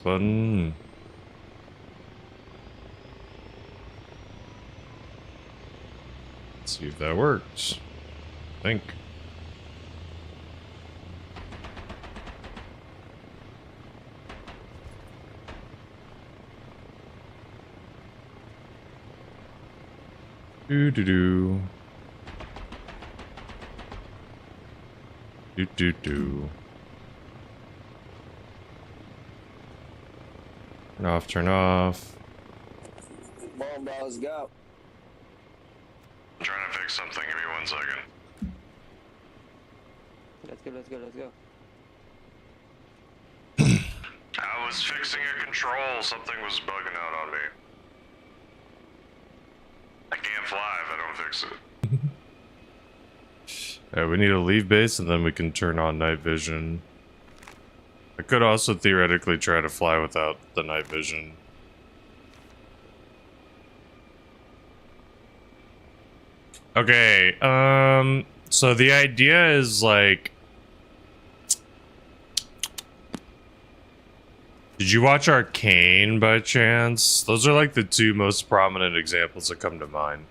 Button. Let's see if that works. I think. Do do do. Do do do. Turn off, turn off. Bomb, bro, let's go. I'm trying to fix something, give me 1 second. Let's go, let's go, let's go. I was fixing a control, something was bugging out on me. I can't fly if I don't fix it. Alright, we need to leave base and then we can turn on night vision. I could also theoretically try to fly without the night vision. Okay, so the idea is like... Did you watch Arcane by chance? Those are like the 2 most prominent examples that come to mind.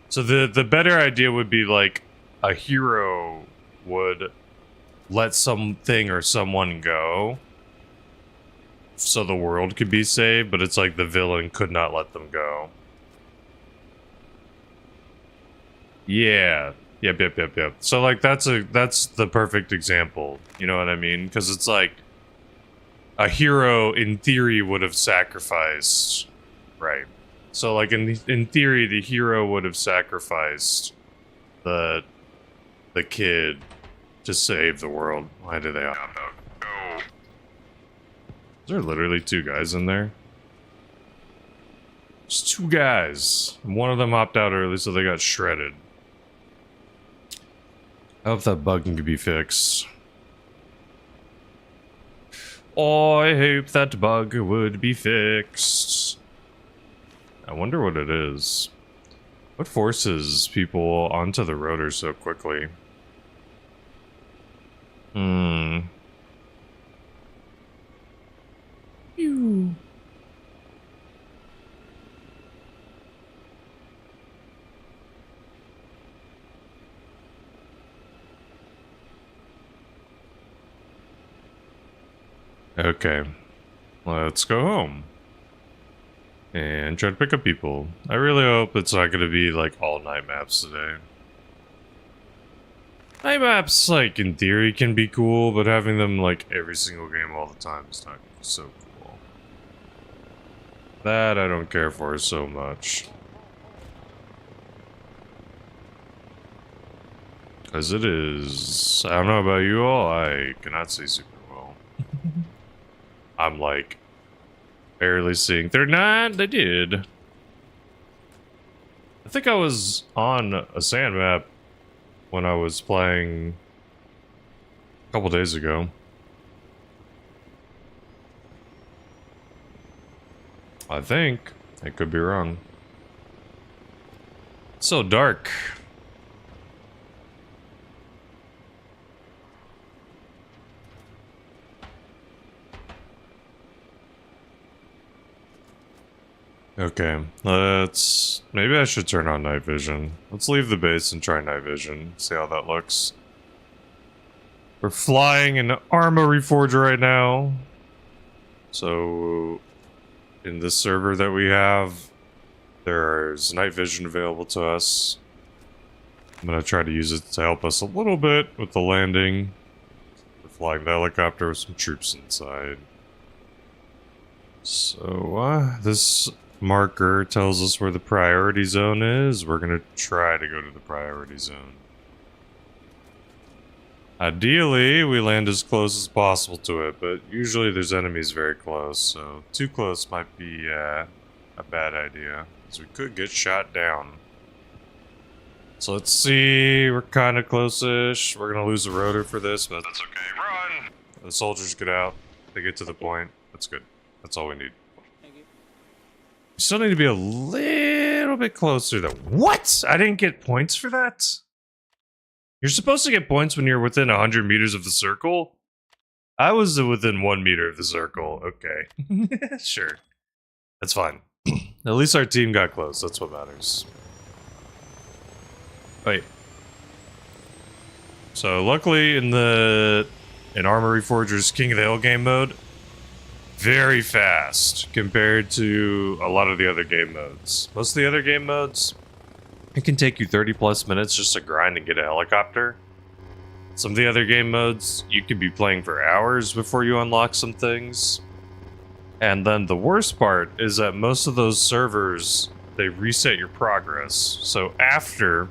So the better idea would be like a hero would let something or someone go so the world could be saved, but it's like the villain could not let them go. Yeah. Yep. So like that's the perfect example. You know what I mean? Because it's like a hero in theory would have sacrificed, right? So like in theory the hero would have sacrificed the kid to save the world. Why do they opt out? Go. Is there literally 2 guys in there? There's 2 guys. One of them opted out early, so they got shredded. I hope that bug can be fixed. Oh, I hope that bug would be fixed. I wonder what it is. What forces people onto the rotor so quickly? Phew. Okay, let's go home and try to pick up people. I really hope it's not going to be like all night maps today. Night maps, like in theory, can be cool, but having them like every single game all the time is not so cool. That I don't care for so much. As it is, I don't know about you all, I cannot see super well. I'm like barely seeing. They're not. They did. I think I was on a sand map when I was playing a couple days ago. I think. I could be wrong. It's so dark. Okay, maybe I should turn on night vision. Let's leave the base and try night vision, see how that looks. We're flying in Arma Reforger right now. So, in this server that we have, there's night vision available to us. I'm gonna try to use it to help us a little bit with the landing. We're flying the helicopter with some troops inside. So, this marker tells us where the priority zone is. We're gonna try to go to the priority zone. Ideally, we land as close as possible to it, but usually there's enemies very close, so too close might be a bad idea, because we could get shot down. So let's see, we're kind of close-ish. We're gonna lose the rotor for this, but that's okay. Run! The soldiers get out, they get to the point. That's good. That's all we need. We still need to be a little bit closer though. What? I didn't get points for that? You're supposed to get points when you're within 100 meters of the circle? I was within 1 meter of the circle. Okay. Sure. That's fine. At least our team got close. That's what matters. Wait. So luckily in Arma Reforger's King of the Hill game mode, very fast compared to a lot of the other game modes. Most of the other game modes, it can take you 30 plus minutes just to grind and get a helicopter. Some of the other game modes, you could be playing for hours before you unlock some things. And then the worst part is that most of those servers, they reset your progress. So after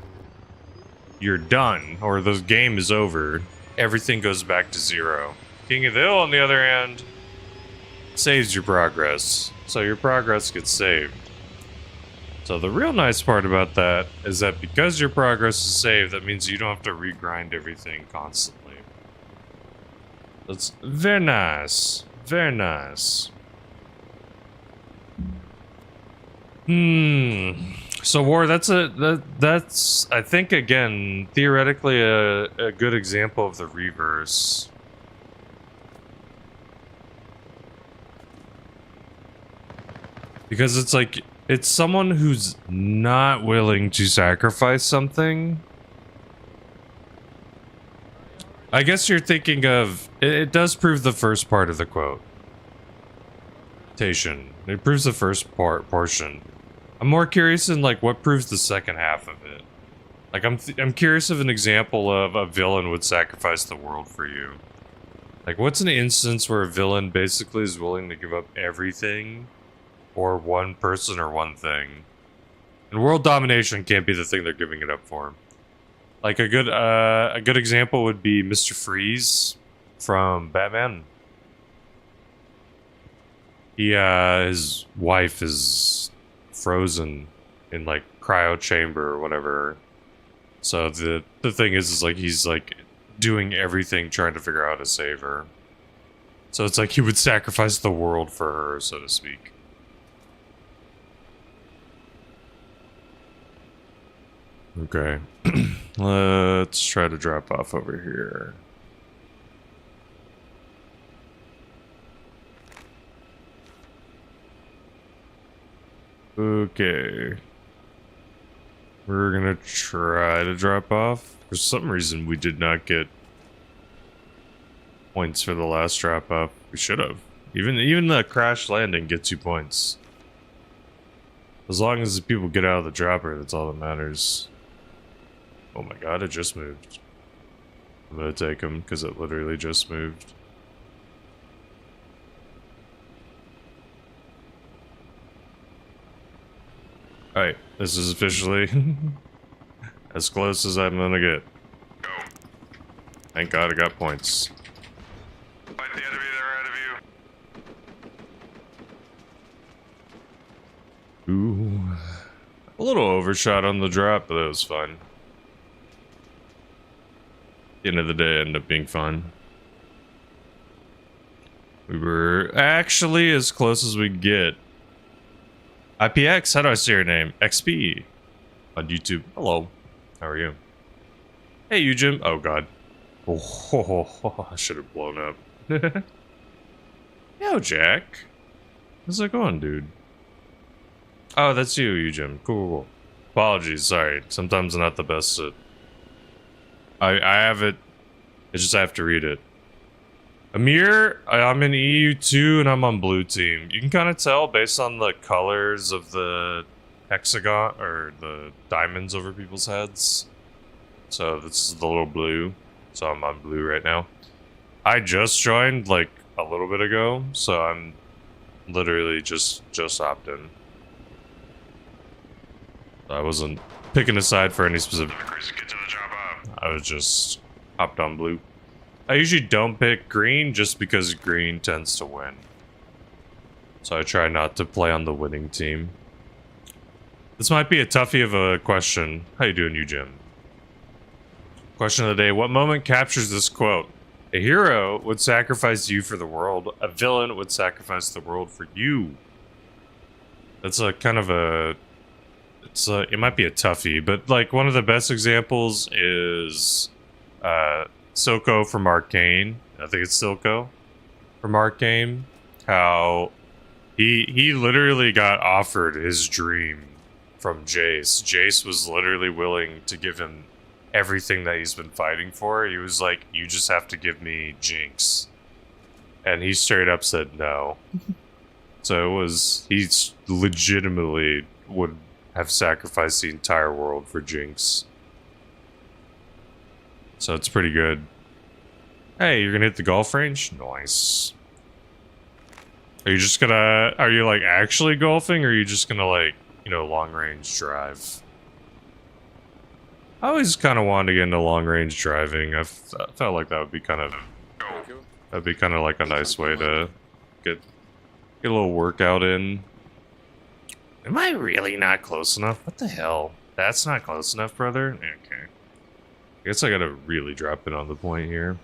you're done, or the game is over, everything goes back to 0. King of the Hill, on the other hand, saves your progress. So your progress gets saved. So the real nice part about that is that because your progress is saved, that means you don't have to regrind everything constantly. That's very nice. Very nice. So War, that's I think again theoretically a good example of the reverse. Because it's like it's someone who's not willing to sacrifice something. I guess you're thinking of it does prove the first part of the quote. It proves the first portion. I'm more curious in like what proves the second half of it. Like I'm curious of an example of a villain would sacrifice the world for you. Like what's an instance where a villain basically is willing to give up everything or one person or one thing? And world domination can't be the thing they're giving it up for. Like a good example would be Mr. Freeze from Batman. His wife is frozen in like cryo chamber or whatever. So the thing is like he's like doing everything trying to figure out how to save her. So it's like he would sacrifice the world for her, so to speak. Okay. Let's try to drop off over here. Okay. We're gonna try to drop off. For some reason, we did not get points for the last drop off. We should have. Even the crash landing gets you points. As long as the people get out of the dropper, that's all that matters. Oh my god, it just moved. I'm gonna take him because it literally just moved. Alright, this is officially as close as I'm gonna get. Go. Thank god I got points. Fight the enemy, they're ahead of you. Ooh. A little overshot on the drop, but that was fun. At the end of the day, it ended up being fun. We were actually as close as we get. IPX, how do I say your name? XP on YouTube. Hello. How are you? Hey, you Jim. Oh god. Oh, I should have blown up. Yo, Jack. How's it going, dude? Oh, that's you, Jim. Cool. Apologies, sorry. Sometimes I'm not the best at... I have it. It's just I have to read it. Amir, I'm in EU2 and I'm on blue team. You can kind of tell based on the colors of the hexagon or the diamonds over people's heads. So this is the little blue. So I'm on blue right now. I just joined like a little bit ago, so I'm literally just hopped in. I wasn't picking a side for any specific. I was just hopped on blue. I usually don't pick green just because green tends to win. So I try not to play on the winning team. This might be a toughie of a question. How you doing, you Jim? Question of the day. What moment captures this quote? A hero would sacrifice you for the world. A villain would sacrifice the world for you. That's a kind of a... it might be a toughie, but like one of the best examples is... Silco from Arcane. I think it's Silco. from Arcane, how he literally got offered his dream from Jace. Jace was literally willing to give him everything that he's been fighting for. He was like, you just have to give me Jinx. And he straight up said no. So it was, he legitimately would have sacrificed the entire world for Jinx. So it's pretty good. Hey, you're gonna hit the golf range? Nice. Are you just gonna, are you like actually golfing, or are you just gonna like, you know, long range drive? I always kind of wanted to get into long range driving. I felt like that would be kind of, that'd be kind of like a nice way to get a little workout in. Am I really not close enough? What the hell? That's not close enough, brother? Okay. I guess I gotta really drop it on the point here.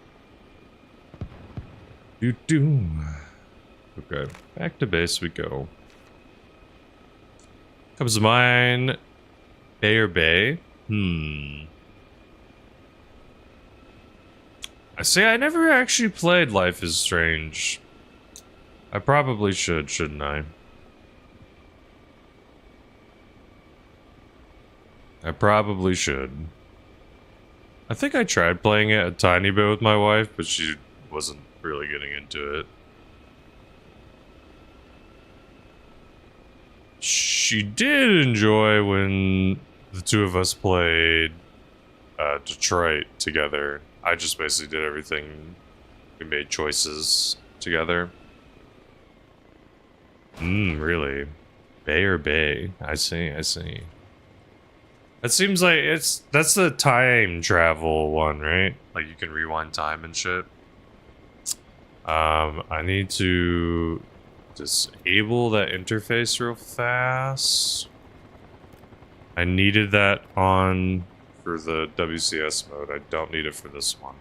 Doo-doo. Okay, back to base we go. Comes to mind, Bay or Bay? I say I never actually played Life is Strange. I probably should, shouldn't I? I probably should. I think I tried playing it a tiny bit with my wife, but she wasn't really getting into it. She did enjoy when the two of us played Detroit together. I just basically did everything. We made choices together. Really? Bay or Bay? I see, I see. That seems like that's the time travel one, right? Like you can rewind time and shit. I need to disable that interface real fast. I needed that on for the WCS mode. I don't need it for this one.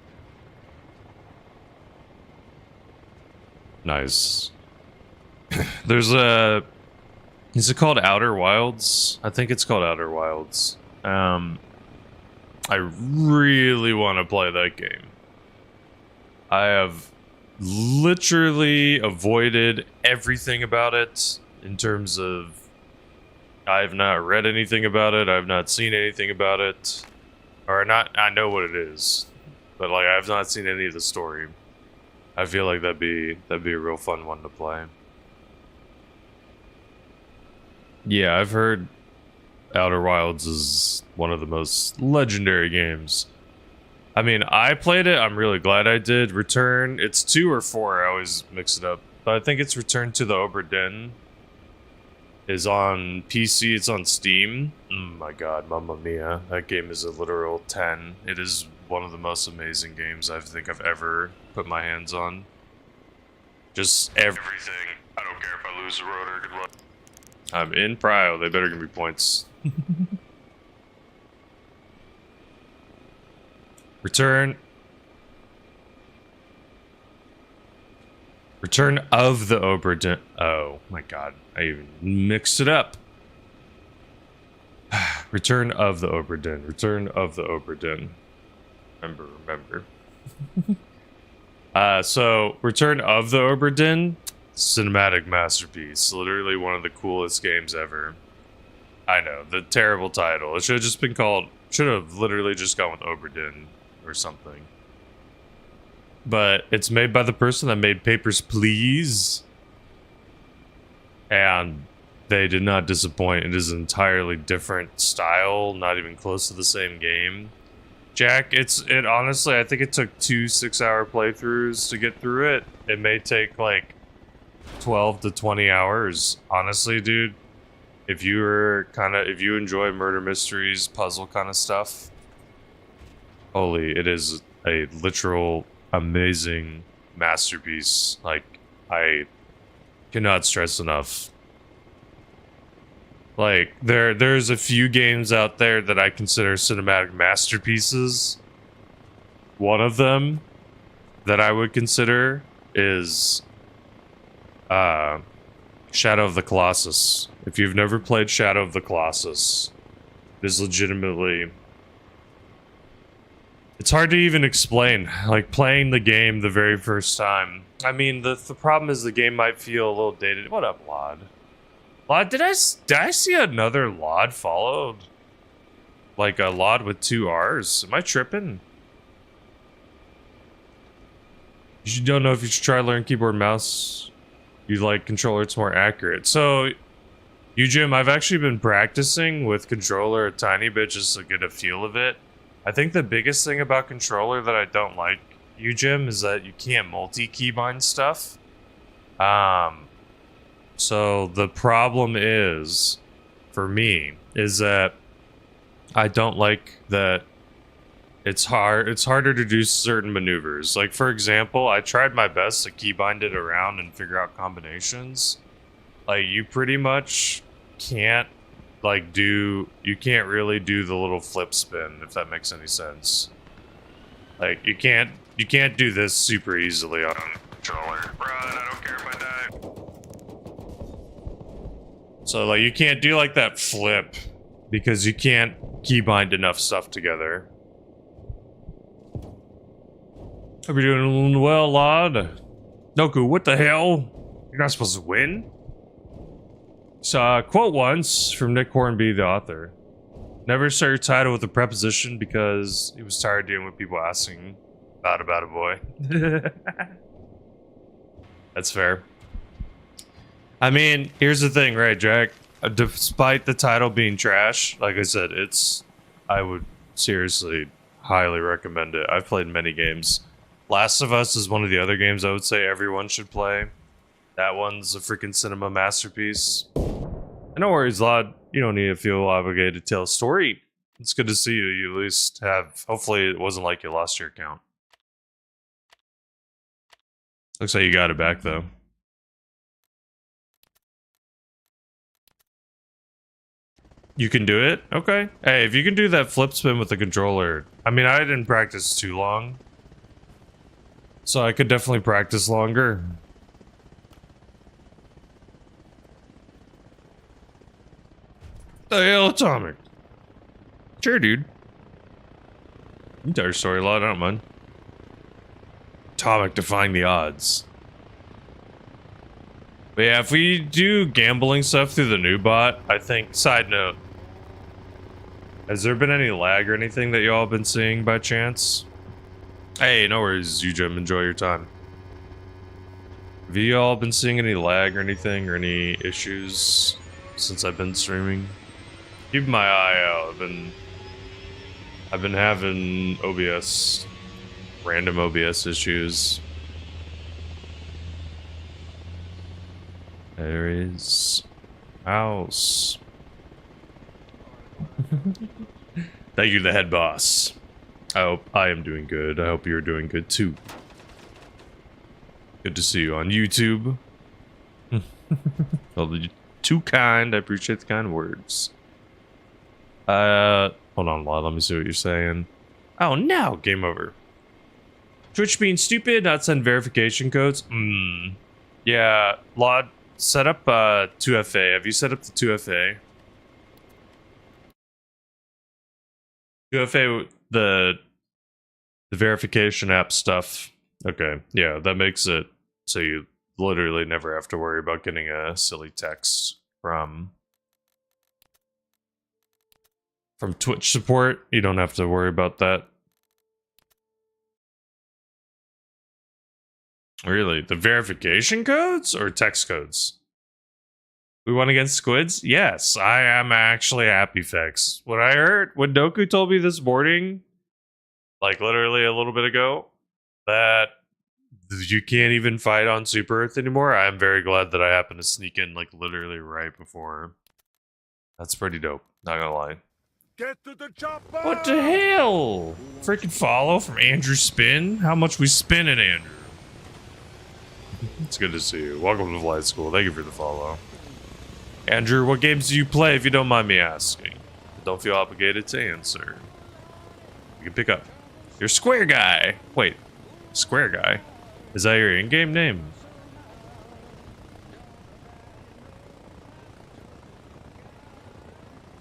Nice. There's a... Is it called Outer Wilds? I think it's called Outer Wilds. I really want to play that game. I have literally avoided everything about it in terms of I've not read anything about it, I've not seen anything about it. Or not, I know what it is, but like I've not seen any of the story. I feel like that'd be a real fun one to play. Yeah, I've heard Outer Wilds is one of the most legendary games. I mean, I played it, I'm really glad I did. Return, it's 2 or 4, I always mix it up. But I think it's Return to the Obra Dinn. Is on PC, it's on Steam. My god, mamma mia. That game is a literal 10. It is one of the most amazing games I think I've ever put my hands on. Just everything. I don't care if I lose the rotor. Good luck. I'm in Prio, they better give me points. Return of the Obra Dinn. Oh my god, I even mixed it up. Return of the Obra Dinn. Return of the Obra Dinn. Remember. So Return of the Obra Dinn, cinematic masterpiece. Literally one of the coolest games ever. I know, the terrible title. It should have just been called, should have literally just gone with Obra Dinn or something. But it's made by the person that made Papers, Please. And they did not disappoint. It is an entirely different style, not even close to the same game. Jack, it honestly, I think it took 2 6-hour playthroughs to get through it. It may take like 12 to 20 hours. Honestly, dude, if you enjoy murder mysteries, puzzle kind of stuff, holy, it is a literal amazing masterpiece. Like, I cannot stress enough. Like, there's a few games out there that I consider cinematic masterpieces. One of them that I would consider is Shadow of the Colossus. If you've never played Shadow of the Colossus, it is legitimately It's hard to even explain, like playing the game the very first time. I mean, the problem is the game might feel a little dated. What up, Lod? Lod, did I see another Lod followed? Like a Lod with 2 R's? Am I tripping? You don't know if you should try learn keyboard and mouse. You like controller, it's more accurate. So, you Jim, I've actually been practicing with controller a tiny bit just to get a feel of it. I think the biggest thing about controller that I don't like, you Jim, is that you can't multi-keybind stuff. So the problem is, for me, is that I don't like that it's harder to do certain maneuvers. Like, for example, I tried my best to keybind it around and figure out combinations. Like, you pretty much can't you can't really do the little flip spin, if that makes any sense. Like, you can't do this super easily on Controller. Run, I don't care if I die. So, like, you can't do, like, that flip because you can't keybind enough stuff together. Hope you're doing well, Lod. Noku, what the hell? You're not supposed to win? Saw a quote once from Nick Hornby, the author. Never start your title with a preposition because he was tired of dealing with people asking about a boy. That's fair. I mean, here's the thing, right, Jack? Despite the title being trash, like I said, I would seriously highly recommend it. I've played many games. Last of Us is one of the other games I would say everyone should play. That one's a freaking cinema masterpiece. And no worries, Lod. You don't need to feel obligated to tell a story. It's good to see you. You at least have... Hopefully it wasn't like you lost your account. Looks like you got it back, though. You can do it? Okay. Hey, if you can do that flip spin with the controller... I mean, I didn't practice too long. So I could definitely practice longer. The hell, Atomic? Sure, dude. You can tell your story a lot, I don't mind. Atomic defying the odds. But yeah, if we do gambling stuff through the new bot, I think, side note, has there been any lag or anything that y'all been seeing by chance? Hey, no worries, Jim. Enjoy your time. Have you all been seeing any lag or anything, or any issues since I've been streaming? Keep my eye out. I've been having random OBS issues. There is house. Thank you, the head boss. I hope I am doing good. I hope you're doing good too. Good to see you on YouTube. Well, you're too kind. I appreciate the kind words. Hold on, Lod. Let me see what you're saying. Oh no, game over. Twitch being stupid, not send verification codes. Yeah, Lod, set up 2FA. Have you set up the 2FA? 2FA, the verification app stuff. Okay, yeah, that makes it so you literally never have to worry about getting a silly text from Twitch support. You don't have to worry about that. Really? The verification codes or text codes? We won against squids? Yes, I am actually happy fix. What I heard, when Doku told me this morning, like literally a little bit ago, that you can't even fight on Super Earth anymore, I'm very glad that I happened to sneak in like literally right before. That's pretty dope, not gonna lie. Get to the chopper! What the hell? Freaking follow from Andrew Spin? How much we spinning, Andrew? It's good to see you. Welcome to Flight School. Thank you for the follow. Andrew, what games do you play if you don't mind me asking? Don't feel obligated to answer. You can pick up. You're Square Guy. Wait, Square Guy? Is that your in-game name?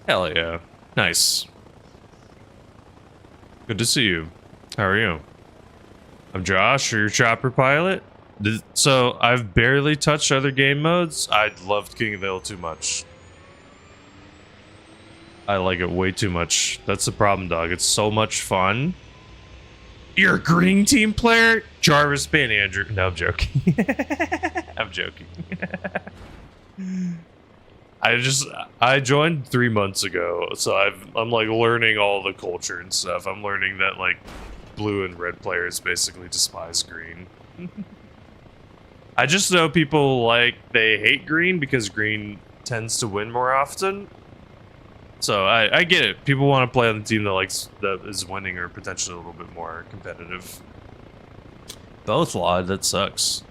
Hell yeah. Nice. Good to see you. How are you? I'm Josh, your chopper pilot. So I've barely touched other game modes. I loved King of the Hill too much. I like it way too much. That's the problem, dog. It's so much fun. You're a green team player? Jarvis Ban Andrew. No, I'm joking. I'm joking. I joined 3 months ago, so I'm like learning all the culture and stuff. I'm learning that like blue and red players basically despise green. I just know people like they hate green because green tends to win more often. So I get it. People want to play on the team that is winning or potentially a little bit more competitive. Both lied. That sucks.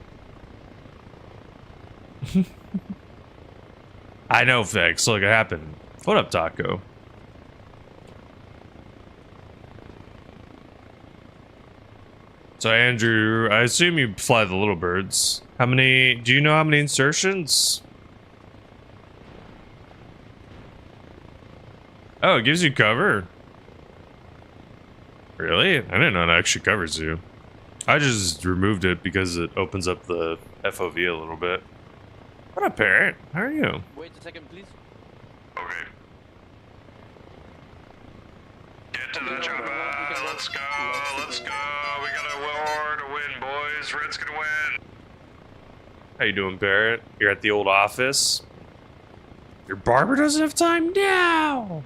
I know, Fex. Look, it happened. What up, Taco? So, Andrew, I assume you fly the little birds. How many? Do you know how many insertions? Oh, it gives you cover. Really? I didn't know it actually covers you. I just removed it because it opens up the FOV a little bit. What up, Parrot? How are you? Wait a second, please. Okay. Get to the chopper. Let's go. Let's go. We got a war to win, boys. Red's gonna win. How you doing, Parrot? You're at the old office? Your barber doesn't have time now!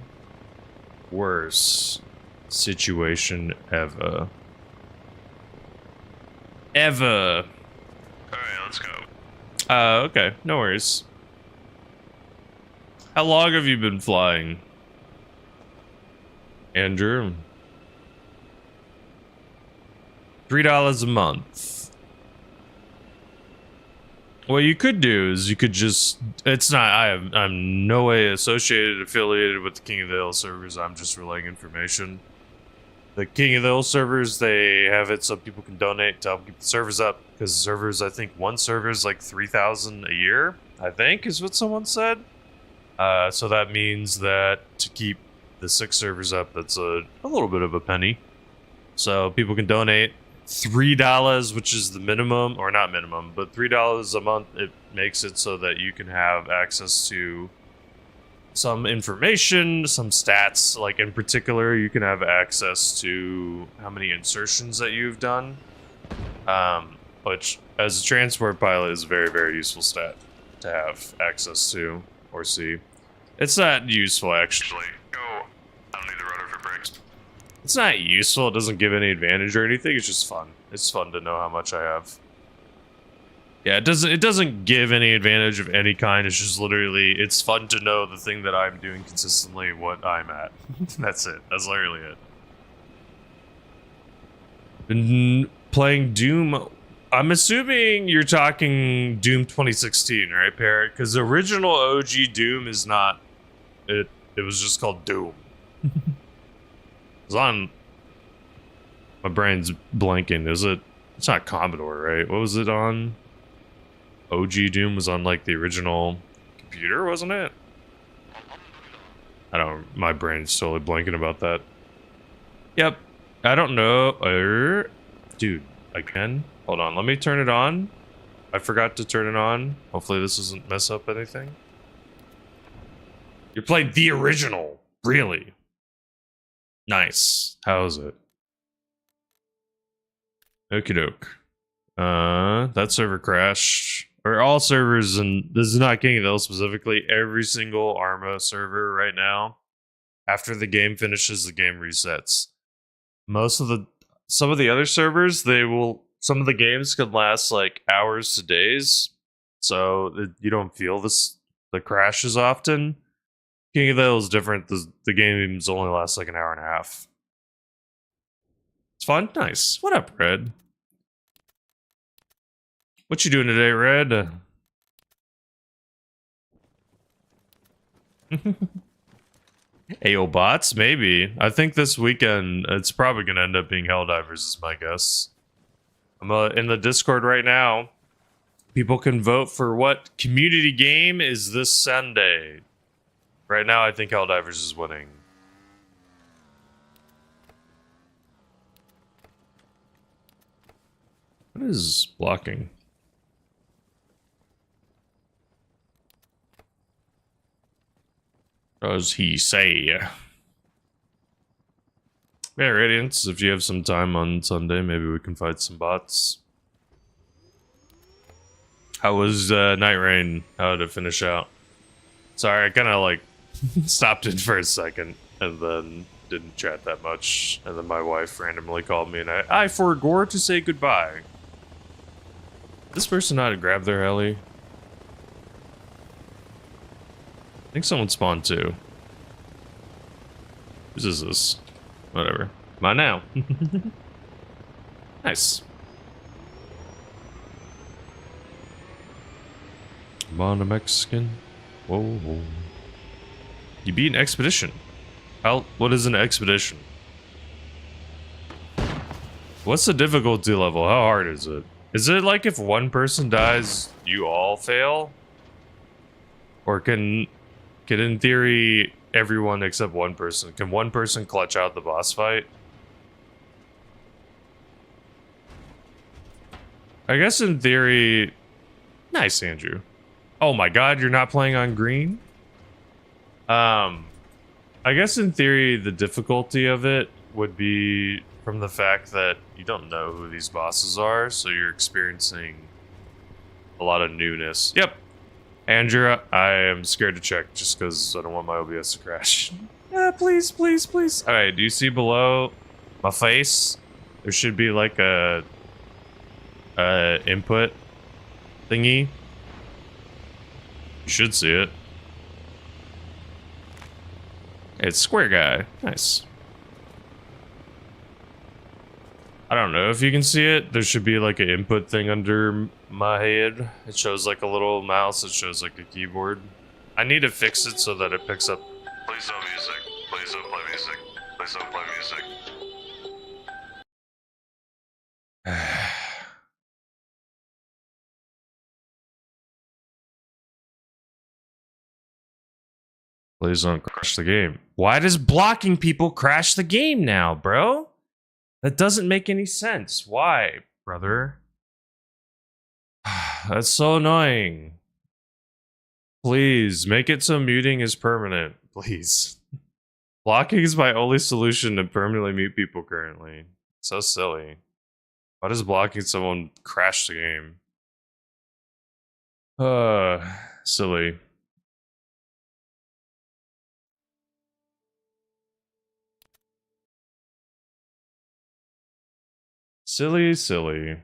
Worst situation ever. Ever. Alright, let's go. Okay. No worries. How long have you been flying? Andrew? $3 a month. What you could do is you could just, it's not, I'm no way associated, affiliated with the King of the Hill servers. I'm just relaying information. The King of the Hill servers, they have it so people can donate to help keep the servers up. Because servers, I think one server is like 3,000 a year, I think is what someone said. So that means that to keep the 6 servers up, that's a little bit of a penny. So people can donate $3, which is the minimum, or not minimum, but $3 a month. It makes it so that you can have access to some information, some stats. Like in particular, you can have access to how many insertions that you've done, which as a transport pilot is a very, very useful stat to have access to or see. It's not useful, actually. Go. I don't need the rudder for brakes. It's not useful. It doesn't give any advantage or anything. It's just fun. It's fun to know how much I have. Yeah, it doesn't give any advantage of any kind. It's just literally, it's fun to know the thing that I'm doing consistently, what I'm at. That's it. That's literally it. Been playing Doom. I'm assuming you're talking Doom 2016, right, Parrot? Because the original OG Doom is not. It was just called Doom. It's on. My brain's blanking. Is it? It's not Commodore, right? What was it on? OG Doom was on like the original computer, wasn't it? I don't. My brain's totally blanking about that. Yep. I don't know. Dude, again. Hold on. Let me turn it on. I forgot to turn it on. Hopefully this doesn't mess up anything. You're playing the original. Really? Nice. How is it? Okie doke. That server crashed. Or all servers, and this is not King of the Hill specifically, every single Arma server right now, after the game finishes, the game resets. Some of the other servers, some of the games could last like hours to days, so you don't feel the crashes often. King of the Hill is different. The games only last like an hour and a half. It's fun. Nice. What up, Red? What you doing today, Red? AO bots? Maybe. I think this weekend it's probably going to end up being Helldivers is my guess. I'm in the Discord right now. People can vote for what community game is this Sunday. Right now, I think Helldivers is winning. What is blocking? Does he say? Yeah, Radiance, if you have some time on Sunday, maybe we can fight some bots. How was Night Rain? How did it finish out? Sorry, I kind of like stopped it for a second and then didn't chat that much. And then my wife randomly called me and I forgot to say goodbye. This person ought to grab their heli. I think someone spawned too. Whose is this? Whatever. Mine now. Nice. I'm on a Mexican. Whoa, whoa. You beat an expedition. What is an expedition? What's the difficulty level? How hard is it? Is it like if one person dies, you all fail? Or can in theory everyone except one person, can one person clutch out the boss fight? I guess in theory... Nice, Andrew. Oh my god, you're not playing on green? I guess in theory the difficulty of it would be from the fact that you don't know who these bosses are, so you're experiencing a lot of newness. Yep. Andrew, I am scared to check just because I don't want my OBS to crash. Please, please, please. Alright, do you see below my face? There should be like a input thingy. You should see it. It's Square Guy. Nice. I don't know if you can see it. There should be like an input thing under my head. It shows like a little mouse. It shows like a keyboard. I need to fix it so that it picks up. Please no music. Please don't play music. Please don't play music. Please don't crash the game. Why does blocking people crash the game now, bro? That doesn't make any sense. Why, brother? That's so annoying. Please, make it so muting is permanent. Please. Blocking is my only solution to permanently mute people currently. So silly. Why does blocking someone crash the game? Silly. Silly, silly.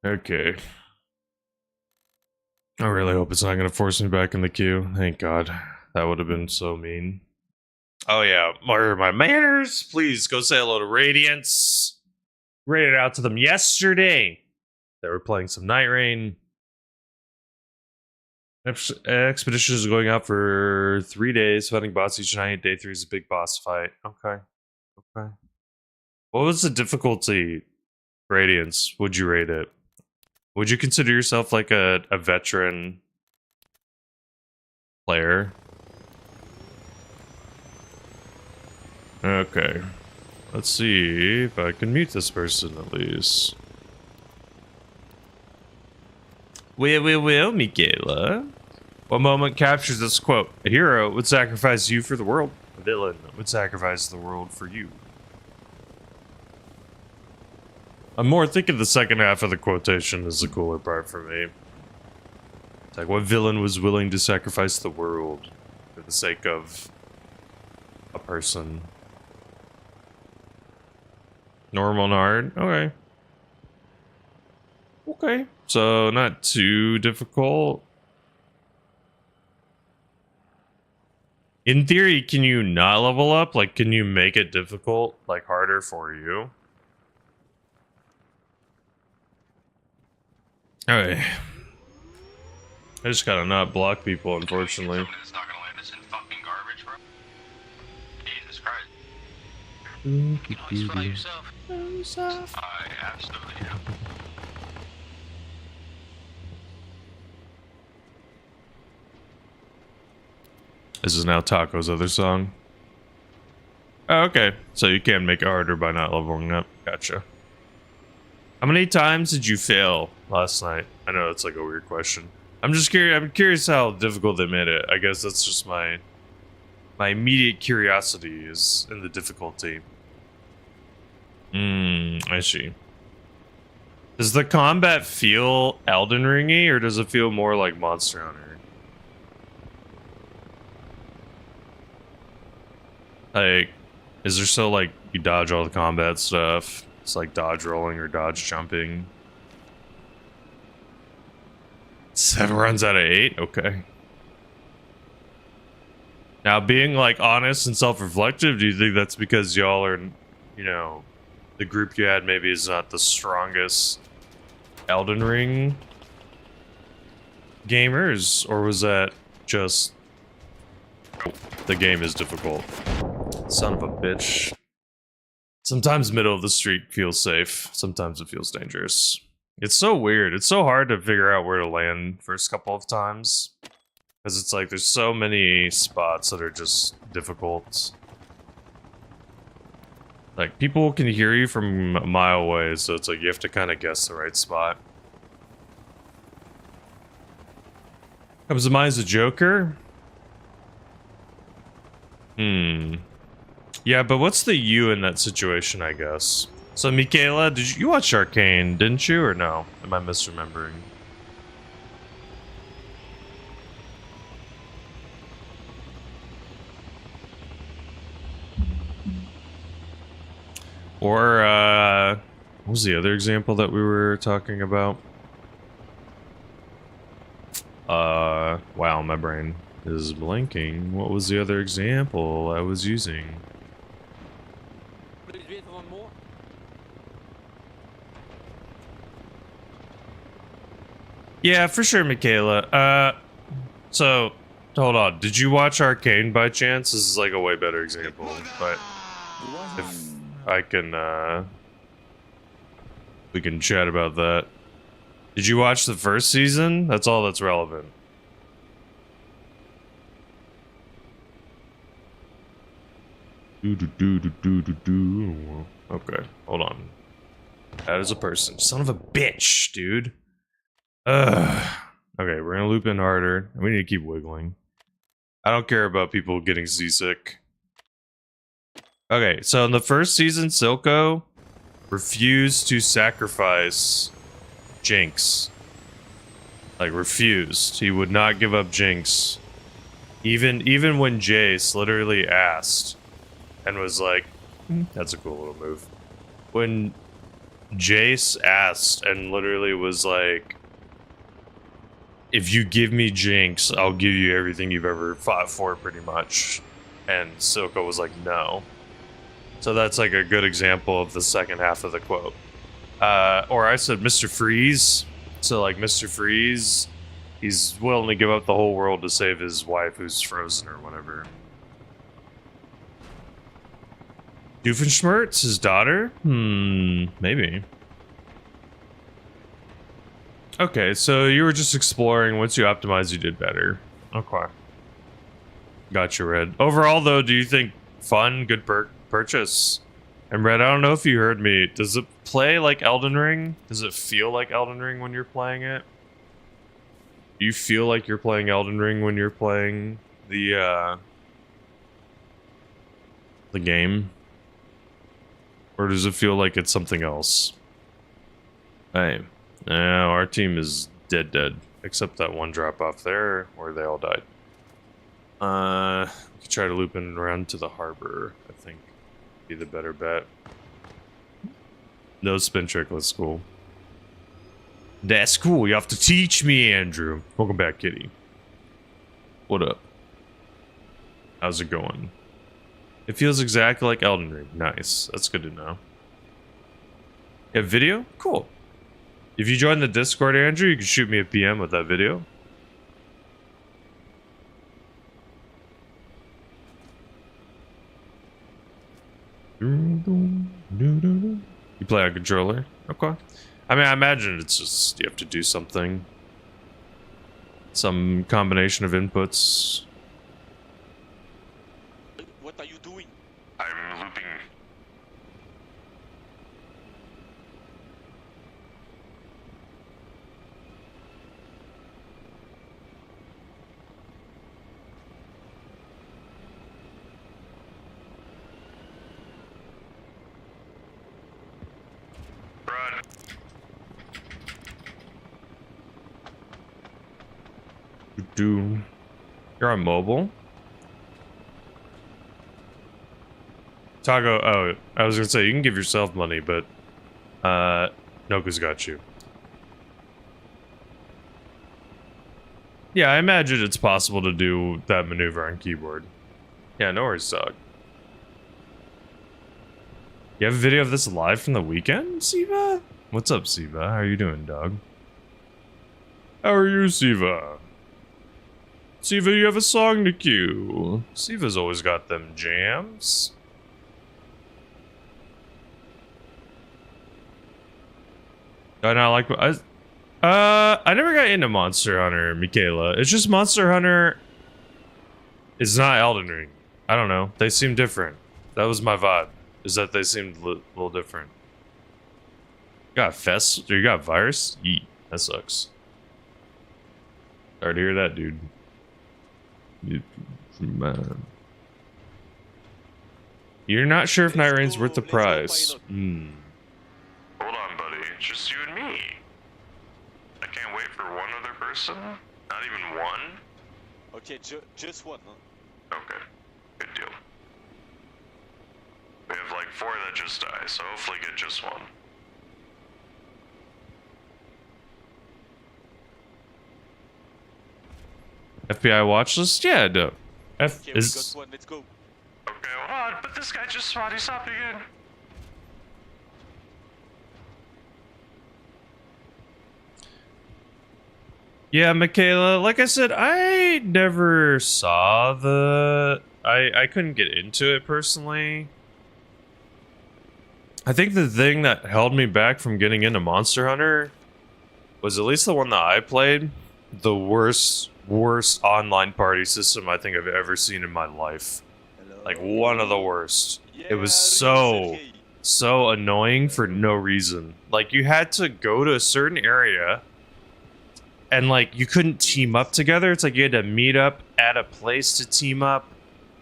Okay. I really hope it's not going to force me back in the queue. Thank God. That would have been so mean. Oh yeah, my manners. Please go say hello to Radiance. Rated out to them yesterday. They were playing some Night Rain. Expedition is going out for 3 days, fighting boss each night. Day 3 is a big boss fight. Okay. Okay. What was the difficulty, Radiance? Would you rate it? Would you consider yourself like a veteran player? Okay. Let's see if I can mute this person at least. Well, Michaela. What moment captures this quote? A hero would sacrifice you for the world. A villain would sacrifice the world for you. I'm more thinking the second half of the quotation is the cooler part for me. It's like, what villain was willing to sacrifice the world for the sake of a person? Normal and hard? Okay. Okay. So, not too difficult. In theory, can you not level up? Like, can you make it difficult? Like, harder for you? Alright. I just gotta not block people, unfortunately. It's not gonna land us in fucking garbage, bro. Jesus Christ. You can always fly yourself. I absolutely am. This is now Taco's other song. Oh, okay. So you can make it harder by not leveling up. Gotcha. How many times did you fail last night? I know it's like a weird question. I'm just curious. I'm curious how difficult they made it. I guess that's just my immediate curiosity is in the difficulty. I see. Does the combat feel Elden Ringy, or does it feel more like Monster Hunter? Like, is there still like you dodge all the combat stuff? It's like dodge rolling or dodge jumping. 7 runs out of 8? Okay. Now, being like honest and self-reflective, do you think that's because y'all are, you know, the group you had maybe is not the strongest Elden Ring gamers, or was that just the game is difficult? Son of a bitch. Sometimes middle of the street feels safe. Sometimes it feels dangerous. It's so weird. It's so hard to figure out where to land first couple of times. Because it's like there's so many spots that are just difficult. Like, people can hear you from a mile away, so it's like you have to kind of guess the right spot. Comes to mind as a Joker? Yeah, but what's the you in that situation, I guess? So, Michaela, did you watch Arcane, didn't you, or no? Am I misremembering? Or, what was the other example that we were talking about? Wow, my brain is blinking. What was the other example I was using? Please wait for one more. Yeah, for sure, Michaela. So, hold on. Did you watch Arcane by chance? This is like a way better example, but if I can, we can chat about that. Did you watch the first season? That's all that's relevant. Okay, hold on. That is a person. Son of a bitch, dude. Ugh. Okay, we're gonna loop in harder. We need to keep wiggling. I don't care about people getting seasick. Okay, so in the first season, Silco refused to sacrifice Jinx. Like, refused. He would not give up Jinx. Even when Jace literally asked and was like, that's a cool little move. When Jace asked and literally was like, if you give me Jinx, I'll give you everything you've ever fought for, pretty much. And Silco was like, no. So that's like a good example of the second half of the quote. Or I said Mr. Freeze. So like Mr. Freeze, he's willing to give up the whole world to save his wife who's frozen or whatever. Doofenshmirtz, his daughter? Maybe. Okay, so you were just exploring. Once you optimized, you did better. Okay. Gotcha, Red. Overall, though, do you think fun, good purchase? And Red, I don't know if you heard me. Does it play like Elden Ring? Does it feel like Elden Ring when you're playing it? Do you feel like you're playing Elden Ring when you're playing the game? Or does it feel like it's something else? Hey, no, our team is dead. Except that one drop off there where they all died. We could try to loop in around to the harbor, I think. Be the better bet. No spin trick, that's cool. That's cool, you have to teach me, Andrew. Welcome back, Kitty. What up? How's it going? It feels exactly like Elden Ring. Nice. That's good to know. You have video? Cool. If you join the Discord, Andrew, you can shoot me a PM with that video. You play on controller? Okay. I mean, I imagine it's just you have to do something. Some combination of inputs. are you doing? I'm looping. Run. You're on mobile? Tago, oh, I was gonna say, you can give yourself money, but, Noku's got you. Yeah, I imagine it's possible to do that maneuver on keyboard. Yeah, no worries, dog. You have a video of this live from the weekend, Siva? What's up, Siva? How are you doing, dog? How are you, Siva? Siva, you have a song to cue. Siva's always got them jams. I not like I never got into Monster Hunter, Michaela. It's just Monster Hunter is not Elden Ring. I don't know. They seem different. That was my vibe. Is that they seemed a little different. You got Fest? Or you got Virus? Yeet. That sucks. Sorry to hear that, dude. Man. You're not sure if Night Rain's worth the price. Hold on, buddy. It's just you and me. I can't wait for one other person. Not even one. Okay, just one. Huh? Okay. Good deal. We have like 4 that just die, so hopefully get just one. FBI watch list? Yeah, no. Okay, we got one. Let's go. Okay, hold on, but this guy just body stopped again. Yeah, Michaela, like I said, I never saw the... I couldn't get into it personally. I think the thing that held me back from getting into Monster Hunter was, at least the one that I played, the worst online party system I think I've ever seen in my life. Hello? Like, one of the worst. Yeah, It was Sergey. so annoying for no reason. Like, you had to go to a certain area, and like, you couldn't team up together. It's like you had to meet up at a place to team up,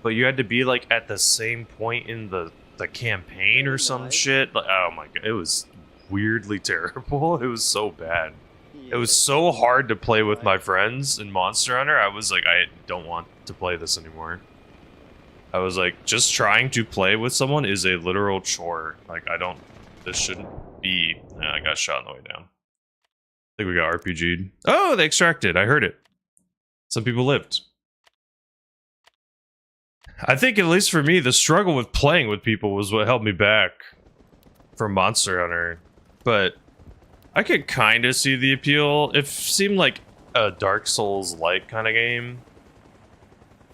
but you had to be like at the same point in the campaign or some shit. Like, oh my god, it was weirdly terrible. It was so bad. It was so hard to play with my friends in Monster Hunter. I was like, I don't want to play this anymore. I was like, just trying to play with someone is a literal chore. Like, this shouldn't be... I got shot on the way down. I think we got RPG'd. Oh, they extracted. I heard it. Some people lived. I think, at least for me, the struggle with playing with people was what held me back from Monster Hunter. But I could kind of see the appeal. It seemed like a Dark Souls-like kind of game.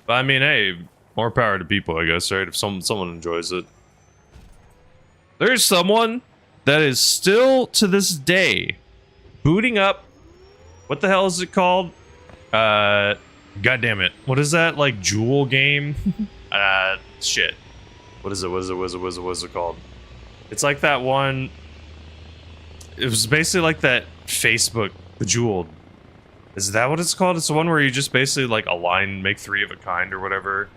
But I mean, hey, more power to people, I guess, right? If someone enjoys it. There's someone that is still, to this day, booting up... What the hell is it called? God damn it. What is that, like, Jewel game? Shit. What is it called? It's like that one... It was basically like that Facebook Bejeweled. Is that what it's called? It's the one where you just basically like align, make 3 of a kind or whatever.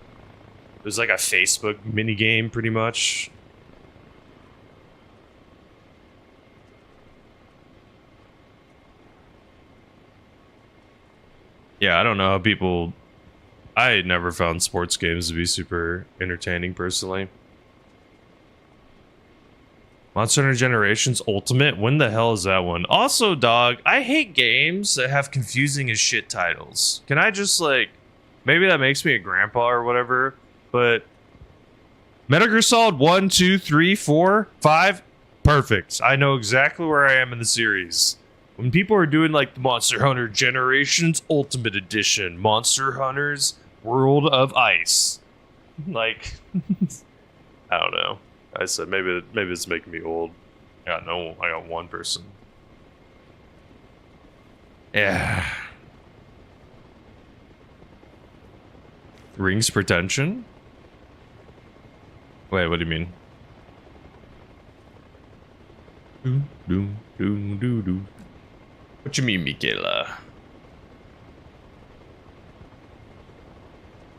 It was like a Facebook mini game, pretty much. Yeah, I don't know how people... I never found sports games to be super entertaining, personally. Monster Hunter Generations Ultimate? When the hell is that one? Also, dog, I hate games that have confusing as shit titles. Can I just, like... Maybe that makes me a grandpa or whatever, but... Metal Gear Solid 1, 2, 3, 4, 5? Perfect. I know exactly where I am in the series. When people are doing, like, the Monster Hunter Generations Ultimate Edition, Monster Hunter's World of Ice. Like... I don't know. I said maybe it's making me old. I got one person. Yeah. Rings pretension? Wait, what do you mean? Doo, doo, doo, doo, doo. What you mean, Michaela?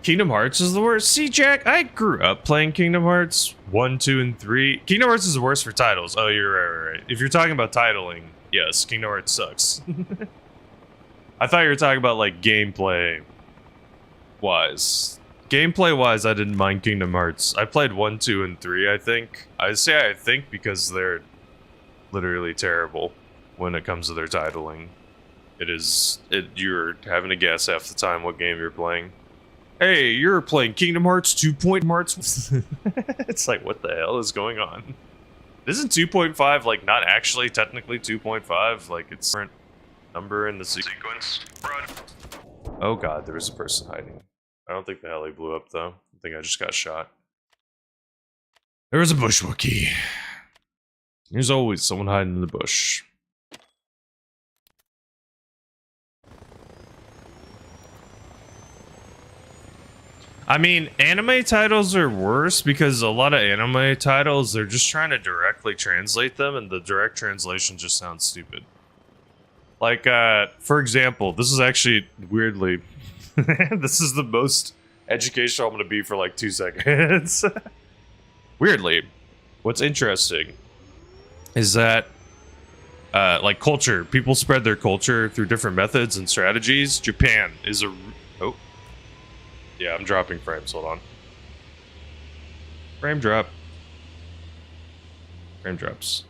Kingdom Hearts is the worst. See, Jack, I grew up playing Kingdom Hearts 1, 2, and 3. Kingdom Hearts is the worst for titles. Oh, you're right. If you're talking about titling, yes, Kingdom Hearts sucks. I thought you were talking about, like, gameplay-wise. Gameplay-wise, I didn't mind Kingdom Hearts. I played 1, 2, and 3, I think. I say I think because they're literally terrible when it comes to their titling. You're having to guess half the time what game you're playing. Hey, you're playing Kingdom Hearts 2. Hearts. It's like, what the hell is going on? Isn't 2.5 like not actually technically 2.5? Like it's a different number in the sequence. Run. Oh god, there was a person hiding. I don't think the heli blew up though. I think I just got shot. There was a bushwookie. There's always someone hiding in the bush. I mean, anime titles are worse because a lot of anime titles, they're just trying to directly translate them, and the direct translation just sounds stupid. Like, for example, this is actually, weirdly, this is the most educational I'm going to be for like 2 seconds. Weirdly, what's interesting is that, like culture, people spread their culture through different methods and strategies. Japan is a... Oh. Yeah, I'm dropping frames, hold on. Frame drop. Frame drops.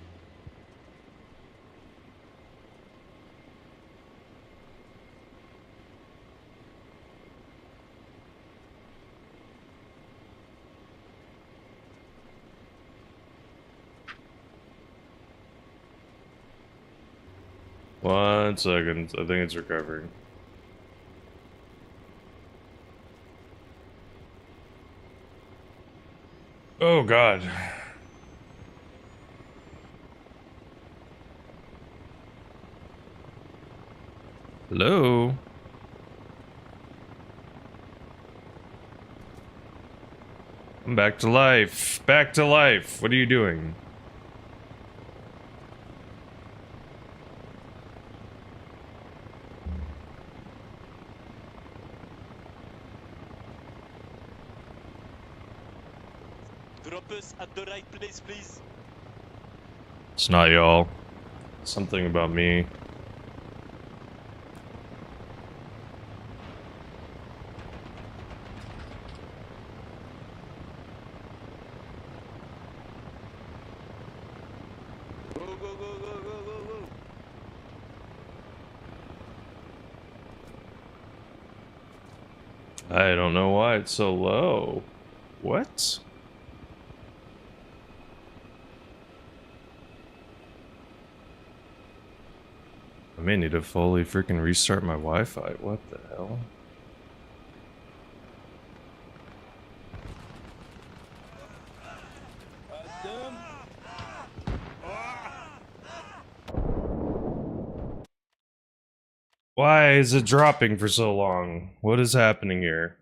One second, I think it's recovering. Oh god. Hello? I'm back to life. Back to life. What are you doing? Drop us at the right place, please. It's not y'all. Something about me. Go, go, go, go, go, go, go. I don't know why it's so low. What? I may need to fully freaking restart my Wi-Fi. What the hell? Why is it dropping for so long? What is happening here?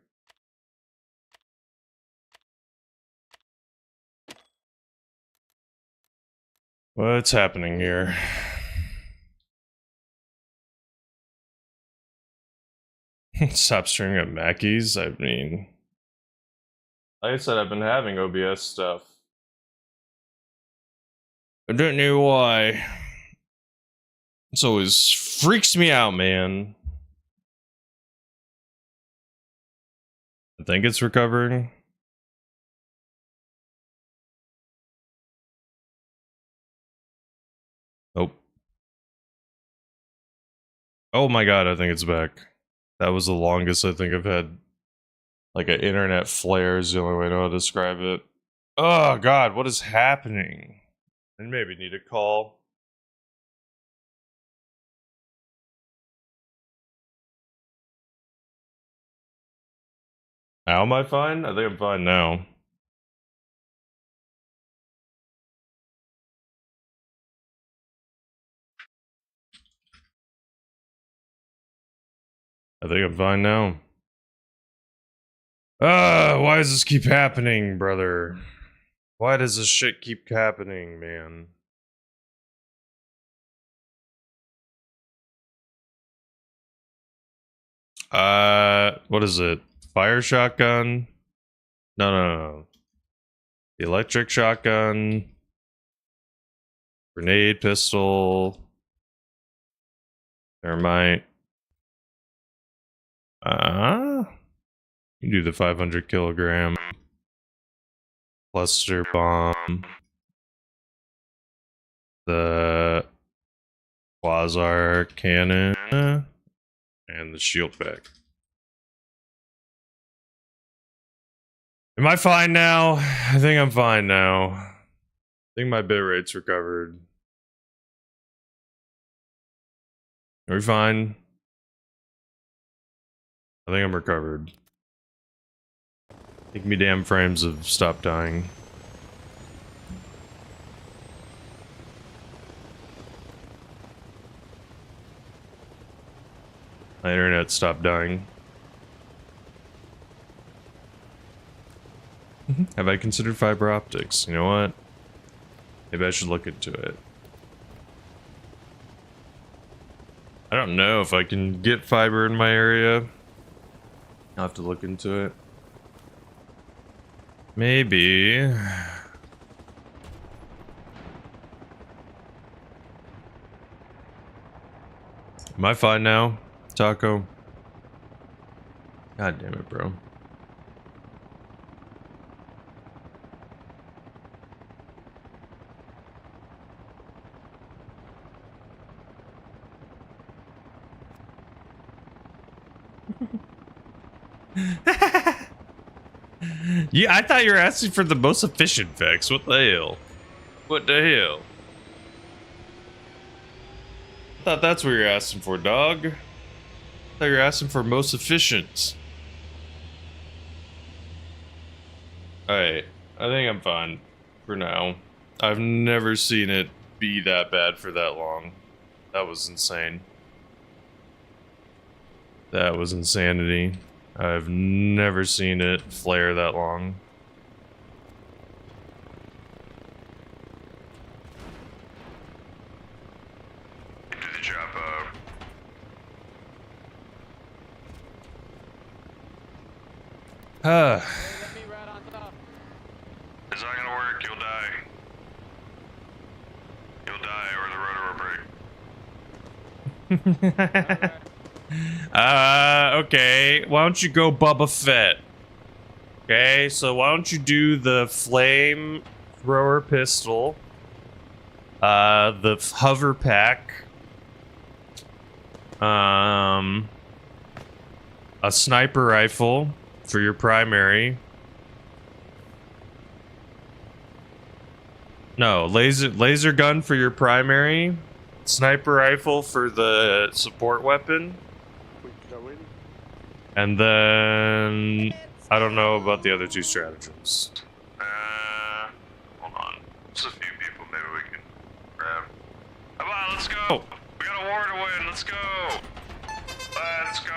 What's happening here? Stop streaming at Mackey's? I mean... Like I said, I've been having OBS stuff. I don't know why. This always freaks me out, man. I think it's recovering. Oh. Oh my god, I think it's back. That was the longest I think I've had. Like an internet flare is the only way I know how to describe it. Oh god, what is happening? I maybe need a call. Now am I fine? I think I'm fine now. I think I'm fine now. Why does this keep happening, brother? Why does this shit keep happening, man? What is it? Fire shotgun? No. The electric shotgun. Grenade pistol. Thermite. You do the 500 kilogram. Cluster bomb. The quasar cannon. And the shield pack. Am I fine now? I think I'm fine now. I think my bit rate's recovered. Are we fine? I think I'm recovered. Take me damn frames of stop dying. My internet stopped dying. Have I considered fiber optics? You know what? Maybe I should look into it. I don't know if I can get fiber in my area. I'll have to look into it. Maybe. Am I fine now, Taco? God damn it, bro. Yeah, I thought you were asking for the most efficient fix. What the hell? What the hell? I thought that's what you're asking for, dog. I thought you were asking for most efficient. Alright, I think I'm fine for now. I've never seen it be that bad for that long. That was insane. That was insanity. I've never seen it flare that long. Do the job up. Let me right on top. It's not gonna work, you'll die. You'll die or the rotor will break. Alright. Okay. Why don't you go Bubba Fett? Okay, so why don't you do the flame thrower pistol, the hover pack, a sniper rifle for your primary. No, laser gun for your primary, sniper rifle for the support weapon. And then I don't know about the other two stratagems. Hold on. Just a few people maybe we can grab. Come on, let's go! We got a war to win, let's go! Let's go!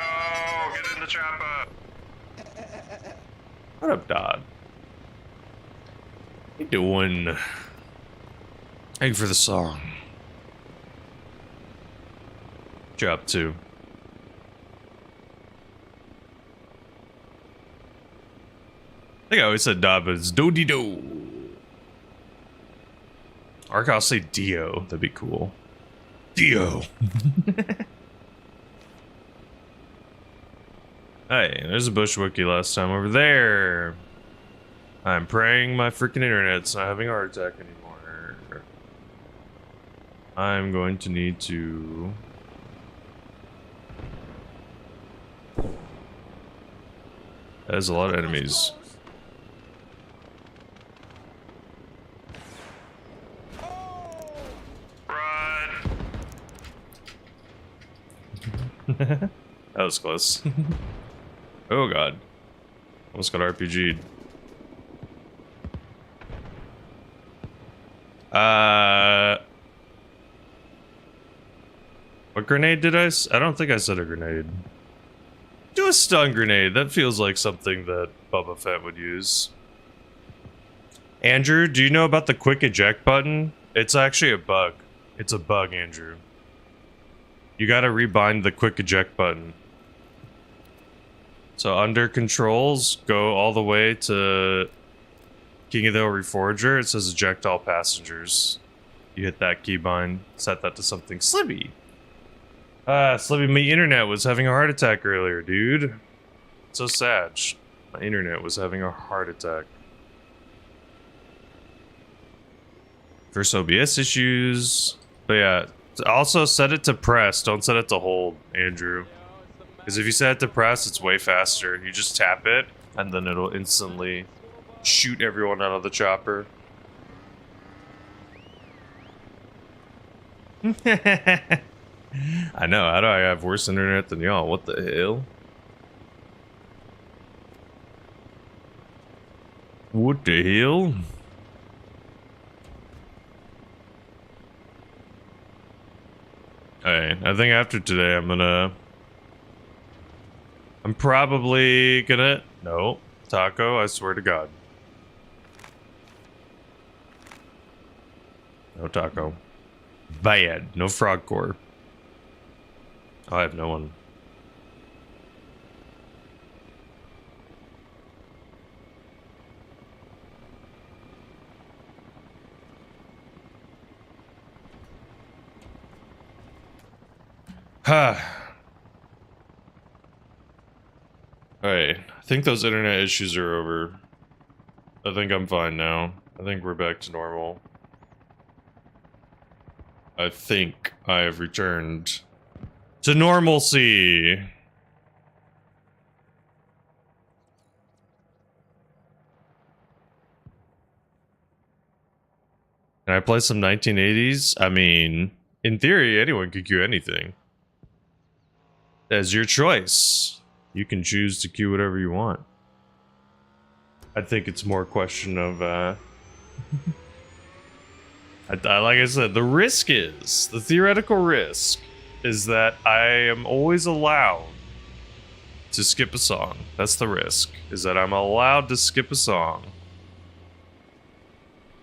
Get in the chopper! What up, Dodd? How you doing? Thank you for the song. What you up to? I think I always said Dodd, but it's do-de-do. Or I'll say Dio. That'd be cool. Dio. Hey, there's a bushwookie last time over there. I'm praying my freaking internet's not having a heart attack anymore. I'm going to need to... There's a lot of enemies. That was close. Oh god. Almost got RPG'd. What grenade did I don't think I said a grenade. Do a stun grenade. That feels like something that Boba Fett would use. Andrew, do you know about the quick eject button? It's actually a bug. It's a bug, Andrew. You gotta rebind the quick eject button. So under controls, go all the way to King of the Hill Reforger. It says eject all passengers. You hit that keybind, set that to something. Slibby! Slibby, my internet was having a heart attack earlier, dude. So sad. My internet was having a heart attack. First OBS issues. But yeah, also set it to press. Don't set it to hold, Andrew. Because if you set it to press, it's way faster. You just tap it, and then it'll instantly shoot everyone out of the chopper. I know, how do I have worse internet than y'all? What the hell? What the hell? Alright, I think after today I'm probably gonna... No, Taco, I swear to God. No Taco. Bad. No frog core. Oh, I have no one. Alright, I think those internet issues are over. I think I'm fine now. I think we're back to normal. I think I have returned to normalcy. Can I play some 1980s? I mean, in theory, anyone could queue anything. That's your choice. You can choose to queue whatever you want. I think it's more a question of, like I said, the risk is, the theoretical risk is that I am always allowed to skip a song. That's the risk, is that I'm allowed to skip a song.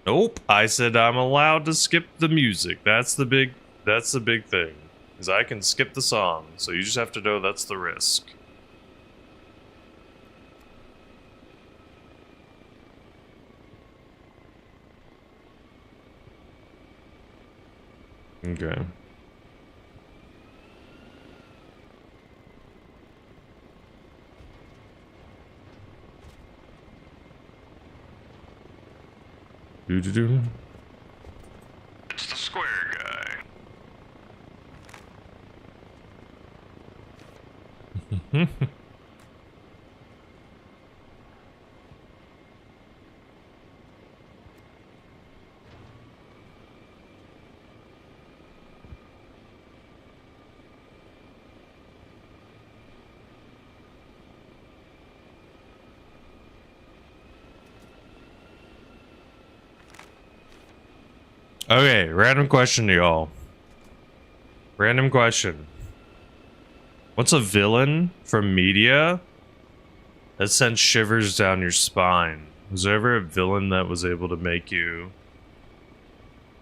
Nope, I said I'm allowed to skip the music. That's the big thing, is I can skip the song. So you just have to know that's the risk. Okay. Do. It's the square guy. Okay, random question to y'all. Random question. What's a villain from media that sends shivers down your spine? Was there ever a villain that was able to make you,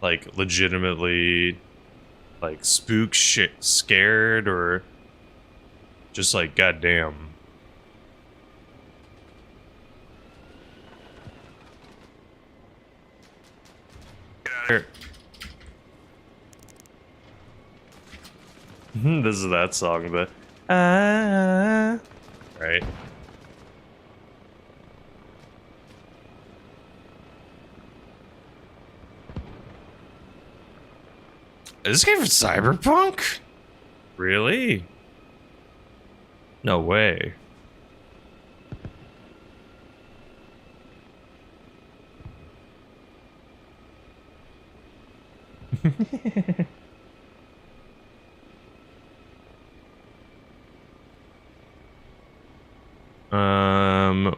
like, legitimately, like, spook shit, scared, or just like, goddamn? Here. This is that song, but right. Is this game for Cyberpunk? Really? No way.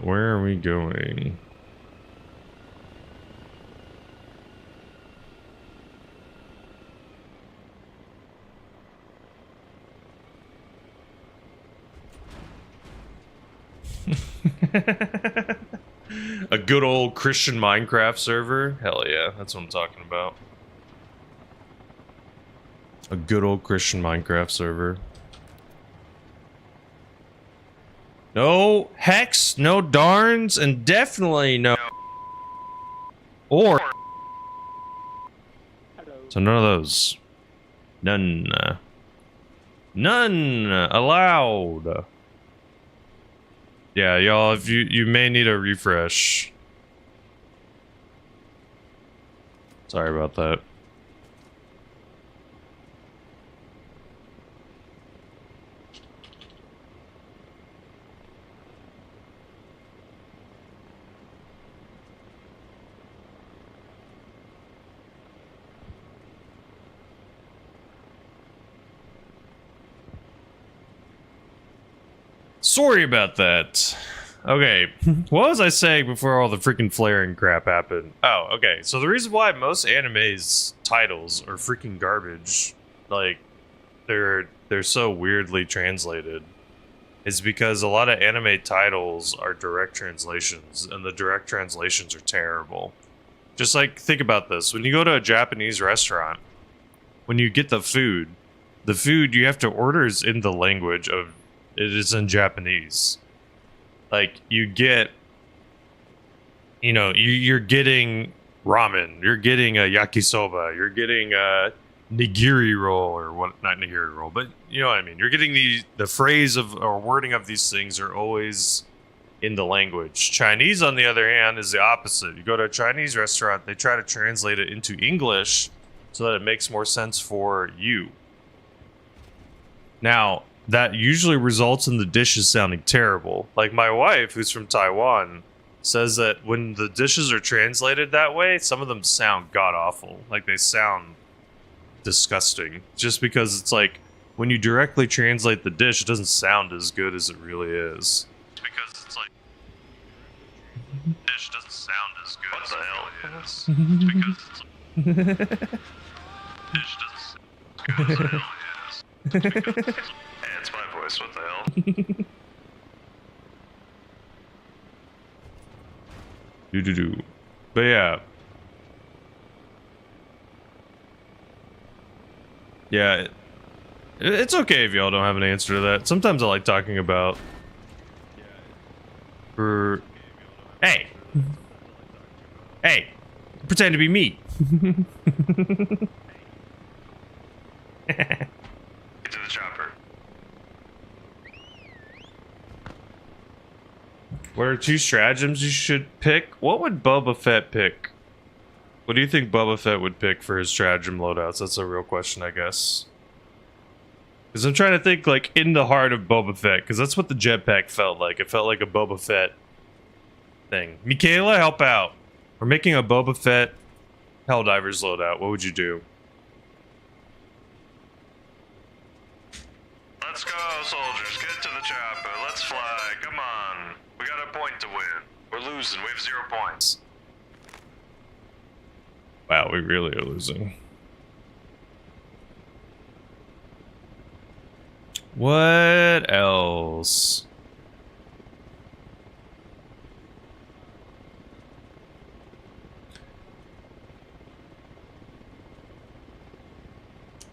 Where are we going? A good old Christian Minecraft server? Hell yeah, that's what I'm talking about. A good old Christian Minecraft server. No hex, no darns, and definitely no. Or. So none of those. None. None allowed. Yeah, y'all, if you may need a refresh. Sorry about that. Sorry about that. Okay, what was I saying before all the freaking flaring crap happened? Oh, okay, so the reason why most anime's titles are freaking garbage, like, they're so weirdly translated, is because a lot of anime titles are direct translations, and the direct translations are terrible. Just like, think about this. When you go to a Japanese restaurant, when you get the food you have to order is in the language of, it is in Japanese. Like, you get, you know, you're getting ramen, you're getting a yakisoba, you're getting a nigiri roll, or what, not nigiri roll, but you know what I mean. You're getting the phrase of, or wording of these things are always in the language. Chinese, on the other hand, is the opposite. You go to a Chinese restaurant, they try to translate it into English so that it makes more sense for you. Now, that usually results in the dishes sounding terrible. Like my wife, who's from Taiwan, says that when the dishes are translated that way, some of them sound god-awful. Like, they sound disgusting. Just because it's like, when you directly translate the dish, it doesn't sound as good as it really is. Because it's like, the dish doesn't sound as good as it really is. It's because it's like, dish doesn't sound as good as it really is. It's because it's it's my voice, what the hell? Do. But yeah. Yeah. It's okay if y'all don't have an answer to that. Sometimes I like talking about... Hey! Hey! Pretend to be me! Get to the chopper. What are 2 stratagems you should pick? What would Boba Fett pick? What do you think Boba Fett would pick for his stratagem loadouts? That's a real question, I guess. Because I'm trying to think, like, in the heart of Boba Fett, because that's what the jetpack felt like. It felt like a Boba Fett thing. Michaela, help out. We're making a Boba Fett Helldivers loadout. What would you do? Let's go, soldiers. Get to the chopper. Let's fly. Come on. We got a point to win. We're losing. We have 0 points. Wow, we really are losing. What else?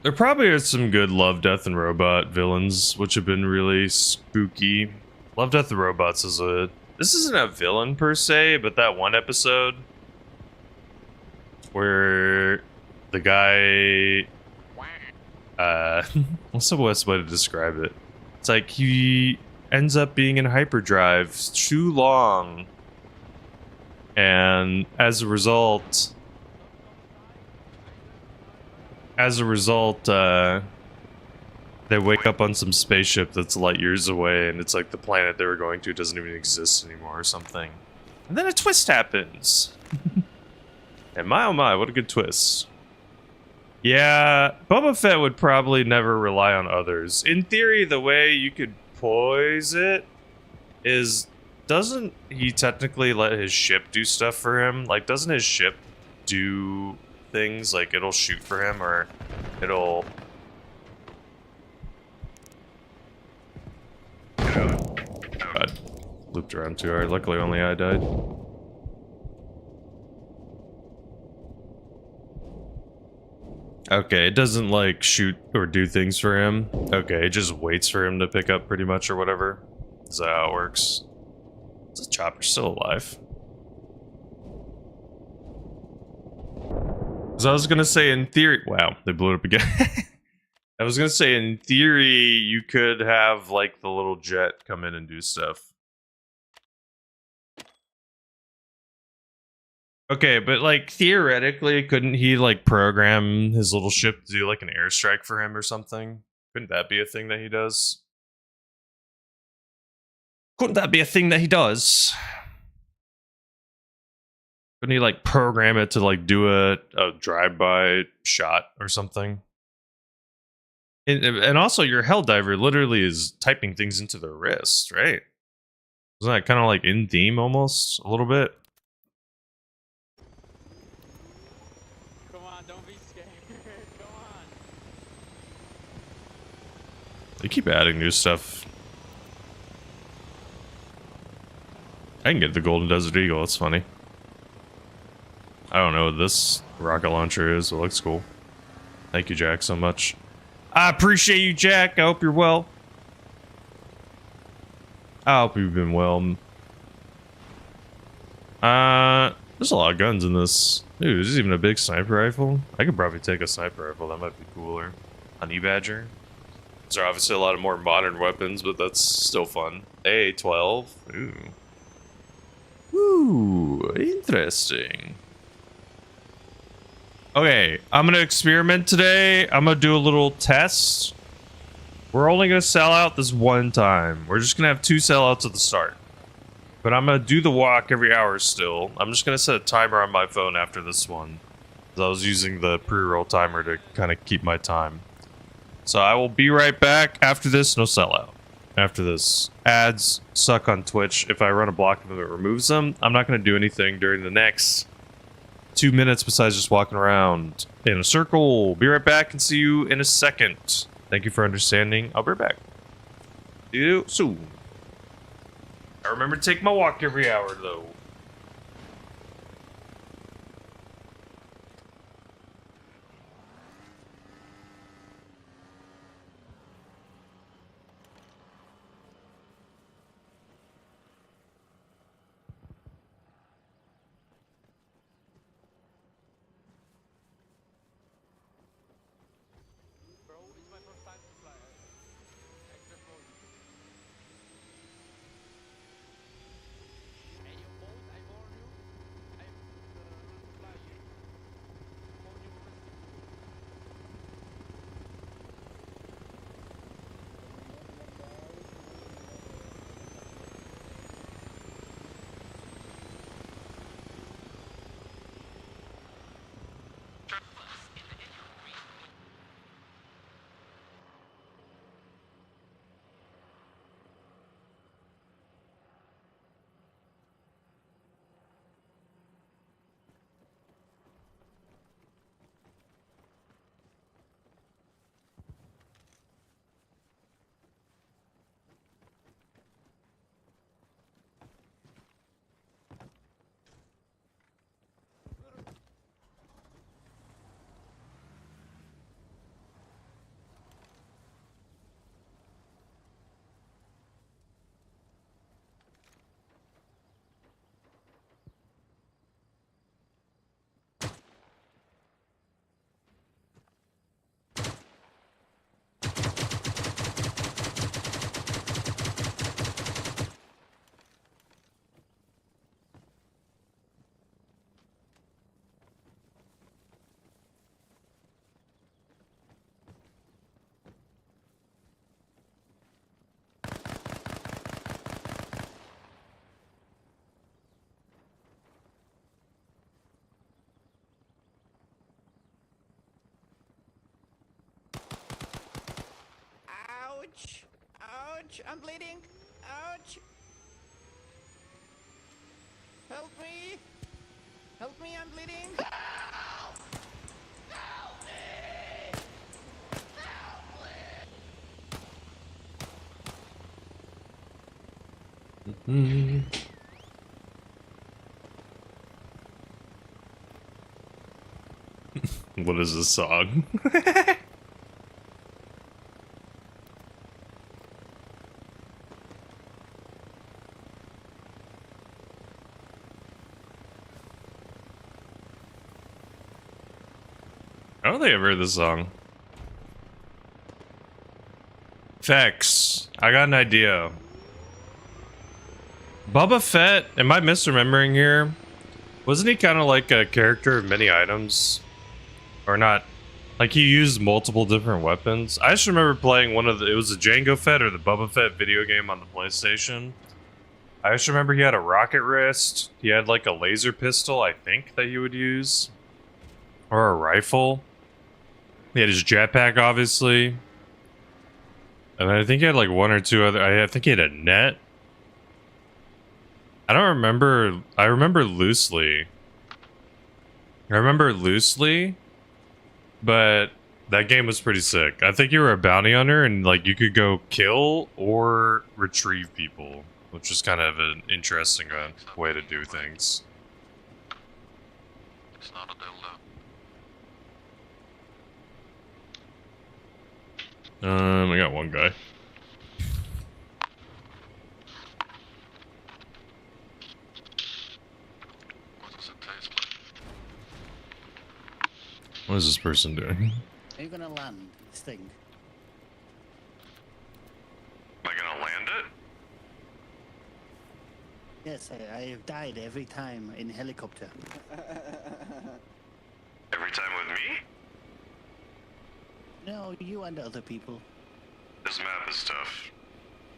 There probably are some good Love, Death, and Robot villains, which have been really spooky. Love, Death, and Robots is a... This isn't a villain per se, but that one episode where the guy... what's the best way to describe it? It's like he ends up being in hyperdrive too long. And as a result... they wake up on some spaceship that's light years away, and it's like the planet they were going to doesn't even exist anymore or something. And then a twist happens. And my oh my, what a good twist. Yeah, Boba Fett would probably never rely on others. In theory, the way you could poise it is, doesn't he technically let his ship do stuff for him? Like, doesn't his ship do things? Like, it'll shoot for him, or it'll... God, looped around too hard. Luckily, only I died. Okay, it doesn't like shoot or do things for him. Okay, it just waits for him to pick up pretty much or whatever. Is that how it works? Is the chopper still alive? Because I was gonna say in theory, wow, they blew it up again. I was gonna say in theory you could have like the little jet come in and do stuff. Okay, but like theoretically, couldn't he like program his little ship to do like an airstrike for him or something? Couldn't that be a thing that he does? Couldn't that be a thing that he does? Couldn't he like program it to like do a drive-by shot or something? And also your Helldiver literally is typing things into the wrist, right? Isn't that kind of like in theme almost a little bit? Come on, don't be scared. Come on. They keep adding new stuff. I can get the Golden Desert Eagle, that's funny. I don't know what this rocket launcher is, but it looks cool. Thank you, Jack, so much. I appreciate you, Jack. I hope you're well. I hope you've been well. There's a lot of guns in this. Dude, there's even a big sniper rifle. I could probably take a sniper rifle. That might be cooler. Honey Badger. There's obviously a lot of more modern weapons, but that's still fun. A12. Ooh. Ooh, interesting. Okay, I'm gonna experiment today. I'm gonna do a little test. We're only gonna sell out this one time. We're just gonna have 2 sellouts at the start. But I'm gonna do the walk every hour still. I'm just gonna set a timer on my phone after this one. I was using the pre-roll timer to kind of keep my time. So I will be right back after this. No sellout. After this. Ads suck on Twitch. If I run a block of them, it removes them. I'm not gonna do anything during the next 2 minutes besides just walking around in a circle. Be right back and see you in a second. Thank you for understanding. I'll be right back. See you soon. I remember to take my walk every hour, though. Bro, it's my first time to fly. Extra for you. Hey, you boat, I warn you. I will fly you. Hold you rescue. Ouch! Ouch! I'm bleeding! Ouch! Help me! Help me! I'm bleeding! What is this song? I don't think I've heard this song. Fex, I got an idea. Boba Fett, am I misremembering here? Wasn't he kind of like a character of many items? Or not? Like he used multiple different weapons? I just remember playing one of the, it was the Jango Fett or the Boba Fett video game on the PlayStation. I just remember he had a rocket wrist. He had like a laser pistol, I think, that he would use. Or a rifle. He had his jetpack, obviously. And I think he had like one or two other... I think he had a net. I don't remember... I remember loosely. But that game was pretty sick. I think you were a bounty hunter and like you could go kill or retrieve people. Which is kind of an interesting way to do things. It's not a dildo. I got one guy. What does it taste like? What is this person doing? Are you gonna land this thing? Am I gonna land it? Yes, I have died every time in helicopter. Every time with me? No, you and other people. This map is tough.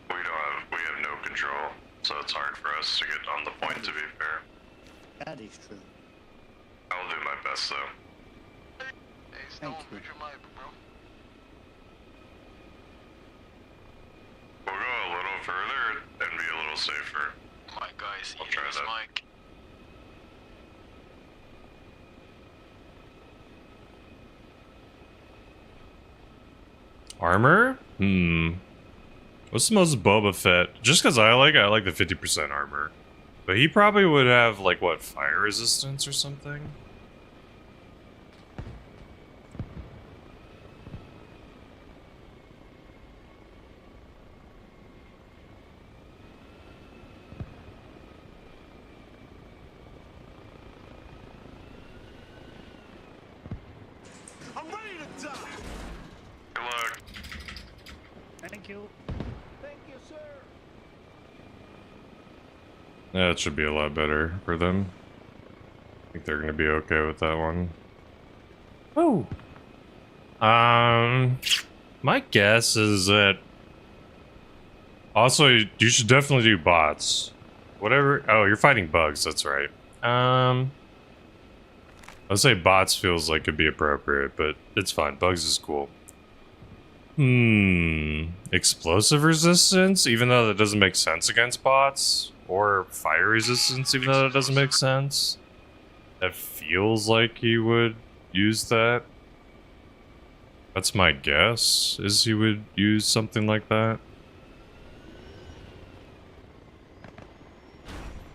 We have no control, so it's hard for us to get on the point, to be fair. That is true. I'll do my best, though. Hey, Stone, put your mic, bro. We'll go a little further and be a little safer. My guy's I'll try his that. mic. Armor? What's the most Boba Fett? Just because I like the 50% armor. But he probably would have, like, what, fire resistance or something? I'm ready to die. Good luck. Thank you. Thank you, sir. Yeah, it should be a lot better for them. I think they're gonna be okay with that one. Oh. My guess is that... Also, you should definitely do bots. Whatever... Oh, you're fighting bugs, that's right. I'd say bots feels like it'd be appropriate, but it's fine. Bugs is cool. Explosive resistance, even though that doesn't make sense against bots. Or fire resistance, even though that doesn't make sense. That feels like he would use that. That's my guess, is he would use something like that.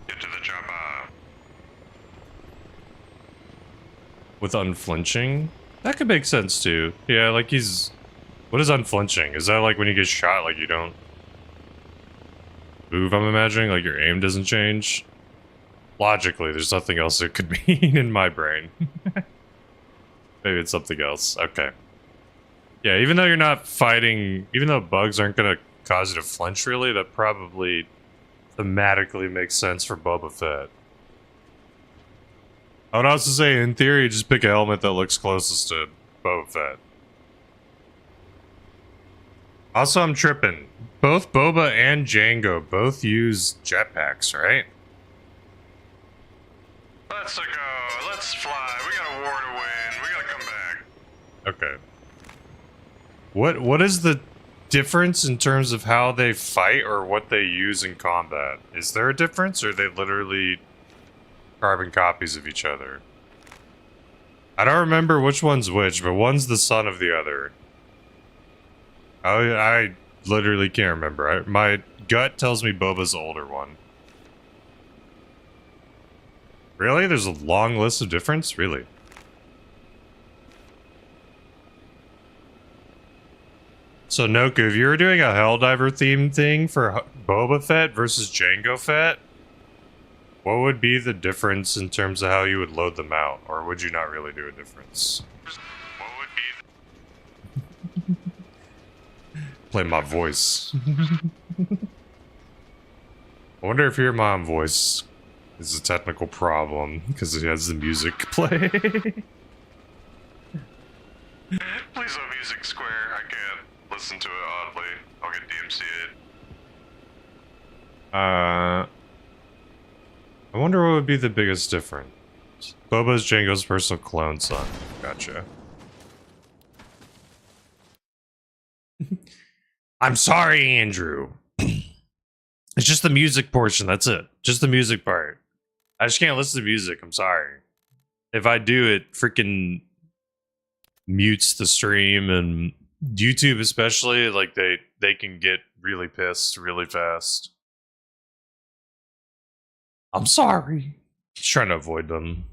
Get to the chopper. With unflinching? That could make sense too. Yeah, like he's... What is unflinching? Is that like when you get shot, like you don't move, I'm imagining? Like your aim doesn't change? Logically, there's nothing else it could mean in my brain. Maybe it's something else. Okay. Yeah, even though you're not fighting... Even though bugs aren't gonna cause you to flinch, really, that probably thematically makes sense for Boba Fett. I would also say, in theory, just pick a helmet that looks closest to Boba Fett. Also, I'm tripping. Both Boba and Jango both use jetpacks, right? Let's go. Let's fly. We got a war to win. We gotta come back. Okay. What is the difference in terms of how they fight or what they use in combat? Is there a difference, or are they literally carbon copies of each other? I don't remember which one's which, but one's the son of the other. I literally can't remember. My gut tells me Boba's the older one. Really? There's a long list of difference? Really? So Noku, if you were doing a Helldiver themed thing for Boba Fett versus Jango Fett, what would be the difference in terms of how you would load them out? Or would you not really do a difference? What would be Play my voice. I wonder if your mom voice is a technical problem because it has the music play. Please no music square. I can't listen to it audibly. I'll get DMCA'd. I wonder what would be the biggest difference. Boba's Jango's personal clone son. Gotcha. I'm sorry, Andrew. It's just the music portion, that's it. Just the music part. I just can't listen to music, I'm sorry. If I do, it freaking mutes the stream, and YouTube especially, like they can get really pissed really fast. I'm sorry. Just trying to avoid them.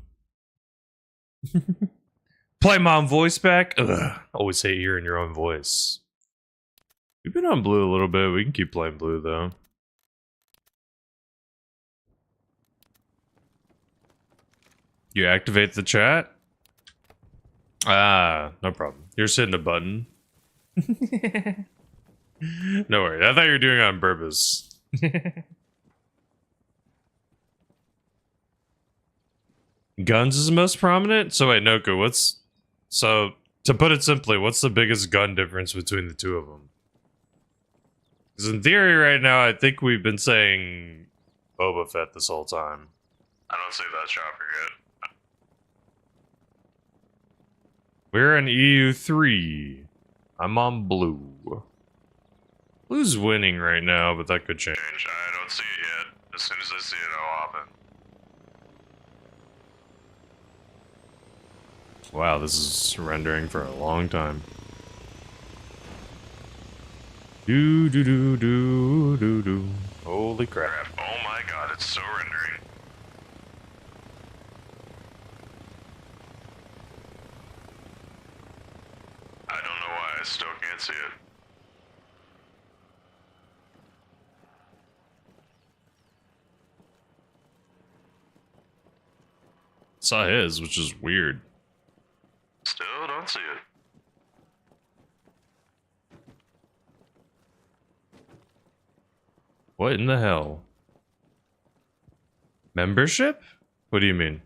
Play my own voice back? Ugh. Always hate hearing your own voice. We've been on blue a little bit. We can keep playing blue though. You activate the chat? Ah, no problem. You're just hitting a button. No worries. I thought you were doing it on purpose. Guns is the most prominent? So wait, Noku, what's... So, to put it simply, what's the biggest gun difference between the two of them? Because in theory right now, I think we've been saying Boba Fett this whole time. I don't see that chopper yet. We're in EU3. I'm on blue. Blue's winning right now, but that could change. I don't see it yet. As soon as I see it, I'll hop in. Wow, this is rendering for a long time. Do do do do do do. Holy crap. Oh my god, it's so rendering. I don't know why I still can't see it. Saw his, which is weird. Still don't see it. What in the hell? Membership? What do you mean?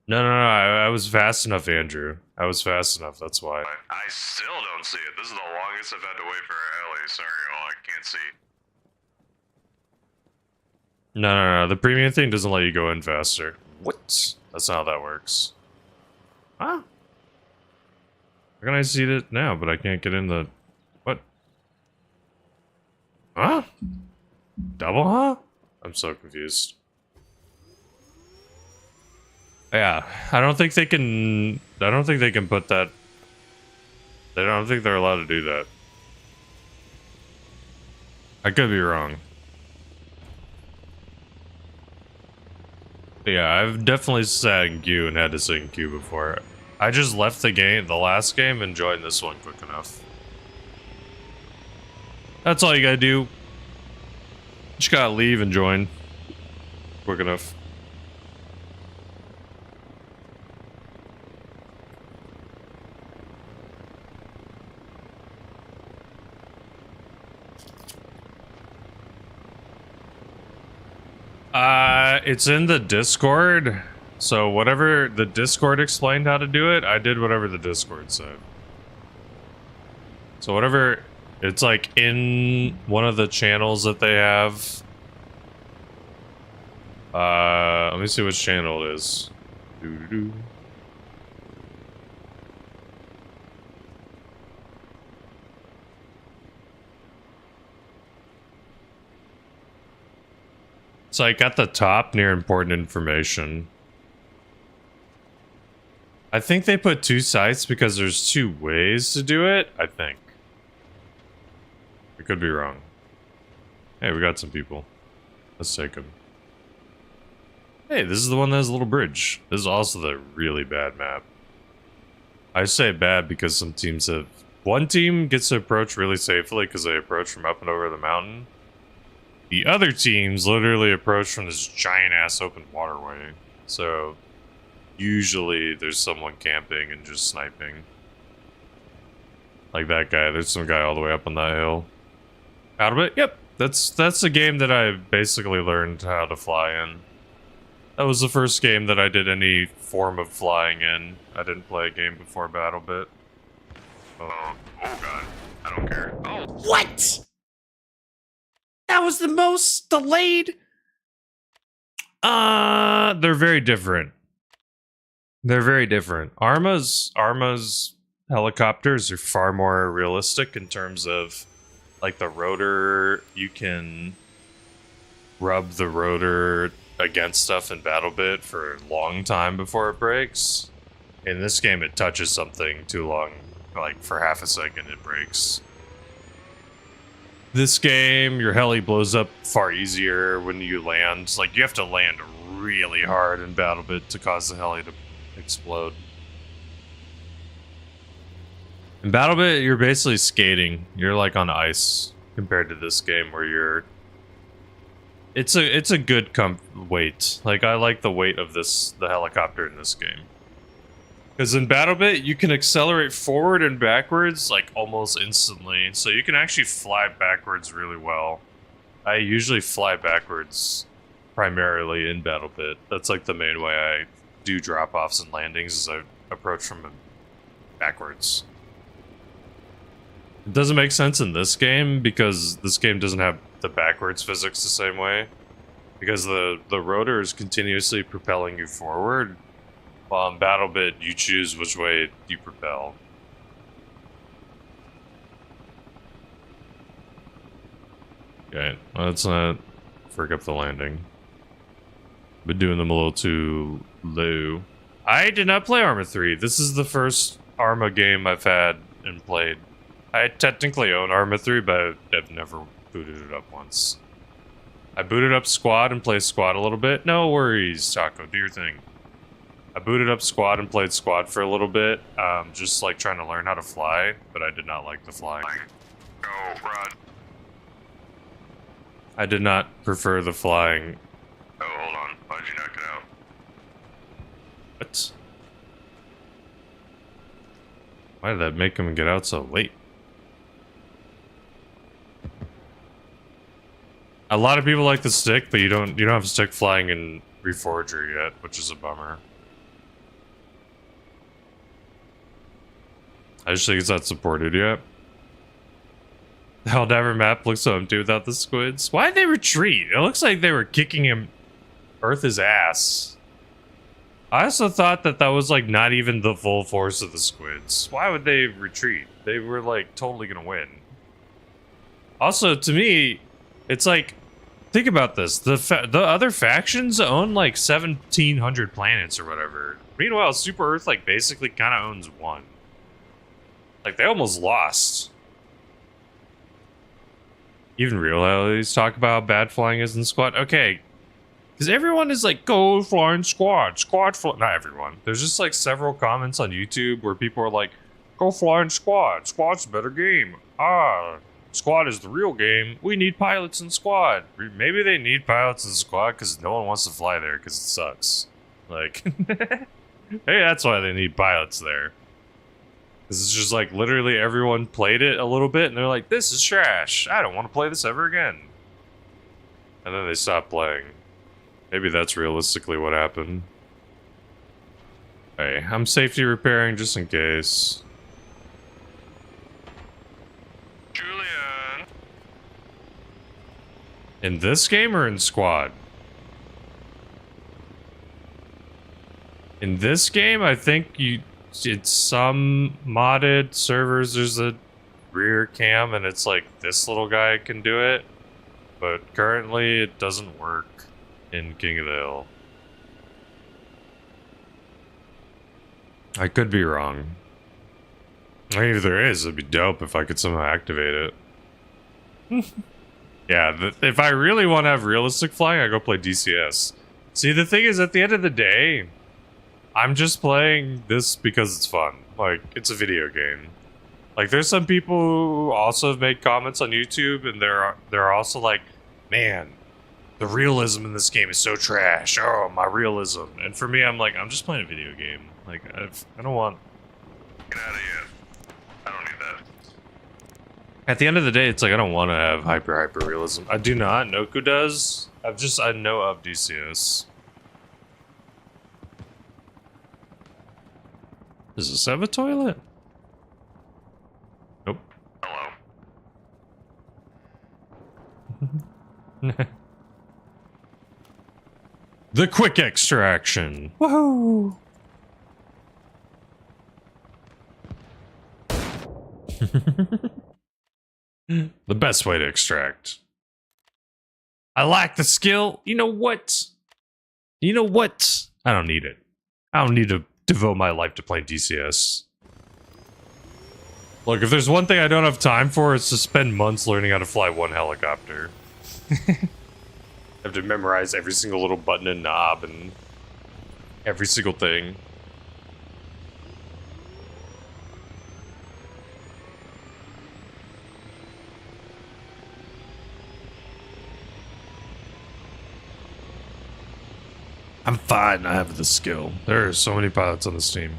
No, I was fast enough, Andrew. I was fast enough, that's why. I still don't see it. This is the longest I've had to wait for a heli. Sorry, all I can't see. No, the premium thing doesn't let you go in faster. What? That's not how that works. Huh? How can I see it now, but I can't get in the... What? Huh? Double huh? I'm so confused. Yeah, I don't think they can put that... I don't think they're allowed to do that. I could be wrong. Yeah, I've definitely sat in queue and had to sit in queue before. I just left the game, the last game, and joined this one quick enough. That's all you gotta do. Just gotta leave and join. Quick enough. It's in the Discord. So whatever the Discord explained how to do it, I did whatever the Discord said. So whatever, it's like in one of the channels that they have. Let me see which channel it is. Doo-doo-doo. It's like at the top near important information. I think they put 2 sites because there's 2 ways to do it, I think. I could be wrong. Hey, we got some people. Let's take them. Hey, this is the one that has a little bridge. This is also the really bad map. I say bad because some teams have... One team gets to approach really safely because they approach from up and over the mountain. The other teams literally approach from this giant-ass open waterway. So, usually there's someone camping and just sniping. Like that guy. There's some guy all the way up on that hill. Out of it? Yep. That's a game that I basically learned how to fly in. That was the first game that I did any form of flying in. I didn't play a game before BattleBit. Oh god. I don't care. Oh! What? That was the most delayed. They're very different. They're very different. Arma's helicopters are far more realistic in terms of, like, the rotor. You can rub the rotor against stuff in BattleBit for a long time before it breaks. In this game, it touches something too long, like for half a second, it breaks. This game, your heli blows up far easier when you land. Like, you have to land really hard in BattleBit to cause the heli to explode. In BattleBit, you're basically skating. You're like on ice compared to this game where you're... It's a good weight. Like, I like the weight of the helicopter in this game. Because in BattleBit, you can accelerate forward and backwards, like, almost instantly. So you can actually fly backwards really well. I usually fly backwards primarily in BattleBit. That's, like, the main way I do drop-offs and landings, is I approach from backwards. It doesn't make sense in this game, because this game doesn't have the backwards physics the same way. Because the rotor is continuously propelling you forward. While in BattleBit, you choose which way you propel. Okay, let's not frick up the landing. Been doing them a little too low. I did not play Arma 3. This is the first Arma game I've had and played. I technically own Arma 3, but I've never booted it up once. I booted up Squad and played Squad a little bit. No worries, Taco, do your thing. I booted up Squad and played Squad for a little bit, just like trying to learn how to fly, but I did not like the flying. Go, run. I did not prefer the flying. Oh, hold on. Why'd you knock it out? What? Why did that make him get out so late? A lot of people like the stick, but you don't have stick flying in Reforger yet, which is a bummer. I just think it's not supported yet. The Helldiver map looks so empty without the squids. Why did they retreat? It looks like they were kicking him Earth's ass. I also thought that was like not even the full force of the squids. Why would they retreat? They were like totally gonna win. Also, to me, it's like, think about this. The other factions own like 1,700 planets or whatever. Meanwhile, Super Earth like basically kind of owns one. Like, they almost lost. Even realities talk about how bad flying is in Squad. Okay. Because everyone is like, go flying Squad. Squad fly. Not everyone. There's just like several comments on YouTube where people are like, go flying Squad. Squad's a better game. Squad is the real game. We need pilots in Squad. Maybe they need pilots in Squad because no one wants to fly there because it sucks. Like, hey, that's why they need pilots there. This is just like literally everyone played it a little bit and they're like, this is trash. I don't want to play this ever again. And then they stopped playing. Maybe that's realistically what happened. Hey, I'm safety repairing just in case. Julian! In this game or in Squad? In this game, I think it's some modded servers, there's a rear cam and it's like this little guy can do it, but currently it doesn't work in King of the Hill. I could be wrong. I mean, if there is, it'd be dope if I could somehow activate it. Yeah, if I really want to have realistic flying, I go play DCS. See, the thing is, at the end of the day, I'm just playing this because it's fun. Like, it's a video game. Like, there's some people who also have made comments on YouTube, and they're also like, man, the realism in this game is so trash. Oh, my realism. And for me, I'm like, I'm just playing a video game. Like, I don't want... Get out of here. I don't need that. At the end of the day, it's like, I don't want to have hyper realism. I do not. Noku does. I know of DCS. Does this have a toilet? Nope. Hello. The quick extraction. Woohoo! The best way to extract. I lack the skill. You know what? You know what? I don't need it. I don't need to devote my life to playing DCS. Look, if there's one thing I don't have time for, it's to spend months learning how to fly one helicopter. I have to memorize every single little button and knob and every single thing. I'm fine, I have the skill. There are so many pilots on this team.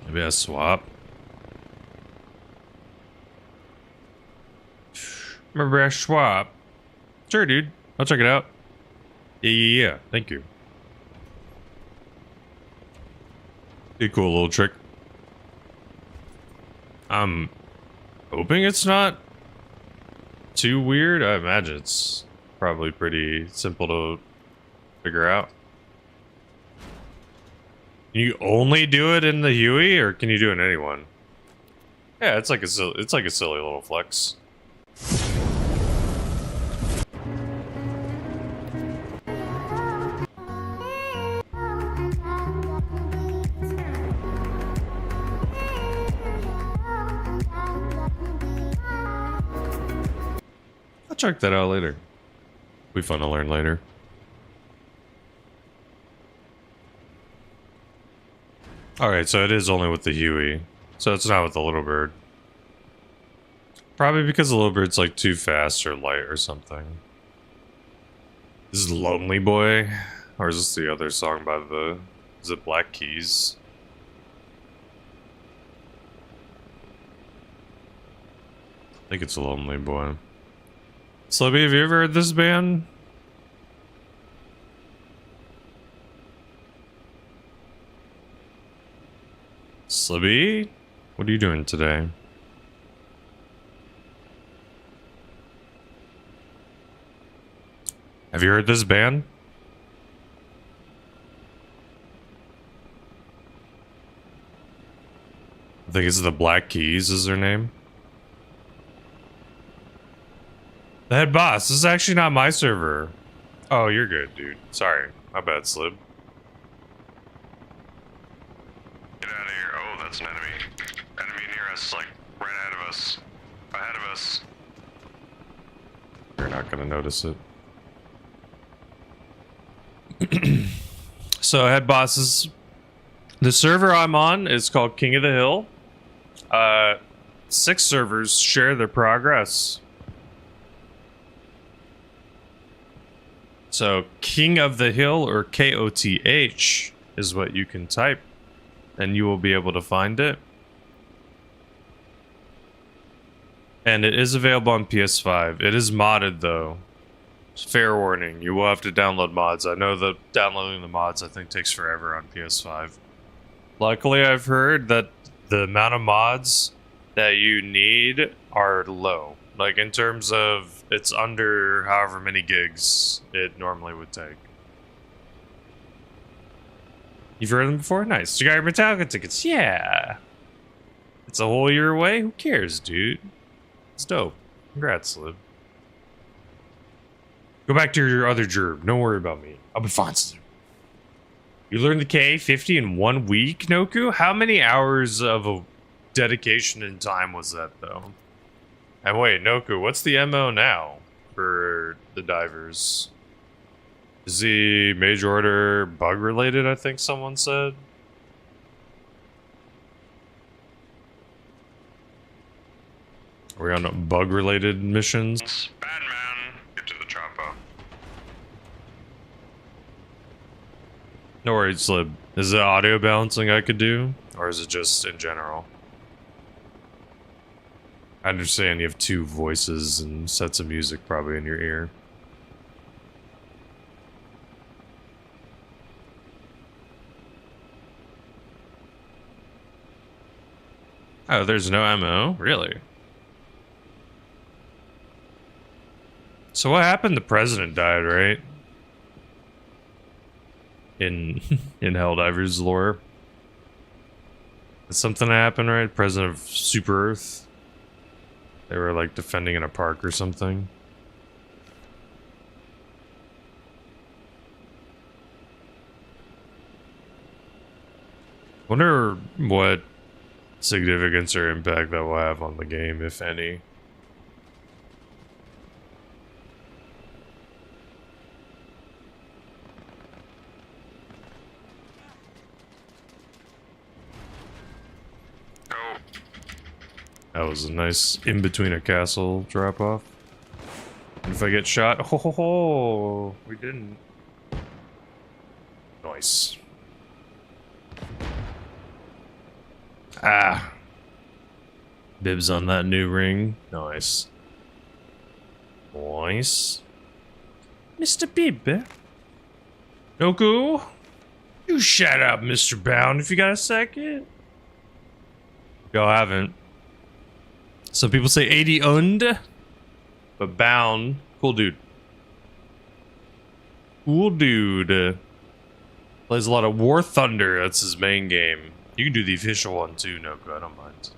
Maybe I swap. Remember I swap? Sure, dude. I'll check it out. Yeah. Thank you. Be cool little trick. I'm hoping it's not too weird. I imagine it's probably pretty simple to figure out. Can you only do it in the Huey, or can you do it in anyone? Yeah, it's like a silly little flex. I'll check that out later. Be fun to learn later. Alright, so it is only with the Huey. So it's not with the Little Bird. Probably because the Little Bird's like too fast or light or something. This is Lonely Boy? Or is this the other song by the... Is it Black Keys? I think it's a Lonely Boy. Slubby, have you ever heard this band? Slibby? What are you doing today? Have you heard this band? I think it's the Black Keys is their name. The head boss. This is actually not my server. Oh, you're good, dude. Sorry. My bad, Slib. Get out of here. Oh, that's an enemy. Enemy near us, like, right ahead of us. Ahead of us. You're not gonna notice it. So, head bosses. The server I'm on is called King of the Hill. 6 servers share their progress. So, King of the Hill, or KOTH, is what you can type, and you will be able to find it. And it is available on PS5. It is modded, though. Fair warning, you will have to download mods. I know that downloading the mods, I think, takes forever on PS5. Luckily, I've heard that the amount of mods that you need are low. Like, in terms of, it's under however many gigs it normally would take. You've heard them before? Nice. You got your Metallica tickets? Yeah. It's a whole year away? Who cares, dude? It's dope. Congrats, Liv. Go back to your other gerb. Don't worry about me. I'll be fine, Liv. You learned the K50 in 1 week, Noku? How many hours of a dedication and time was that, though? And wait, Noku, what's the MO now for the divers? Is the major order bug related, I think someone said? Are we on bug related missions? Bad man, get to the chopper. No worries, Slib. Is it audio balancing I could do? Or is it just in general? I understand you have two voices and sets of music probably in your ear. Oh, there's no ammo? Really? So what happened? The president died, right? In Helldivers lore. Did something happen, right? President of Super Earth. They were like defending in a park or something. Wonder what significance or impact that will have on the game, if any. That was a nice in-between a castle drop-off. And if I get shot... Ho ho ho! We didn't. Nice. Ah! Bibs on that new ring. Nice. Nice. Mr. Bib. Noku? You shut up, Mr. Bound, if you got a second. Y'all haven't. Some people say 80 und, but Bound, cool dude. Cool dude. Plays a lot of War Thunder, that's his main game. You can do the official one too, Noku, I don't mind.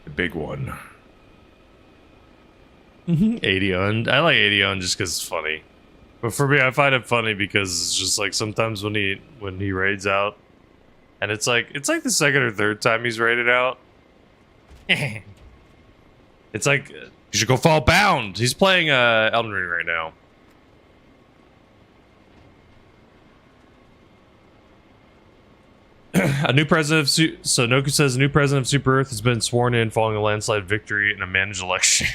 The big one. 80 und. I like 80 und just because it's funny. But for me, I find it funny because it's just like sometimes when he raids out, and it's like the second or third time he's raided out. It's like, you should go fall Bound. He's playing Elden Ring right now. A new president of so Noku says a new president of Super Earth has been sworn in following a landslide victory in a managed election.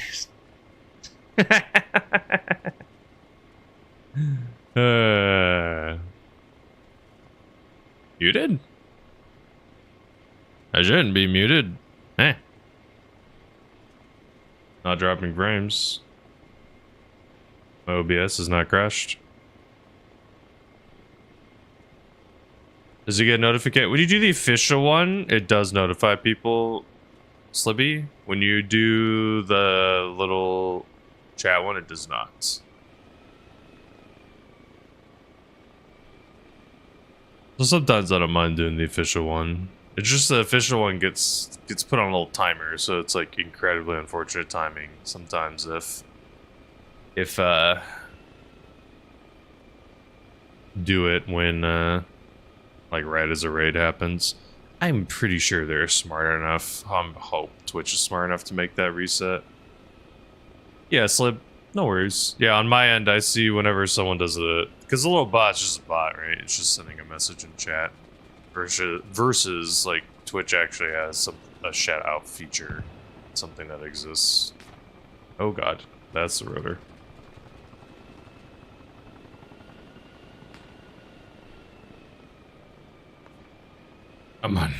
Muted? I shouldn't be muted. Eh. Not dropping frames. My OBS is not crashed. Does he get notification? When you do the official one, it does notify people, Slibby. When you do the little chat one, it does not. So sometimes I don't mind doing the official one. It's just the official one gets put on a little timer, so it's like incredibly unfortunate timing sometimes if do it when like right as a raid happens. I'm pretty sure they're smart enough. I hope Twitch is smart enough to make that reset. Yeah, Slip. No worries. Yeah, on my end, I see whenever someone does it, because the little bot's just a bot, right? It's just sending a message in chat. Versus like Twitch actually has a shout out feature, something that exists. Oh god, that's the rotor. I'm on.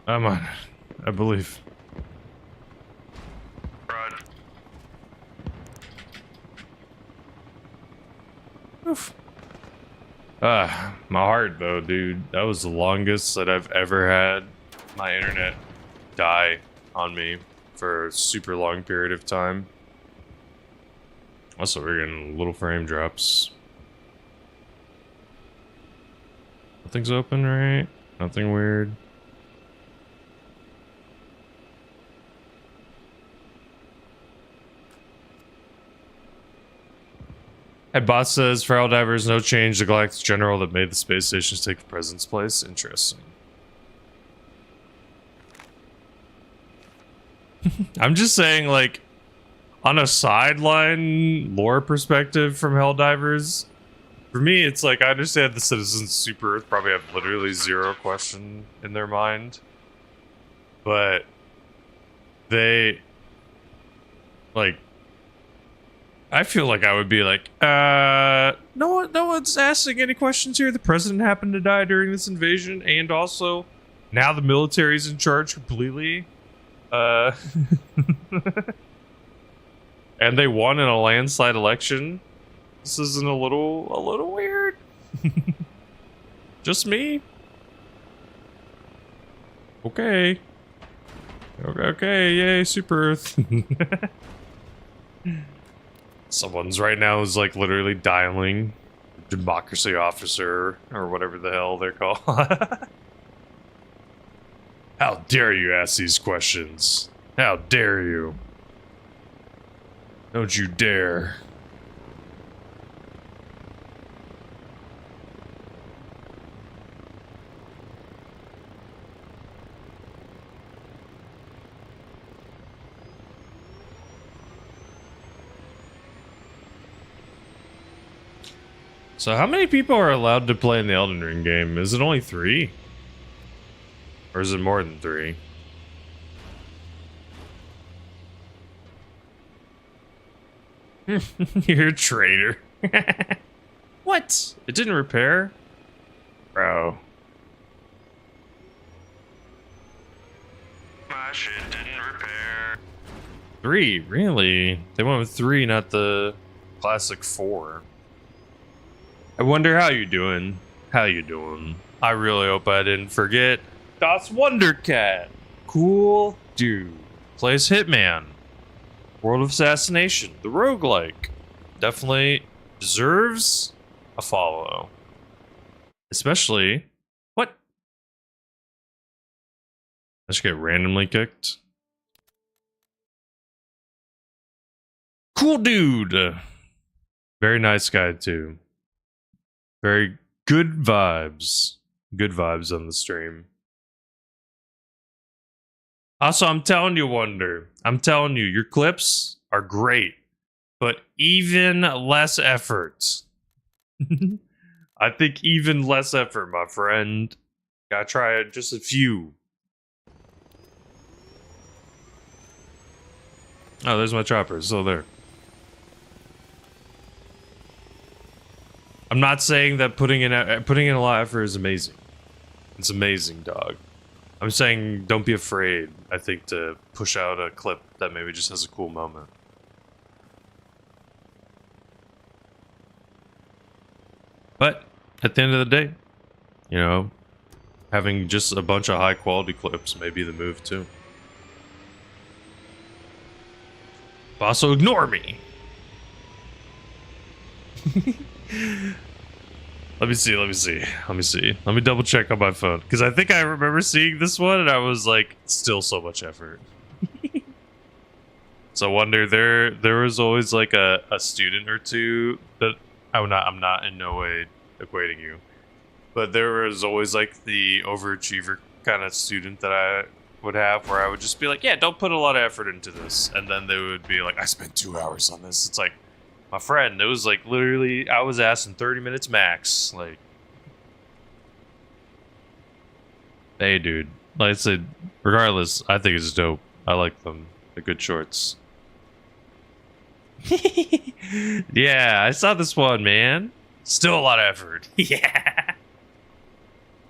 I believe. Rod. Oof. My heart though, dude. That was the longest that I've ever had my internet die on me for a super long period of time. Also, we're getting little frame drops. Nothing's open, right? Nothing weird. Bot says, for Helldivers, no change. The Galactic General that made the space stations take the president's place. Interesting. I'm just saying, like, on a sideline lore perspective from Helldivers, for me, it's like, I understand the citizens of Super Earth probably have literally zero question in their mind. But they, like, I feel like I would be like, no one's asking any questions here. The president happened to die during this invasion, and also now the military's in charge completely. And they won in a landslide election. This isn't a little weird. Just me? Okay. Okay, yay, Super Earth. Someone's right now is like literally dialing democracy officer or whatever the hell they're called. How dare you ask these questions? How dare you? Don't you dare. So how many people are allowed to play in the Elden Ring game? Is it only 3? Or is it more than 3? You're a traitor. What? It didn't repair? Bro. My shit didn't repair. 3? Really? They went with 3, not the classic 4. I wonder how you doing. How you doing? I really hope I didn't forget. Das Wondercat. Cool dude. Plays Hitman. World of Assassination. The roguelike. Definitely deserves a follow. Especially... What? I just get randomly kicked. Cool dude. Very nice guy too. Very good vibes. Good vibes on the stream. Also, I'm telling you, Wonder. I'm telling you, your clips are great. But even less effort. I think even less effort, my friend. Gotta try just a few. Oh, there's my chopper. It's still there. I'm not saying that putting in a lot of effort is amazing. It's amazing, dog. I'm saying don't be afraid, I think, to push out a clip that maybe just has a cool moment. But at the end of the day, you know, having just a bunch of high quality clips may be the move too. But also ignore me. Let me see. Let me double check on my phone. Because I think I remember seeing this one and I was like, still so much effort. So I wonder, there was always like a student or two that I'm not in no way equating you. But there was always like the overachiever kind of student that I would have where I would just be like, yeah, don't put a lot of effort into this. And then they would be like, I spent 2 hours on this. It's like, my friend, it was like literally, I was asking 30 minutes max. Like, hey, dude. Like I said, regardless, I think it's dope. I like them. They're good shorts. Yeah, I saw this one, man. Still a lot of effort. Yeah.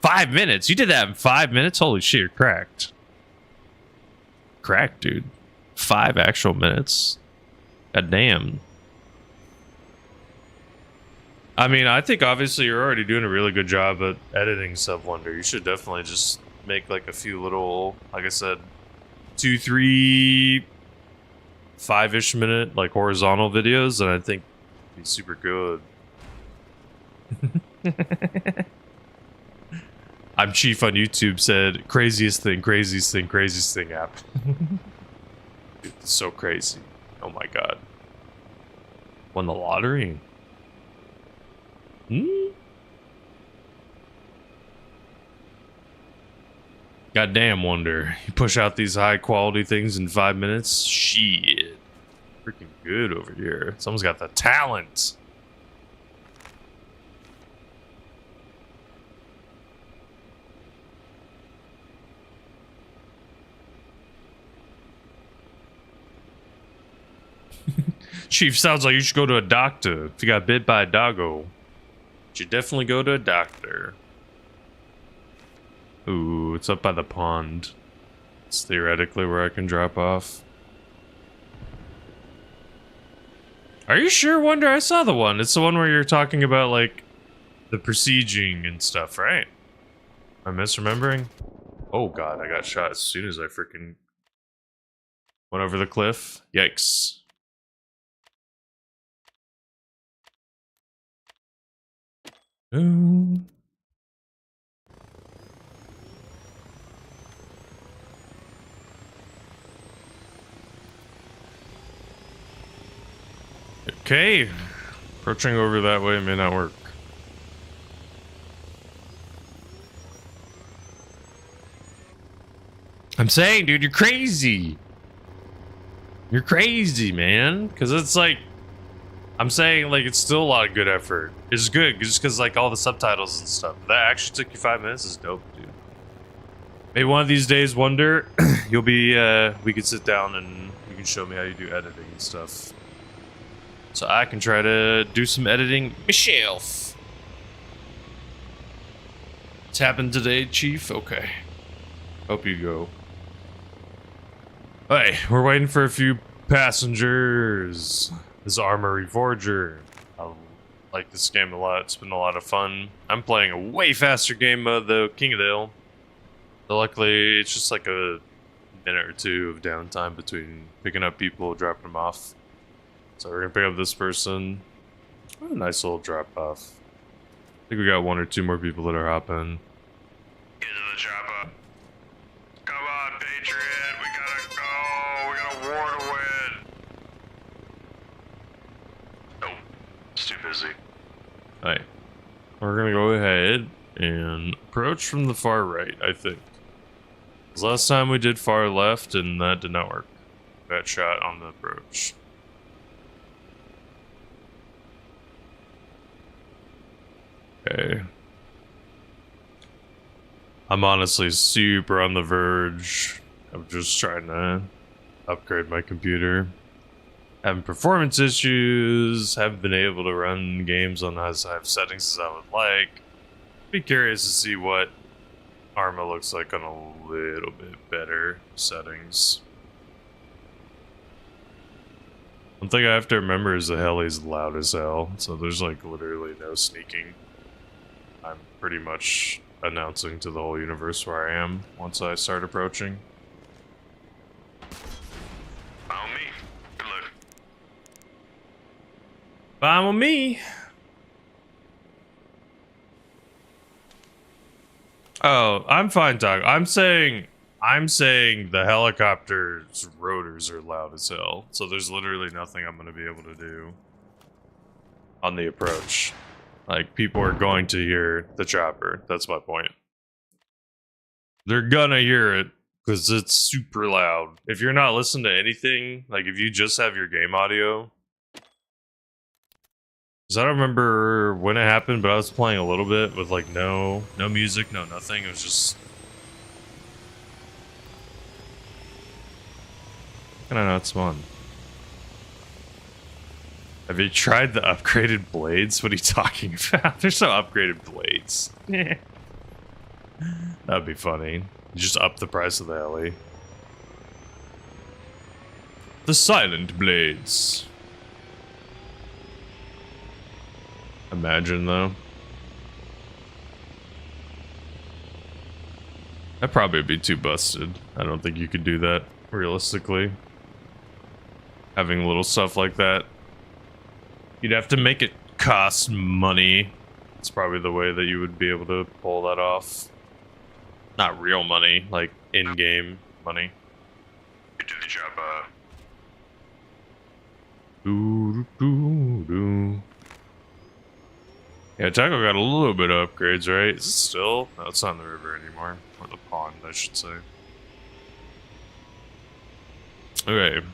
5 minutes? You did that in 5 minutes? Holy shit, you're cracked. Cracked, dude. 5 actual minutes. God damn. I mean, I think obviously you're already doing a really good job at editing Sub Wonder. You should definitely just make like a few little, like I said, 2, 3, 5-ish minute like horizontal videos, and I think it'd be super good. I'm Chief on YouTube said, craziest thing app. Dude, it's so crazy. Oh my god. Won the lottery. Goddamn Wonder. You push out these high quality things in 5 minutes? Shit. Freaking good over here. Someone's got the talent. Chief, sounds like you should go to a doctor. If you got bit by a doggo, you should definitely go to a doctor. Ooh, it's up by the pond. It's theoretically where I can drop off. Are you sure, Wonder? I saw the one. It's the one where you're talking about, like, the besieging and stuff, right? Am I misremembering? Oh god, I got shot as soon as I freaking went over the cliff. Yikes. Ooh. Okay. Approaching over that way may not work. I'm saying, dude, you're crazy. You're crazy, man. Because it's like, I'm saying, like, it's still a lot of good effort. It's good, just because, like, all the subtitles and stuff. That actually took you 5 minutes is dope, dude. Maybe one of these days, Wonder, you'll be, we could sit down and you can show me how you do editing and stuff. So I can try to do some editing myself. What's happened today, Chief? Okay. Hope you go. Hey, we're waiting for a few passengers. This is Arma Reforger. I like this game a lot. It's been a lot of fun. I'm playing a way faster game mode though, King of the Hill. So luckily, it's just like a minute or two of downtime between picking up people, dropping them off. So we're gonna pick up this person. What a nice little drop off. I think we got 1 or 2 more people that are hopping. Get to the chopper. Come on, Patriot. We gotta go. We got a war to win. Nope. It's too busy. Alright. We're gonna go ahead and approach from the far right, I think. 'Cause last time we did far left and that did not work. Got shot on the approach. Okay. I'm honestly super on the verge of just trying to upgrade my computer. Having performance issues, haven't been able to run games on as high settings as I would like. Be curious to see what Arma looks like on a little bit better settings. One thing I have to remember is the heli's loud as hell, so there's like literally no sneaking. I'm pretty much announcing to the whole universe where I am once I start approaching. Follow me. Good luck. Fine with me. Oh, I'm fine, Doc. I'm saying the helicopter's rotors are loud as hell. So there's literally nothing I'm gonna be able to do on the approach. Like, people are going to hear the chopper. That's my point. They're gonna hear it because it's super loud. If you're not listening to anything, like if you just have your game audio. Because I don't remember when it happened, but I was playing a little bit with like no music, no nothing. It was just... kinda nuts fun. Have you tried the upgraded blades? What are you talking about? There's no upgraded blades. That'd be funny. You just up the price of the heli. The silent blades. Imagine though. That probably would be too busted. I don't think you could do that realistically. Having little stuff like that. You'd have to make it cost money. It's probably the way that you would be able to pull that off. Not real money, like in-game money. Get to the chopper. Doo, doo, doo, doo. Yeah, Taco got a little bit of upgrades, right? Is it still? No, it's not in the river anymore. Or the pond, I should say. Okay. I'm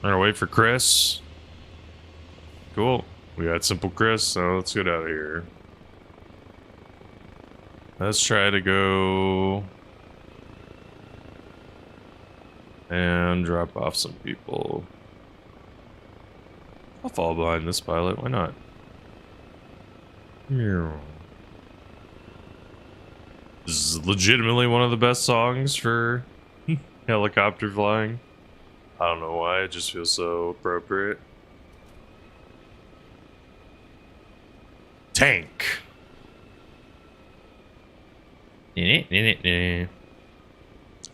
gonna wait for Chris. Cool. We got Simple Chris, so let's get out of here. Let's try to go and drop off some people. I'll fall behind this pilot, why not? This is legitimately one of the best songs for helicopter flying. I don't know why, it just feels so appropriate. Tank. I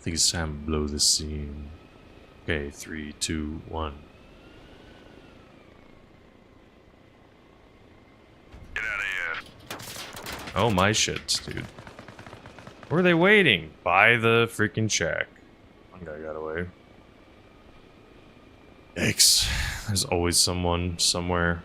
think it's time to blow this scene. Okay, 3, 2, 1. Get out of here. Oh my shit, dude. Where are they waiting? By the freaking shack. One guy got away. Yikes. There's always someone somewhere.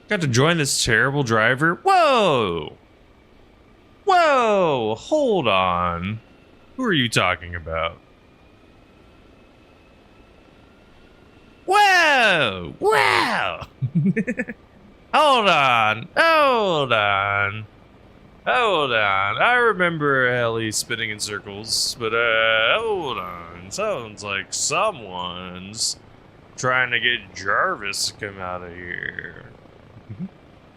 Got to join this terrible driver. Whoa! Whoa! Hold on. Who are you talking about? Whoa! Wow! Hold on. Hold on. Hold on. I remember Ellie spinning in circles, but hold on. Sounds like someone's trying to get Jarvis to come out of here.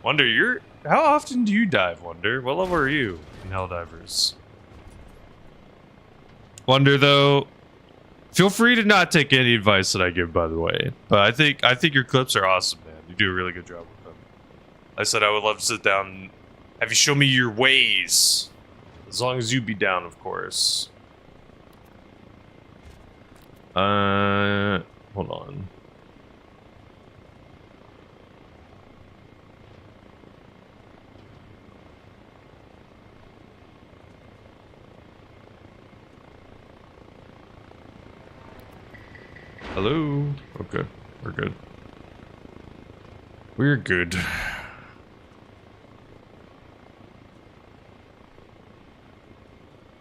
Wonder, how often do you dive, Wonder? What level are you in Helldivers? Wonder, though, feel free to not take any advice that I give, by the way. But I think your clips are awesome, man. You do a really good job with them. I said I would love to sit down and have you show me your ways. As long as you be down, of course. Hold on. Hello? Okay, we're good. We're good.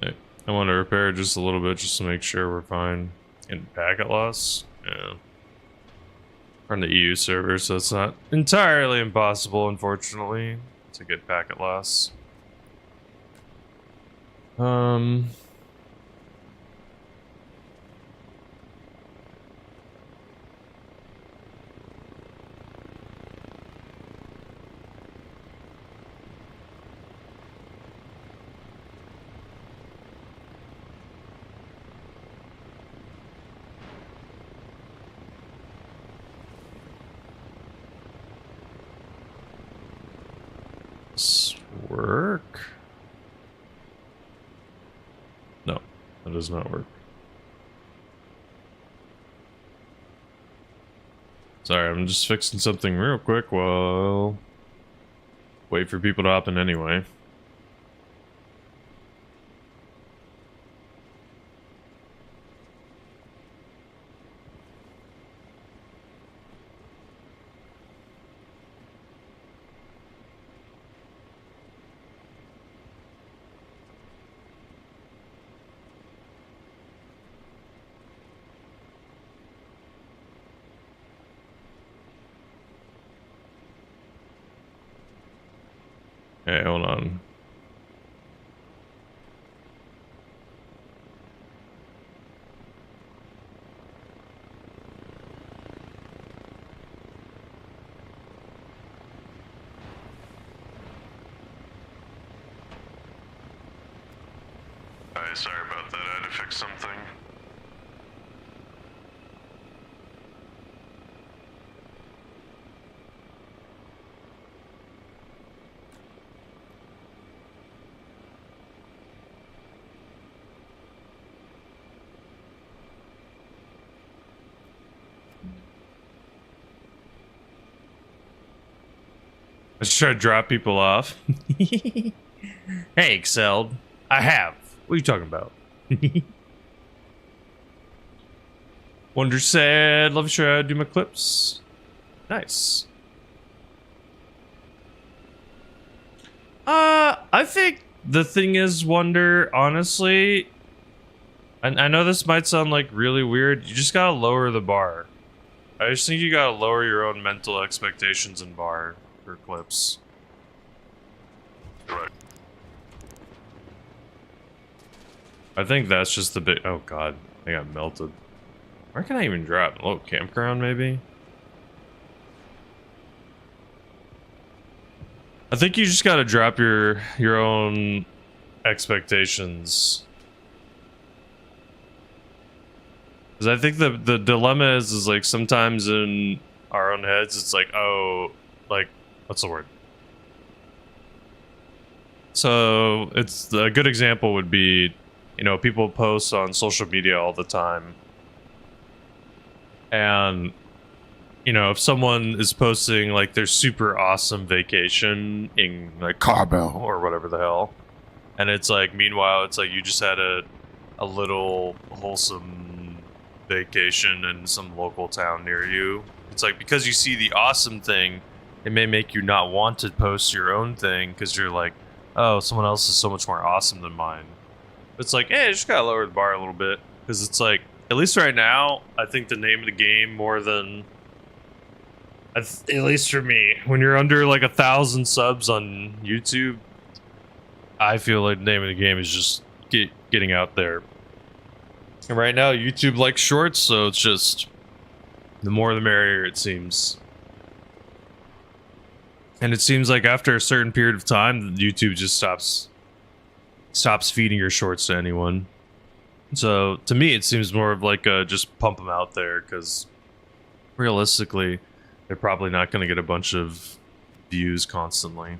Hey, I want to repair just a little bit just to make sure we're fine. And packet loss? Yeah. We're on the EU server, so it's not entirely impossible, unfortunately, to get packet loss. Work? No, that does not work. Sorry, I'm just fixing something real quick while wait for people to hop in anyway. Okay, hold on. Alright, sorry about that. I had to fix something. Let's try to drop people off. Hey, Excelled. I have. What are you talking about? Wonder said, love sure I do my clips. Nice. I think the thing is, Wonder, honestly, I know this might sound like really weird. You just gotta lower the bar. I just think you gotta lower your own mental expectations and bar for clips. Right. I think that's just the big. Oh god, I got melted. Where can I even drop? Oh, campground maybe? I think you just gotta drop your own expectations. Because I think the dilemma is like sometimes in our own heads it's like, oh, like, what's the word? So it's a good example would be, you know, people post on social media all the time. And you know, if someone is posting like their super awesome vacation in like Cabo or whatever the hell, and it's like, meanwhile, it's like you just had a little wholesome vacation in some local town near you. It's like, because you see the awesome thing, it may make you not want to post your own thing because you're like, oh, someone else is so much more awesome than mine. It's like, hey, just gotta lower the bar a little bit, because it's like, at least right now, I think the name of the game more than, at least for me, when you're under like 1,000 subs on YouTube, I feel like the name of the game is just getting out there. And right now, YouTube likes shorts, so it's just the more the merrier, it seems. And it seems like after a certain period of time, YouTube just stops feeding your shorts to anyone. So to me, it seems more of like a just pump them out there, because realistically, they're probably not going to get a bunch of views constantly.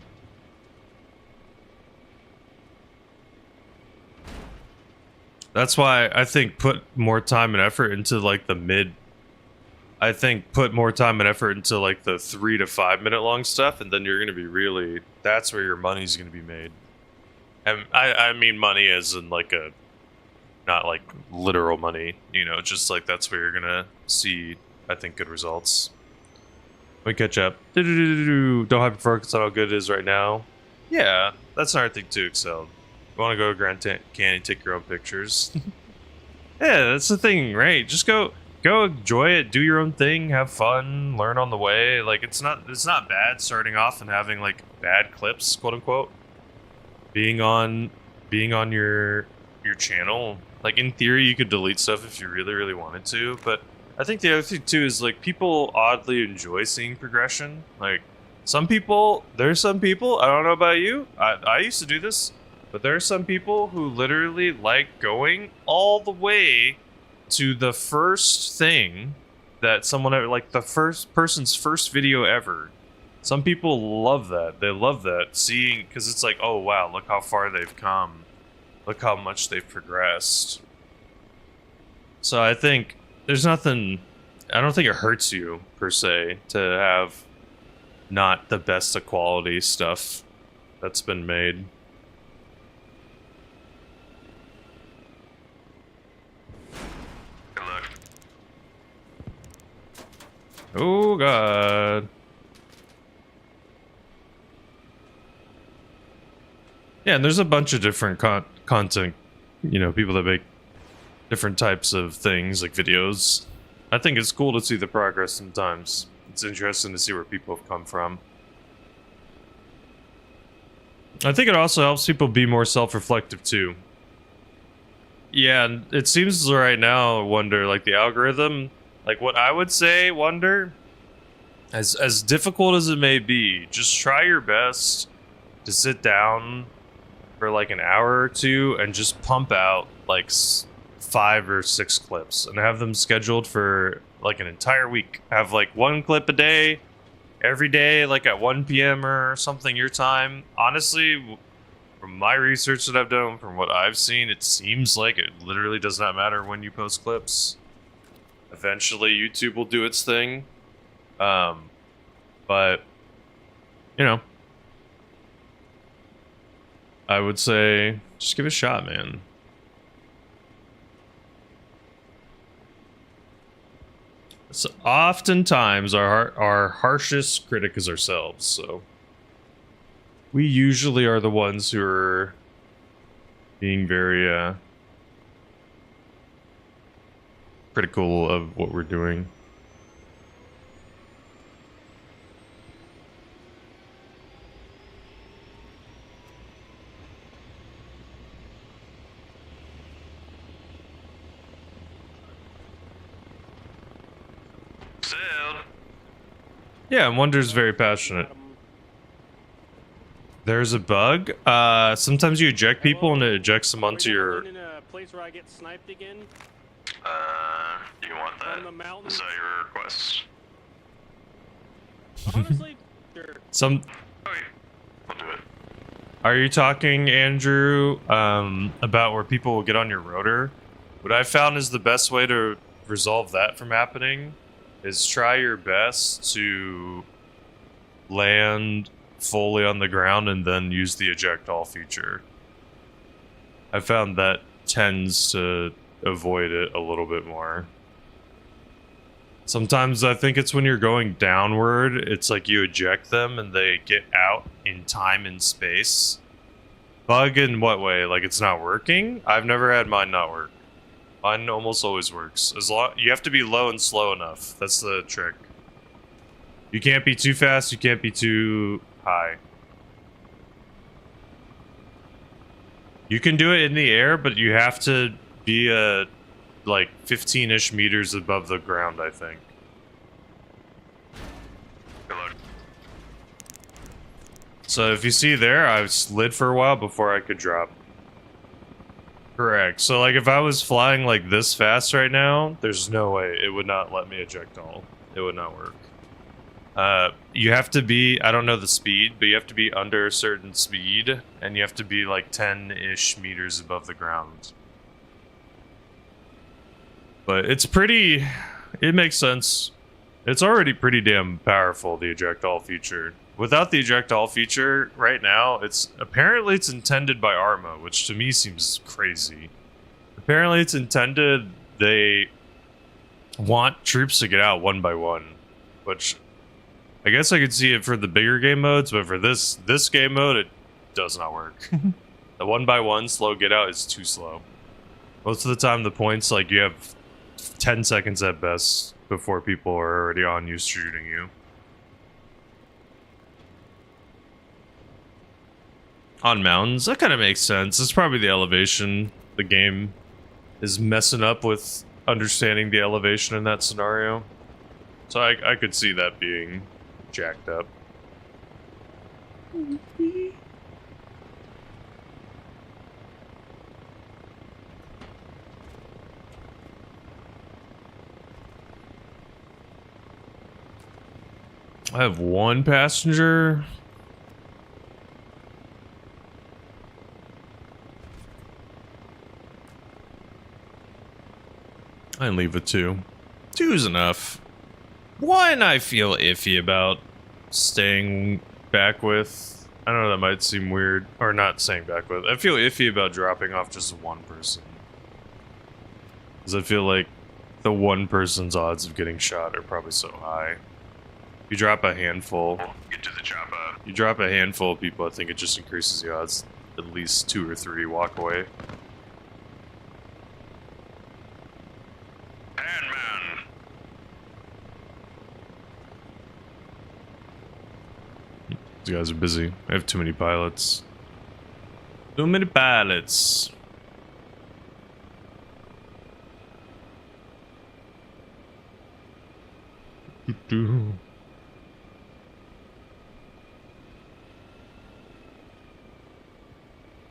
That's why I think put more time and effort into like the mid. I think put more time and effort into like the 3 to 5 minute long stuff, and then you're going to be really, that's where your money's going to be made. And I mean money as in like a, not like literal money, you know, just like that's where you're going to see, I think, good results. We catch up. Don't hyper-focus on how good it is right now. Yeah, that's another thing too, Excel. You want to go to Grand Canyon, take your own pictures. Yeah, that's the thing, right? Just go enjoy it, do your own thing, have fun, learn on the way. Like, it's not bad starting off and having like bad clips, quote unquote. Being on your channel. Like, in theory, you could delete stuff if you really, really wanted to, but I think the other thing too is like people oddly enjoy seeing progression. Like, there's some people, I don't know about you, I used to do this, but there are some people who literally like going all the way to the first thing that someone ever, like the first person's first video ever. Some people love that. They love that, seeing, because it's like, oh wow, look how far they've come. Look how much they've progressed. So I think there's nothing, I don't think it hurts you, per se, to have not the best of quality stuff that's been made. Good luck. Oh god. Yeah, and there's a bunch of different content, you know, people that make different types of things, like videos. I think it's cool to see the progress sometimes. It's interesting to see where people have come from. I think it also helps people be more self-reflective too. Yeah, and it seems right now, Wonder, like the algorithm, like what I would say, Wonder, as difficult as it may be, just try your best to sit down for like an hour or two and just pump out like 5 or 6 clips and have them scheduled for like an entire week. Have like 1 clip a day, every day, like at 1 p.m. or something your time. Honestly, from my research that I've done, from what I've seen, it seems like it literally does not matter when you post clips. Eventually, YouTube will do its thing. But, you know, I would say just give it a shot, man. So oftentimes our harshest critic is ourselves, so we usually are the ones who are being very critical of what we're doing. Sailed. Yeah, Wonder's very passionate. There's a bug. Sometimes you eject people and it ejects them onto your... In a place where I get sniped again? You want that? On the mountain? Is that your request? Honestly, sure. Some... Okay, I'll do it. Are you talking, Andrew, about where people will get on your rotor? What I found is the best way to resolve that from happening is try your best to land fully on the ground and then use the eject all feature. I found that tends to avoid it a little bit more. Sometimes I think it's when you're going downward, it's like you eject them and they get out in time and space. Bug in what way? Like it's not working? I've never had mine not work. Mine almost always works. As long you have to be low and slow enough. That's the trick. You can't be too fast, you can't be too high. You can do it in the air, but you have to be like 15-ish meters above the ground, I think. Good luck. So if you see there, I slid for a while before I could drop. Correct. So like if I was flying like this fast right now, there's no way it would not let me eject all. It would not work. You have to be, I don't know the speed, but you have to be under a certain speed, and you have to be like 10-ish meters above the ground. But it's pretty, it makes sense. It's already pretty damn powerful, the eject all feature. Without the eject all feature, right now, apparently it's intended by Arma, which to me seems crazy. Apparently it's intended, they want troops to get out one by one, which I guess I could see it for the bigger game modes, but for this game mode, it does not work. The one by one slow get out is too slow. Most of the time, the points, like you have 10 seconds at best before people are already on you shooting you. On mountains, that kind of makes sense. It's probably the elevation. The game is messing up with understanding the elevation in that scenario. So I could see that being jacked up. I have one passenger. I can leave with two. Two's enough. One I feel iffy about staying back with. I don't know, that might seem weird. Or not staying back with. I feel iffy about dropping off just one person. Because I feel like the one person's odds of getting shot are probably so high. You drop a handful. Get to the chopper. You drop a handful of people, I think it just increases the odds. At least 2 or 3 walk away. Handman. These guys are busy. I have too many pilots. Too many pilots.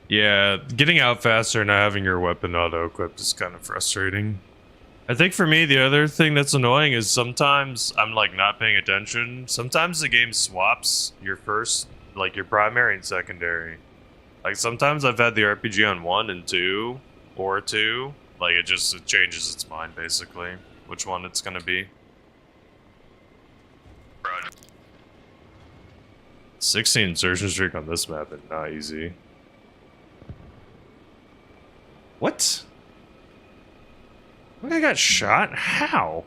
Yeah, getting out faster and not having your weapon auto-equipped is kind of frustrating. I think for me, the other thing that's annoying is sometimes I'm like not paying attention. Sometimes the game swaps your first, like your primary and secondary. Like sometimes I've had the RPG on 1 and 2, or 2. Like it changes its mind basically, which one it's gonna be. Roger. 16 insertion streak on this map is not easy. What? What, I got shot? How?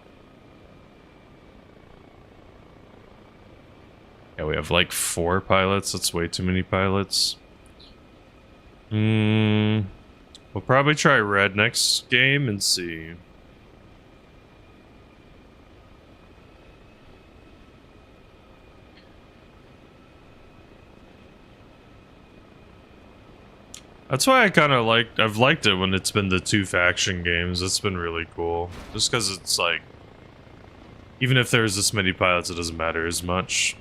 Yeah, we have like 4 pilots. That's way too many pilots. We'll probably try red next game and see. That's why I've liked it when it's been the 2 faction games. It's been really cool. Just because it's like, even if there's this many pilots, it doesn't matter as much.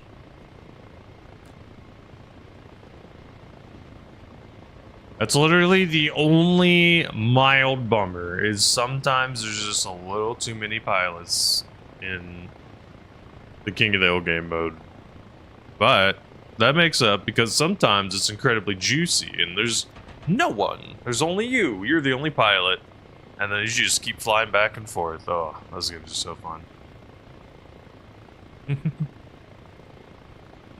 That's literally the only mild bummer, is sometimes there's just a little too many pilots in the King of the Hill game mode. But that makes up because sometimes it's incredibly juicy and there's no one. There's only you. You're the only pilot. And then you just keep flying back and forth. Oh, that's gonna be so fun.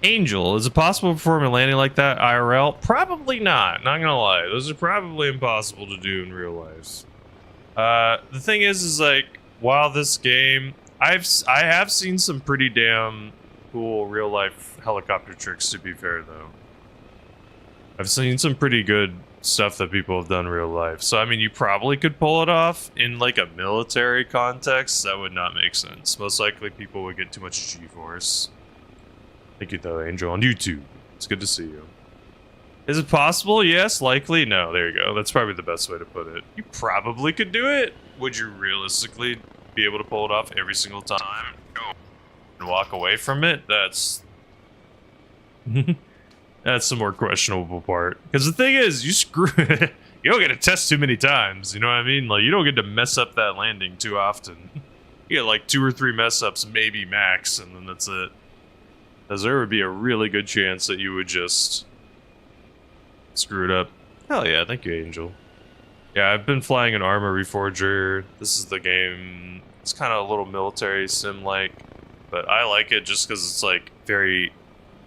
Angel, is it possible to perform a landing like that IRL? Probably not gonna lie. Those are probably impossible to do in real life. The thing is like, while this game, I have seen some pretty damn cool real life helicopter tricks, to be fair though. I've seen some pretty good stuff that people have done in real life. So I mean, you probably could pull it off in like a military context. That would not make sense. Most likely people would get too much G-force. Thank you though, Angel, on YouTube. It's good to see you. Is it possible? Yes. Likely? No. There you go. That's probably the best way to put it. You probably could do it. Would you realistically be able to pull it off every single time? Go and walk away from it? That's... That's the more questionable part. Because the thing is, you screw it. You don't get to test too many times. You know what I mean? Like, you don't get to mess up that landing too often. You get like 2 or 3 mess ups, maybe max, and then that's it. Because there would be a really good chance that you would just screw it up. Hell yeah, thank you, Angel. Yeah, I've been flying an Arma Reforger. This is the game. It's kind of a little military sim-like, but I like it just because it's like very...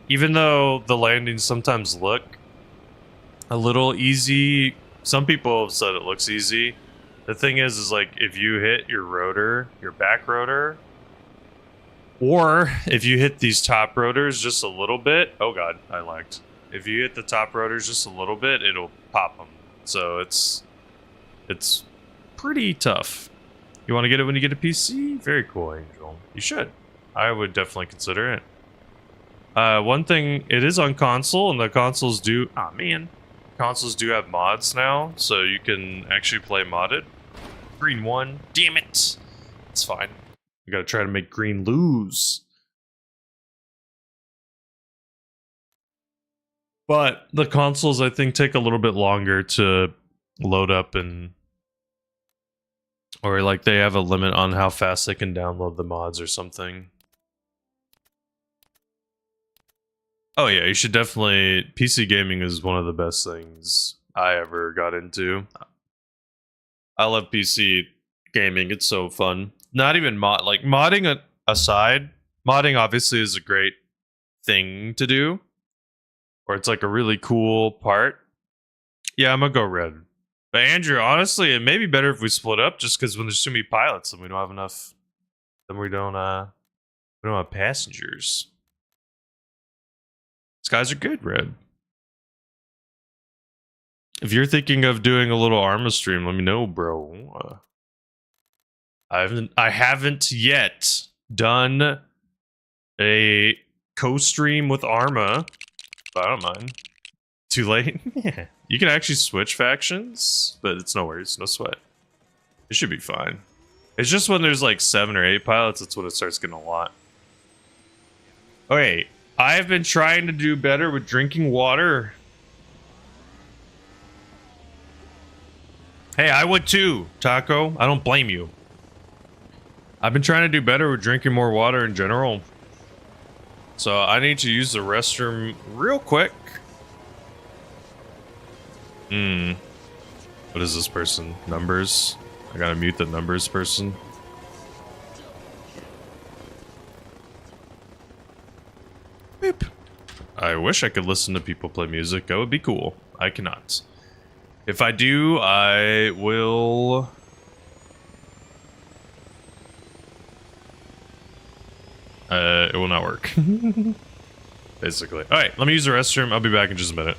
Even though the landings sometimes look a little easy, some people have said it looks easy. The thing is like, if you hit your rotor, your back rotor, or if you hit these top rotors just a little bit, oh god, I lagged. If you hit the top rotors just a little bit, it'll pop them. So it's pretty tough. You want to get it when you get a PC? Very cool, Angel. You should. I would definitely consider it. One thing, it is on console, and the consoles do... Ah, man. Consoles do have mods now, so you can actually play modded. Green won. Damn it! It's fine. We gotta try to make green lose. But the consoles, I think, take a little bit longer to load up and... Or, like, they have a limit on how fast they can download the mods or something. Oh yeah, you should definitely... PC gaming is one of the best things I ever got into. I love PC gaming, it's so fun. Not even like modding aside, modding obviously is a great thing to do. Or it's like a really cool part. Yeah, I'm gonna go red. But Andrew, honestly, it may be better if we split up just because when there's too many pilots and we don't have enough, then we don't have passengers. Skies are good, red. If you're thinking of doing a little Arma stream, let me know, bro. I haven't yet done a co-stream with Arma, but I don't mind. Too late? Yeah. You can actually switch factions, but it's no worries, no sweat. It should be fine. It's just when there's like 7 or 8 pilots, that's when it starts getting a lot. Okay, I've been trying to do better with drinking water. Hey, I would too, Taco. I don't blame you. I've been trying to do better with drinking more water in general. So I need to use the restroom real quick. What is this person? Numbers? I gotta mute the numbers person. Beep. I wish I could listen to people play music. That would be cool. I cannot. If I do, I will... It will not work. Basically. Alright, let me use the restroom. I'll be back in just a minute.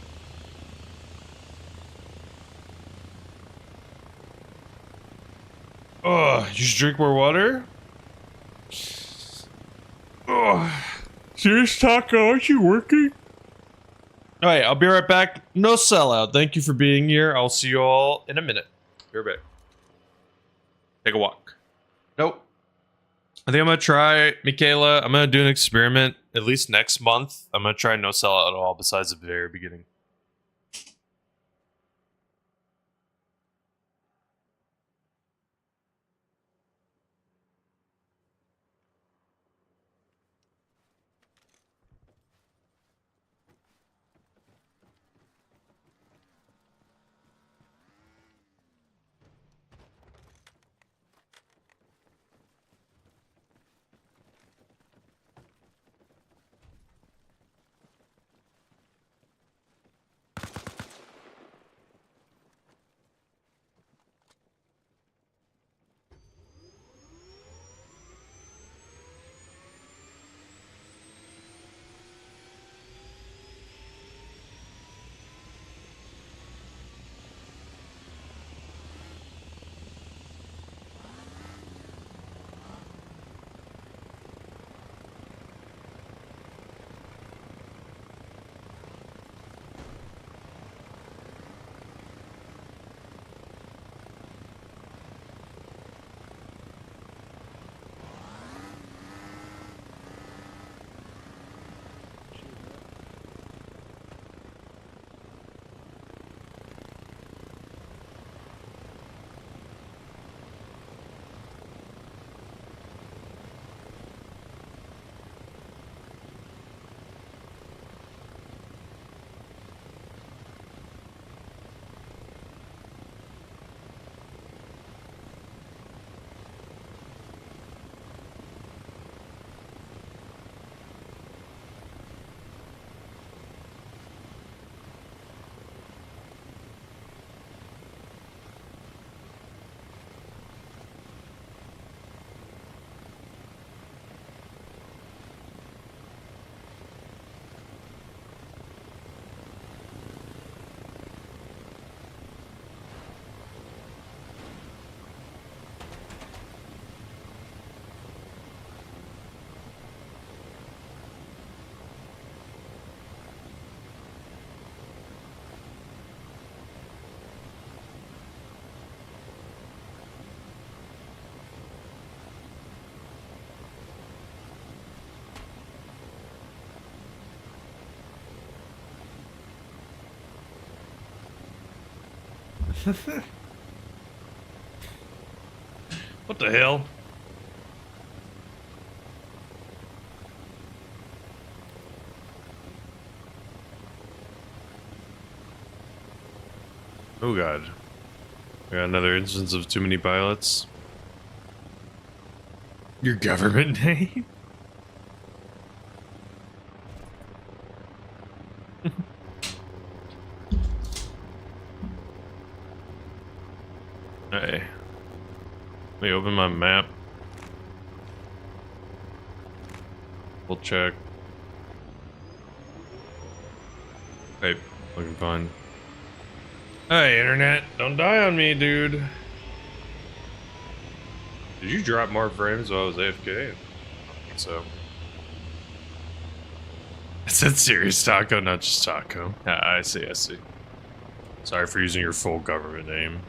Oh, you should drink more water? Oh, serious taco, aren't you working? Alright, I'll be right back. No sellout. Thank you for being here. I'll see you all in a minute. Be right back. Take a walk. Nope. I think I'm gonna try, Michaela, I'm gonna do an experiment at least next month. I'm gonna try no sellout at all besides the very beginning. What the hell? Oh god. We got another instance of too many pilots. Your government name? Hey. Let me open my map. We'll check. Hey, looking fine. Hey, internet, don't die on me, dude. Did you drop more frames while I was AFK? I don't think so. I said serious taco, not just taco. Ah, I see, I see. Sorry for using your full government name.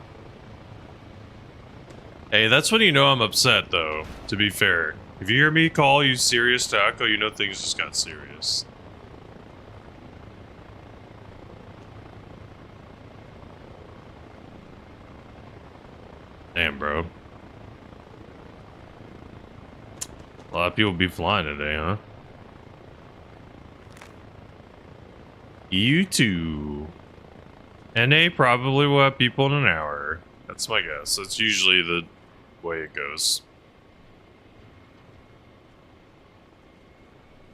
Hey, that's when you know I'm upset, though, to be fair. If you hear me call you serious taco, you know things just got serious. Damn, bro. A lot of people be flying today, huh? You too. NA probably will have people in an hour. That's my guess. That's usually the way it goes.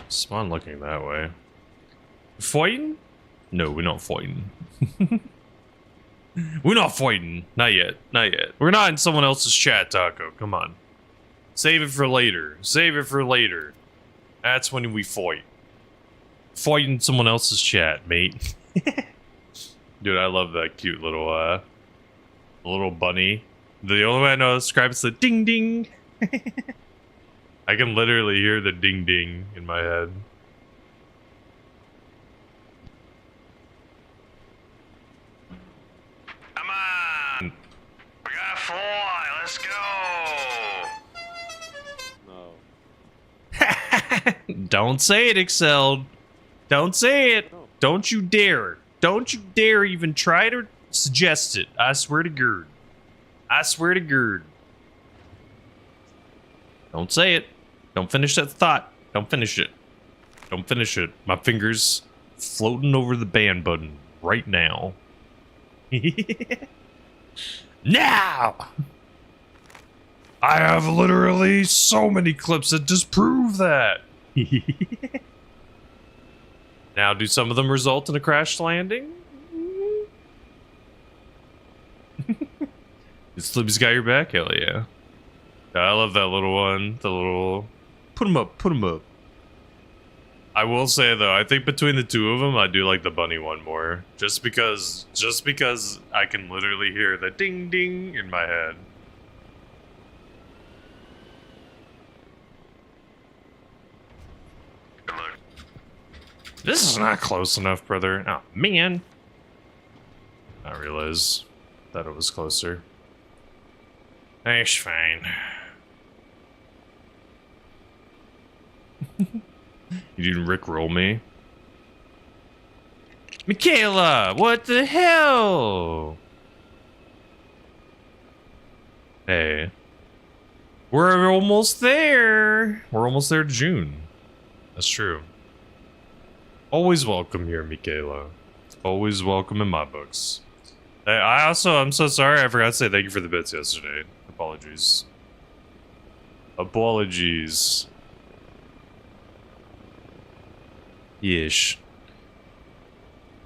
Spawn looking that way. Fighting? No, we're not fighting. We're not fighting. Not yet. Not yet. We're not in someone else's chat, Taco. Come on. Save it for later. Save it for later. That's when we fight. fighting someone else's chat, mate. Dude, I love that cute little bunny. The only way I know how to describe it's the ding ding. I can literally hear the ding ding in my head. Come on! We gotta fly, let's go! No. Don't say it, Excel. Don't say it. No. Don't you dare. Don't you dare even try to suggest it. I swear to God. I swear to God. Don't say it. Don't finish that thought. Don't finish it. Don't finish it. My fingers floating over the ban button right now. Now! I have literally so many clips that disprove that. Now, do some of them result in a crash landing? Is Slibby's got your back? Hell yeah. I love that little one. The little... Put him up, put him up. I will say, though, I think between the two of them, I do like the bunny one more. Just because I can literally hear the ding ding in my head. Good luck. This is not close enough, brother. Oh, man. I realized that it was closer. It's fine. You didn't rickroll me? Michaela, what the hell? Hey. We're almost there. We're almost there to June. That's true. Always welcome here, Michaela. Always welcome in my books. Hey, I'm so sorry, I forgot to say thank you for the bits yesterday. Apologies. Apologies. Yeesh.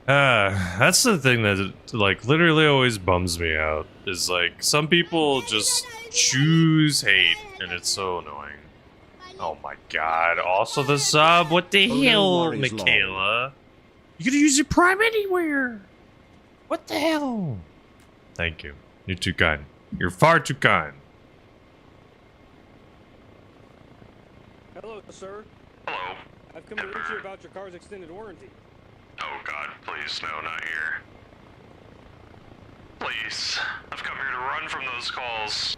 That's the thing that, like, literally always bums me out. Is, like, some people just choose hate, and it's so annoying. Oh my god. Also the sub? What the hell, Michaela? You could use your Prime anywhere! What the hell? Thank you. You're too kind. You're far too kind. Hello, sir. Hello. I've come to reach you about your car's extended warranty. Oh god, please, no, not here. Please. I've come here to run from those calls.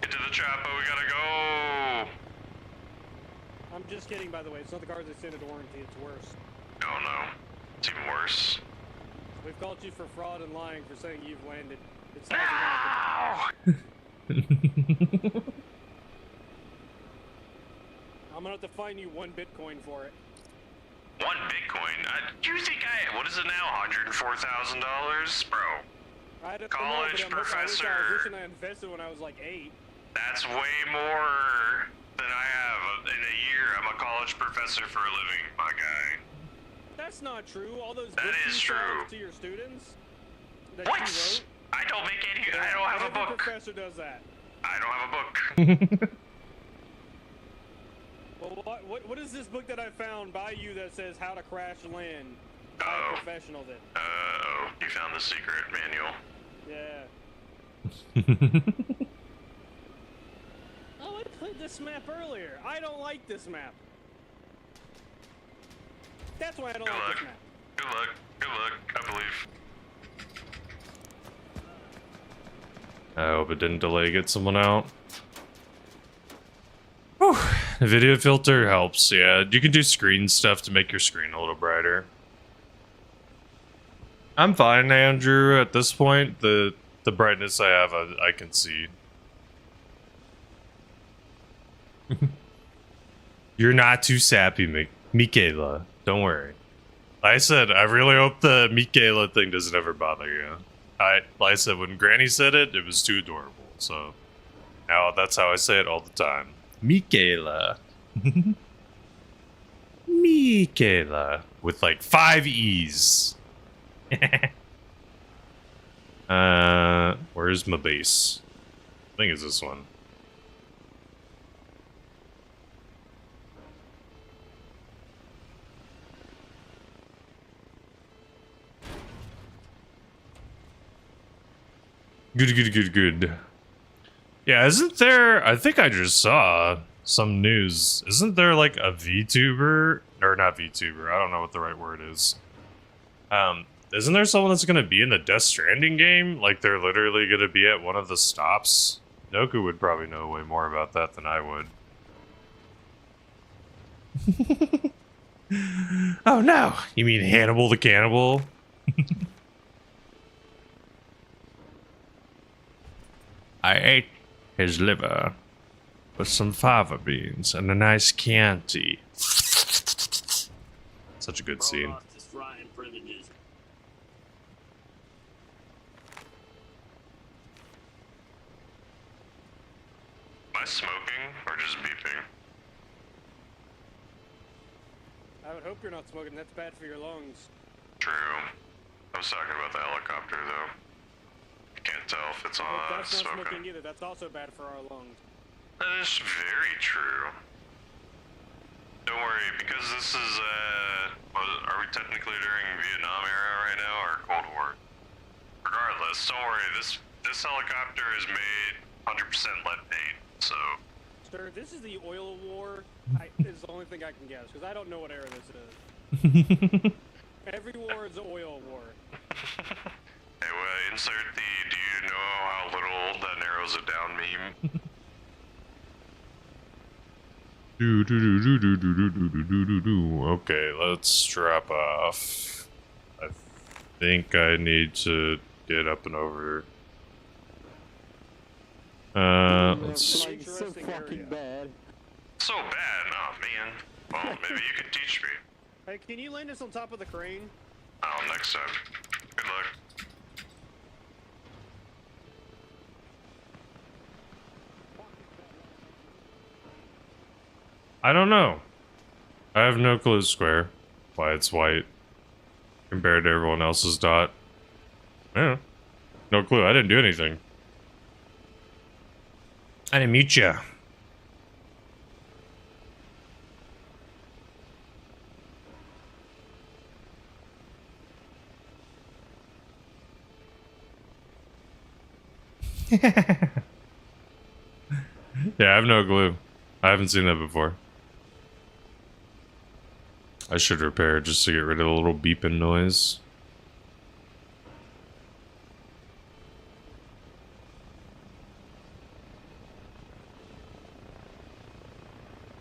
Get to the chopper, we gotta go! I'm just kidding, by the way. It's not the car's extended warranty. It's worse. Oh no. It's even worse. We've called you for fraud and lying for saying you've landed. It's No! I'm gonna have to fine you 1 Bitcoin for it. 1 Bitcoin? You think what is it now? $104,000? Bro, I don't College know, but I professor. wish I invested when I was like 8. that's way more than I have in a year. I'm a college professor for a living, my guy. That's not true. All those That books is you true. sold to your students that What? you wrote. I don't make any. I don't have a Every book. professor does that. I don't have a book. Well, what is this book that I found by you that says how to crash land by Oh. a professional then? Oh, you found the secret manual. Yeah. Oh, I played this map earlier. I don't like this map. That's why I don't Good like luck. this map. Good luck. Good luck. I believe. I hope it didn't delay get someone out. Whew. The video filter helps, yeah. You can do screen stuff to make your screen a little brighter. I'm fine, Andrew. At this point, the brightness I have, I can see. You're not too sappy, Michaela. Don't worry. Like I said, I really hope the Michaela thing doesn't ever bother you. Like I said, when Granny said it, it was too adorable. So now that's how I say it all the time. Michaela. Michaela. With like 5 E's. Where's my base? I think it's this one. Good. Yeah, isn't there... I think I just saw some news. Isn't there like a VTuber? Or not VTuber, I don't know what the right word is. Isn't there someone that's gonna be in the Death Stranding game? Like they're literally gonna be at one of the stops? Noku would probably know way more about that than I would. Oh no! You mean Hannibal the Cannibal? I ate his liver with some fava beans and a nice Chianti. Such a good scene. Am I smoking or just beeping? I would hope you're not smoking. That's bad for your lungs. True. I was talking about the helicopter though. I can't tell if it's on Well, that's not smoking. smoking either. That's also bad for our lungs. That is very true. Don't worry, because this is, are we technically during Vietnam era right now, or Cold War? Regardless, don't worry, this helicopter is made 100% lead paint, so... Sir, this is the oil war, is the only thing I can guess, because I don't know what era this is. Every war is an oil war. Hey, well, insert the, do you know how little that narrows it down meme? Okay, let's drop off. I think I need to get up and over. Let's... Like, so fucking bad. So bad, oh man. Well, maybe you could teach me. Hey, can you land us on top of the crane? Oh, next time. Good luck. I don't know. I have no clue, Square, why it's white compared to everyone else's dot. Yeah. No clue. I didn't do anything. I didn't mute ya. Yeah, I have no clue. I haven't seen that before. I should repair it just to get rid of the little beeping noise.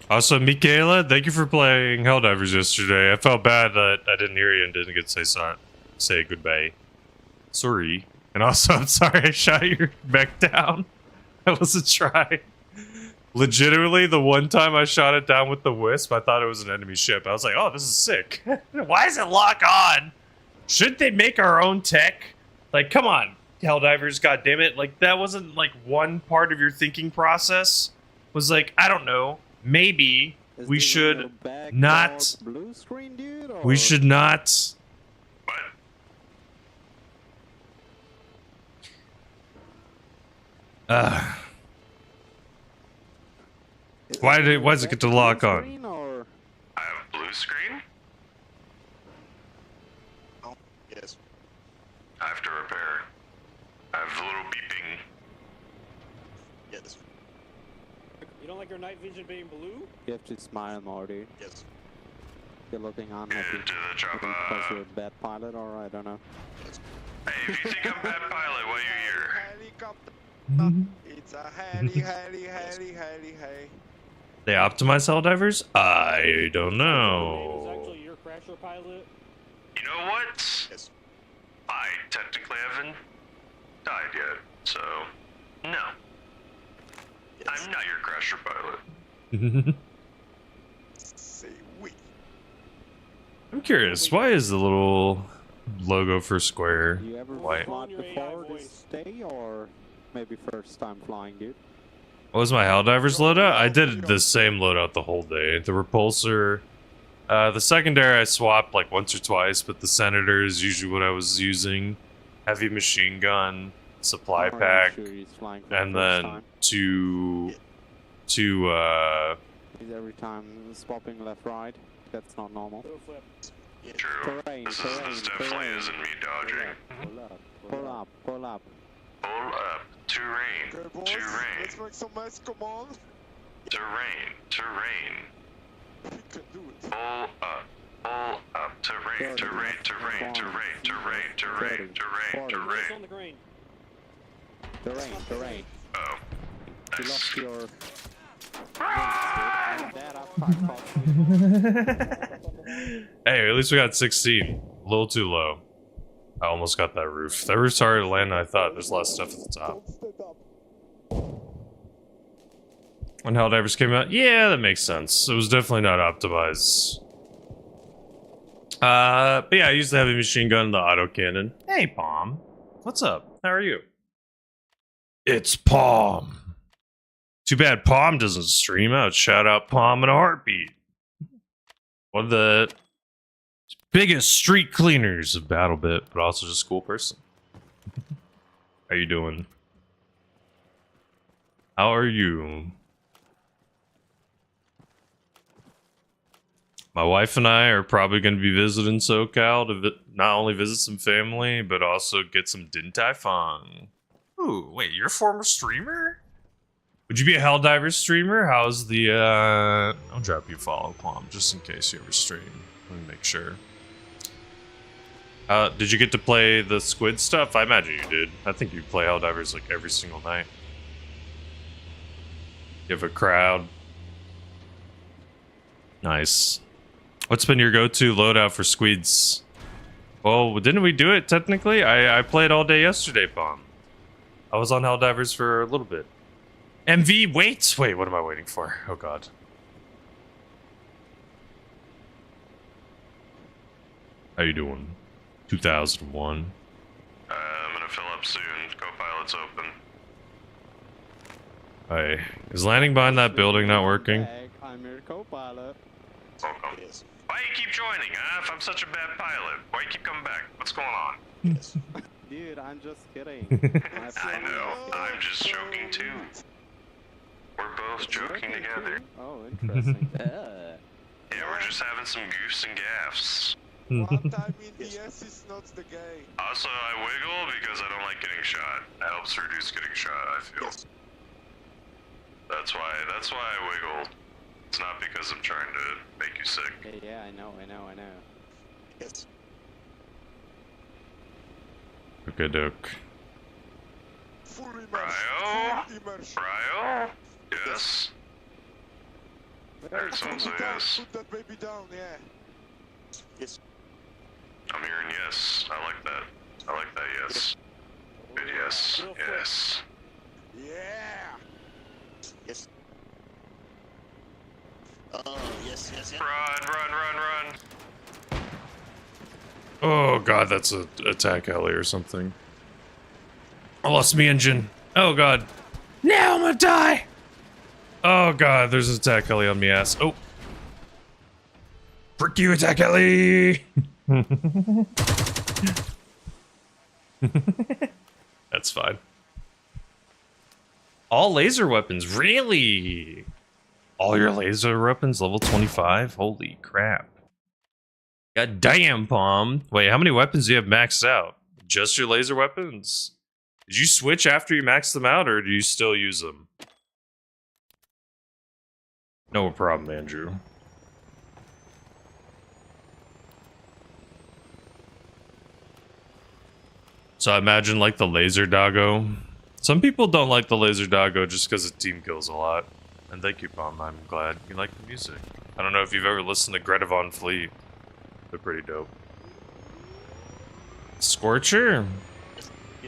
Also, Michaela, thank you for playing Helldivers yesterday. I felt bad that I didn't hear you and didn't get to say goodbye. Sorry. And also, I'm sorry I shot your mech down. I wasn't trying. Legitimately, the one time I shot it down with the Wisp, I thought it was an enemy ship. I was like, oh, this is sick. Why does it lock on? Shouldn't they make our own tech? Like, come on, Helldivers, goddammit. Like, that wasn't, like, one part of your thinking process. Was like, I don't know, maybe we should not... Blue screen, dude, or? We should not... Why does it get to lock on? Or? I have blue screen? Oh, yes. I have to repair. I have a little beeping. Yes. You don't like your night vision being blue? You have to smile more, dude. Yes. You're looking on Good like to the job. because you're a bad pilot, or I don't know. Hey, if you think I'm bad pilot, why you here? Helicopter. Mm-hmm. It's a hey. They optimize Helldivers? I don't It's know. actually your crasher pilot. You know what? Yes. I technically haven't died yet, so no. Yes. I'm not your crasher pilot. Say we. I'm curious, why is the little logo for Square You ever white? fly Your AI before voice. this day, or maybe first time flying, dude? What was my Helldivers loadout? I did the same loadout the whole day. The repulsor, the secondary I swapped like once or twice, but the Senator is usually what I was using. Heavy machine gun, supply Or are you pack, sure he's flying for and the first then time? two He's every time swapping left right. That's not normal. Little flip. True. Terrain, This terrain, definitely terrain. isn't me dodging. Pull up, pull up, pull up. Pull up. Terrain. Okay, boys. Terrain. Let's make some mess. Come on. Terrain. Terrain. We can do it. Pull up. Pull up. Terrain. Terrain. Terrain. Terrain. Terrain. Terrain. Terrain. Forty. What's Terrain. on the grain? Terrain. Oh. You lost Nice. your... Hey, at least we got 16. A little too low. I almost got that roof. That roof's harder to land than I thought. There's a lot of stuff at the top. Don't stand up. When Helldivers came out, yeah, that makes sense. It was definitely not optimized. But yeah, I used the heavy machine gun and the autocannon. Hey, Palm. What's up? How are you? It's Palm. Too bad Palm doesn't stream. I would shout out Palm in a heartbeat. One of the biggest street cleaners of BattleBit, but also just a cool person. How you doing? How are you? My wife and I are probably going to be visiting SoCal to not only visit some family, but also get some Din Tai Fung. Ooh, wait, you're a former streamer? Would you be a Helldiver streamer? How's the, I'll drop you a follow, Palm, just in case you ever stream. Let me make sure. Did you get to play the squid stuff? I imagine you did. I think you play Helldivers like every single night. You have a crowd. Nice. What's been your go-to loadout for squids? Well, didn't we do it technically? I played all day yesterday, Palm. I was on Helldivers for a little bit. MV, wait! Wait, what am I waiting for? Oh god. How you doing? 2001. I'm gonna fill up soon. Co-pilot's open. Hey, is landing behind that building not working? I'm your co-pilot. Welcome. Yes. Why you keep joining, huh? If I'm such a bad pilot, why you keep coming back? What's going on? Yes. Dude, I'm just kidding. I know. I'm just joking too. We're both joking together. Oh, interesting. Yeah, we're just having some goofs and gaffs. One time in the S is not the gay. Also, I wiggle because I don't like getting shot. It helps reduce getting shot, I feel. Yes. That's why I wiggle. It's not because I'm trying to make you sick. Yeah, I know. Yes. Okay, doke. Full immersion. Ryo? Full immersion. Ryo? Yes? Heard someone say Put that- yes. Put that baby down, yeah. Yes. I'm hearing yes. I like that. I like that yes. Good yes. Real quick. Yes. Yeah. Yes. Yes. Run. Oh god, that's a attack alley or something. I lost me engine. Oh god. Now I'm gonna die! Oh god, there's an attack alley on me ass. Oh. Frick you, attack alley! That's fine. All laser weapons, really? All your laser weapons level 25? Holy crap. God damn, Palm. Wait, how many weapons do you have maxed out? Just your laser weapons? Did you switch after you maxed them out, or do you still use them? No problem, Andrew. So I imagine like the laser doggo. Some people don't like the laser doggo just because it team kills a lot. And thank you, Palm. I'm glad you like the music. I don't know if you've ever listened to Greta Von Fleet. They're pretty dope. Scorcher?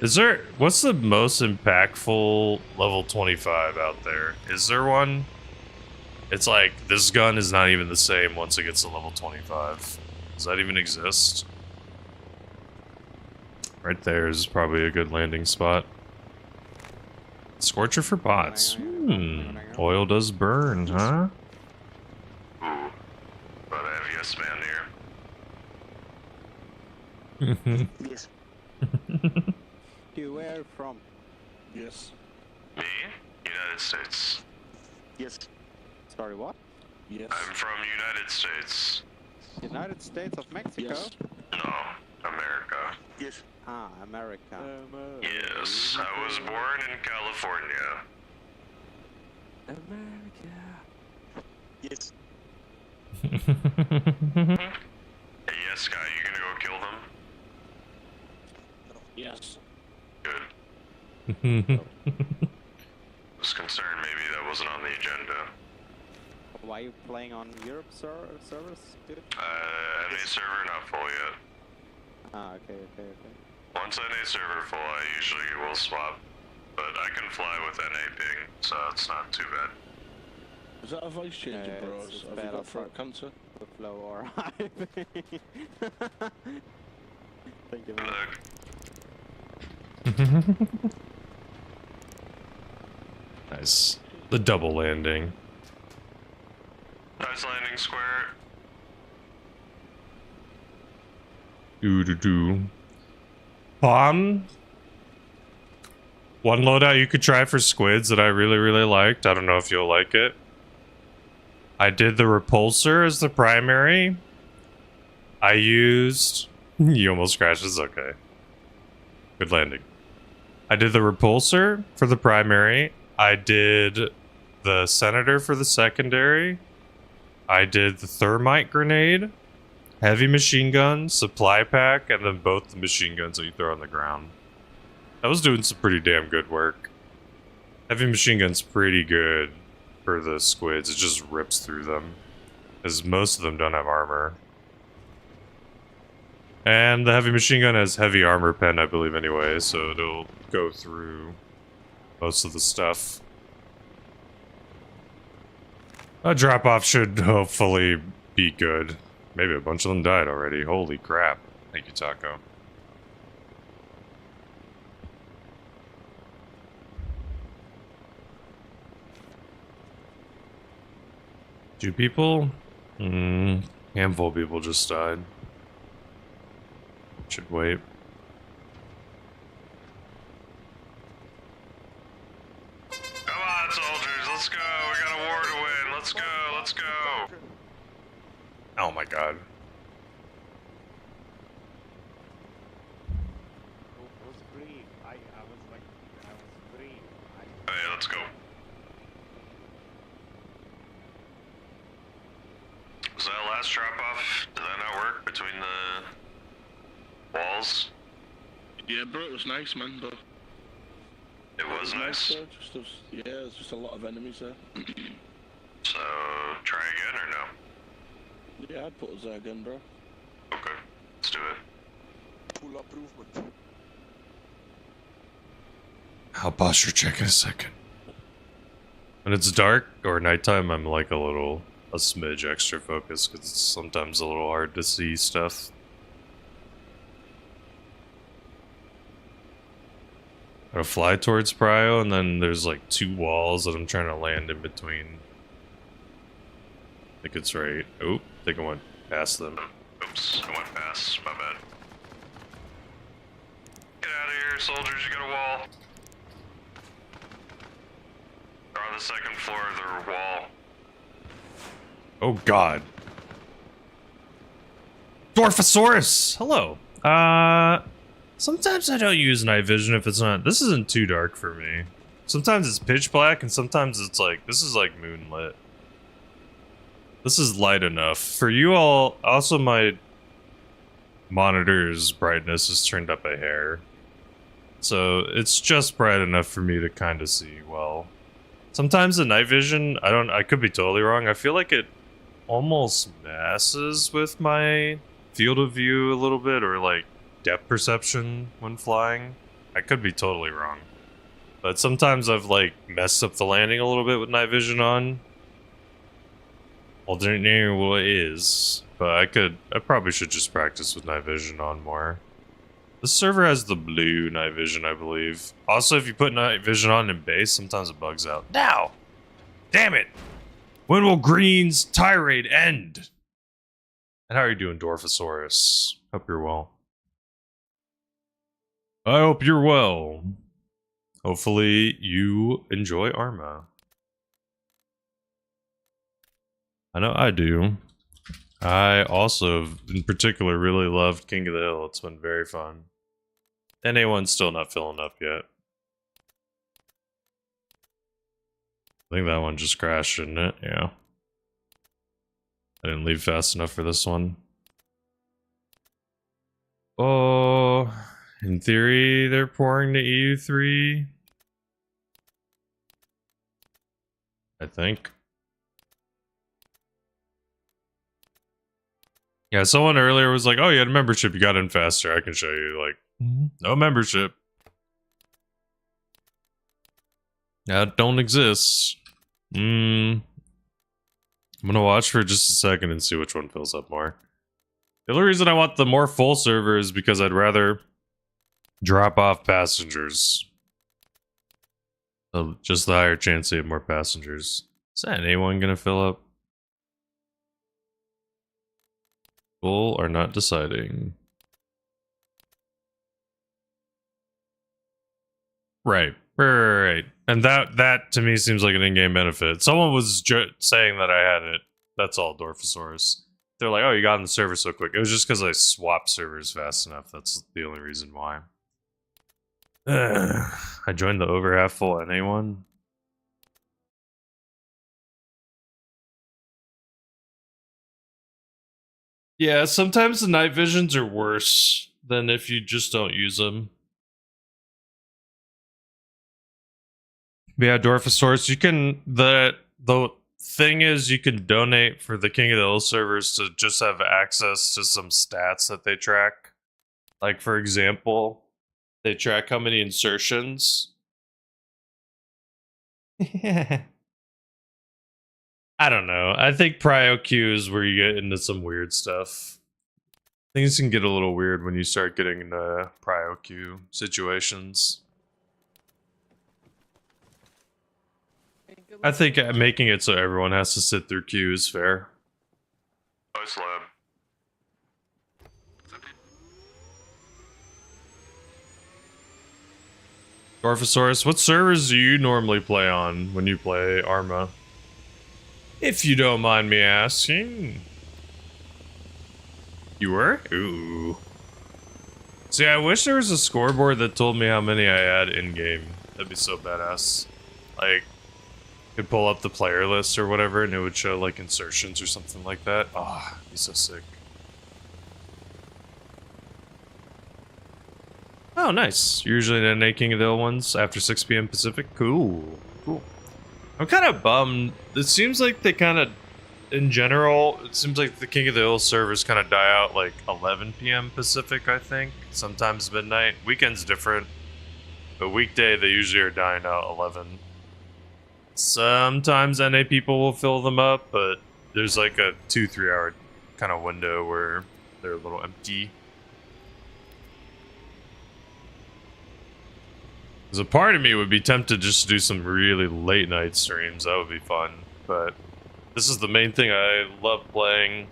Is there... What's the most impactful level 25 out there? Is there one? It's like, this gun is not even the same once it gets to level 25. Does that even exist? Right there is probably a good landing spot. Scorcher for bots. Oil does burn, huh? Ooh. But I have yes man here. Yes. You where from? Yes. Me? United States. Yes. Sorry, what? Yes. I'm from United States. United States of Mexico? Yes. No. America. Yes. Ah, America. Yes, I was born in California. America. Yes. Hey, yes, Sky, you gonna go kill them? Yes. Good. Was concerned maybe that wasn't on the agenda. Why are you playing on Europe servers, dude? NA server not full yet. Ah, okay. Once NA server full, I usually will swap. But I can fly with NA ping, so it's not too bad. Is that a voice changer, bros? it's Have you better got for- throat cancer? The flow or Thank you, man. Look, Nice. The double landing. nice landing square. Doo. One loadout you could try for squids that I really liked. I don't know if you'll like it. I did the repulsor as the primary. I used... You almost crashed, it's okay. Good landing. I did the repulsor for the primary. I did the senator for the secondary. I did the thermite grenade, heavy machine gun, supply pack, and then both the machine guns that you throw on the ground. I was doing some pretty damn good work. Heavy machine gun's pretty good for the squids. It just rips through them, as most of them don't have armor. And the heavy machine gun has heavy armor pen, I believe, anyway, so it'll go through most of the stuff. A drop-off should hopefully be good. Maybe a bunch of them died already. Holy crap. Thank you, Taco. Two people? Handful of people just died. Should wait. Come on, soldiers, let's go. We got a war to win. Let's go, let's go. Oh my god. was free. I was free. Hey, let's go. Was that last drop off? Did that not work between the walls? Yeah, bro, it was nice, man, but... It was nice. Though. Yeah, there's just a lot of enemies there. So, try again or no? Yeah, I'd put us there again, bro. Okay, let's do it. Full improvement. I'll posture check in a second. When it's dark or nighttime, I'm like a smidge extra focused because it's sometimes a little hard to see stuff. I fly towards Prio, and then there's like two walls that I'm trying to land in between. I think it's right. Oh, I think I went past them. Oops, I went past. My bad. Get out of here, soldiers. You got a wall. They're on the second floor of their wall. Oh god. Dwarfosaurus! Hello. Sometimes I don't use night vision if it's not... This isn't too dark for me. Sometimes it's pitch black, and sometimes it's like... This is like moonlit. This is light enough. For you all, also my monitor's brightness is turned up a hair. So it's just bright enough for me to kind of see well. Sometimes the night vision, I could be totally wrong. I feel like it almost messes with my field of view a little bit, or like depth perception when flying. I could be totally wrong. But sometimes I've like messed up the landing a little bit with night vision on. Alternating what is, but I probably should just practice with night vision on more. The server has the blue night vision, I believe. Also, if you put night vision on in base, sometimes it bugs out. Now! Damn it! When will Green's tirade end? And how are you doing, Dwarfosaurus? Hope you're well. I hope you're well. Hopefully you enjoy Arma. I know I do. I also, in particular, really loved King of the Hill. It's been very fun. NA1's still not filling up yet. I think that one just crashed, didn't it? Yeah. I didn't leave fast enough for this one. Oh, in theory, they're pouring to EU3. I think. Yeah, someone earlier was like, oh, you had a membership, you got in faster. I can show you, like, no membership. That don't exist. I'm gonna watch for just a second and see which one fills up more. The only reason I want the more full server is because I'd rather drop off passengers. So just the higher chance they have more passengers. Is that anyone gonna fill up? Full or not deciding. Right. And that to me seems like an in-game benefit. Someone was saying that I had it. That's all, Dorfosaurus. They're like, oh, you got on the server so quick. It was just because I swapped servers fast enough. That's the only reason why. I joined the over half full NA one. Yeah, sometimes the night visions are worse than if you just don't use them. But yeah, Dorfosaurus, you can the thing is you can donate for the King of the Hill servers to just have access to some stats that they track. Like for example, they track how many insertions. I don't know. I think prio queue is where you get into some weird stuff. Things can get a little weird when you start getting into prio queue situations. I think making it so everyone has to sit through queue is fair. Nice lab. Dorfosaurus, what servers do you normally play on when you play Arma? If you don't mind me asking. You were? Ooh. See, I wish there was a scoreboard that told me how many I had in-game. That'd be so badass. Like, could pull up the player list or whatever and it would show like insertions or something like that. Ah, oh, be so sick. Oh, nice. Usually the NA King of the Hill ones after 6 p.m. Pacific. Cool. Cool. I'm kind of bummed. It seems like they kind of, in general, it seems like the King of the Hill servers kind of die out like 11 p.m. Pacific, I think. Sometimes midnight. Weekend's different. But weekday, they usually are dying out 11. Sometimes NA people will fill them up, but there's like a 2-3 hour kind of window where they're a little empty. Because a part of me would be tempted just to do some really late night streams. That would be fun. But this is the main thing I love playing.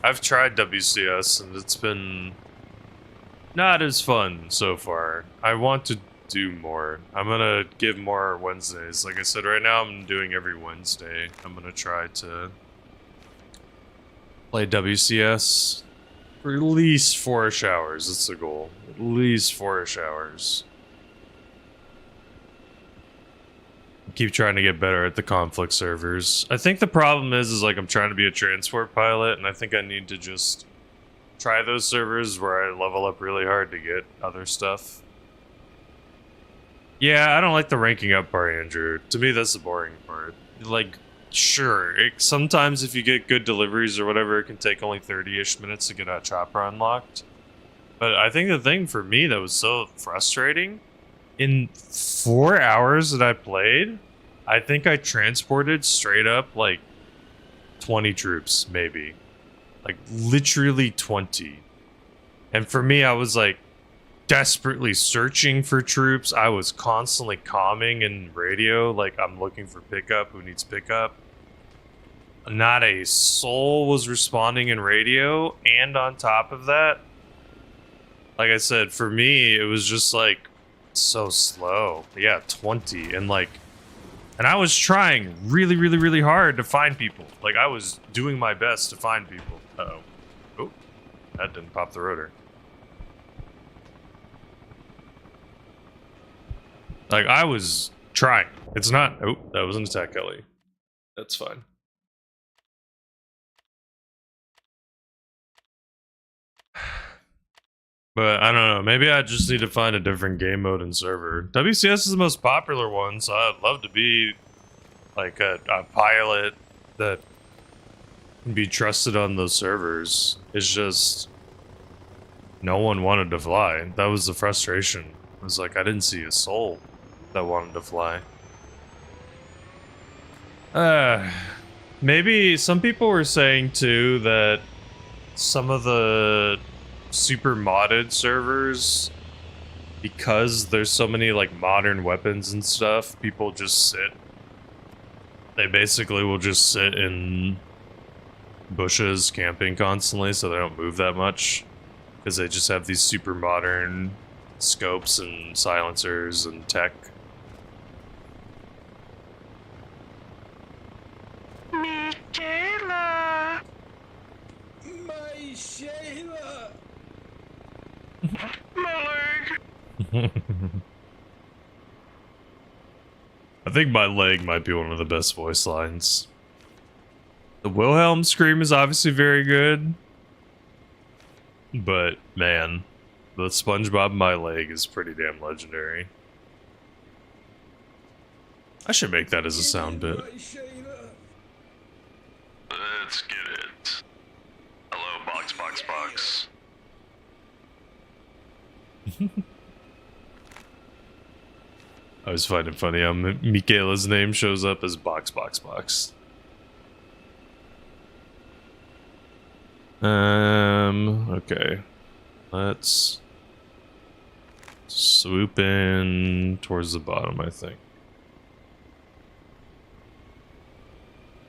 I've tried WCS and it's been not as fun so far. I want to do more. I'm gonna give more Wednesdays. Like I said, right now I'm doing every Wednesday. I'm gonna try to play WCS for at least 4-ish hours. That's the goal. At least 4-ish hours. Keep trying to get better at the conflict servers. I think the problem is like I'm trying to be a transport pilot, and I think I need to just try those servers where I level up really hard to get other stuff. Yeah, I don't like the ranking up part, Andrew. To me, that's the boring part. Like, sure, sometimes if you get good deliveries or whatever, it can take only 30-ish minutes to get a chopper unlocked. But I think the thing for me that was so frustrating, in 4 hours that I played, I think I transported straight up like 20 troops, maybe. Like literally 20. And for me, I was like desperately searching for troops. I was constantly calming in radio, like I'm looking for pickup, who needs pickup. Not a soul was responding in radio, and on top of that, like I said, for me, it was just like so slow. Yeah, 20. And like, and I was trying really hard to find people. Like I was doing my best to find people. Uh-oh. Oh, that didn't pop the rotor. Like, I was trying. It's not... Oh, that was an attack heli. That's fine. But I don't know. Maybe I just need to find a different game mode and server. WCS is the most popular one, so I'd love to be like a pilot that can be trusted on those servers. It's just no one wanted to fly. That was the frustration. It was like I didn't see a soul that wanted to fly. Maybe some people were saying too that some of the super modded servers, because there's so many like modern weapons and stuff, people just sit. They basically will just sit in bushes camping constantly so they don't move that much, because they just have these super modern scopes and silencers and tech. Michaela! My Shayla! My leg! I think my leg might be one of the best voice lines. The Wilhelm scream is obviously very good. But, man, the SpongeBob my leg is pretty damn legendary. I should make that as a sound bit. Let's get it. Hello, box. I always find it funny how Michaela's name shows up as box. Okay. Let's swoop in towards the bottom, I think.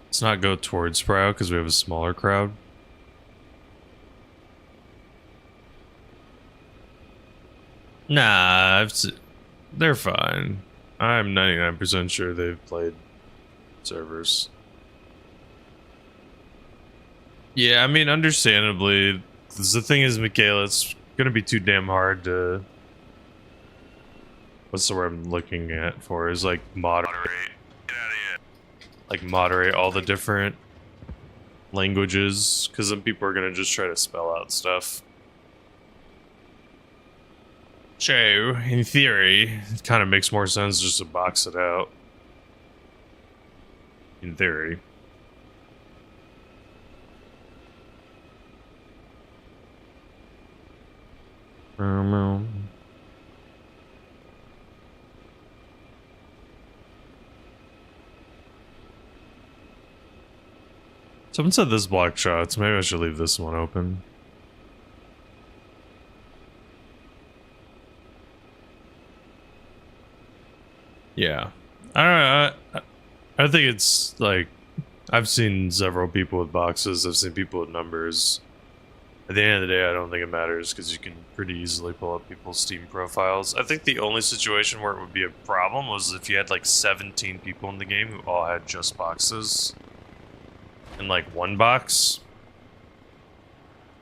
Let's not go towards Sprout because we have a smaller crowd. Nah, they're fine. I'm 99% sure they've played servers. Yeah, I mean, understandably, the thing is, Michaela, it's gonna be too damn hard to... What's the word I'm looking at for? Is like moderate. Get out of here. Like moderate all the different languages, because then people are gonna just try to spell out stuff. So, in theory, it kind of makes more sense just to box it out. In theory. Someone said this block shots. Maybe I should leave this one open. Yeah. I don't know. I think it's like, I've seen several people with boxes. I've seen people with numbers. At the end of the day, I don't think it matters because you can pretty easily pull up people's Steam profiles. I think the only situation where it would be a problem was if you had like 17 people in the game who all had just boxes in like one box.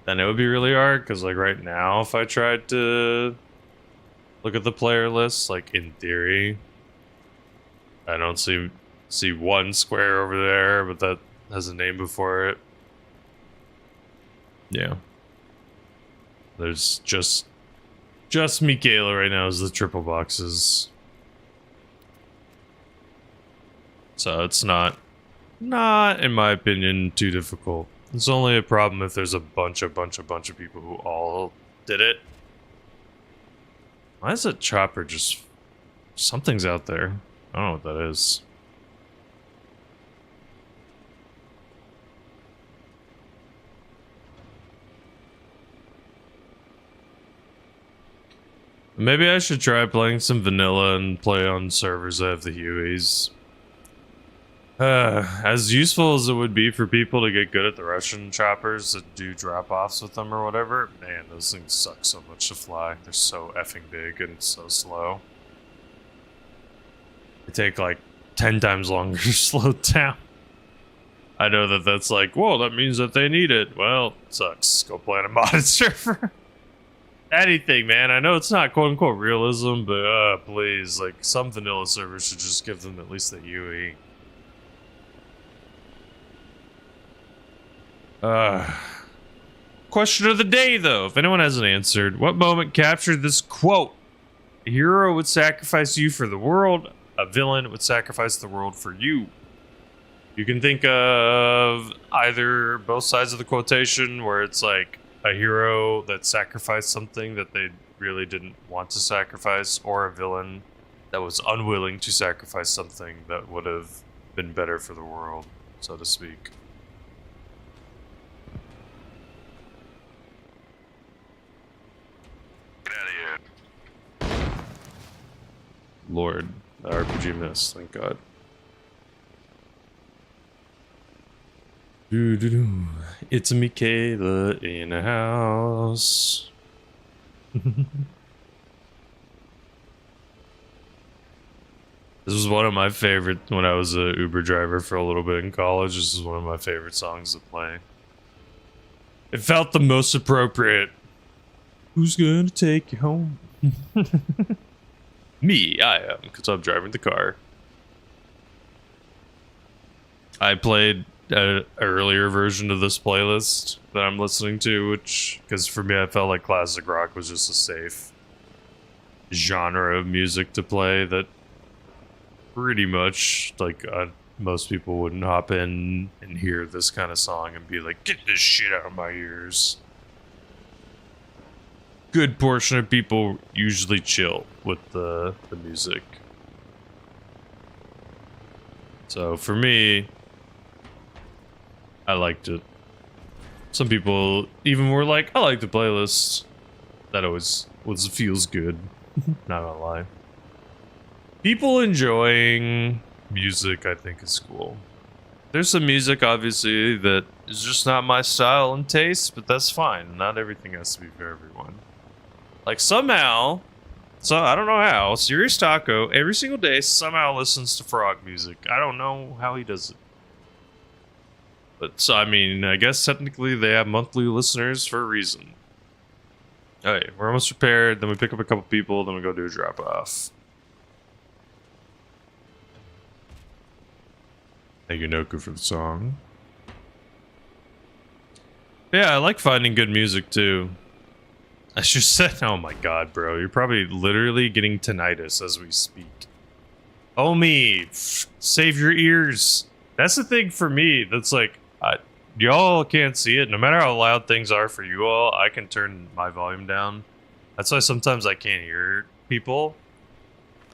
Then it would be really hard because like right now, if I tried to look at the player list, like in theory, I don't see one square over there, but that has a name before it. Yeah. There's just Michaela right now is the triple boxes. So it's not in my opinion too difficult. It's only a problem if there's a bunch of people who all did it. Why is a chopper just... Something's out there. I don't know what that is. Maybe I should try playing some vanilla and play on servers that have the Hueys. As useful as it would be for people to get good at the Russian choppers that do drop-offs with them or whatever, man, those things suck so much to fly. They're so effing big and so slow. They take like 10 times longer to slow down. I know that that's like, well, that means that they need it. Well, it sucks. Go play on a modded server. Anything, man. I know it's not quote-unquote realism, but please, like, some vanilla servers should just give them at least the UE. Question of the day, though. If anyone hasn't answered, what moment captured this quote? A hero would sacrifice you for the world. A villain would sacrifice the world for you. You can think of either both sides of the quotation, where it's like a hero that sacrificed something that they really didn't want to sacrifice, or a villain that was unwilling to sacrifice something that would have been better for the world, so to speak. Get out of here. Lord, the RPG missed, thank God. Doo-doo-doo. It's Michaela in a house. This was one of my favorite when I was a Uber driver for a little bit in college. This is one of my favorite songs to play. It felt the most appropriate. Who's gonna take you home? Me, I am, because I'm driving the car. I played an earlier version of this playlist that I'm listening to, which, because for me, I felt like classic rock was just a safe genre of music to play that pretty much, like, most people wouldn't hop in and hear this kind of song and be like, get this shit out of my ears. Good portion of people usually chill with the music. So for me, I liked it. Some people even were like, I like the playlist. That always feels good. Not gonna lie. People enjoying music, I think, is cool. There's some music, obviously, that is just not my style and taste, but that's fine. Not everything has to be for everyone. Like, somehow, so I don't know how, Serious Taco, every single day, somehow listens to frog music. I don't know how he does it. But, so, I mean, I guess technically they have monthly listeners for a reason. Alright, we're almost prepared, then we pick up a couple people, then we go do a drop-off. Thank you, Noku, for the song. Yeah, I like finding good music, too. I just said, oh my god, bro, you're probably literally getting tinnitus as we speak. Homie, save your ears. That's the thing for me, that's like, y'all can't see it. No matter how loud things are for you all, I can turn my volume down. That's why sometimes I can't hear people.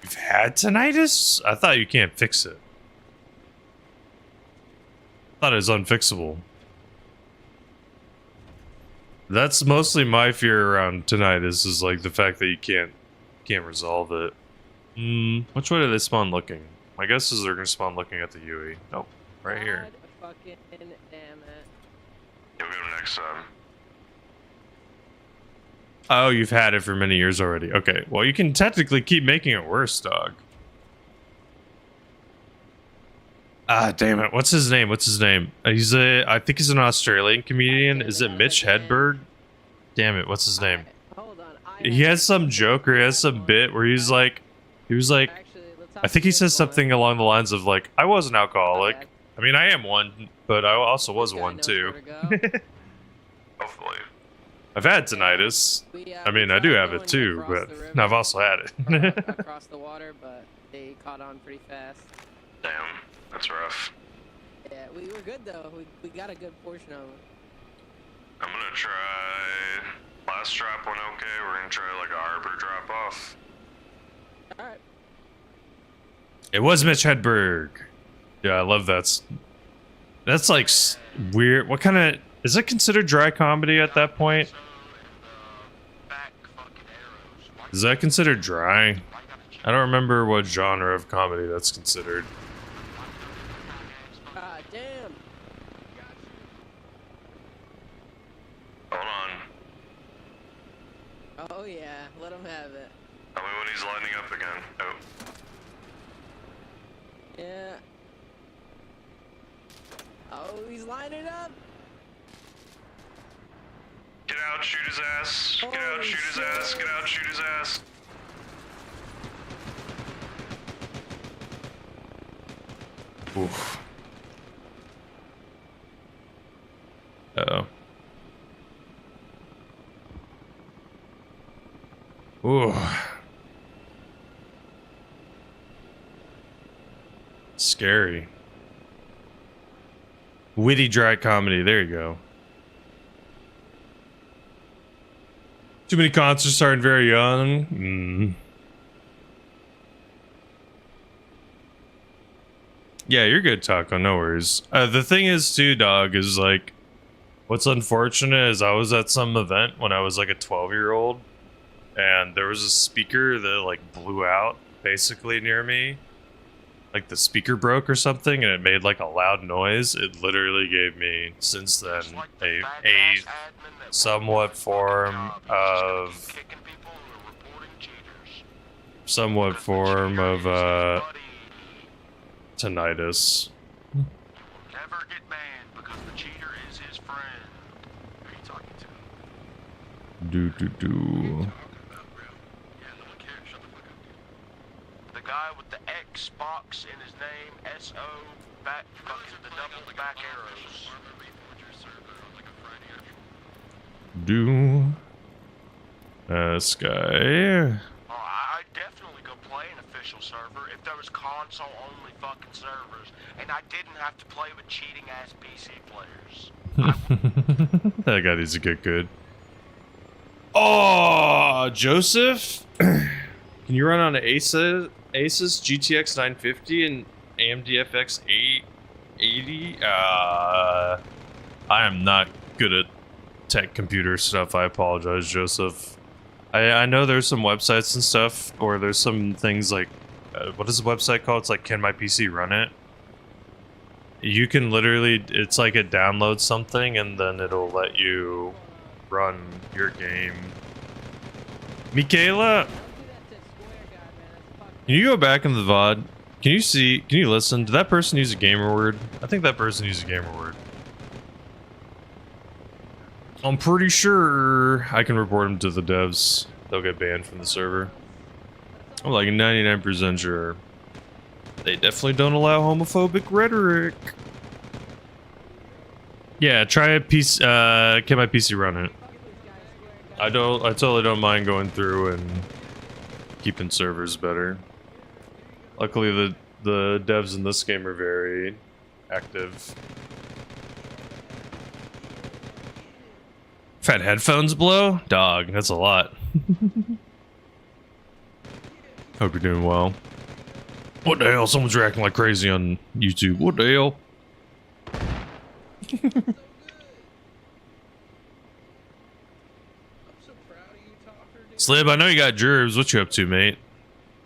You've had tinnitus? I thought you can't fix it. I thought it was unfixable. That's mostly my fear around tinnitus, is like the fact that you can't resolve it. Which way do they spawn looking? My guess is they're gonna spawn looking at the UE. Nope, right here. God fucking damn it. You'll get him next time. Oh, you've had it for many years already. Okay, well, you can technically keep making it worse, dog. Ah, damn it. What's his name? I think he's an Australian comedian. Is it Mitch Hedberg? Damn it, what's his name? Hold on. He has some joke, or he has some bit where he was like, I think he says something along the lines of like, I was an alcoholic. I mean, I am one, but I also was one too. Hopefully. I've had tinnitus. I mean, I do have it too, but I've also had it. Across the water, but they caught on pretty fast. Damn, that's rough. Yeah, we were good though. We got a good portion of it. I'm gonna try. Last drop went okay. We're gonna try like a harbor drop off. Alright. It was Mitch Hedberg. Yeah, I love that. That's like weird. What kind of, is it considered dry comedy at that point? Is that considered dry? I don't remember what genre of comedy that's considered. Ah, damn. Hold on. Oh yeah, let him have it. Tell me when he's lining up again. Oh. Yeah. Oh, he's lining up. Get out, shoot his ass. Get out, Holy shoot his ass. Get out, shoot his ass. Oof. Uh-oh. Ooh. Scary. Witty dry comedy. There you go. Too many concerts starting very young. Yeah, you're good, Taco. No worries. The thing is, too, dog, is like, what's unfortunate is I was at some event when I was like a 12-year-old, and there was a speaker that like blew out basically near me. Like the speaker broke or something, and it made like a loud noise. It literally gave me, since then, a somewhat form of tinnitus. Never get mad because the cheater is his friend. Who are you talking to? Yeah, no one cares. Shut the fuck up. The guy with the Xbox in his name, S-O, back, fucking the double back arrows. Arma Reforger server on like a Friday afternoon. This guy. Oh, I'd definitely go play an official server if there was console-only fucking servers, and I didn't have to play with cheating-ass PC players. That guy needs to get good. Oh, Joseph? Can you run on an Asus GTX 950 and AMD FX 880? I am not good at tech computer stuff. I apologize, Joseph. I know there's some websites and stuff, or there's some things like, what is the website called? It's like, can my PC run it? You can literally, it's like it downloads something and then it'll let you run your game. Michaela! Can you go back in the VOD? Can you listen? Did that person use a gamer word? I think that person used a gamer word. I'm pretty sure I can report them to the devs. They'll get banned from the server. I'm like 99% sure. They definitely don't allow homophobic rhetoric. Yeah, try a piece. Can my PC run it? I totally don't mind going through and keeping servers better. Luckily, the devs in this game are very active. Fat headphones blow? Dog, that's a lot. Hope you're doing well. What the hell? Someone's acting like crazy on YouTube. What the hell? Slib, I know you got gerbs. What you up to, mate?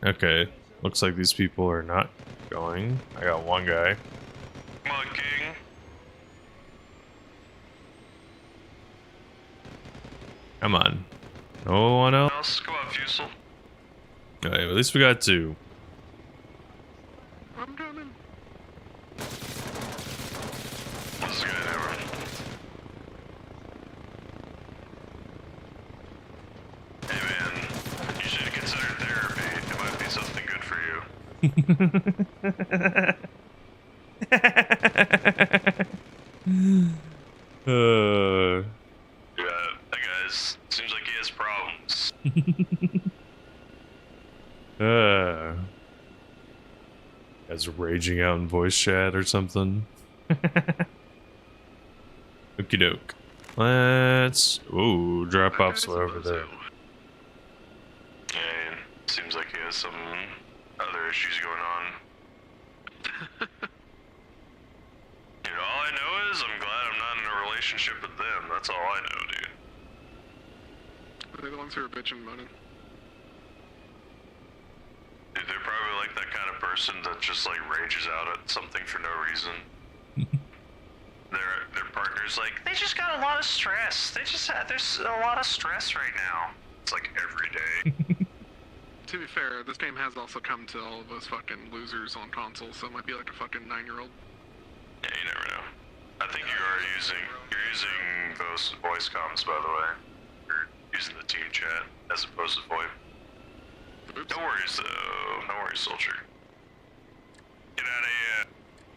Okay. Looks like these people are not going. I got one guy. Come on, King. Come on. No one else? Come on, Fusel. Okay, at least we got two. I'm coming. This is good, ever. Hey, man. You should consider therapy. It might be something good for you. Yeah, that guy's seems like he has problems. Guys raging out in voice chat or something. Okie doke. Let's. Ooh, drop offs over there. Yeah, seems like he has some other issues going on. Dude, all I know is I'm glad I'm not in a relationship with them. That's all I know, dude. They're the ones who are bitching about it. Dude, they're probably like that kind of person that just like rages out at something for no reason. Their partner's like, they just got a lot of stress. There's a lot of stress right now. It's like every day. To be fair, this game has also come to all of us fucking losers on consoles, so it might be like a fucking 9-year-old. Yeah, you never know. I think you're using those voice comms, by the way. You're using the team chat as opposed to VoIP. No worries, though. No worries, soldier. Get out of here.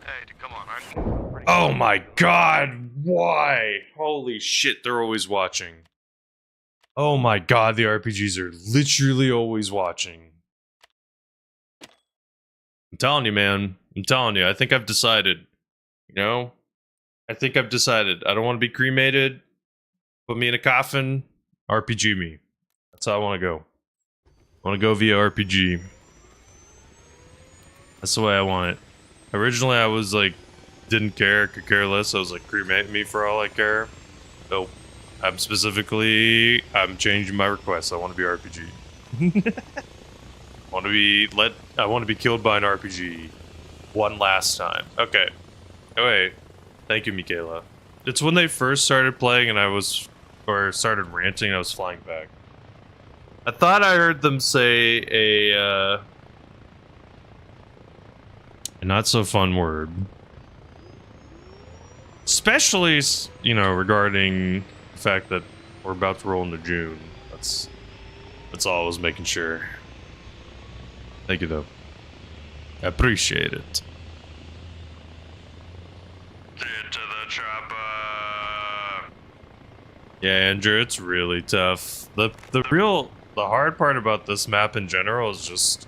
Hey, come on. Oh my god, why? Holy shit, they're always watching. Oh my god, the RPGs are literally always watching. I'm telling you, man. I'm telling you, I think I've decided. You know? I think I've decided. I don't want to be cremated. Put me in a coffin. RPG me. That's how I want to go. I want to go via RPG. That's the way I want it. Originally, I was like, didn't care, could care less. I was like, cremate me for all I care. Nope. I'm changing my request. I want to be RPG. I want to be killed by an RPG one last time. Okay. Oh, wait. Thank you, Michaela. It's when they first started playing and started ranting, I was flying back. I thought I heard them say a not so fun word. Especially, you know, regarding the fact that we're about to roll into June. That's all I was making sure. Thank you, though. I appreciate it. Into the chopper. Yeah, Andrew, it's really tough. The hard part about this map in general is just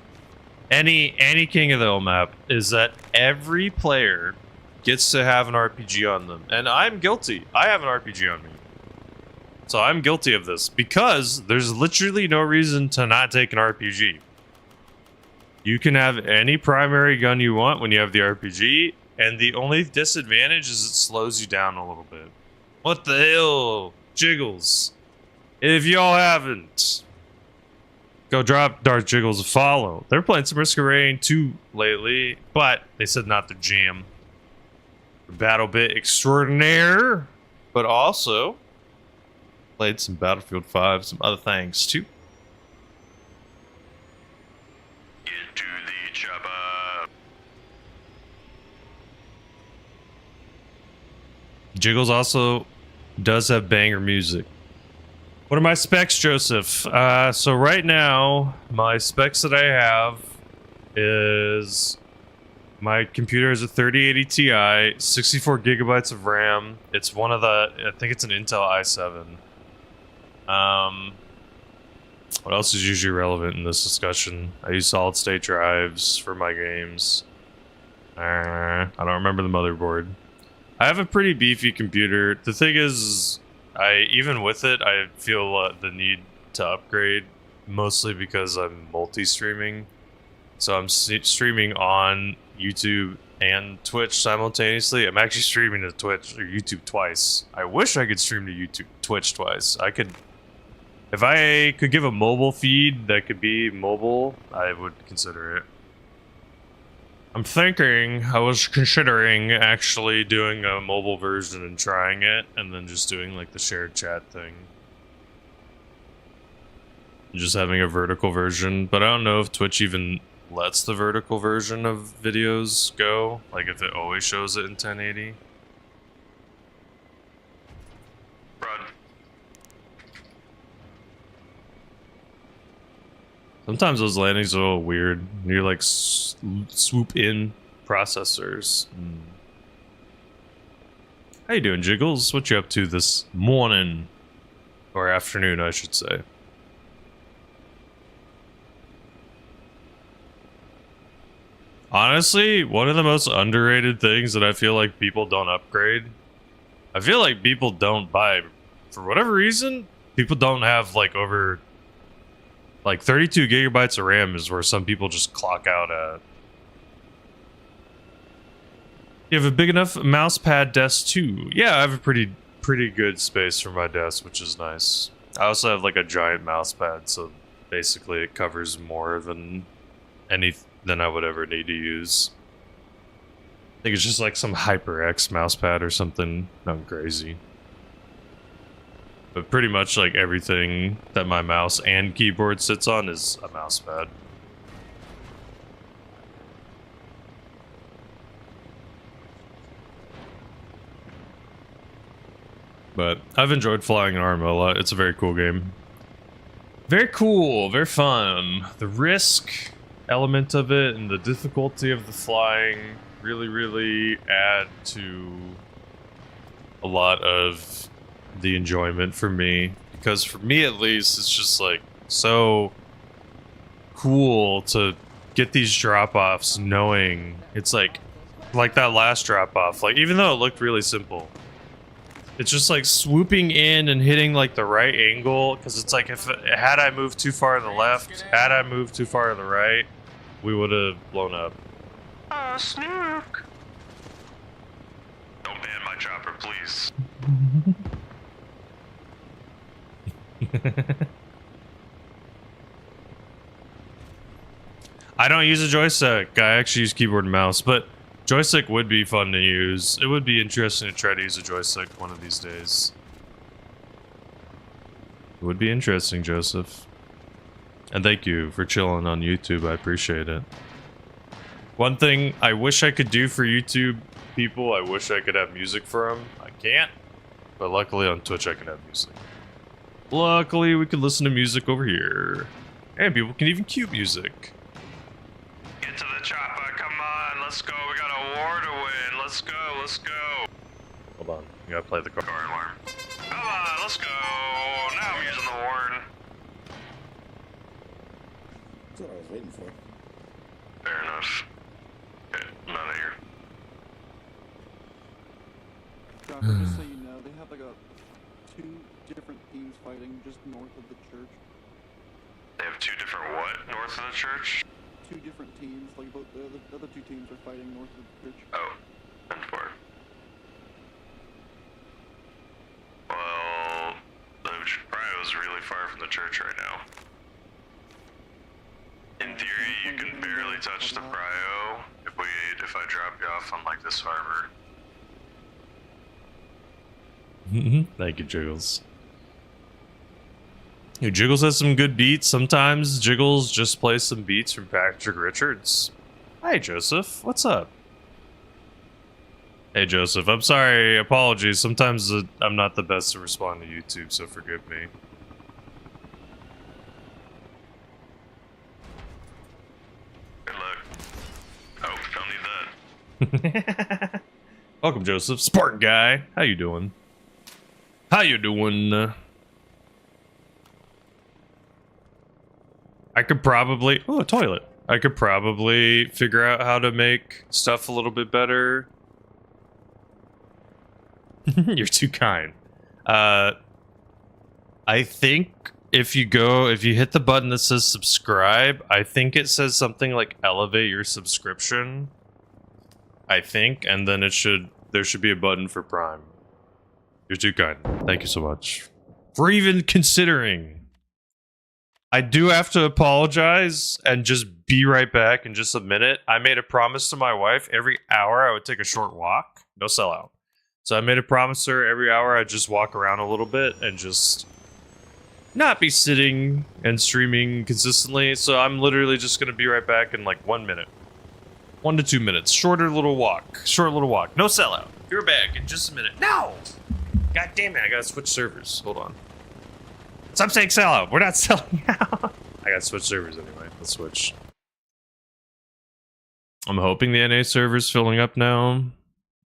any King of the Hill map is that every player gets to have an RPG on them. And I'm guilty. I have an RPG on me. So I'm guilty of this because there's literally no reason to not take an RPG. You can have any primary gun you want when you have the RPG, and the only disadvantage is it slows you down a little bit. What the hell? Jiggles. If y'all haven't, go drop Darth Jiggles a follow. They're playing some Risk of Rain 2 lately, but they said not the jam. Battle bit extraordinaire, but also played some Battlefield 5, some other things too. Into the chopper. Jiggles also does have banger music. What are my specs, Joseph? So right now, my specs that I have is my computer is a 3080 Ti, 64 gigabytes of RAM. It's one of the, I think it's an Intel i7. What else is usually relevant in this discussion? I use solid state drives for my games. I don't remember the motherboard. I have a pretty beefy computer. The thing is, even with it, I feel the need to upgrade, mostly because I'm multi-streaming. So I'm streaming on YouTube and Twitch simultaneously. I'm actually streaming to Twitch or YouTube twice. I wish I could stream to Twitch twice. If I could give a mobile feed that could be mobile, I would consider it. I was considering actually doing a mobile version and trying it, and then just doing like the shared chat thing. Just having a vertical version, but I don't know if Twitch even lets the vertical version of videos go, like if it always shows it in 1080. Run. Sometimes those landings are a little weird. You're like swoop in processors. How you doing, Jiggles? What you up to this morning? Or afternoon, I should say. Honestly, one of the most underrated things that I feel like people don't upgrade. I feel like people don't buy, for whatever reason, people don't have like over, like 32 gigabytes of RAM is where some people just clock out at. You have a big enough mouse pad desk too. Yeah, I have a pretty good space for my desk, which is nice. I also have like a giant mouse pad, so basically it covers more than I would ever need to use. I think it's just like some HyperX mouse pad or something. Nothing crazy. But pretty much like everything that my mouse and keyboard sits on is a mouse pad. But I've enjoyed flying in Arma a lot. It's a very cool game. Very cool, very fun. The risk element of it and the difficulty of the flying really add to a lot of the enjoyment for me. Because for me at least, it's just like so cool to get these drop-offs knowing it's like that last drop-off. Like, even though it looked really simple, it's just like swooping in and hitting like the right angle, because it's like had I moved too far to the left, had I moved too far to the right, we would have blown up. Oh, Snook! Don't ban my chopper, please. I don't use a joystick. I actually use keyboard and mouse, but joystick would be fun to use. It would be interesting to try to use a joystick one of these days. It would be interesting, Joseph. And thank you for chilling on YouTube. I appreciate it. One thing I wish I could do for YouTube people, I wish I could have music for them. I can't, but luckily on Twitch I can have music. Luckily we can listen to music over here. And people can even cue music. Get to the chopper, come on, let's go. We got a war to win. Let's go, let's go. Hold on, you gotta play the car alarm. Come on, let's go. Now I'm using the horn. That's what I was waiting for. Fair enough. Okay, I'm out of here. Chopper, just so you know, they have like two different teams fighting just north of the church. They have two different what? North of the church? Two different teams, like both the other two teams are fighting north of the church. Oh, and for. Well, the Prio's is really far from the church right now. In theory, you can barely touch the Prio if I drop you off on like this harbor. Thank you, Jiggles. Hey, Jiggles has some good beats. Sometimes Jiggles just plays some beats from Patrick Richards. Hi, Joseph. What's up? Hey, Joseph. I'm sorry. Apologies. Sometimes I'm not the best to respond to YouTube, so forgive me. Good luck. Oh, don't need that. Welcome, Joseph. Spartan guy. How you doing? How you doing? I could probably... Oh, a toilet. I could probably figure out how to make stuff a little bit better. You're too kind. I think if you hit the button that says subscribe, I think it says something like elevate your subscription. I think, and then there should be a button for Prime. You're too kind. Thank you so much for even considering. I do have to apologize and just be right back in just a minute. I made a promise to my wife every hour I would take a short walk. No sellout. So I made a promise to her every hour I'd just walk around a little bit and just not be sitting and streaming consistently. So I'm literally just going to be right back in like 1 minute. 1 to 2 minutes. Short little walk. No sellout. Be right back in just a minute. No! God damn it, I gotta switch servers. Hold on. Stop saying sellout. We're not selling out. I gotta switch servers anyway. Let's switch. I'm hoping the NA server's filling up now.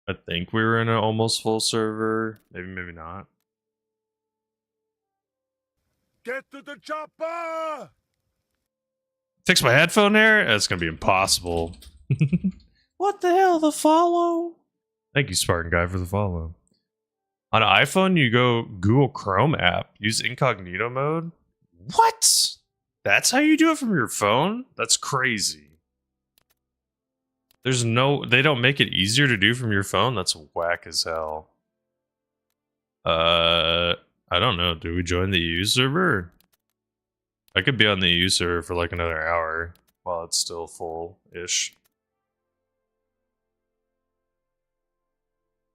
I think we were in an almost full server. Maybe not. Get to the chopper! Fix my headphone there? That's gonna be impossible. What the hell? The follow? Thank you, Spartan Guy, for the follow. On an iPhone, you go Google Chrome app. Use incognito mode. What? That's how you do it from your phone? That's crazy. They don't make it easier to do from your phone? That's whack as hell. I don't know. Do we join the EU server? I could be on the EU server for like another hour while it's still full-ish.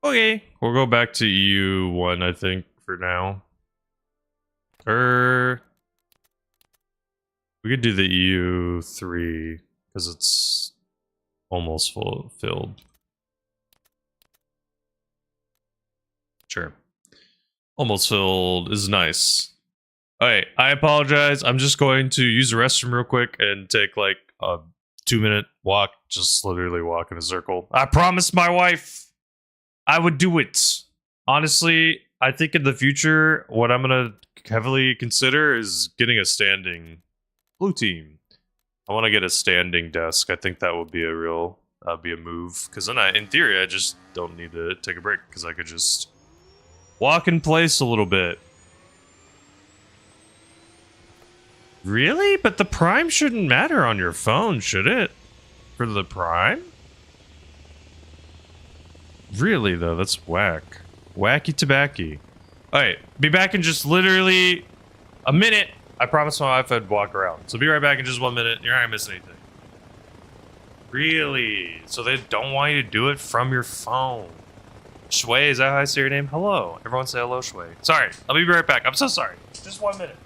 Okay, we'll go back to EU1, I think, for now. We could do the EU3, because it's almost filled. Sure. Almost filled is nice. Alright, I apologize. I'm just going to use the restroom real quick and take like a 2-minute walk. Just literally walk in a circle. I promised my wife I would do it. Honestly, I think in the future, what I'm gonna heavily consider is getting a standing blue team. I want to get a standing desk. I think that would be a real, be a move. Because then in theory, I just don't need to take a break. Because I could just walk in place a little bit. Really? But the Prime shouldn't matter on your phone, should it? For the Prime? Really, though? That's whack. Wacky tobacco. Alright, be back in just literally a minute. I promised my wife I'd walk around. So be right back in just 1 minute. You're not gonna miss anything. Really? So they don't want you to do it from your phone. Shui, is that how I say your name? Hello. Everyone say hello, Shui. Sorry, I'll be right back. I'm so sorry. Just 1 minute.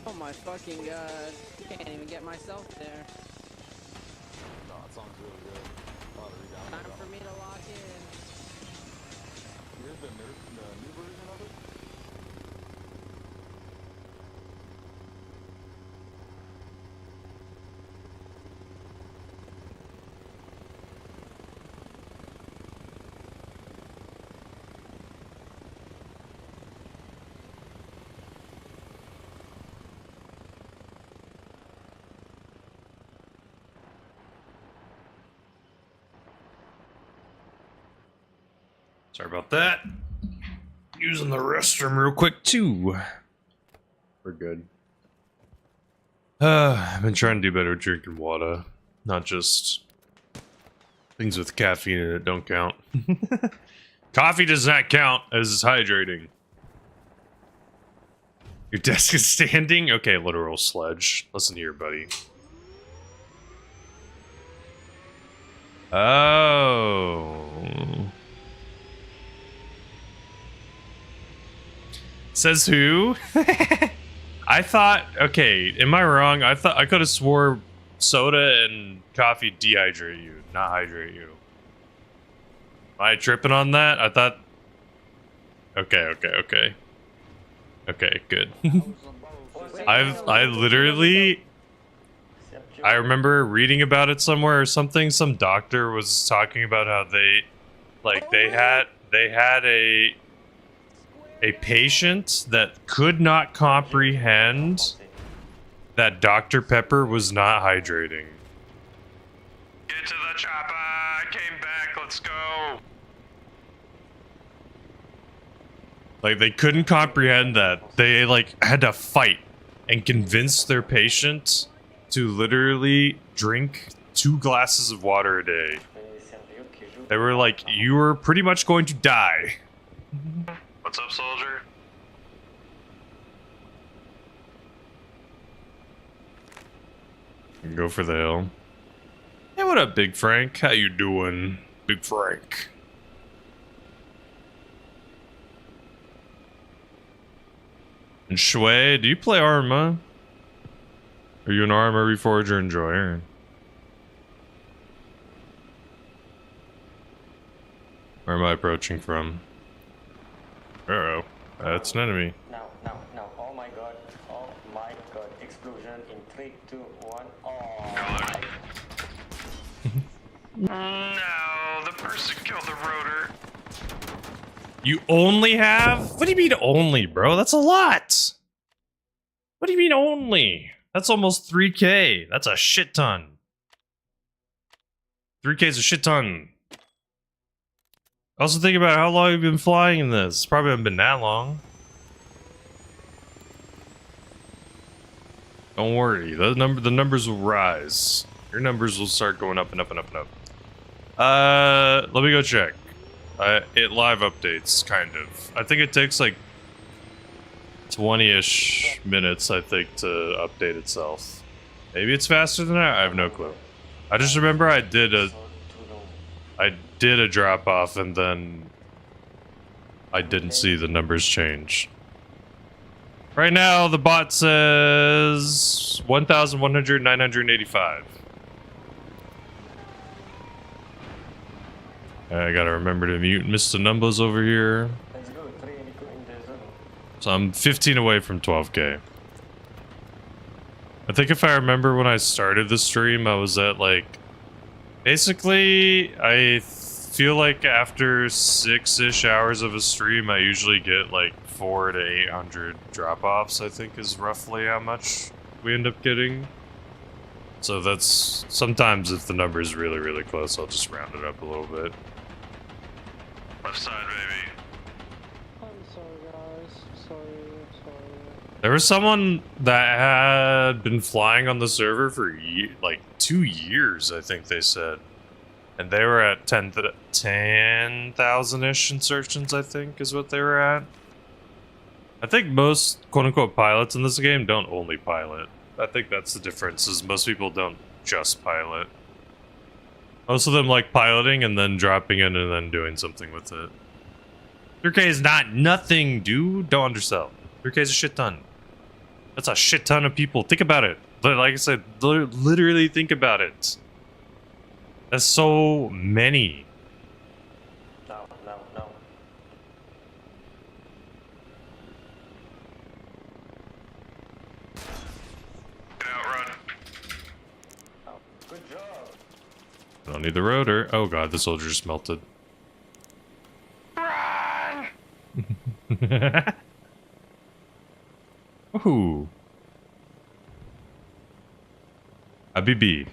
Oh my fucking god. Can't even get myself there. No, it sounds really good. Time for me to lock in. Here's the new version of it. Sorry about that. Using the restroom real quick too. We're good. I've been trying to do better with drinking water, not just things with caffeine in it don't count. Coffee does not count as hydrating. Your desk is standing? Okay, literal sledge. Listen here, buddy. Oh. Says who? I thought, okay, am I wrong? I thought I could have swore soda and coffee dehydrate you, not hydrate you. Am I tripping on that? I thought. Okay, good. I literally, I remember reading about it somewhere or something. Some doctor was talking about how they had a patient that could not comprehend that Dr. Pepper was not hydrating. Get to the chopper! I came back, let's go! Like, they couldn't comprehend that. They, like, had to fight and convince their patient to literally drink 2 glasses of water a day. They were like, you were pretty much going to die. What's up, soldier? Go for the hill. Hey, what up, Big Frank? How you doing, Big Frank? And Shui, do you play Arma? Are you an Arma Reforger enjoyer? Where am I approaching from? Uh-oh. That's an enemy. Now. Oh my god. Oh my god. Explosion in 3, 2, 1. Oh. No, the person killed the rotor. You only have? What do you mean only, bro? That's a lot. What do you mean only? That's almost 3K. That's a shit ton. 3K is a shit ton. Also think about how long you've been flying in this. Probably haven't been that long. Don't worry, the numbers will rise. Your numbers will start going up and up and up and up. Let me go check. It live updates, kind of. I think it takes like 20-ish minutes, I think, to update itself. Maybe it's faster than that? I have no clue. I just remember I did a drop off and then I didn't see the numbers change. Right now, the bot says 1,985. I gotta remember to mute Mr. Numbers over here. Let's go. 3 in the zone. So I'm 15 away from 12K. I think if I remember when I started the stream, I was at like... Basically, I feel like after 6-ish hours of a stream, I usually get like 400 to 800 drop-offs, I think is roughly how much we end up getting. So that's... Sometimes if the number is really, really close, I'll just round it up a little bit. Left side, baby. I'm sorry, guys. Sorry. There was someone that had been flying on the server for like 2 years, I think they said. And they were at 10,000-ish insertions, I think, is what they were at. I think most quote-unquote pilots in this game don't only pilot. I think that's the difference, is most people don't just pilot. Most of them like piloting and then dropping in and then doing something with it. 3K is not nothing, dude. Don't undersell. 3K is a shit ton. That's a shit ton of people. Think about it. Like I said, literally think about it. That's so many. No. Get out, run. Oh, good job. I don't need the rotor. Oh god, the soldier just melted. Run! Ooh. Habibi.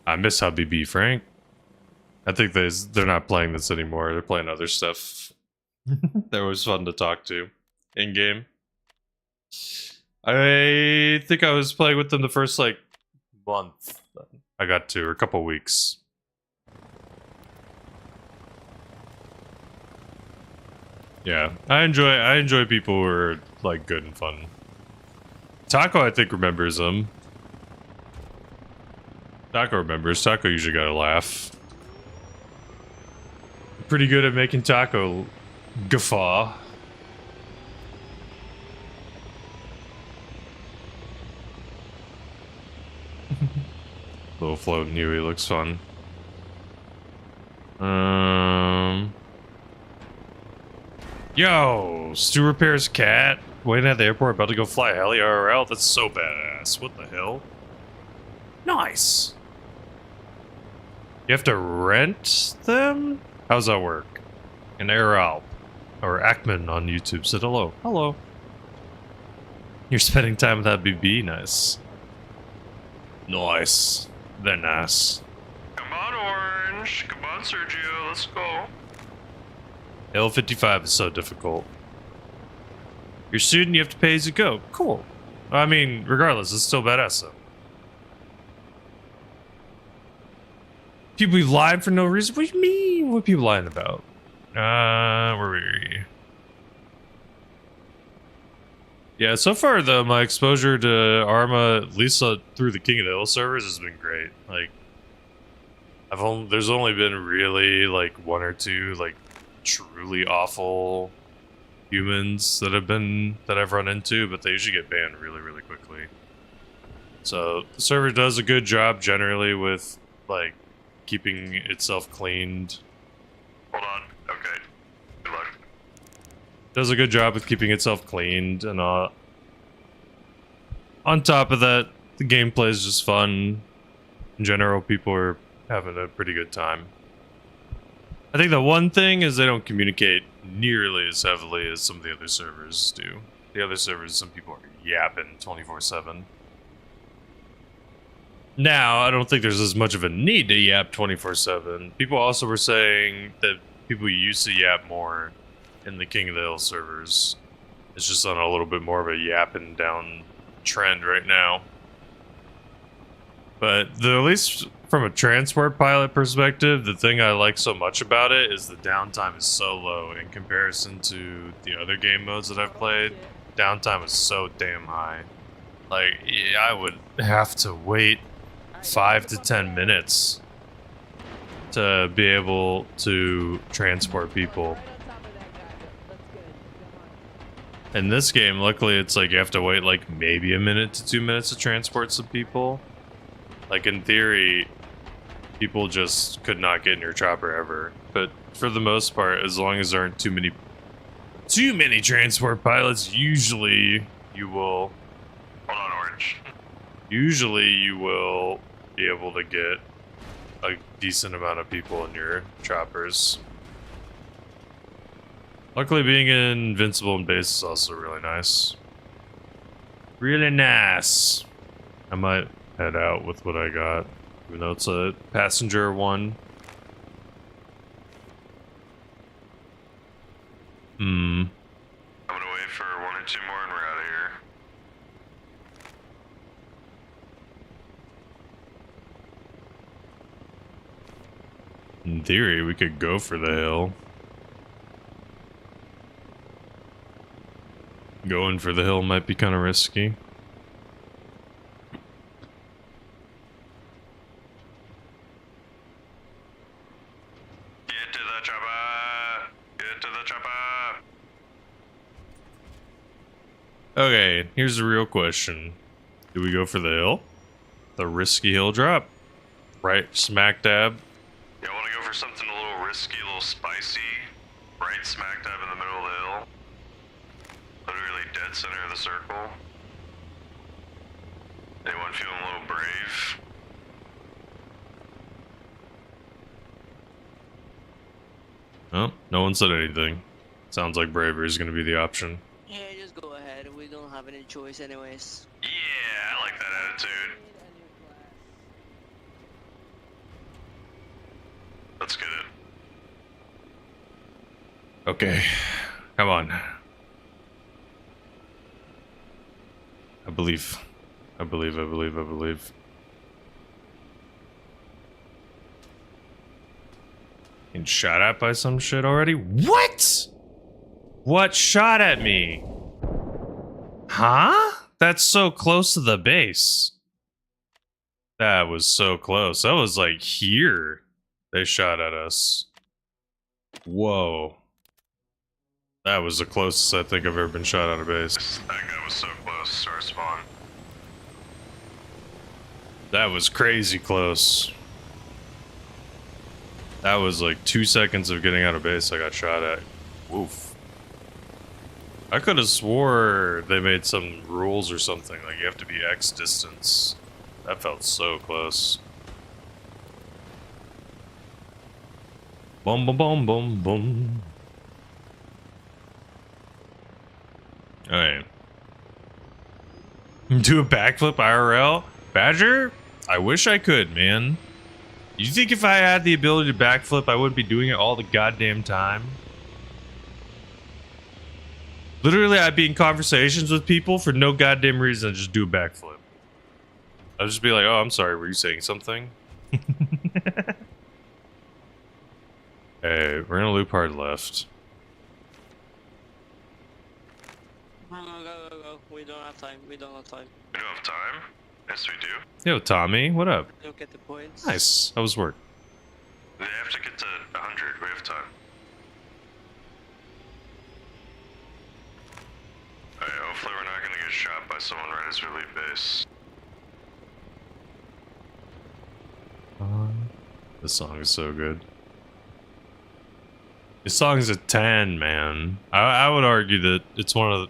I miss Habibi, Frank. I think they're not playing this anymore. They're playing other stuff. That was fun to talk to in-game. I think I was playing with them the first, like, month. I got to, or a couple weeks. Yeah, I enjoy people who are, like, good and fun. Taco, I think, remembers them. Taco remembers. Taco usually got a laugh. Pretty good at making Taco guffaw. Little float Huey looks fun. Yo, Stu repairs cat. Waiting at the airport, about to go fly heli IRL. That's so badass. What the hell? Nice. You have to rent them? How's that work? An Aralp or Ackman on YouTube said hello. Hello. You're spending time with that BB? Nice. Nice. They're nice. Come on, Orange. Come on, Sergio. Let's go. L55 is so difficult. You're a student, you have to pay as you go. Cool. I mean, regardless, it's still badass though. People be lying for no reason? What do you mean? What are people lying about? Where were we? Yeah, so far though, my exposure to Arma, at least through the King of the Hill servers, has been great. Like, there's only been really like 1 or 2 like truly awful humans that I've run into, but they usually get banned really, really quickly. So the server does a good job generally with like keeping itself cleaned. Hold on. Okay. Good luck. Does a good job with keeping itself cleaned, and on top of that, the gameplay is just fun. In general, people are having a pretty good time. I think the one thing is they don't communicate nearly as heavily as some of the other servers do. The other servers, some people are yapping 24/7. Now, I don't think there's as much of a need to yap 24/7. People also were saying that people used to yap more in the King of the Hill servers. It's just on a little bit more of a yapping down trend right now. But at least from a transport pilot perspective, the thing I like so much about it is the downtime is so low in comparison to the other game modes that I've played. Downtime is so damn high. Like, yeah, I would have to wait 5 to 10 minutes to be able to transport people. In this game, luckily, it's like you have to wait like maybe a minute to 2 minutes to transport some people. Like in theory, people just could not get in your chopper ever. But for the most part, as long as there aren't too many transport pilots, usually you will. Hold on, Orange. Usually you will be able to get a decent amount of people in your choppers. Luckily, being invincible in base is also really nice. Really nice. I might head out with what I got, even though it's a passenger one. I'm gonna wait for 1 or 2 more and we're out of here. In theory, we could go for the hill. Going for the hill might be kind of risky. Get to the chopper! Get to the chopper! Okay, here's the real question. Do we go for the hill? The risky hill drop? Right smack dab? Yeah, I want to go for something a little risky, a little spicy. Right smack dab in the middle of the hill. Literally dead center of the circle. Anyone feeling a little brave? Oh, no one said anything. Sounds like bravery is going to be the option. Yeah, just go ahead. We don't have any choice anyways. Yeah, I like that attitude. Let's get it. Okay, come on. I believe. Getting shot at by some shit already? What? What shot at me? Huh? That's so close to the base. That was so close. That was like here. They shot at us. Whoa. That was the closest I think I've ever been shot at a base. That guy was so close to our spawn. That was crazy close. That was like 2 seconds of getting out of base I got shot at. Woof. I could have swore they made some rules or something, like you have to be X distance. That felt so close. Boom, boom, boom, boom, boom. Alright. Do a backflip IRL? Badger? I wish I could, man. You think if I had the ability to backflip, I wouldn't be doing it all the goddamn time? Literally, I'd be in conversations with people for no goddamn reason and just do a backflip. I'd just be like, oh, I'm sorry, were you saying something? Hey, we're gonna loop hard left. Go. We don't have time. We don't have time. We don't have time? Yes, we do. Yo, Tommy, what up? Don't get the points. Nice. How was work? They have to get to 100. We have time. shot by someone right as we leave base. This song is so good. This song's a 10, man. I would argue that it's one of the...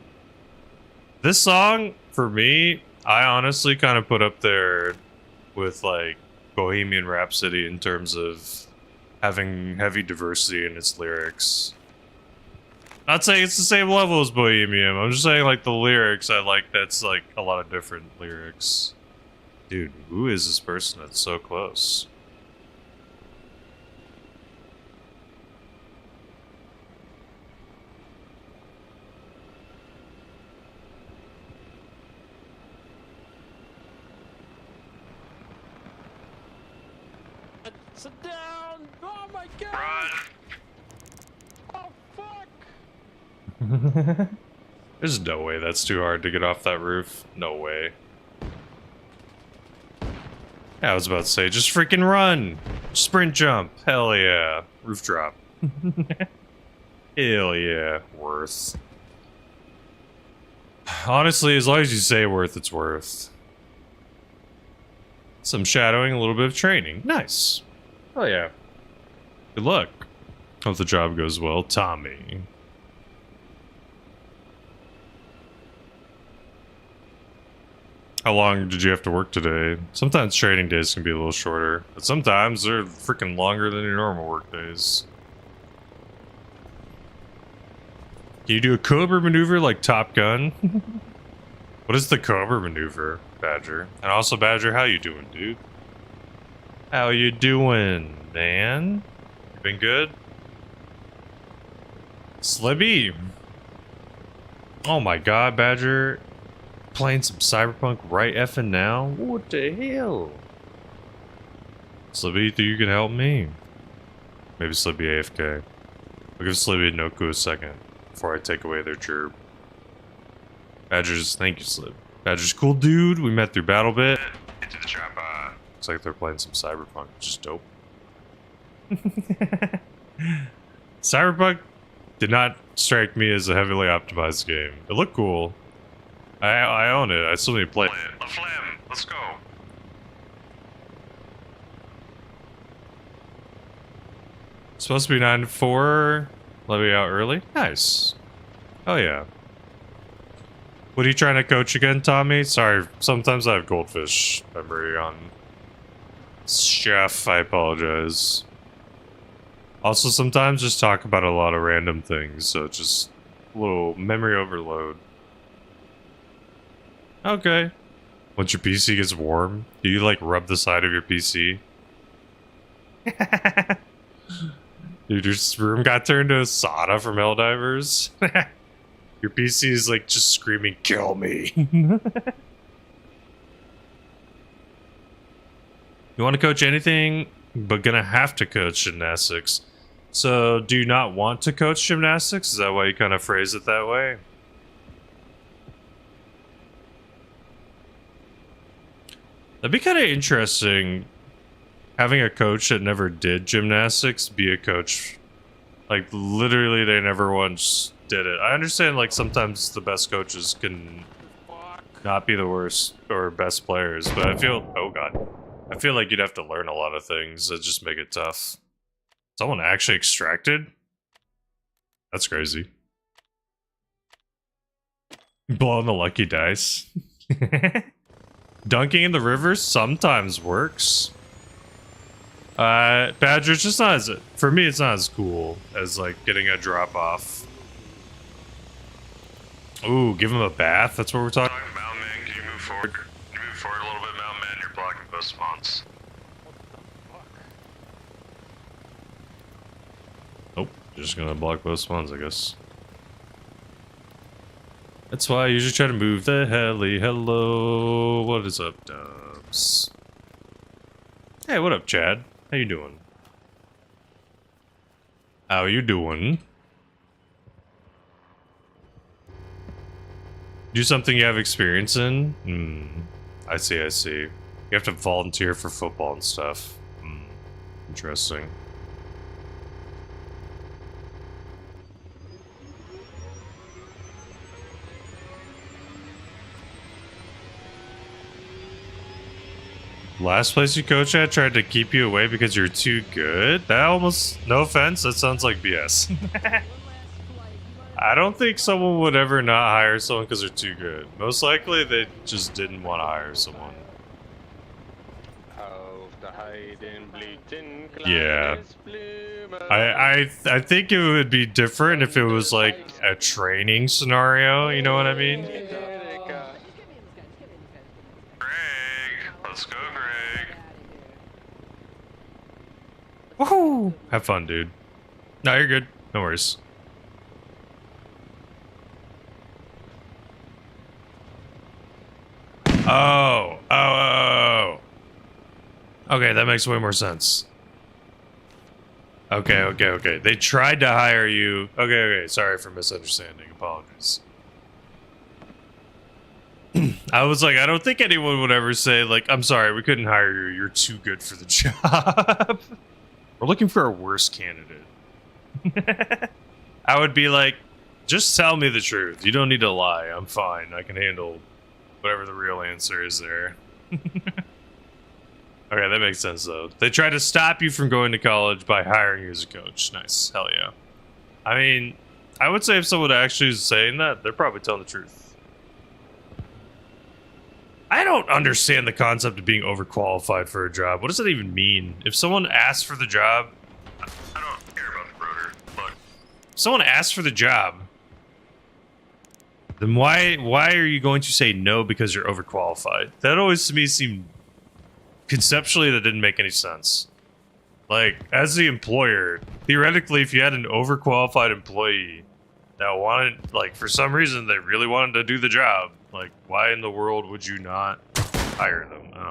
This song, for me, I honestly kind of put up there with, like, Bohemian Rhapsody in terms of having heavy diversity in its lyrics. Not saying it's the same level as Bohemian, I'm just saying, like, the lyrics, I like that's, like, a lot of different lyrics. Dude, who is this person that's so close? Sit down! Oh my god! Run! Oh fuck! There's no way that's too hard to get off that roof. No way. Yeah, I was about to say, just freaking run! Sprint jump! Hell yeah. Roof drop. Hell yeah. Worth. Honestly, as long as you say worth, it's worth. Some shadowing, a little bit of training. Nice. Oh yeah. Good luck. Hope the job goes well, Tommy. How long did you have to work today? Sometimes training days can be a little shorter, but sometimes they're freaking longer than your normal work days. Can you do a Cobra maneuver like Top Gun? What is the Cobra maneuver, Badger? And also, Badger, how you doing, dude? How you doing, man? You been good? Slibby! Oh my god, Badger. Playing some Cyberpunk right effing now? What the hell? Slibby, you think you can help me? Maybe Slibby AFK. I'll give Slibby and Noku a second before I take away their chirp. Badger's, thank you, Slib. Badger's cool dude. We met through BattleBit. Into the trap, Looks like they're playing some Cyberpunk, which is dope. Cyberpunk did not strike me as a heavily optimized game. It looked cool. I own it. I still need to play it. La Flame, let's go. It's supposed to be 9 to 4. Let me out early. Nice. Oh yeah. What are you trying to coach again, Tommy? Sorry, sometimes I have goldfish memory on Chef. I apologize. Also, sometimes just talk about a lot of random things, so just a little memory overload. Okay. Once your PC gets warm, do you like rub the side of your PC? Dude, your room got turned to a sauna from Helldivers? Your PC is like just screaming, kill me. You want to coach anything, but gonna have to coach gymnastics. So, do you not want to coach gymnastics? Is that why you kind of phrase it that way? That'd be kind of interesting, having a coach that never did gymnastics be a coach. Like, literally, they never once did it. I understand, like, sometimes the best coaches can not be the worst or best players, but I feel... Oh, God. I feel like you'd have to learn a lot of things that just make it tough. Someone actually extracted? That's crazy. Blowing the lucky dice. Dunking in the river sometimes works. Badger, it's just not as... For me, it's not as cool as, like, getting a drop off. Ooh, give him a bath? That's what we're talking about? Mountain Man, can you move forward? Can you move forward a little bit, Mountain Man? You're blocking both spawns. Nope, you're just gonna block both spawns, I guess. That's why I usually try to move the heli. Hello, what is up, Dubs? Hey, what up, Chad? How you doing? How you doing? Do something you have experience in? I see, I see. You have to volunteer for football and stuff. Interesting. Last place you coach at tried to keep you away because you're too good? That almost, no offense, that sounds like BS. I don't think someone would ever not hire someone because they're too good. Most likely they just didn't want to hire someone. Yeah. I think it would be different if it was like a training scenario, you know what I mean? Let's go, Greg. Woohoo! Have fun, dude. No, you're good. No worries. Oh. Okay, that makes way more sense. Okay. They tried to hire you. Okay. Sorry for misunderstanding. Apologies. I was like, I don't think anyone would ever say, like, I'm sorry, we couldn't hire you. You're too good for the job. We're looking for a worse candidate. I would be like, just tell me the truth. You don't need to lie. I'm fine. I can handle whatever the real answer is there. Okay, that makes sense, though. They try to stop you from going to college by hiring you as a coach. Nice. Hell yeah. I mean, I would say if someone actually is saying that, they're probably telling the truth. I don't understand the concept of being overqualified for a job. What does that even mean? If someone asks for the job... I don't care about the rotor. Look. If someone asks for the job, then why are you going to say no because you're overqualified? That always to me seemed... Conceptually, that didn't make any sense. Like, as the employer, theoretically, if you had an overqualified employee that wanted, like, for some reason, they really wanted to do the job, like, why in the world would you not hire them? I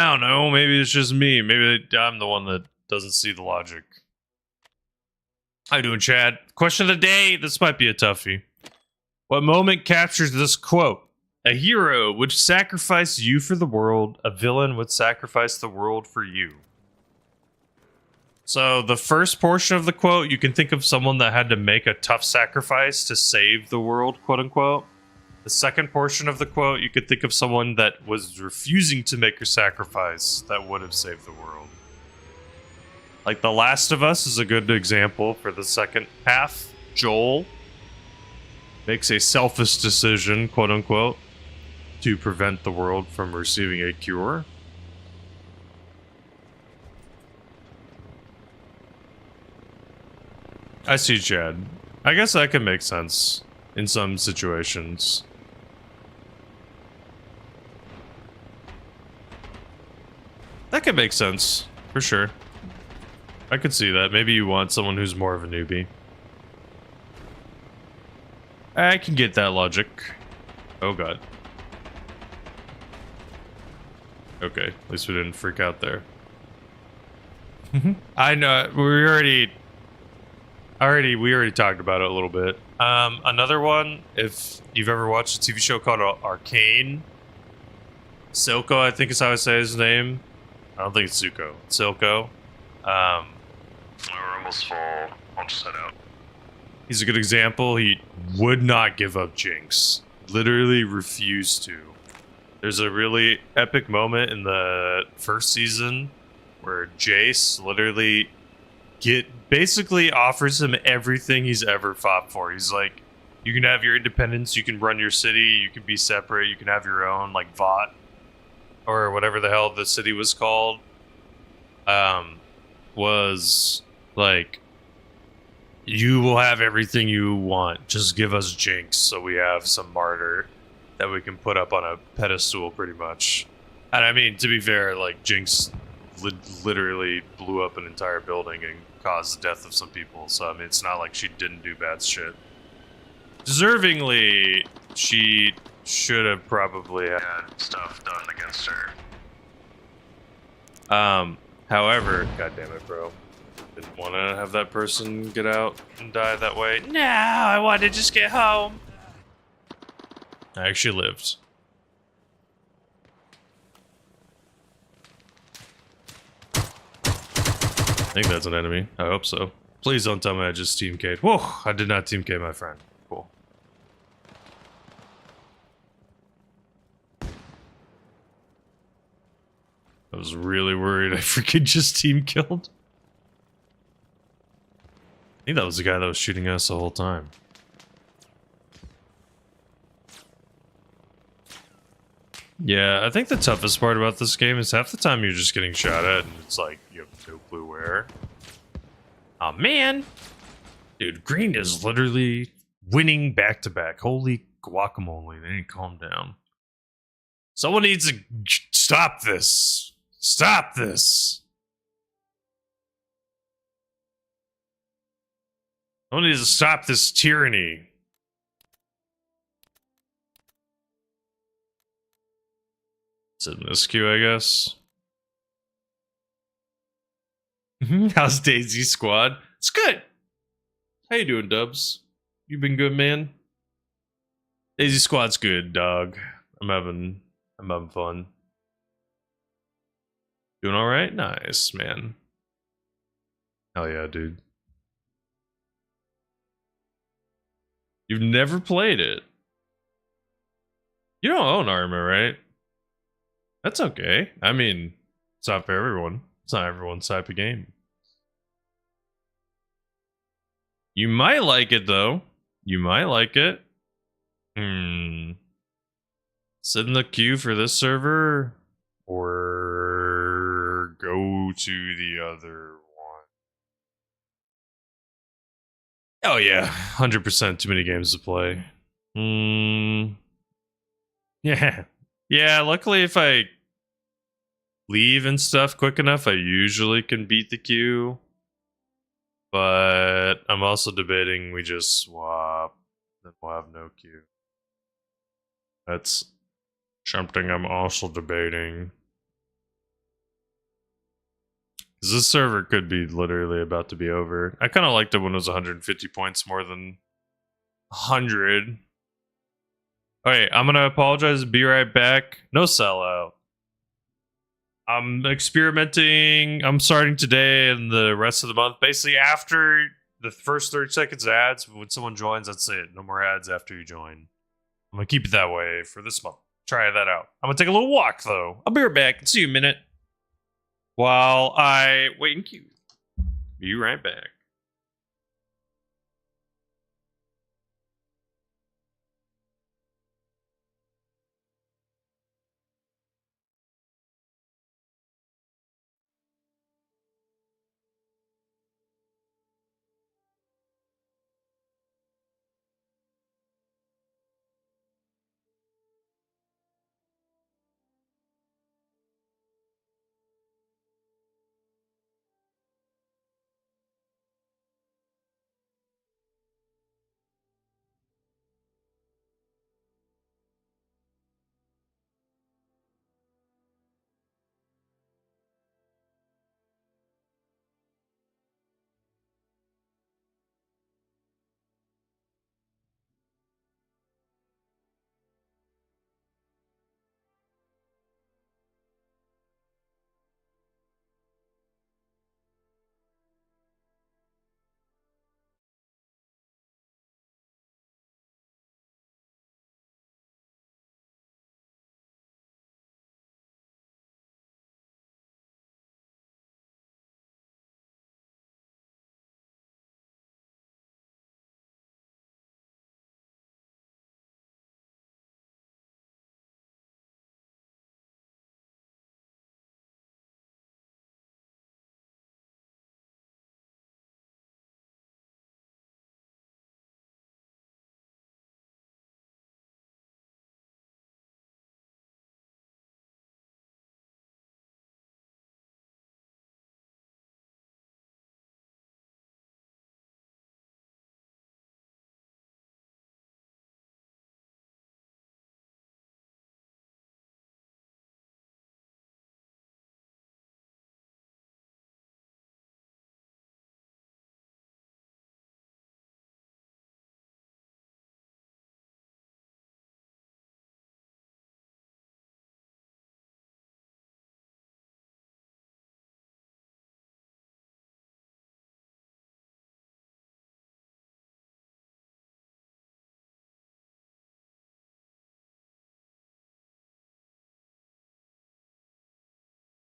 don't know. Maybe it's just me. Maybe I'm the one that doesn't see the logic. How you doing, Chad? Question of the day. This might be a toughie. What moment captures this quote? A hero would sacrifice you for the world. A villain would sacrifice the world for you. So the first portion of the quote, you can think of someone that had to make a tough sacrifice to save the world, quote unquote. The second portion of the quote, you could think of someone that was refusing to make a sacrifice that would have saved the world. Like The Last of Us is a good example for the second half. Joel makes a selfish decision, quote unquote, to prevent the world from receiving a cure. I see, Chad. I guess that could make sense in some situations. That could make sense, for sure. I could see that. Maybe you want someone who's more of a newbie. I can get that logic. Oh god. Okay, at least we didn't freak out there. I know, we already talked about it a little bit. Another one, if you've ever watched a TV show called Arcane, Silco, I think is how I say his name. I don't think it's Zuko. Silco. We're almost full. I'll just head out. He's a good example. He would not give up Jinx. Literally refused to. There's a really epic moment in the first season where Jace literally basically offers him everything he's ever fought for. He's like, you can have your independence, you can run your city, you can be separate, you can have your own, like, Vought, or whatever the hell the city was called. Was like, you will have everything you want. Just give us Jinx so we have some martyr that we can put up on a pedestal, pretty much. And I mean, to be fair, like, Jinx literally blew up an entire building and caused the death of some people. So, I mean, it's not like she didn't do bad shit. Deservingly, she should have probably had stuff done against her. However, god damn it, bro. Didn't want to have that person get out and die that way. No, I wanted to just get home. I actually lived. I think that's an enemy. I hope so. Please don't tell me I just team K'd. Whoa, I did not team K my friend. Cool. I was really worried I freaking just team killed. I think that was the guy that was shooting us the whole time. Yeah, I think the toughest part about this game is half the time you're just getting shot at and it's like you have no clue where. Oh man! Dude, green is literally winning back to back. Holy guacamole, they didn't calm down. Someone needs to stop this. Stop this. Someone needs to stop this tyranny. It's in this queue, I guess. How's Daisy Squad? It's good. How you doing, Dubs? You been good, man? Daisy Squad's good, dog. I'm having fun. Doing all right? Nice, man. Hell yeah, dude. You've never played it. You don't own Arma, right? That's okay. I mean, it's not for everyone. It's not everyone's type of game. You might like it, though. You might like it. Sit in the queue for this server, or go to the other one. Oh yeah, 100% too many games to play. Yeah. Yeah, luckily if I leave and stuff quick enough, I usually can beat the queue. But I'm also debating we just swap, then we'll have no queue. That's something I'm also debating. Because this server could be literally about to be over. I kind of liked it when it was 150 points more than 100. Okay, I'm gonna apologize. Be right back. No sellout. I'm experimenting. I'm starting today and the rest of the month. Basically, after the first 30 seconds of ads, when someone joins, that's it. No more ads after you join. I'm gonna keep it that way for this month. Try that out. I'm gonna take a little walk though. I'll be right back. See you in a minute. While I wait in queue. Be right back.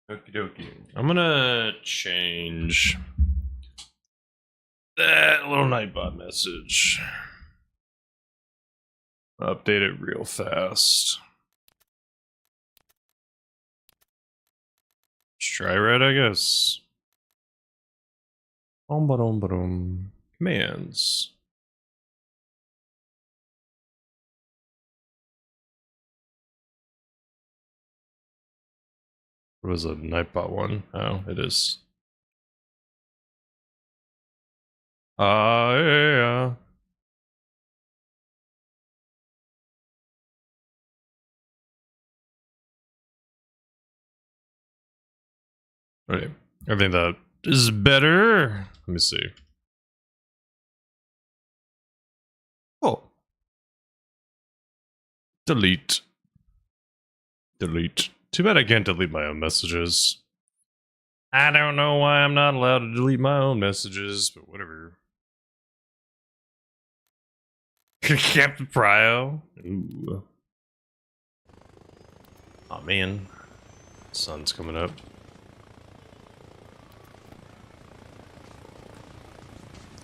Okie dokie. I'm gonna change that little Nightbot message. Update it real fast. Let's try red, I guess. Commands. What was a Nightbot one? Oh, it is. Yeah. Okay, I think that is better. Let me see. Oh. Delete. Delete. Too bad I can't delete my own messages. I don't know why I'm not allowed to delete my own messages, but whatever. Captain Prio. Ooh. Oh man. Sun's coming up.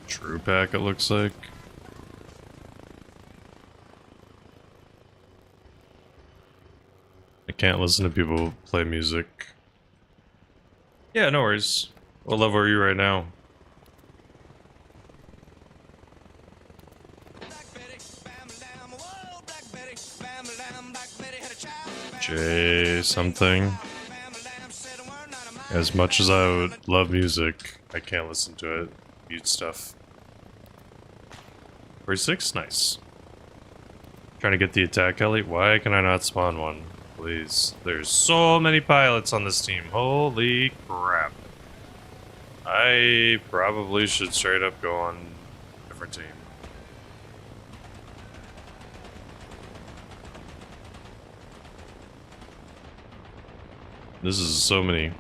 True pack, it looks like. I can't listen to people play music. Yeah, no worries. What level are you right now? J something. As much as I would love music, I can't listen to it. Mute stuff. 46? Nice. Trying to get the attack heli? Why can I not spawn one? Please. There's so many pilots on this team. Holy crap. I probably should straight up go on a different team. This is so many.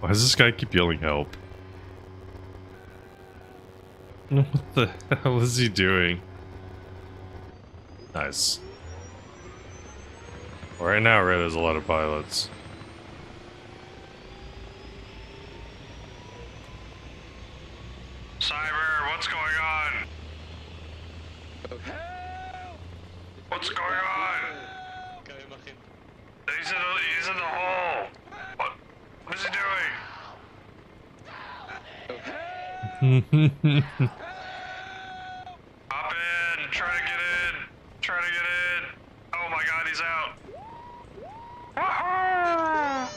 Why does this guy keep yelling help? What the hell is he doing? Nice. Right now, red has a lot of pilots. Cyber, what's going on? What's going on? He's in the hole. What is he doing? Hop in, try to get in. Try to get in. Oh my god, he's out. Woohoo!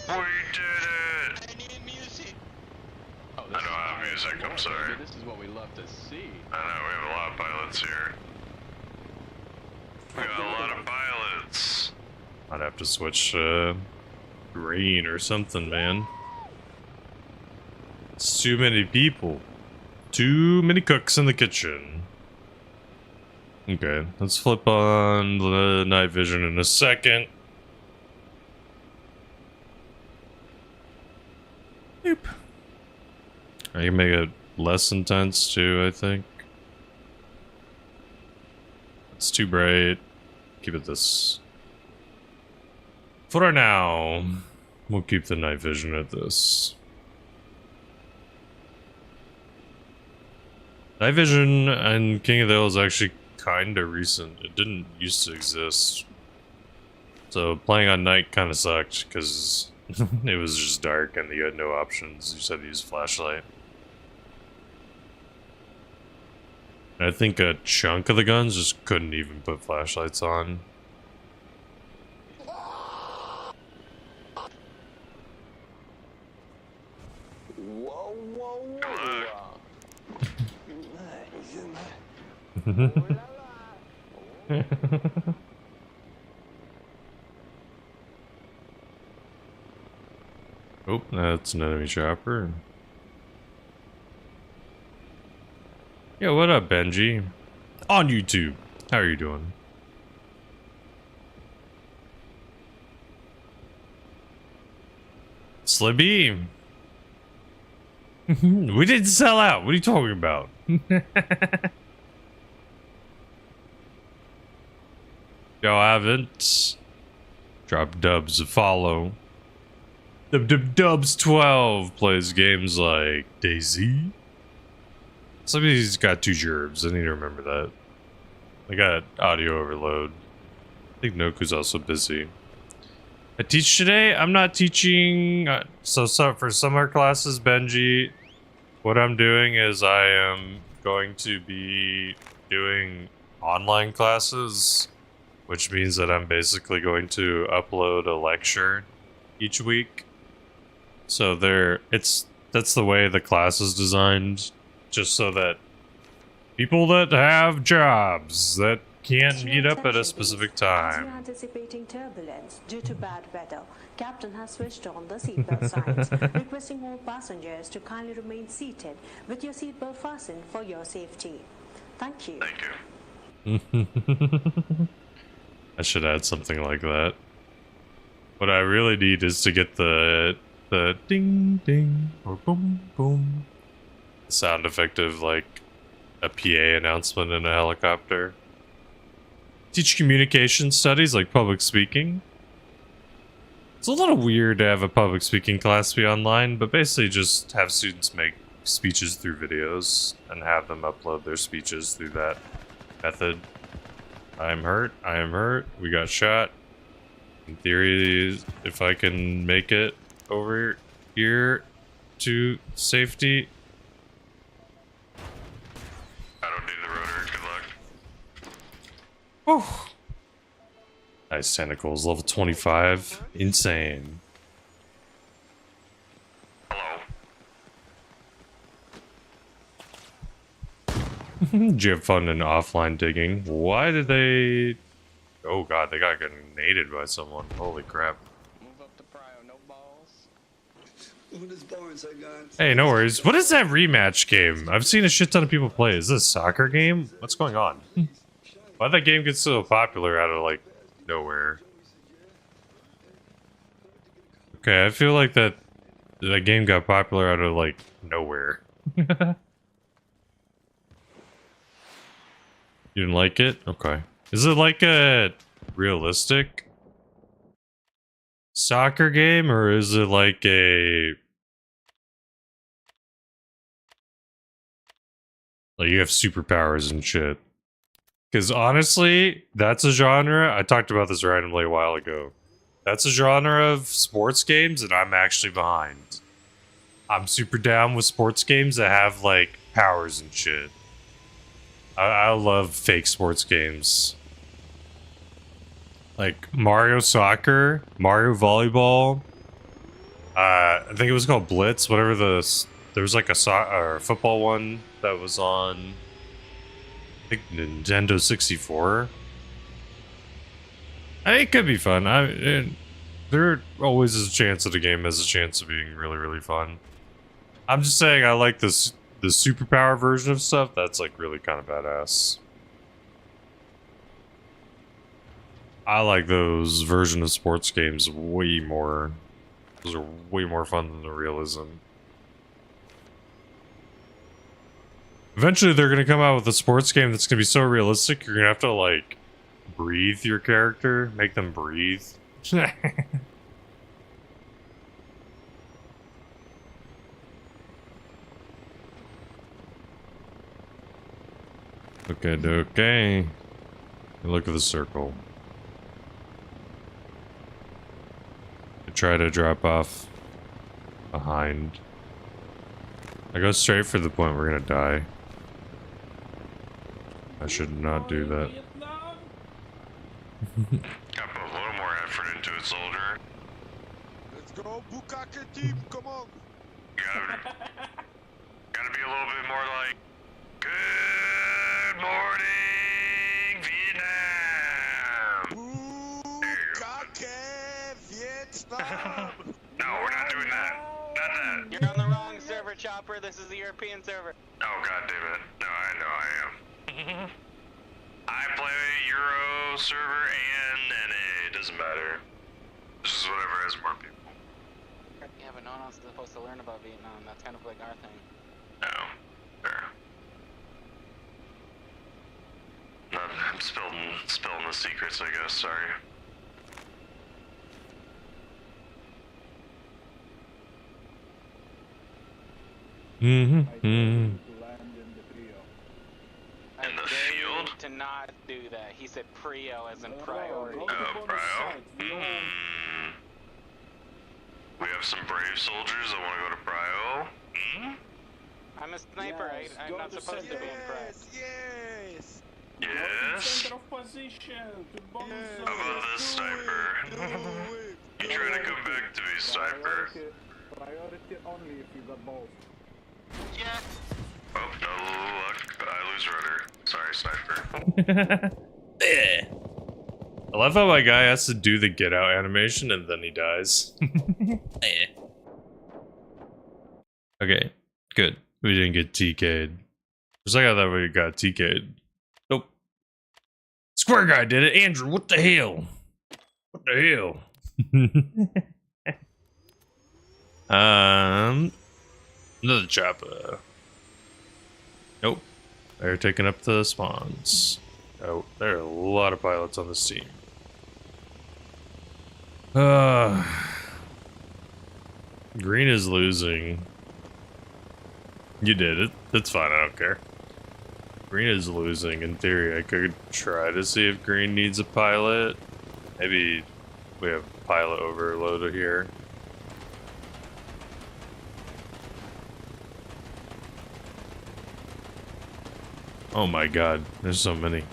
We did it. I need music. Oh, I don't have music, I'm sorry. This is what we love to see. I know, we have a lot of pilots here. We got a lot of pilots. I'd have to switch green or something, man. It's too many people. Too many cooks in the kitchen. Okay, let's flip on the night vision in a second. Boop. I can make it less intense too, I think. It's too bright. Keep it this. For right now, we'll keep the night vision at this. Night vision and King of the Hill is actually kinda recent. It didn't used to exist. So playing on night kinda sucked because it was just dark and you had no options. You just had to use a flashlight. And I think a chunk of the guns just couldn't even put flashlights on. Whoa, whoa, Oh, that's an enemy chopper. Yo, what up, Benji? On YouTube. How are you doing? Slibby? We didn't sell out. What are you talking about? y'all haven't, drop dubs to follow. Dubs 12 plays games like DayZ. Somebody's got 2 gerbs. I need to remember that. I got audio overload. I think Noku's also busy. I teach today. I'm not teaching. So for summer classes, Benji, what I'm doing is I am going to be doing online classes, which means that I'm basically going to upload a lecture each week. So that's the way the class is designed, just so that people that have jobs that can't meet up at a specific time. As you're anticipating turbulence due to bad weather, Captain has switched on the seatbelt signs, requesting all passengers to kindly remain seated with your seatbelt fastened for your safety. Thank you. Thank you. I should add something like that. What I really need is to get the ding ding or boom boom sound effect of like a PA announcement in a helicopter. Teach communication studies like public speaking. It's a little weird to have a public speaking class be online, but basically just have students make speeches through videos and have them upload their speeches through that method. I am hurt, we got shot. In theory, if I can make it over here to safety. I don't need the rotor. Good luck. Whew. Nice tentacles, level 25. Insane. Hello. Did you have fun in offline digging? Why did they... Oh god, they got grenaded by someone. Holy crap. Move up to prio, no balls. Hey, no worries. What is that rematch game? I've seen a shit ton of people play. Is this a soccer game? What's going on? Why'd that game get so popular out of, like, nowhere? Okay, I feel like that game got popular out of, like, nowhere. You didn't like it? Okay. Is it like a realistic soccer game, or is it like a... Like you have superpowers and shit? Because honestly, that's a genre, I talked about this randomly a while ago. That's a genre of sports games that I'm actually behind. I'm super down with sports games that have like powers and shit. I love fake sports games. Like Mario Soccer, Mario Volleyball. I think it was called Blitz, whatever there was like a football one that was on, I think, Nintendo 64. I think it could be fun. There always is a chance that a game has a chance of being really, really fun. I'm just saying I like the superpower version of stuff. That's like really kind of badass. I like those version of sports games way more. Those are way more fun than the realism. Eventually they're gonna come out with a sports game that's gonna be so realistic you're gonna have to like breathe your character, make them breathe. Okay. Look at the circle. Try to drop off behind. I go straight for the point we're gonna die. I should not do that. Gotta put a little more effort into it, soldier. Let's go, Bukake team, come on. You gotta be a little bit more like, good morning, Vietnam. Bukake, Vietnam. No, we're not doing that. Not that. You're on the wrong server, Chopper. This is the European server. Oh, god damn it. No, I know I am. I play Euro server and NA. It doesn't matter. This is whatever has more people. Yeah, but no one else is supposed to learn about Vietnam. That's kind of like our thing. No. Fair. spilling the secrets, I guess. Sorry. Mm-hmm. In the field? To not do that. He said prio as in priority. Oh, prio? We have some brave soldiers that want to go to prio. I'm a sniper. I'm not supposed to be in prio. Yes! Yes? Center of position to bonus. How about this, sniper? You trying to come back to me, sniper? Priority only if you got balls. Yeah. Oh, no luck. I lose rudder. Sorry, sniper. I love how my guy has to do the get out animation and then he dies. Okay, good. We didn't get TK'd. For a second I thought we got TK'd. Nope. Square guy did it. Andrew, what the hell? What the hell? Another chopper. Nope. They're taking up the spawns. Oh, there are a lot of pilots on this team. Green is losing. You did it. That's fine, I don't care. Green is losing. In theory, I could try to see if green needs a pilot. Maybe we have pilot overload here. Oh my god, there's so many.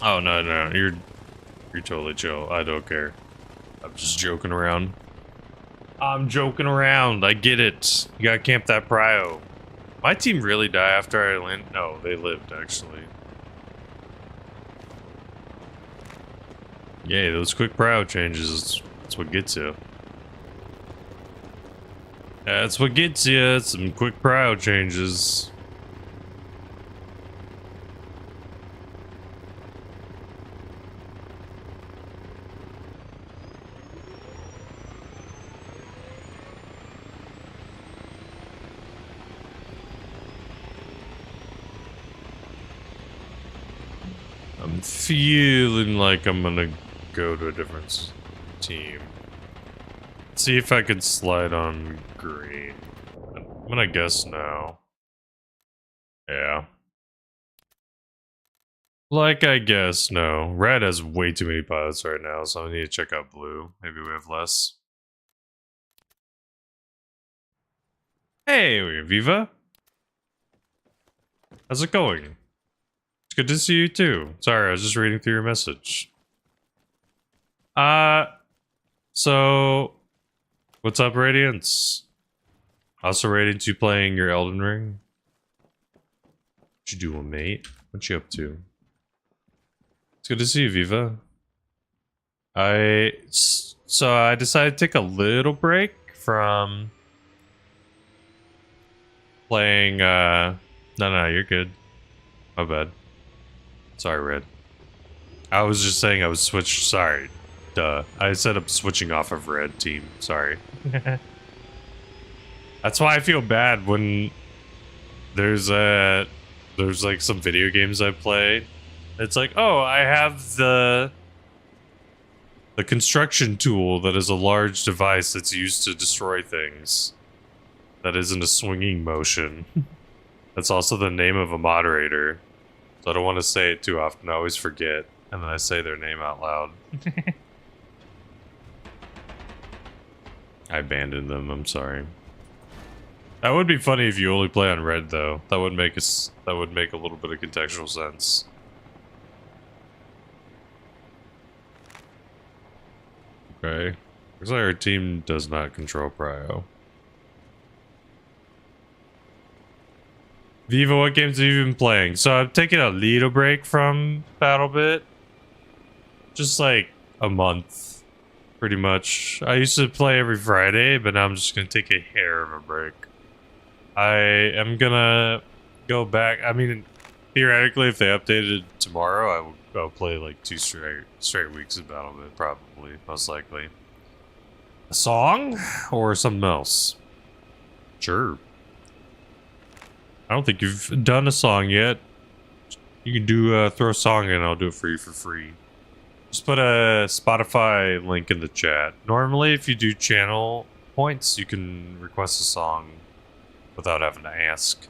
Oh no, you're totally chill. I don't care. I'm just joking around. I'm joking around. I get it. You gotta camp that prio. My team really die after I land. No, they lived actually. Yay, those quick prio changes. That's what gets you. That's what gets you. Some quick prio changes. I'm feeling like I'm gonna go to a different team. See if I can slide on green. I'm gonna guess no. Yeah. Like I guess no. Red has way too many pilots right now, so I need to check out blue. Maybe we have less. Hey, Viva. How's it going? It's good to see you too. Sorry, I was just reading through your message. So what's up, Radiance? Also Radiance, you playing your Elden Ring? What you doing, mate? What you up to? It's good to see you, Viva. So I decided to take a little break from playing, no, you're good. My bad. Sorry, Red. I was just saying I was switched. Sorry. Duh. I said I'm switching off of Red team. Sorry. That's why I feel bad when there's like some video games I play. It's like, oh, I have the construction tool that is a large device that's used to destroy things. That isn't a swinging motion. That's also the name of a moderator. So I don't want to say it too often. I always forget. And then I say their name out loud. I abandoned them. I'm sorry. That would be funny if you only play on red, though. That would make a little bit of contextual sense. Okay. Looks like our team does not control prio. Viva, what games have you been playing? So I've taken a little break from BattleBit. Just like a month, pretty much. I used to play every Friday, but now I'm just gonna take a hair of a break. I am gonna go back. I mean, theoretically, if they updated tomorrow, I'll play like 2 straight weeks of BattleBit, probably, most likely. A song or something else? Sure. I don't think you've done a song yet. You can do throw a song in, I'll do it for you for free. Just put a Spotify link in the chat. Normally, if you do channel points, you can request a song without having to ask.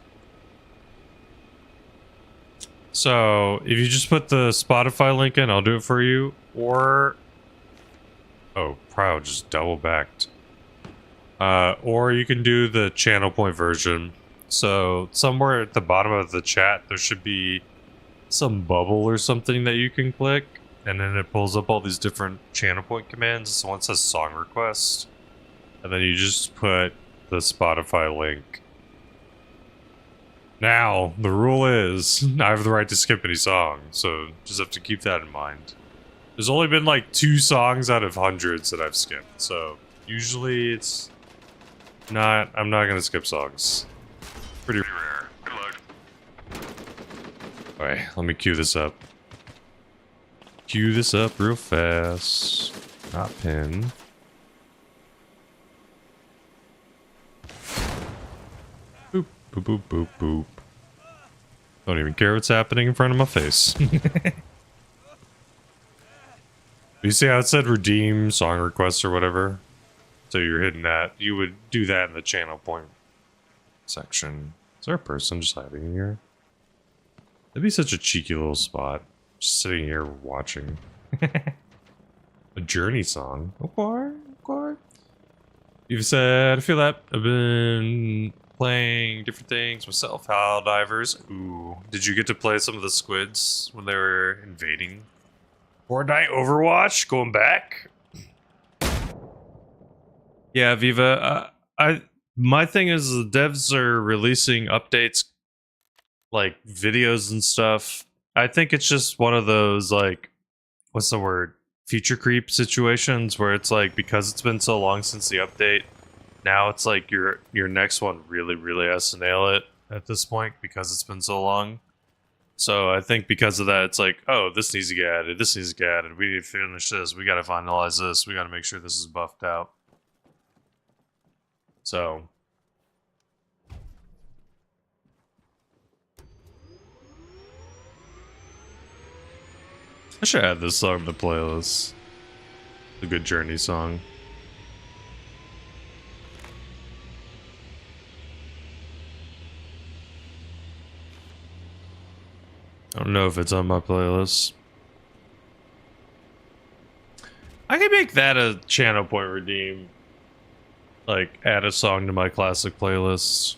So, if you just put the Spotify link in, I'll do it for you. Or... Oh, Proud just double backed. Or you can do the channel point version. So, somewhere at the bottom of the chat, there should be some bubble or something that you can click. And then it pulls up all these different channel point commands. So one says song request. And then you just put the Spotify link. Now, the rule is, I have the right to skip any song. So just have to keep that in mind. There's only been like 2 songs out of hundreds that I've skipped. So usually it's not, I'm not going to skip songs. Pretty rare. Good luck. Alright, let me cue this up. Cue this up real fast. Not pin. Boop, boop, boop, boop, boop. Don't even care what's happening in front of my face. You see how it said redeem song request or whatever? So you're hitting that. You would do that in the channel point section. Is there a person just hiding here? That'd be such a cheeky little spot. Just sitting here watching. A Journey song. Okay. You've said, I feel that I've been playing different things myself. How divers. Ooh. Did you get to play some of the squids when they were invading? Fortnite Overwatch? Going back? Yeah, Viva. My thing is the devs are releasing updates, like videos and stuff. I think it's just one of those, like, what's the word? Feature creep situations where it's like, because it's been so long since the update, now it's like your next one really has to nail it at this point because it's been so long. So I think because of that, it's like, oh, this needs to get added, this needs to get added, we need to finish this, we gotta finalize this, we gotta make sure this is buffed out. So... I should add this song to the playlist. A good Journey song. I don't know if it's on my playlist. I can make that a channel point redeem. Like, add a song to my classic playlist.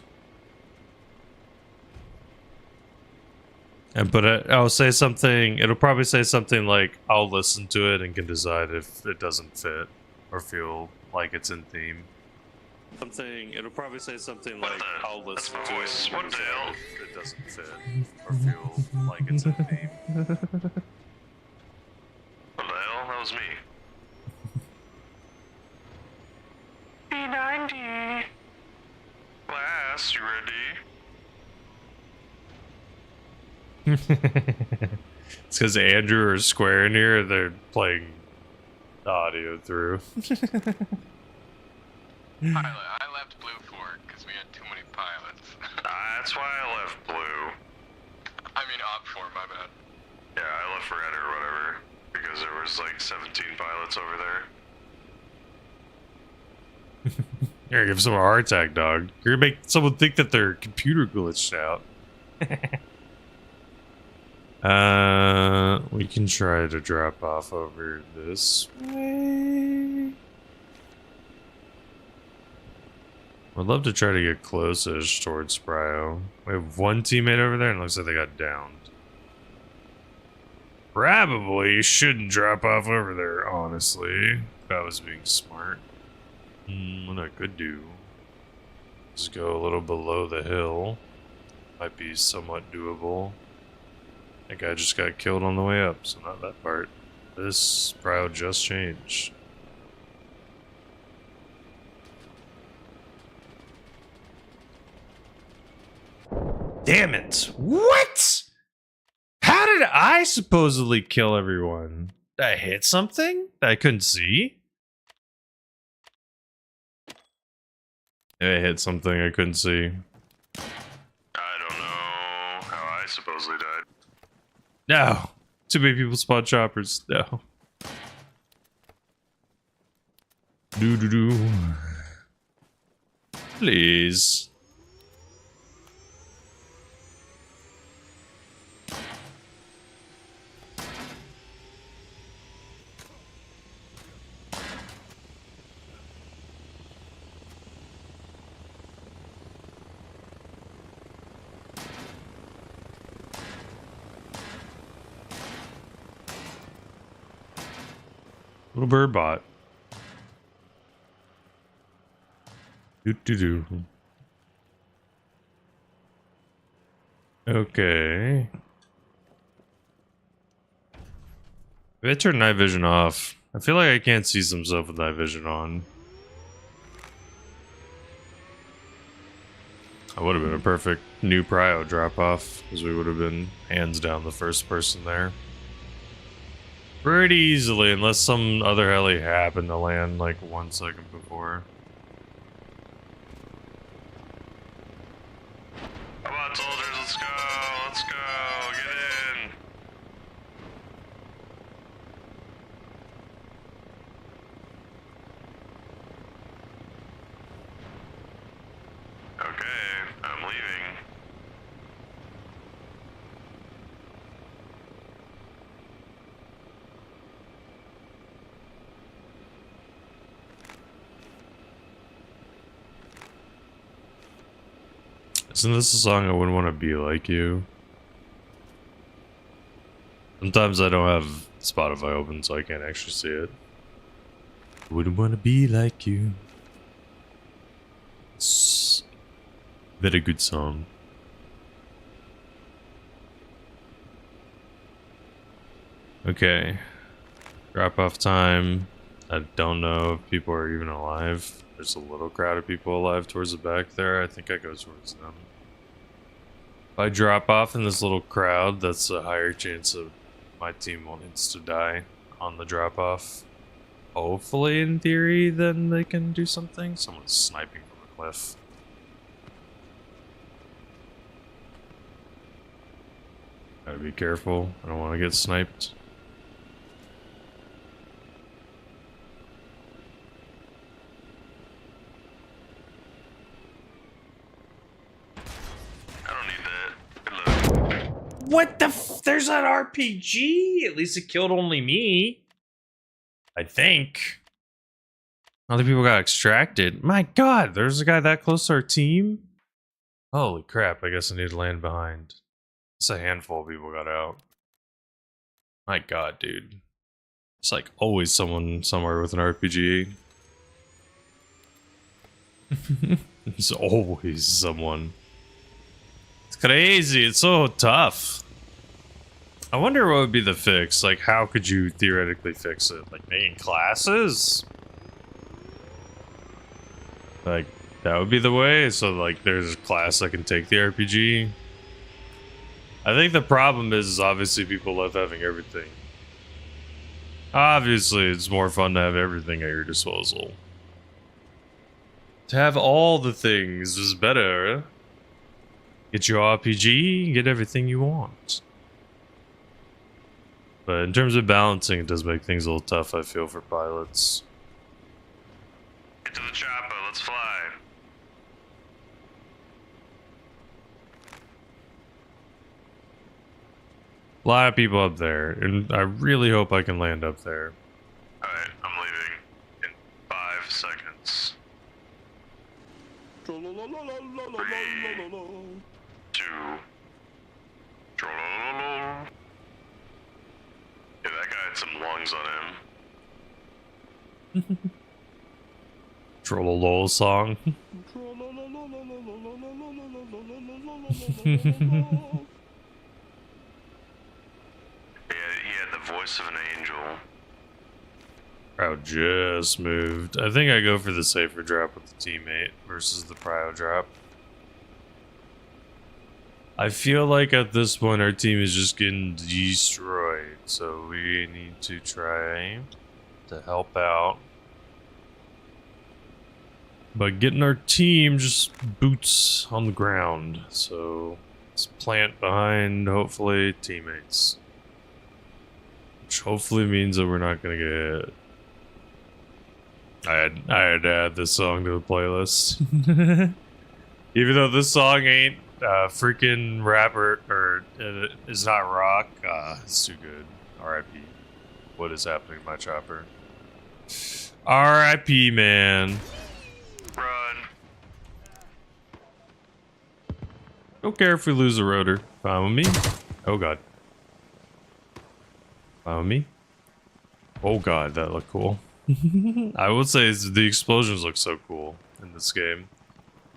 And put it, I'll say something, it'll probably say something like, I'll listen to it and can decide if it doesn't fit or feel like it's in theme. It'll probably say something like, I'll listen to it and decide if it doesn't fit or feel like it's in theme. What the hell? That was me. P90. Class, you ready? It's because Andrew or Square in here, they're playing audio through. Pilot, I left Blue for it because we had too many pilots. That's why I left Blue. I mean, Op 4, my bad. Yeah, I left Red or whatever because there was like 17 pilots over there. You're gonna give someone a heart attack, dog. You're gonna make someone think that their computer glitched out. We can try to drop off over this way. I'd love to try to get close-ish towards Spryo. We have one teammate over there and it looks like they got downed. Probably shouldn't drop off over there, honestly. If I was being smart. What I could do is go a little below the hill. Might be somewhat doable. That guy just got killed on the way up, so not that part. This Spryo just changed. Damn it! What? How did I supposedly kill everyone? Did I hit something that I couldn't see? I hit something I couldn't see. I don't know how I supposedly died. No. Too many people spawn choppers. No. Do. Please. Little bird bot. Do. Okay. If I turn night vision off, I feel like I can't see some stuff with night vision on. That would have been a perfect new prio drop off, because we would have been hands down the first person there. Pretty easily, unless some other heli happened to land like 1 second before. Come on, soldiers, let's go! Let's go! Get in! Okay, I'm leaving. Isn't this a song I wouldn't want to be like you? Sometimes I don't have Spotify open, so I can't actually see it. Wouldn't want to be like you. It's a very good song. Okay. Drop off time. I don't know if people are even alive. There's a little crowd of people alive towards the back there. I think I go towards them. If I drop off in this little crowd, that's a higher chance of my team will insta die on the drop off. Hopefully, in theory, then they can do something. Someone's sniping from a cliff. Gotta be careful. I don't want to get sniped. What the f- There's an RPG! At least it killed only me. I think. Other people got extracted. My god, there's a guy that close to our team? Holy crap, I guess I need to land behind. It's a handful of people got out. My god, dude. It's like always someone somewhere with an RPG. There's always someone. It's crazy, it's so tough. I wonder what would be the fix. Like, how could you theoretically fix it? Like, making classes? Like, that would be the way? So, like, there's a class that can take the RPG? I think the problem is obviously people love having everything. Obviously, it's more fun to have everything at your disposal. To have all the things is better. Get your RPG, get everything you want. But in terms of balancing, it does make things a little tough, I feel, for pilots. Get to the chopper, let's fly. A lot of people up there, and I really hope I can land up there. Alright, I'm leaving in 5 seconds. 3, 2. Yeah, that guy had some lungs on him. Trollolol song. He had the voice of an angel. Crowd just moved. I think I go for the safer drop with the teammate versus the prio drop. I feel like at this point our team is just getting destroyed, so we need to try to help out. But getting our team just boots on the ground, so let's plant behind, hopefully, teammates. which hopefully means that we're not gonna get hit. I had to add this song to the playlist. Even though this song ain't freaking rapper or is not rock, it's too good. R.I.P. What is happening to my chopper? R.I.P. man. Run. Don't care if we lose a rotor. Fine with me. Oh god. Fine with me. Oh god, that looked cool. I would say the explosions look so cool in this game.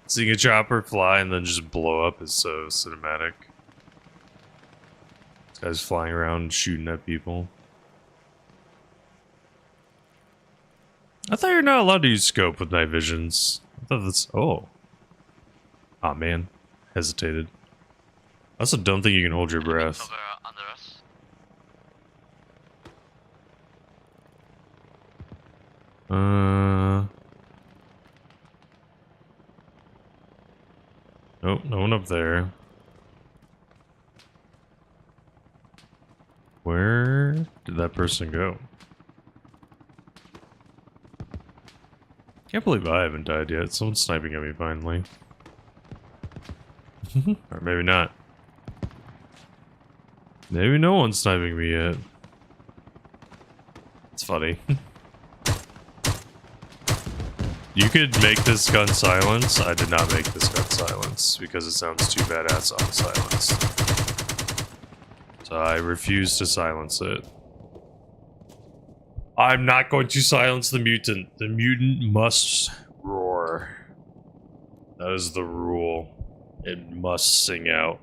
Seeing a chopper fly and then just blow up is so cinematic. This guy's flying around shooting at people. I thought you're not allowed to use scope with night visions. I thought that's... Oh. Aw, man. Hesitated. I also don't think you can hold your breath. Nope, no one up there. Where did that person go? Can't believe I haven't died yet. Someone's sniping at me finally. Or maybe not. Maybe no one's sniping me yet. It's funny. You could make this gun silence. I did not make this gun silence because it sounds too badass on silence. So I refuse to silence it. I'm not going to silence the mutant. The mutant must roar. That is the rule. It must sing out.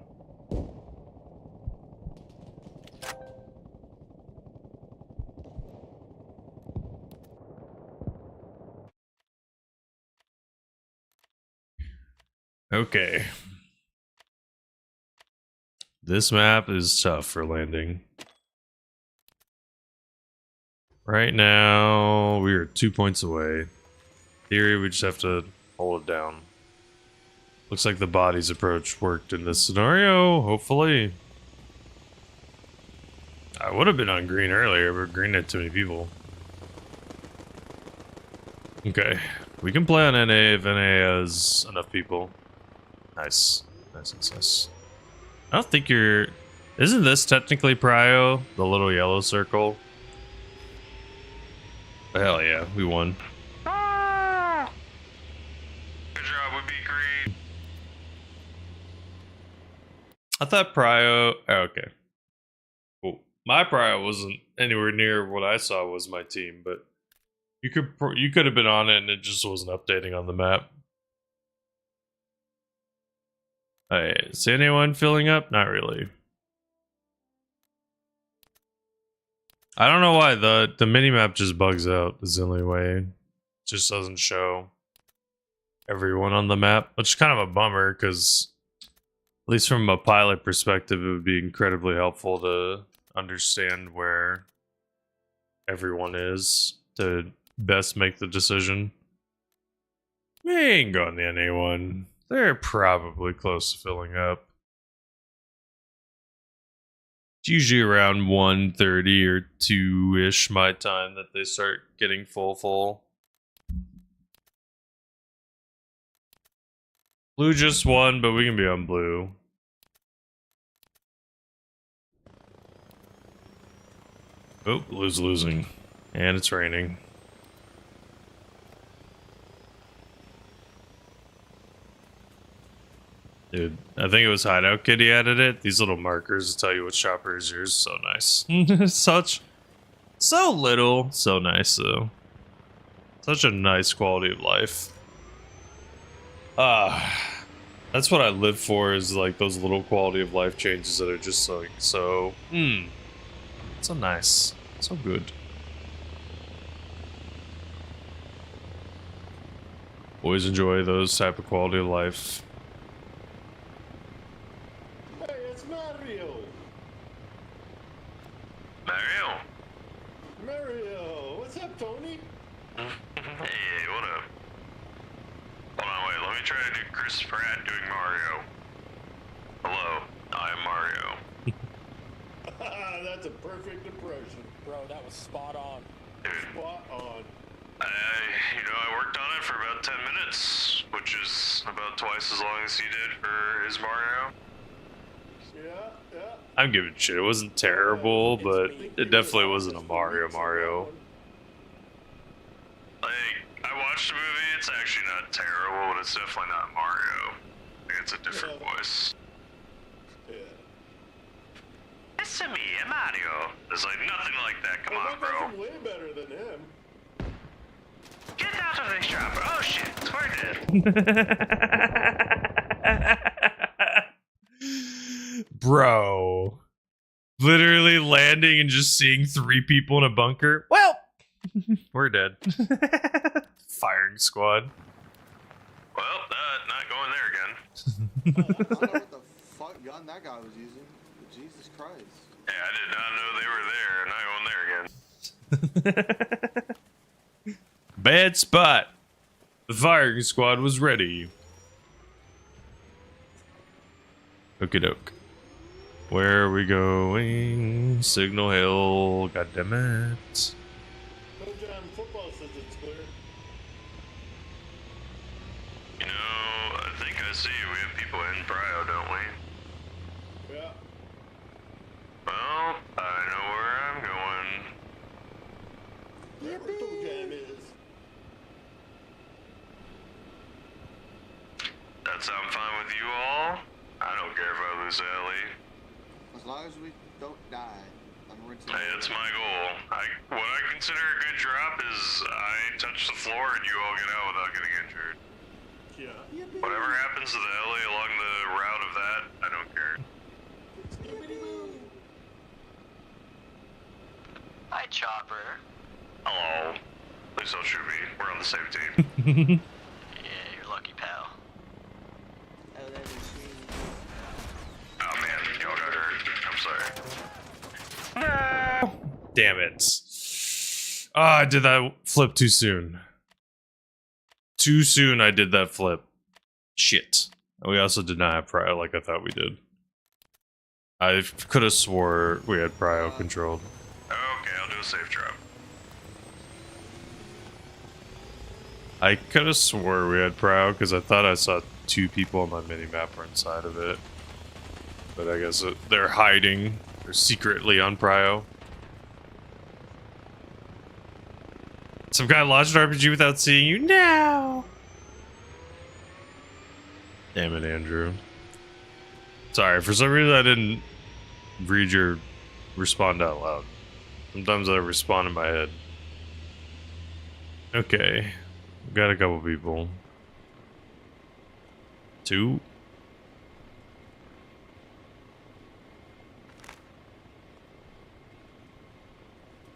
Okay. This map is tough for landing. Right now, we are 2 points away. In theory, we just have to hold it down. Looks like the body's approach worked in this scenario, hopefully. I would have been on green earlier, but green had too many people. Okay, we can play on NA if NA has enough people. Nice. Nice, nice, nice. I don't think you're... Isn't this technically Prio? The little yellow circle? Hell yeah, we won. Ah! Good job, we beat green. I thought Prio... Oh, okay. Cool. My Prio wasn't anywhere near what I saw was my team, but... You could have been on it and it just wasn't updating on the map. Alright, is anyone filling up? Not really. I don't know why the minimap just bugs out is the only way. It just doesn't show everyone on the map, which is kind of a bummer because at least from a pilot perspective it would be incredibly helpful to understand where everyone is to best make the decision. We ain't going to anyone. They're probably close to filling up. It's usually around 1:30 or 2-ish my time that they start getting full. Blue just won, but we can be on blue. Oh, blue's losing. And it's raining. Dude, I think it was Hideout Kitty added it. These little markers tell you which chopper is yours. So nice. So little. So nice, though. Such a nice quality of life. That's what I live for, is like those little quality of life changes that are just like so nice. So good. Always enjoy those type of quality of life. Hey, it's Mario! Mario! What's up, Tony? Hey, what up? Hold on, wait, let me try to do Chris Pratt doing Mario. Hello, I am Mario. That's a perfect impression. Bro, that was spot on. Spot on. I worked on it for about 10 minutes, which is about twice as long as he did for his Mario. Yeah. I'm giving shit. It wasn't terrible, but it definitely wasn't a Mario. Like, I watched the movie, it's actually not terrible, but it's definitely not Mario. Like, it's a different voice. Yeah. It's me, Mario. There's like nothing like that, come on, bro. I'm way better than him. Get out of this chopper. Oh shit, we're dead. Bro. Literally landing and just seeing 3 people in a bunker. Well, we're dead. Firing squad. Well, not going there again. I don't know what the fuck gun that guy was using. Jesus Christ. Yeah, I did not know they were there, not going there again. Bad spot. The firing squad was ready. Okie doke. Where are we going? Signal Hill. Goddammit. Coach on football says it's clear. I think I see we have people in Prio, don't we? Yeah. Well, I know where I'm going. Where Toe Jam is. That sound fine with you all? I don't care if I lose Ellie. As long as we don't die, I'm rinsing. Hey, that's my goal. What I consider a good drop is I touch the floor and you all get out without getting injured. Yeah. Whatever happens to the Ellie along the route of that, I don't care. Hi, Chopper. Hello. Please don't shoot me. We're on the same team. Yeah, you're lucky, pal. Oh man, y'all got hurt. I'm sorry. No. Damn it. Oh, I did that flip too soon. Too soon I did that flip. Shit. We also did not have Prio like I thought we did. I could have swore we had Prio controlled. Okay, I'll do a safe drop. I could have swore we had Prio because I thought I saw 2 people on my mini-map were inside of it. But I guess they're hiding. They're secretly on Prio. Some guy launched an RPG without seeing you. No! Damn it, Andrew. Sorry, for some reason I didn't read your respond out loud. Sometimes I respond in my head. Okay. We've got a couple people. 2.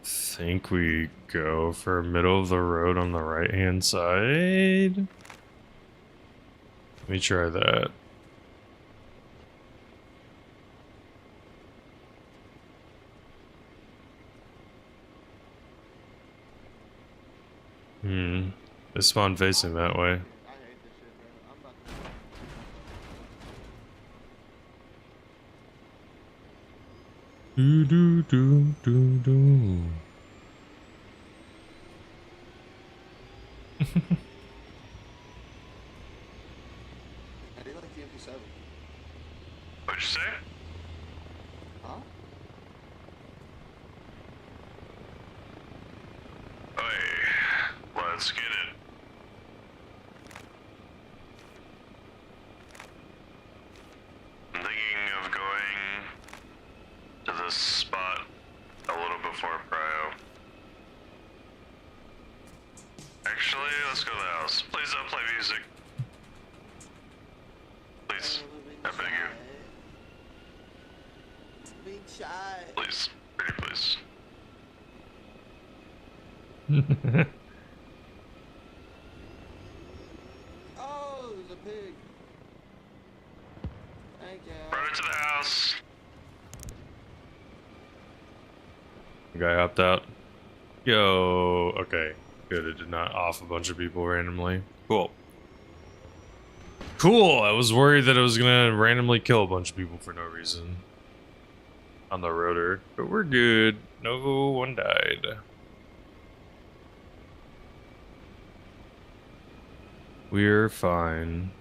Think we go for middle of the road on the right hand side. Let me try that. They spawn facing that way. Do do do do do. I do like the MP7. What'd you say? Huh? Hey, let's get it. I'm thinking of going to this spot a little before Prio. Actually, let's go to the house. Please don't play music. Please. I beg you. Being shy. Please. Pretty please. Oh, there's a pig. Thank you. Run into the house. The guy hopped out. Yo, okay. Good, it did not off a bunch of people randomly. Cool. Cool, I was worried that it was gonna randomly kill a bunch of people for no reason. on the rotor, but we're good. No one died. We're fine.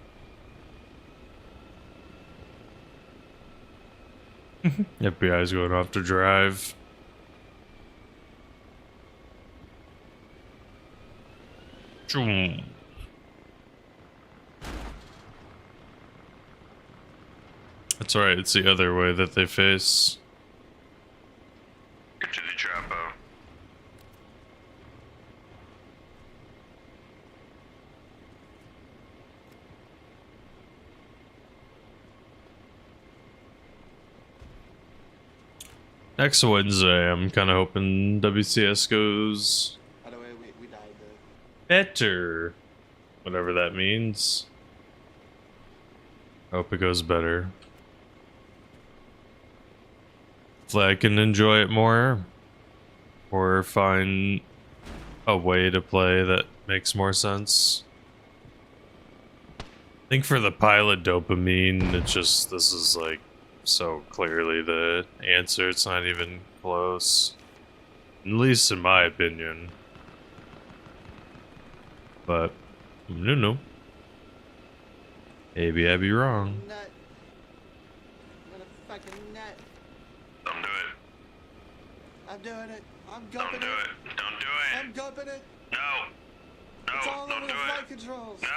FBI's going off to drive. Choom. That's right, it's the other way that they face. Get to the Chapo. Next Wednesday, I'm kind of hoping WCS goes By the way, we died though. better. Whatever that means. I hope it goes better. Hopefully I can enjoy it more. Or find a way to play that makes more sense. I think for the pilot dopamine, it's just, this is like so clearly the answer. It's not even close. At least in my opinion. But, no. Maybe I'd be wrong. Nut. Motherfucking nut. Don't do it. I'm doing it. I'm Don't gumping do it. Don't do it. I'm gumping it. No. No, It's all don't over do the it. flight controls. No.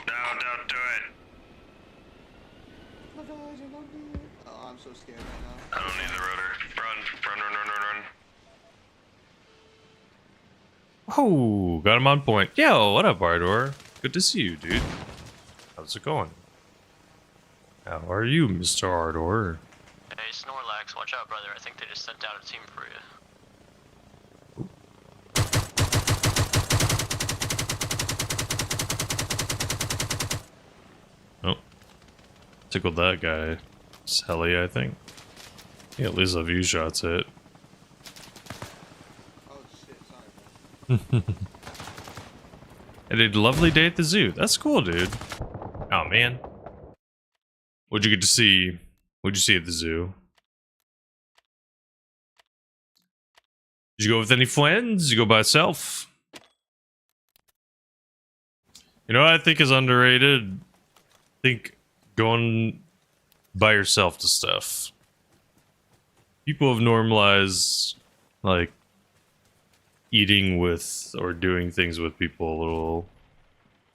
No, don't do it. Oh my gosh, I don't do it. Oh, I'm so scared right now. I don't need the rotor. Run. Oh, got him on point. Yo, what up, Ardor? Good to see you, dude. How's it going? How are you, Mr. Ardor? Hey, Snorlax, watch out, brother. I think they just sent out a team for you. Oh. Tickled that guy. It's Helly, I think. Yeah, at least a few shots hit. Oh shit, sorry. And a lovely day at the zoo. That's cool, dude. Oh, man. What'd you get to see? What'd you see at the zoo? Did you go with any friends? Did you go by yourself? You know what I think is underrated? I think going by yourself to stuff. People have normalized, like, eating with or doing things with people a little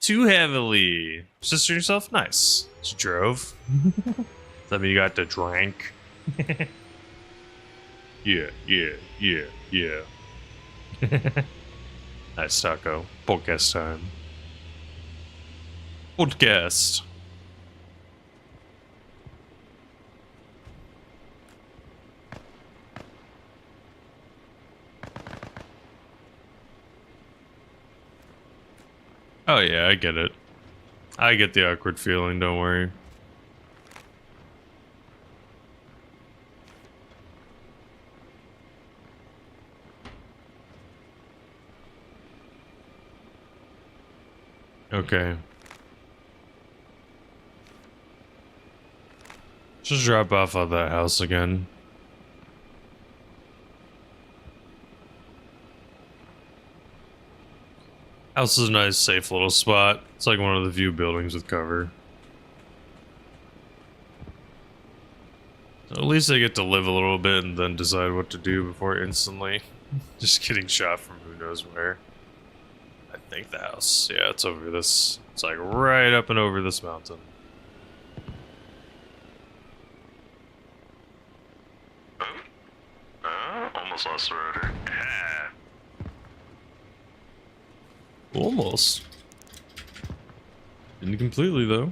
too heavily. Sister yourself? Nice. You drove. Does that mean you got to drink? Yeah. Nice taco. Podcast time. Podcast. Oh yeah, I get it. I get the awkward feeling, don't worry. Okay. Just drop off at that house again. House is a nice, safe little spot. It's like one of the few buildings with cover. So at least I get to live a little bit and then decide what to do before instantly just getting shot from who knows where. I think the house, yeah, it's over this. It's like right up and over this mountain. Almost lost the rotor. Almost. Didn't completely, though.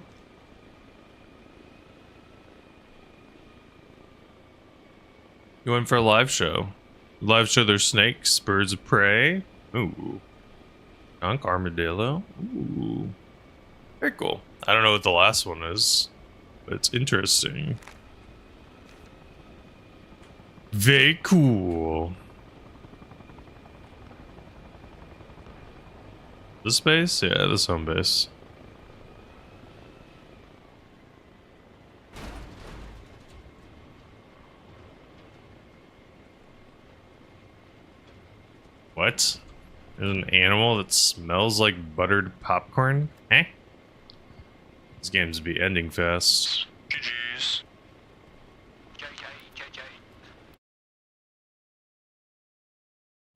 You went for a live show. Live show, there's snakes, birds of prey. Ooh. Skunk, armadillo. Ooh. Very cool. I don't know what the last one is, but it's interesting. Very cool. This base? Yeah, this home base. What? There's an animal that smells like buttered popcorn? Eh? This game's be ending fast. GG's.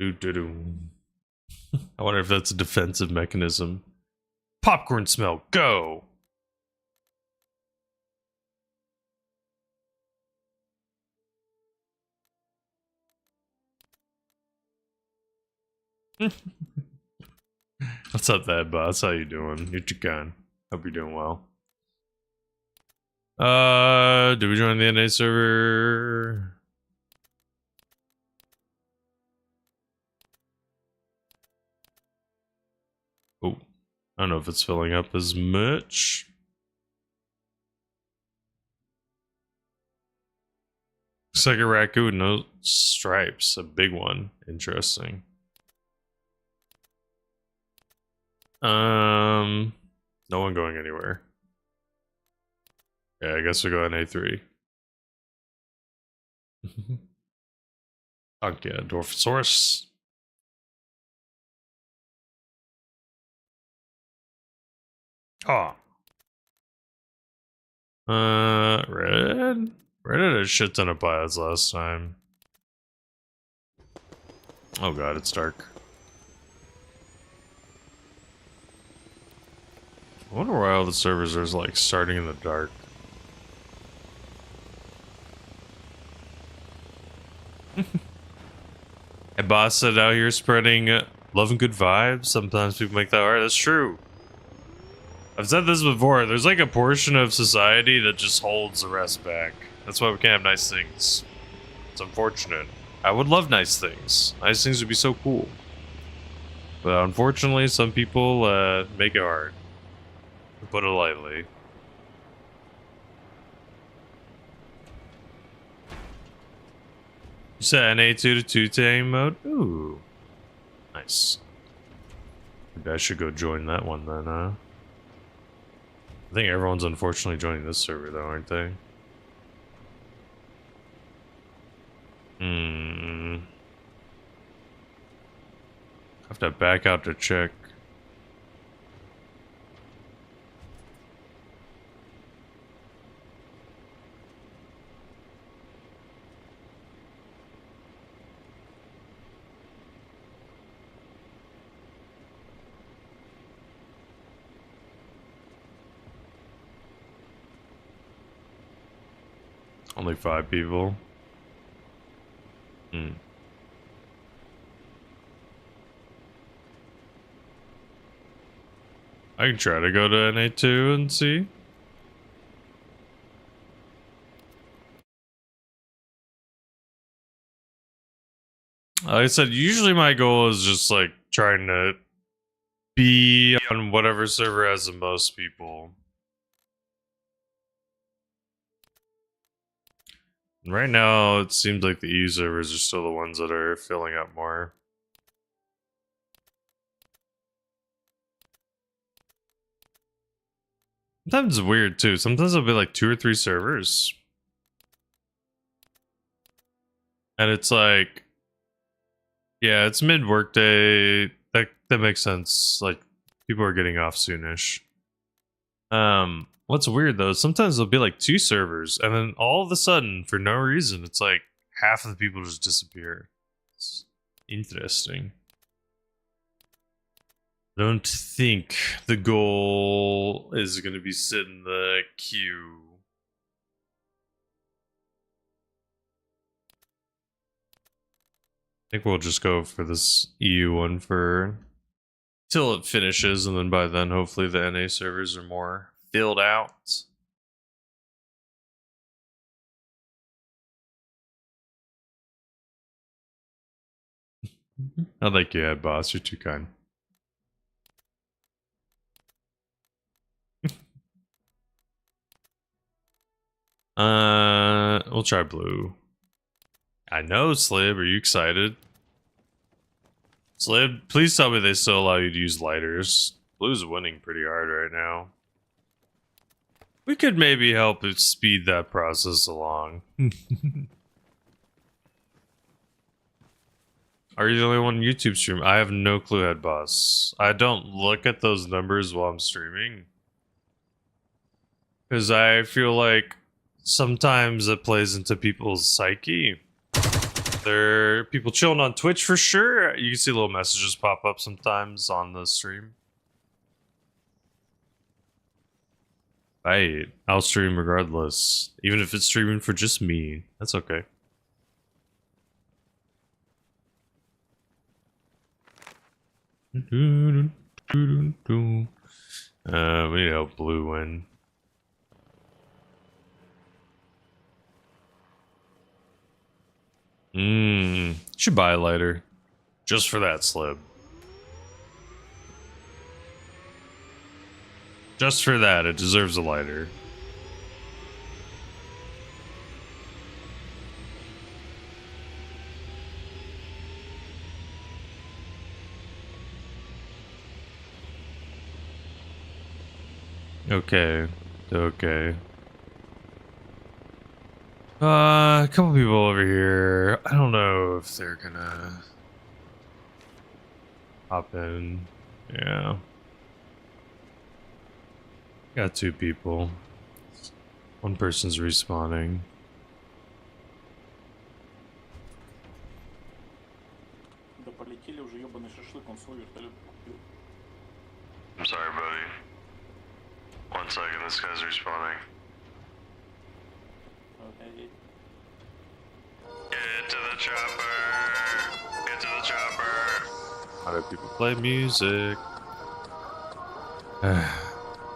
Doo-doo-doo. I wonder if that's a defensive mechanism. Popcorn smell, go! What's up, that boss? How you doing? You're Chican. Hope you're doing well. Did we join the NA server? Oh, I don't know if it's filling up as much. Looks like a raccoon, no stripes, a big one. Interesting. No one going anywhere. Yeah, I guess we'll go in A3. Okay, Dwarfosaurus. Oh. Red? Red had a shit ton of pilots last time. Oh god, it's dark. I wonder why all the servers are like starting in the dark. Hey, boss said out here spreading love and good vibes. Sometimes people make that hard. That's true. I've said this before. There's like a portion of society that just holds the rest back. That's why we can't have nice things. It's unfortunate. I would love nice things. Nice things would be so cool. But unfortunately, some people make it hard. To put it lightly. You said NA2 to 2 tame mode? Ooh. Nice. Maybe I should go join that one then, huh? I think everyone's unfortunately joining this server though, aren't they? Have to back out to check. Only 5 people. I can try to go to NA2 and see. Like I said, usually my goal is just like trying to be on whatever server has the most people. Right now, it seems like the EU servers are still the ones that are filling up more. Sometimes it's weird too. Sometimes it'll be like 2 or 3 servers. And it's like, yeah, it's mid-work day. That makes sense. Like, people are getting off soonish. What's weird though, sometimes there'll be like 2 servers, and then all of a sudden, for no reason, it's like half of the people just disappear. It's interesting. I don't think the goal is going to be sit in the queue. I think we'll just go for this EU one for till it finishes, and then by then, hopefully the NA servers are more filled out. I like you, boss. You're too kind. We'll try blue. I know, Slib. Are you excited? Slib, please tell me they still allow you to use lighters. Blue's winning pretty hard right now. We could maybe help it speed that process along. Are you the only one on YouTube stream? I have no clue, head boss. I don't look at those numbers while I'm streaming. Because I feel like sometimes it plays into people's psyche. There are people chilling on Twitch for sure. You can see little messages pop up sometimes on the stream. I'll stream regardless. Even if it's streaming for just me. That's okay. We need to help Blue win. Should buy a lighter. Just for that slip. Just for that, it deserves a lighter. Okay. Okay. A couple people over here. I don't know if they're gonna hop in. Yeah. Got 2 people. One person's respawning. I'm sorry, buddy. 1 second, this guy's respawning. Okay. Get to the chopper! Get to the chopper! How do people play music?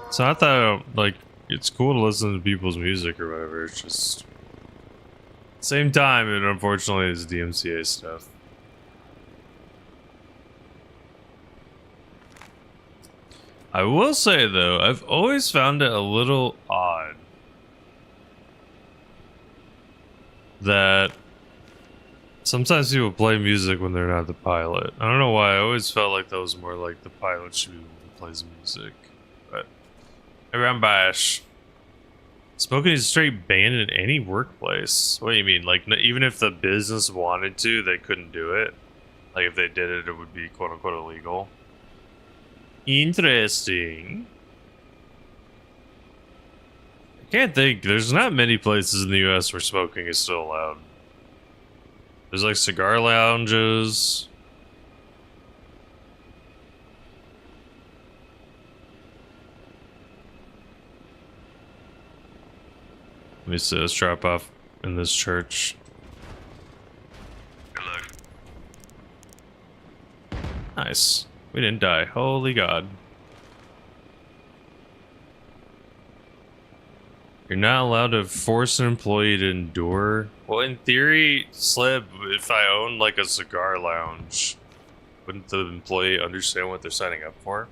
It's not that I don't, like, it's cool to listen to people's music or whatever, it's just... Same time, it unfortunately is DMCA stuff. I will say, though, I've always found it a little odd that sometimes people play music when they're not the pilot. I don't know why, I always felt like that was more like the pilot should be the one who plays music. But around Bash, smoking is straight banned in any workplace. What do you mean? Like, even if the business wanted to, they couldn't do it? Like, if they did it, it would be quote-unquote illegal? Interesting. I can't think. There's not many places in the US where smoking is still allowed. There's like cigar lounges. Let me see, let's drop off in this church. Good luck. Nice. We didn't die. Holy God. You're not allowed to force an employee to endure. Well, in theory, Slib, if I owned like a cigar lounge, wouldn't the employee understand what they're signing up for?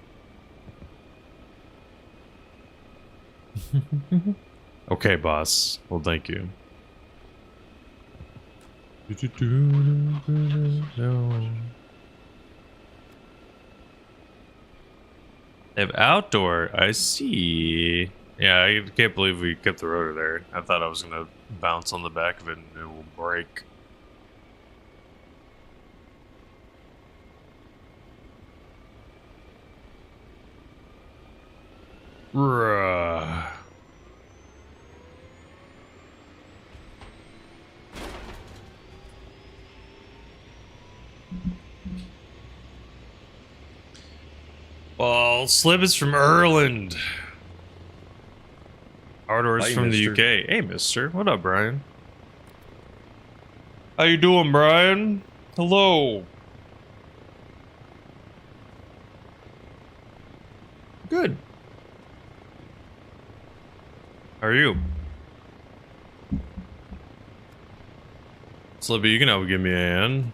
Okay, boss. Well, thank you. They have outdoor. I see. Yeah, I can't believe we kept the rotor there. I thought I was gonna bounce on the back of it and it will break. Ruh. Well, Slib is from Ireland. Ardor's Hi, from mister. the UK. Hey, mister. What up, Brian? How you doing, Brian? Hello. Good. How are you? Slippy, you can help give me a hand.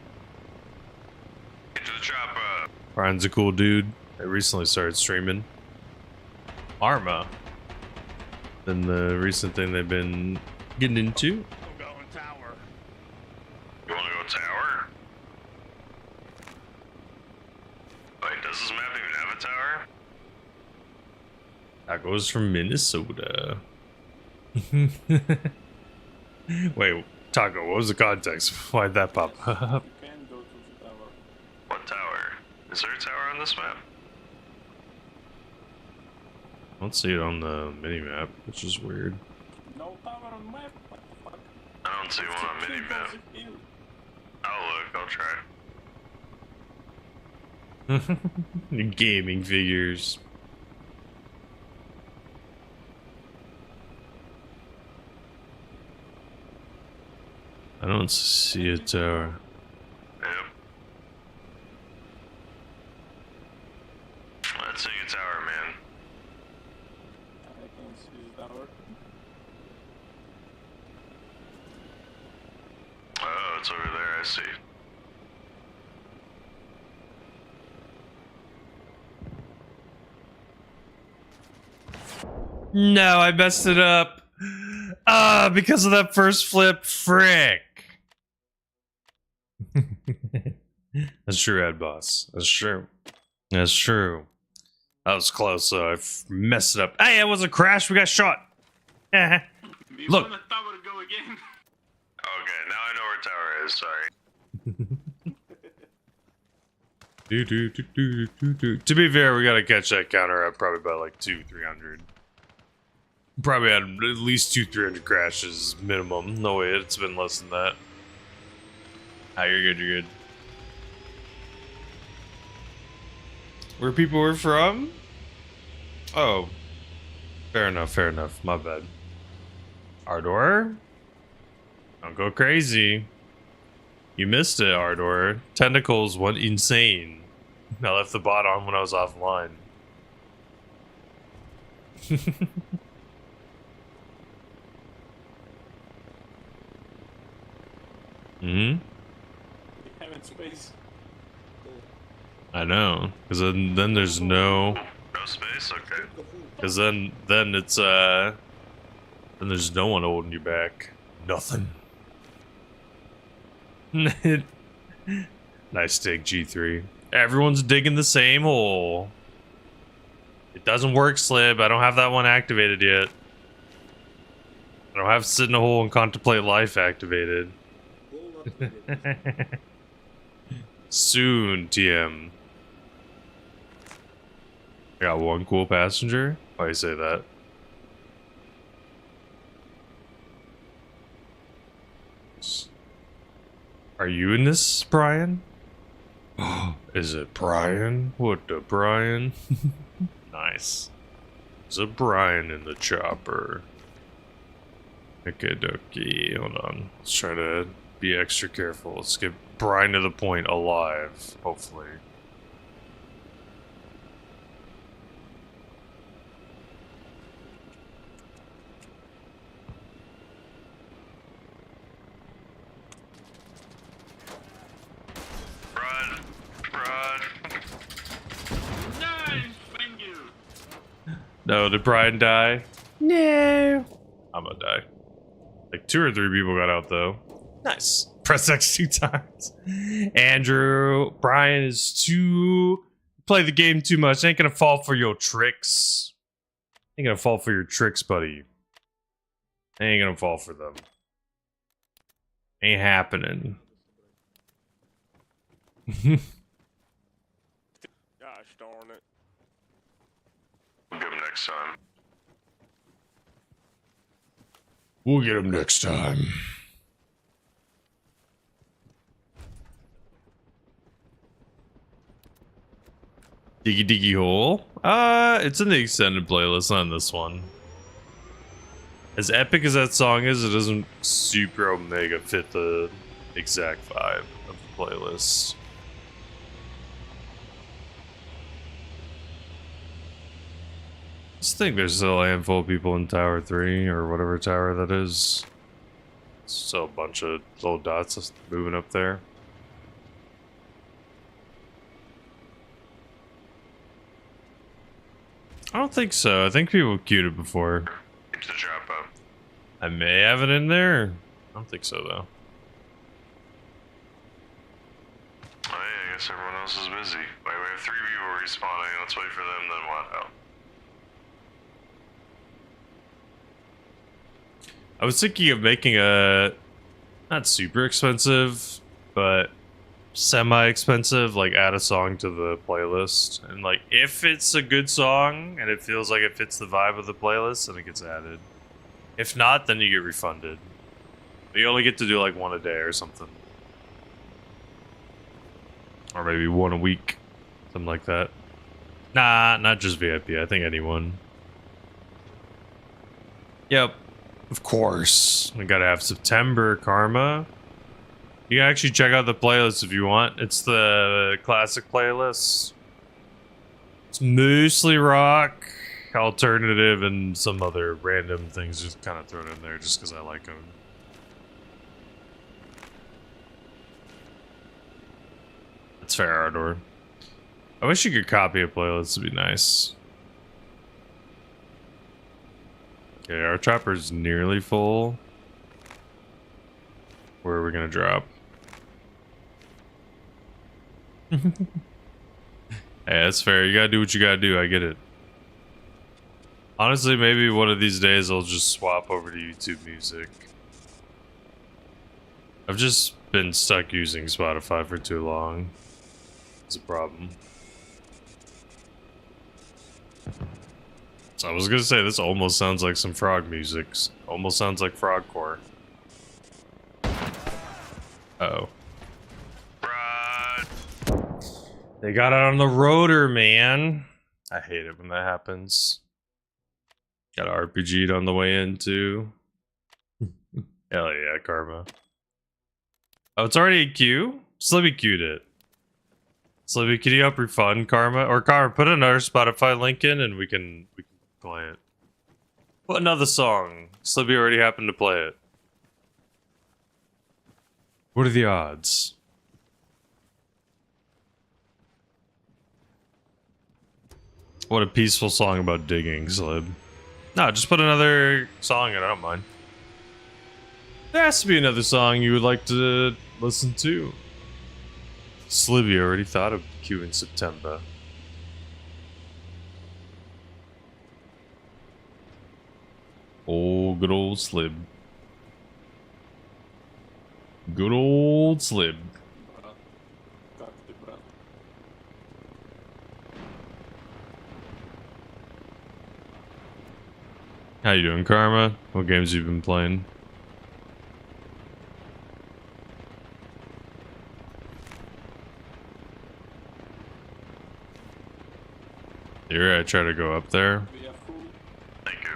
Get to the chopper. Brian's a cool dude. I recently started streaming Arma. Than the recent thing they've been getting into. I'm going tower. You wanna go tower? Wait, does this map even have a tower? Tacos from Minnesota. Wait, Taco, what was the context? Why'd that pop up? You can go to the tower. Is there a tower on this map? I don't see it on the mini-map, which is weird. No power on map. What the fuck? I don't see one on mini-map. I'll look, I'll try. Gaming figures. I don't see a tower. Yep. Let's see a tower, man. I can see the tower. Oh, it's over there, I see. No, I messed it up. Because of that first flip. Frick. That's true, Ed Boss. That's true. That's true. That was close, so I messed it up. Hey, it was a crash. We got shot. Look. Okay, now I know where tower is, sorry. To be fair, we gotta catch that counter up probably by like 200-300. Probably had at least 200-300 crashes minimum. No way, it's been less than that. Ah, you're good, you're good. Where people were from? Oh. Fair enough. My bad. Ardor? Don't go crazy. You missed it, Ardor. Tentacles went insane. I left the bot on when I was offline. Hmm? I'm in space. I know. Because then there's no... No space? Okay. Because then it's, then there's no one holding you back. Nothing. Nice dig, G3. Everyone's digging the same hole. It doesn't work, Slib. I don't have that one activated yet. I don't have sit in a hole and contemplate life activated. Soon, TM. I got one cool passenger. Why you say that? Are you in this, Brian? Is it Brian? What the Brian? Nice. There's a Brian in the chopper. Okay, dokie. Hold on. Let's try to be extra careful. Let's get Brian to the point alive, hopefully. No, did Brian die? No. I'm gonna die. Like 2 or 3 people got out though. Nice. Press X 2 times. Andrew, Brian is too... Play the game too much. Ain't gonna fall for your tricks. Ain't gonna fall for your tricks, buddy. Ain't gonna fall for them. Ain't happening. Gosh darn it. We'll get him next time. We'll get him next time. Diggy diggy hole. It's in the extended playlist, not in this one. As epic as that song is, it doesn't super omega fit the exact vibe of the playlist. I just think there's still a handful of people in Tower 3, or whatever tower that is. Still a bunch of little dots moving up there. I don't think so. I think people queued it before. Keeps the drop up. I may have it in there. I don't think so, though. Oh, yeah, I guess everyone else is busy. Wait, we have 3 people respawning. Let's wait for them, then what? Oh. I was thinking of making a... Not super expensive, but semi-expensive, like add a song to the playlist, and like if it's a good song and it feels like it fits the vibe of the playlist, then it gets added. If not, then you get refunded. But you only get to do like one a day or something, or maybe one a week, something like that. Nah, not just VIP. I think anyone. Yep, of course. We gotta have September Karma. You can actually check out the playlist if you want. It's the classic playlist. It's mostly rock, alternative, and some other random things just kind of thrown in there just because I like them. That's fair, Ardor. I wish you could copy a playlist. It'd be nice. Okay, our chopper's nearly full. Where are we gonna drop? Hey, that's fair. You gotta do what you gotta do. I get it. Honestly, maybe one of these days I'll just swap over to YouTube Music. I've just been stuck using Spotify for too long. It's a problem. So I was gonna say, this almost sounds like some frog music. Almost sounds like frogcore. Uh-oh. They got it on the rotor, man. I hate it when that happens. Got RPG'd on the way in, too. Hell yeah, Karma. Oh, it's already a queue? Slibby queued it. Slibby, can you help refund Karma? Or Karma, put another Spotify link in and we can play it. Put another song. Slibby already happened to play it. What are the odds? What a peaceful song about digging, Slib. No, just put another song in, I don't mind. There has to be another song you would like to listen to. Slibby already thought of Q in September. Oh, good old Slib. Good old Slib. How you doing, Karma? What games you been playing? You're gonna try to go up there? Thank you.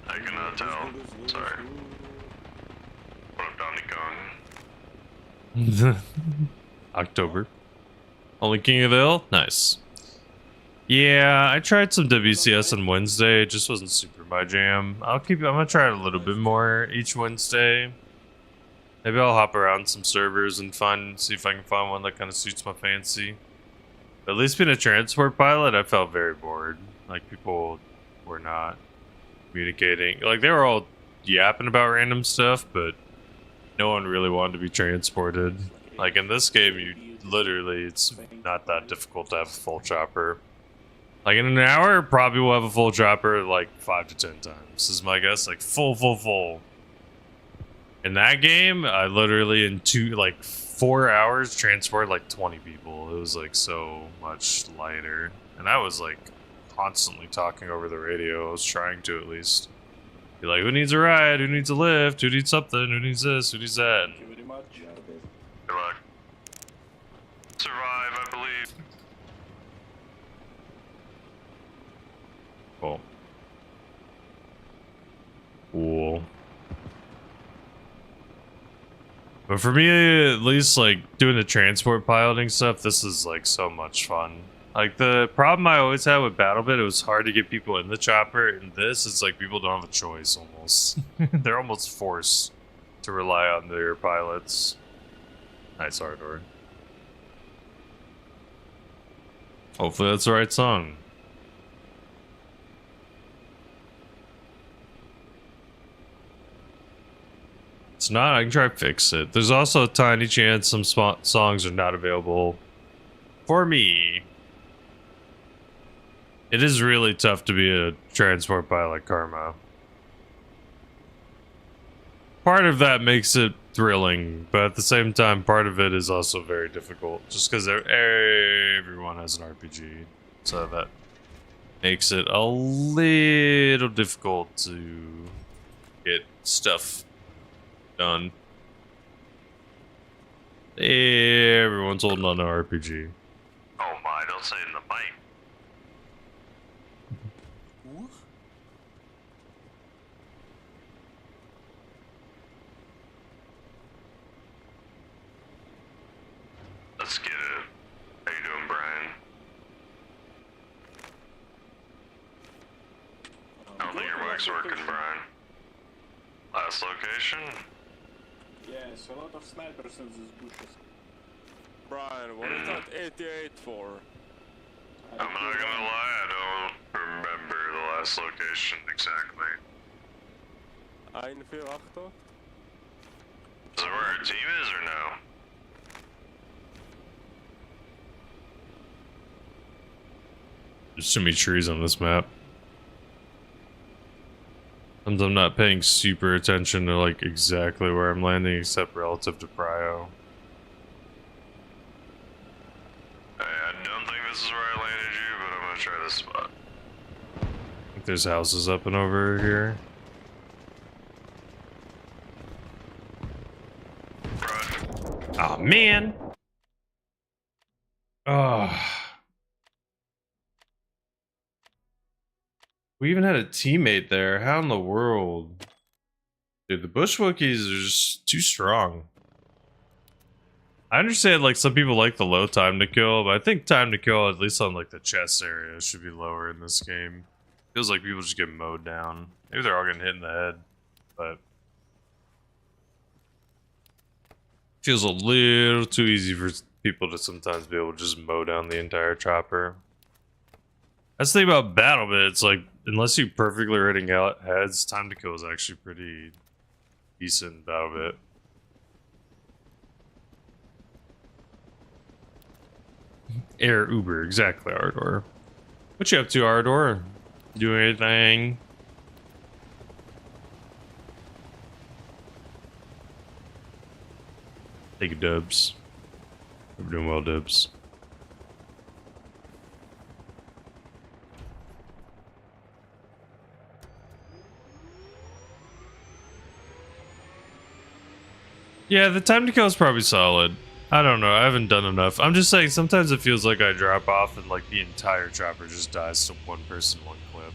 I cannot tell. Sorry. What up, Donkey Kong? October. Only King of the Hill? Nice. Yeah, I tried some WCS on Wednesday. It just wasn't super my jam. I'm gonna try it a little bit more each Wednesday. Maybe I'll hop around some servers and see if I can find one that kind of suits my fancy. But at least being a transport pilot, I felt very bored. Like, people were not communicating. Like, they were all yapping about random stuff, but no one really wanted to be transported. Like, in this game, it's not that difficult to have a full chopper. Like, in an hour, probably we'll have a full chopper like 5 to 10 times, is my guess. Like, full. In that game, I literally, in 4 hours, transported like 20 people. It was like so much lighter. And I was like constantly talking over the radio. I was trying to, at least. Be like, who needs a ride? Who needs a lift? Who needs something? Who needs this? Who needs that? Good luck. Survive, I believe. Cool. But for me, at least, like, doing the transport piloting stuff, this is, like, so much fun. Like, the problem I always had with BattleBit, it was hard to get people in the chopper. In this, it's like people don't have a choice, almost. They're almost forced to rely on their pilots. Nice, Ardor. Hopefully that's the right song. It's not, I can try to fix it. There's also a tiny chance some songs are not available for me. It is really tough to be a transport pilot, Karma. Part of that makes it thrilling, but at the same time, part of it is also very difficult, just because everyone has an RPG, so that makes it a little difficult to get stuff done. Everyone's holding on to RPG. Oh my, don't say it in the mic. Let's get it. How you doing, Brian? I don't think your mic's working, Brian. Last location? Yes, a lot of snipers in these bushes. Brian, what is that 88 for? I'm not gonna lie, I don't remember the last location exactly. 148? Is that where our team is or no? There's too many trees on this map. Sometimes I'm not paying super attention to like exactly where I'm landing, except relative to Prio. I don't think this is where I landed you, but I'm gonna try this spot. I think there's houses up and over here. Oh man. Oh. We even had a teammate there. How in the world? Dude, the Bushwookies are just too strong. I understand like some people like the low time to kill, but I think time to kill, at least on like the chest area, should be lower in this game. Feels like people just get mowed down. Maybe they're all getting hit in the head, but feels a little too easy for people to sometimes be able to just mow down the entire chopper. That's the thing about BattleBit, it's like, unless you perfectly are hitting out heads, time to kill is actually pretty decent in BattleBit. Air Uber, exactly, Ardor. What you up to, Ardor? Doing anything? Take a dubs. We're doing well, dubs. Yeah, the time to kill is probably solid. I don't know, I haven't done enough. I'm just saying, sometimes it feels like I drop off and like the entire chopper just dies to one person, one clip.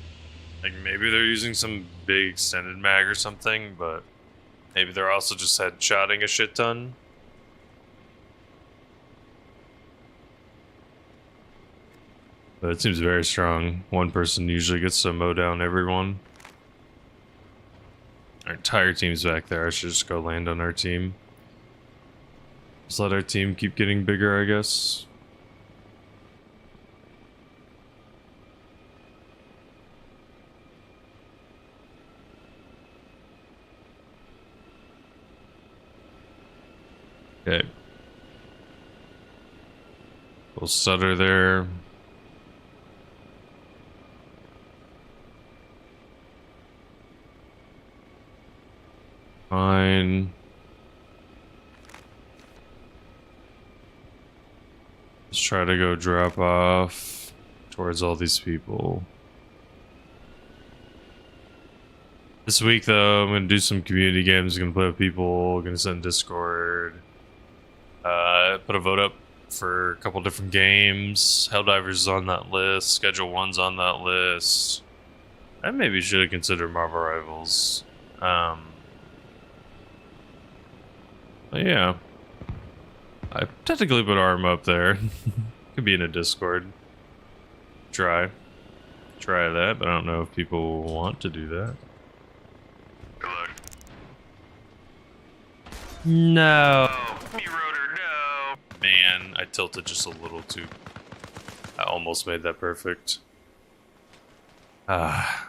Like maybe they're using some big extended mag or something, but maybe they're also just headshotting a shit ton. But it seems very strong. One person usually gets to mow down everyone. Our entire team's back there. I should just go land on our team. Just let our team keep getting bigger, I guess. Okay. We'll stutter there. Fine. Let's try to go drop off towards all these people. This week, though, I'm going to do some community games. I'm going to play with people. I'm going to send Discord. Put a vote up for a couple different games. Helldivers is on that list. Schedule 1's on that list. I maybe should have considered Marvel Rivals. But yeah. I technically put Arma up there. Could be in a Discord. Try that, but I don't know if people want to do that. Good luck. No. Oh, me rotor, no. Man, I tilted just a little too. I almost made that perfect. If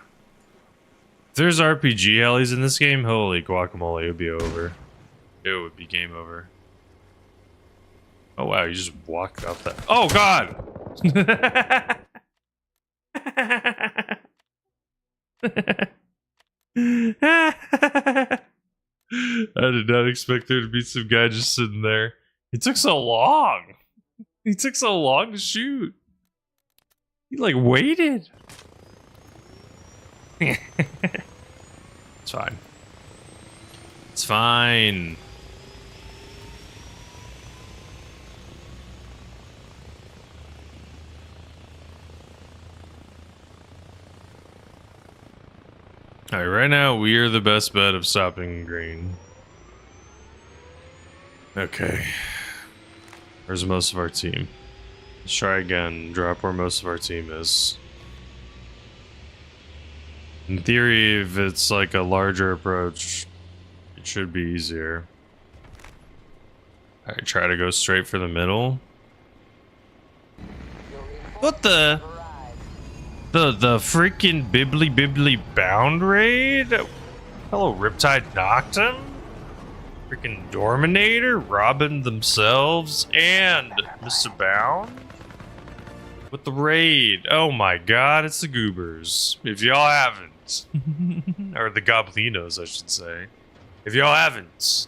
there's RPG helis in this game, holy guacamole, it would be over. It would be game over. Oh wow, you just walked up that. Oh god! I did not expect there to be some guy just sitting there. It took so long. He took so long to shoot. He like waited. It's fine. It's fine. Alright, right now we are the best bet of stopping green. Okay. Where's most of our team? Let's try again. Drop where most of our team is. In theory, if it's like a larger approach, it should be easier. Alright, try to go straight for the middle. What the? The freaking bibbly bound raid? Hello, Riptide knocked him? Freaking Dorminator robbing themselves and Mr. Bound? With the raid. Oh my god, it's the Goobers. If y'all haven't. Or the Goblinos, I should say. If y'all haven't,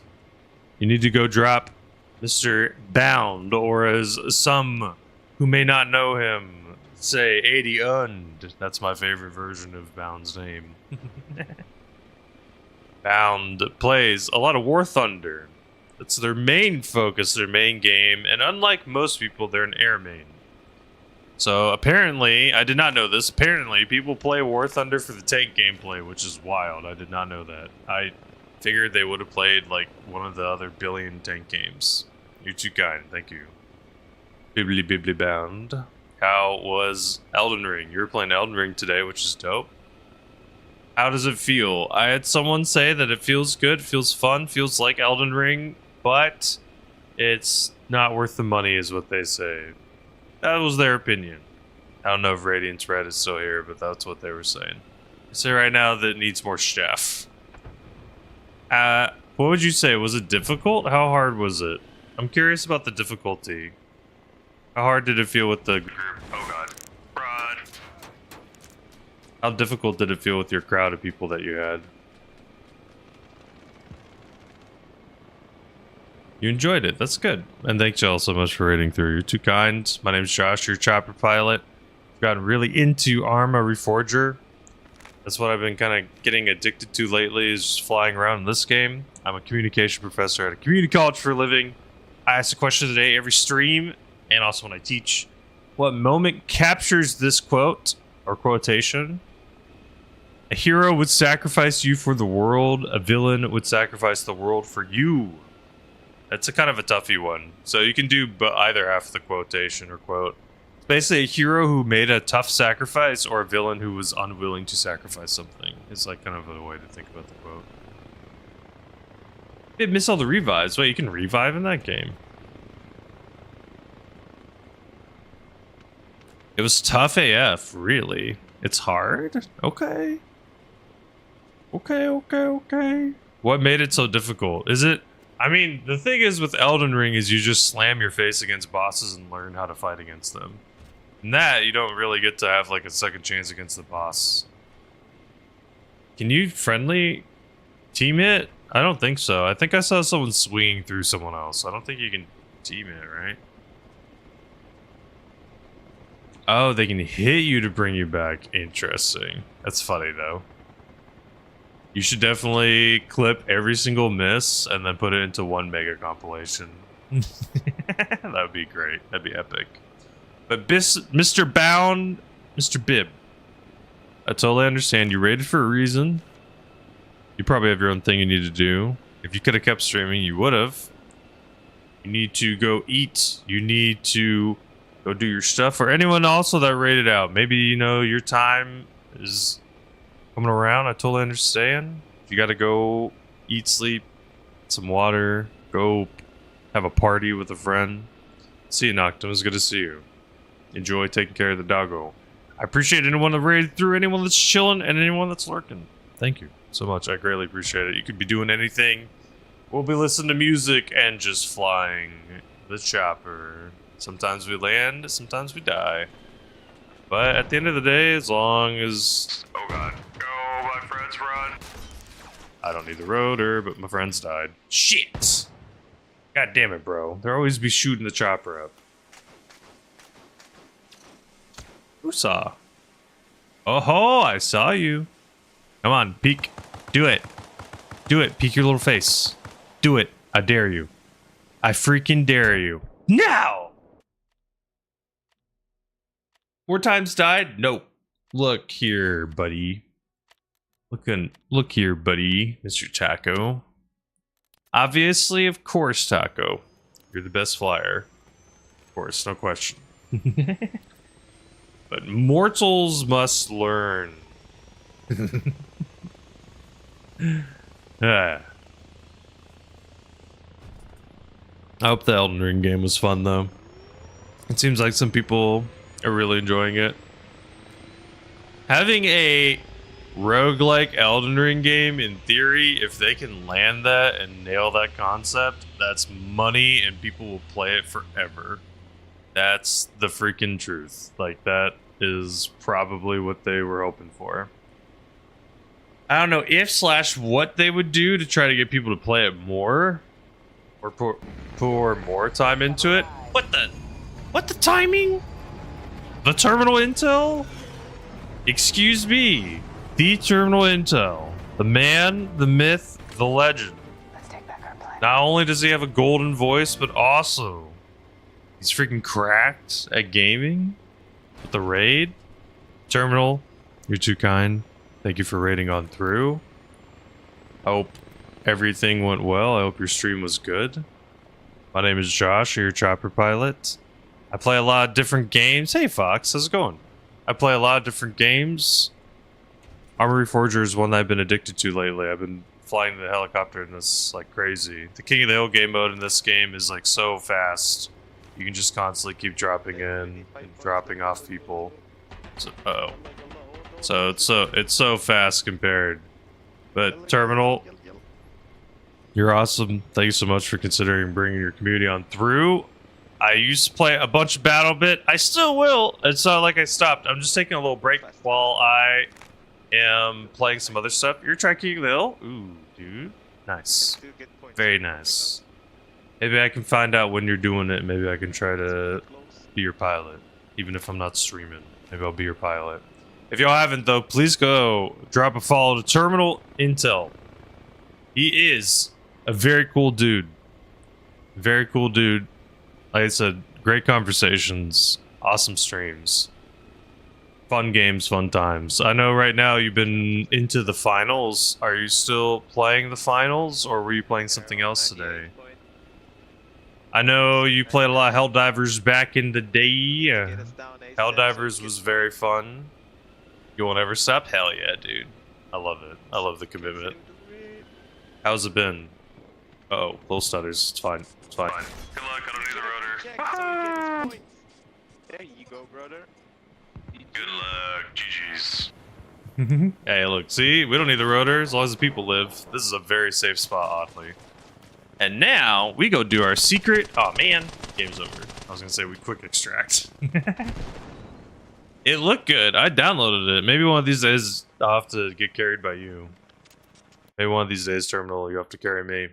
you need to go drop Mr. Bound, or as some who may not know him say 80 und. That's my favorite version of Bound's name. Bound plays a lot of War Thunder. That's their main focus, their main game, and unlike most people, they're an air main. So apparently, I did not know this, apparently people play War Thunder for the tank gameplay, which is wild. I did not know that. I figured they would have played like one of the other billion tank games. You're too kind, thank you. Bibbly Bound. How was Elden Ring? You were playing Elden Ring today, which is dope. How does it feel? I had someone say that it feels good, feels fun, feels like Elden Ring, but it's not worth the money is what they say. That was their opinion. I don't know if Radiant's Red is still here, but that's what they were saying. I say right now that it needs more chef. What would you say? Was it difficult? How hard was it? I'm curious about the difficulty. How hard did it feel with the... Oh god. Run. How difficult did it feel with your crowd of people that you had? You enjoyed it. That's good. And thanks y'all so much for raiding through. You're too kind. My name's Josh, your chopper pilot. I've gotten really into Arma Reforger. That's what I've been kind of getting addicted to lately, is just flying around in this game. I'm a communication professor at a community college for a living. I ask a question today every stream, and also when I teach. What moment captures this quote, or quotation? A hero would sacrifice you for the world. A villain would sacrifice the world for you. That's a kind of a toughie one. So you can do either half the quotation or quote. It's basically a hero who made a tough sacrifice, or a villain who was unwilling to sacrifice something. It's like kind of a way to think about the quote. It missed all the revives. Wait, you can revive in that game? It was tough AF, really. It's hard? Okay. Okay. What made it so difficult? Is it... I mean, the thing is with Elden Ring is you just slam your face against bosses and learn how to fight against them. And that, you don't really get to have like a second chance against the boss. Can you friendly team it? I don't think so. I think I saw someone swinging through someone else. I don't think you can team it, right? Oh, they can hit you to bring you back. Interesting. That's funny, though. You should definitely clip every single miss and then put it into one mega compilation. That would be great. That'd be epic. But Mr. Bound, Mr. Bibb, I totally understand. You rated for a reason. You probably have your own thing you need to do. If you could have kept streaming, you would have. You need to go eat. You need to go do your stuff. For anyone also that rated out, maybe, you know, your time is coming around. I totally understand. You got to go eat, sleep, some water, go have a party with a friend. See you, Noctum. It's good to see you. Enjoy taking care of the doggo. I appreciate anyone that raided through, anyone that's chilling, and anyone that's lurking. Thank you so much. I greatly appreciate it. You could be doing anything. We'll be listening to music and just flying the chopper. Sometimes we land, sometimes we die. But at the end of the day, as long as... Oh god. Go, my friends, run. I don't need the rotor, but my friends died. Shit! God damn it, bro. They'll always be shooting the chopper up. Who saw? Oh ho, I saw you. Come on, peek. Do it. Do it. Peek your little face. Do it. I dare you. I freaking dare you. Now! More times died? Nope. Look here, buddy. Look here, buddy, Mr. Taco. Obviously, of course, Taco. You're the best flyer. Of course, no question. But mortals must learn. I hope the Elden Ring game was fun, though. It seems like some people are really enjoying it. Having a roguelike Elden Ring game, in theory, if they can land that and nail that concept, that's money and people will play it forever. That's the freaking truth. Like, that is probably what they were hoping for. I don't know if / what they would do to try to get people to play it more. Or pour more time into it. What the timing? The terminal intel? Excuse me. The terminal intel. The man, the myth, the legend. Let's take back our plan. Not only does he have a golden voice, but also he's freaking cracked at gaming with the raid. Terminal, you're too kind. Thank you for raiding on through. I hope everything went well. I hope your stream was good. My name is Josh, your chopper pilot. I play a lot of different games. Hey Fox, how's it going? I play a lot of different games. Arma Reforger is one that I've been addicted to lately. I've been flying the helicopter in this like crazy. The King of the Hill game mode in this game is like so fast. You can just constantly keep dropping in and dropping off people. So, it's so fast compared. But Terminal, you're awesome. Thank you so much for considering bringing your community on through. I used to play a bunch of BattleBit. I still will. It's not like I stopped. I'm just taking a little break while I am playing some other stuff. You're trying King of the Hill? Ooh, dude. Nice. Very nice. Maybe I can find out when you're doing it. Maybe I can try to be your pilot. Even if I'm not streaming. Maybe I'll be your pilot. If y'all haven't, though, please go drop a follow to Terminal Intel. He is a very cool dude. Very cool dude. Like I said, great conversations, awesome streams, fun games, fun times. I know right now you've been into the finals. Are you still playing the finals, or were you playing something else today? I know you played a lot of Helldivers back in the day. Helldivers was very fun. You won't ever stop? Hell yeah, dude. I love it. I love the commitment. How's it been? Uh-oh, little stutters. It's fine. It's fine. Good luck, I don't need the rotor. There you go, brother. Good luck, GG's. Hey, look, see? We don't need the rotor as long as the people live. This is a very safe spot, oddly. And now, we go do our secret... Oh, man. Game's over. I was gonna say we quick extract. It looked good. I downloaded it. Maybe one of these days, I'll have to get carried by you. Maybe one of these days, Terminal, you have to carry me.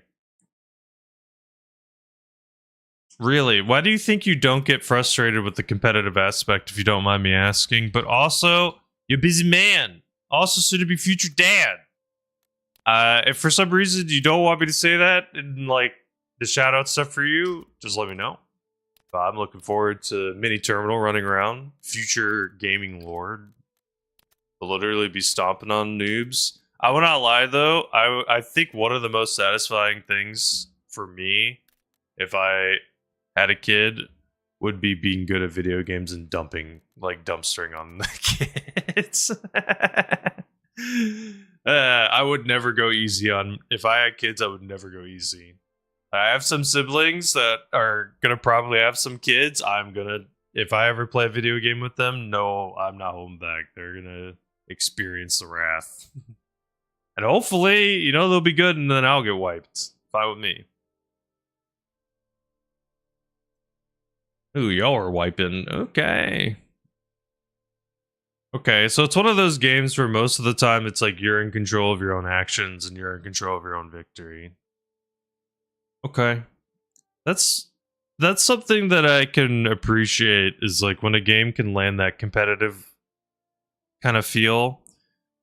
Really? Why do you think you don't get frustrated with the competitive aspect, if you don't mind me asking? But also, you're a busy man. Also, soon to be future dad. If for some reason you don't want me to say that and like the shout out stuff for you, just let me know. But I'm looking forward to Mini Terminal running around. Future gaming lord. Will literally be stomping on noobs. I will not lie though. I think one of the most satisfying things for me, if I had a kid, would be being good at video games and dumpstering on the kids. I would never go easy on... If I had kids, I would never go easy. I have some siblings that are gonna probably have some kids. I'm gonna... If I ever play a video game with them, no, I'm not holding back. They're gonna experience the wrath. And hopefully, you know, they'll be good and then I'll get wiped. Fine with me. Ooh, y'all are wiping. Okay. Okay, so it's one of those games where most of the time it's like you're in control of your own actions and you're in control of your own victory. Okay. That's something that I can appreciate, is like when a game can land that competitive kind of feel.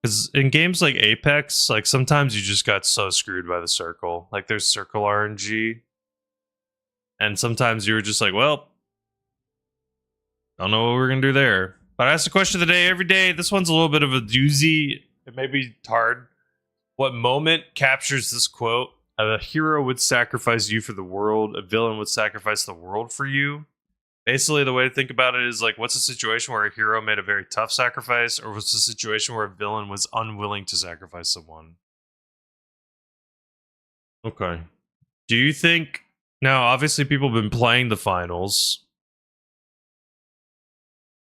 Because in games like Apex, like sometimes you just got so screwed by the circle. Like there's circle RNG. And sometimes you were just like, well, don't know what we're going to do there. But I ask the question of the day every day. This one's a little bit of a doozy. It may be hard. What moment captures this quote? A hero would sacrifice you for the world. A villain would sacrifice the world for you. Basically, the way to think about it is like, what's a situation where a hero made a very tough sacrifice, or what's a situation where a villain was unwilling to sacrifice someone? Okay. Do you think... Now, obviously, people have been playing the finals.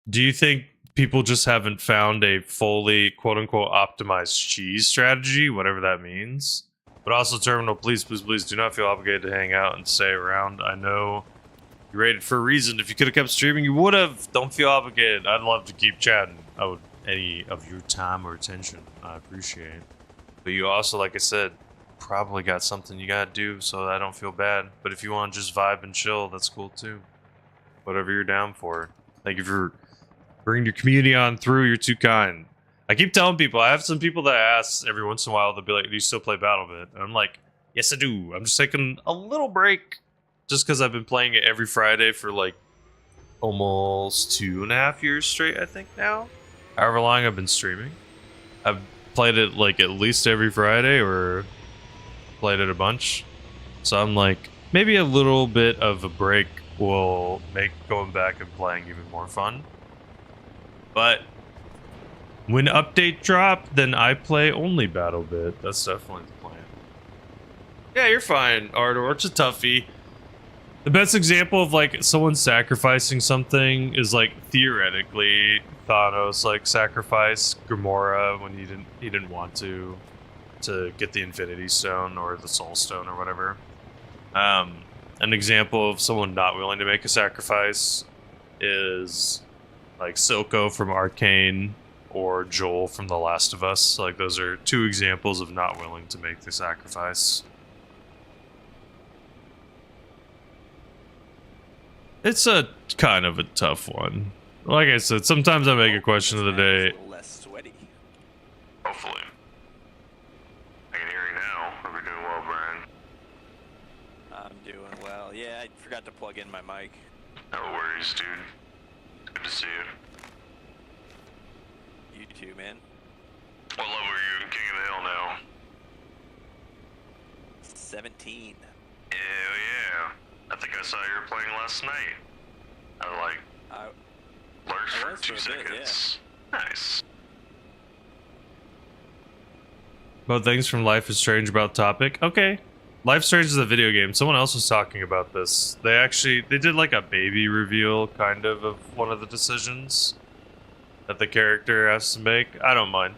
Do you think people just haven't found a fully, quote-unquote, optimized cheese strategy, whatever that means? But also, Terminal, please, please, please do not feel obligated to hang out and stay around. I know you rated for a reason. If you could have kept streaming, you would have. Don't feel obligated. I'd love to keep chatting. I would, any of your time or attention, I appreciate. But you also, like I said, probably got something you gotta do, so I don't feel bad. But if you want to just vibe and chill, that's cool too. Whatever you're down for. Thank you for bringing your community on through. You're too kind. I keep telling people, I have some people that ask every once in a while, they'll be like, do you still play BattleBit? And I'm like, yes, I do. I'm just taking a little break just because I've been playing it every Friday for like almost 2.5 years straight, I think now. However long I've been streaming. I've played it like at least every Friday, or played it a bunch. So I'm like, maybe a little bit of a break will make going back and playing even more fun. But when update drop, then I play only BattleBit. That's definitely the plan. Yeah, you're fine, Ardor. It's a toughie. The best example of like someone sacrificing something is like theoretically Thanos like sacrificed Gamora when he didn't want to get the Infinity Stone or the Soul Stone or whatever. An example of someone not willing to make a sacrifice is like Silco from Arcane or Joel from The Last of Us. Like those are two examples of not willing to make the sacrifice. It's a kind of a tough one. Like I said, sometimes I make a question of the day. Less sweaty. Hopefully. I can hear you now. Are we doing well, Brian? I'm doing well. Yeah, I forgot to plug in my mic. No worries, dude. Good to see you. You too, man. What level are you in King of the Hill now? 17. Hell yeah. I think I saw you were playing last night. I like lurks for 2 seconds. Yeah. Nice. About things from Life is Strange about topic. Okay. Life is Strange is a video game. Someone else was talking about this. They did like a baby reveal kind of one of the decisions that the character has to make. I don't mind.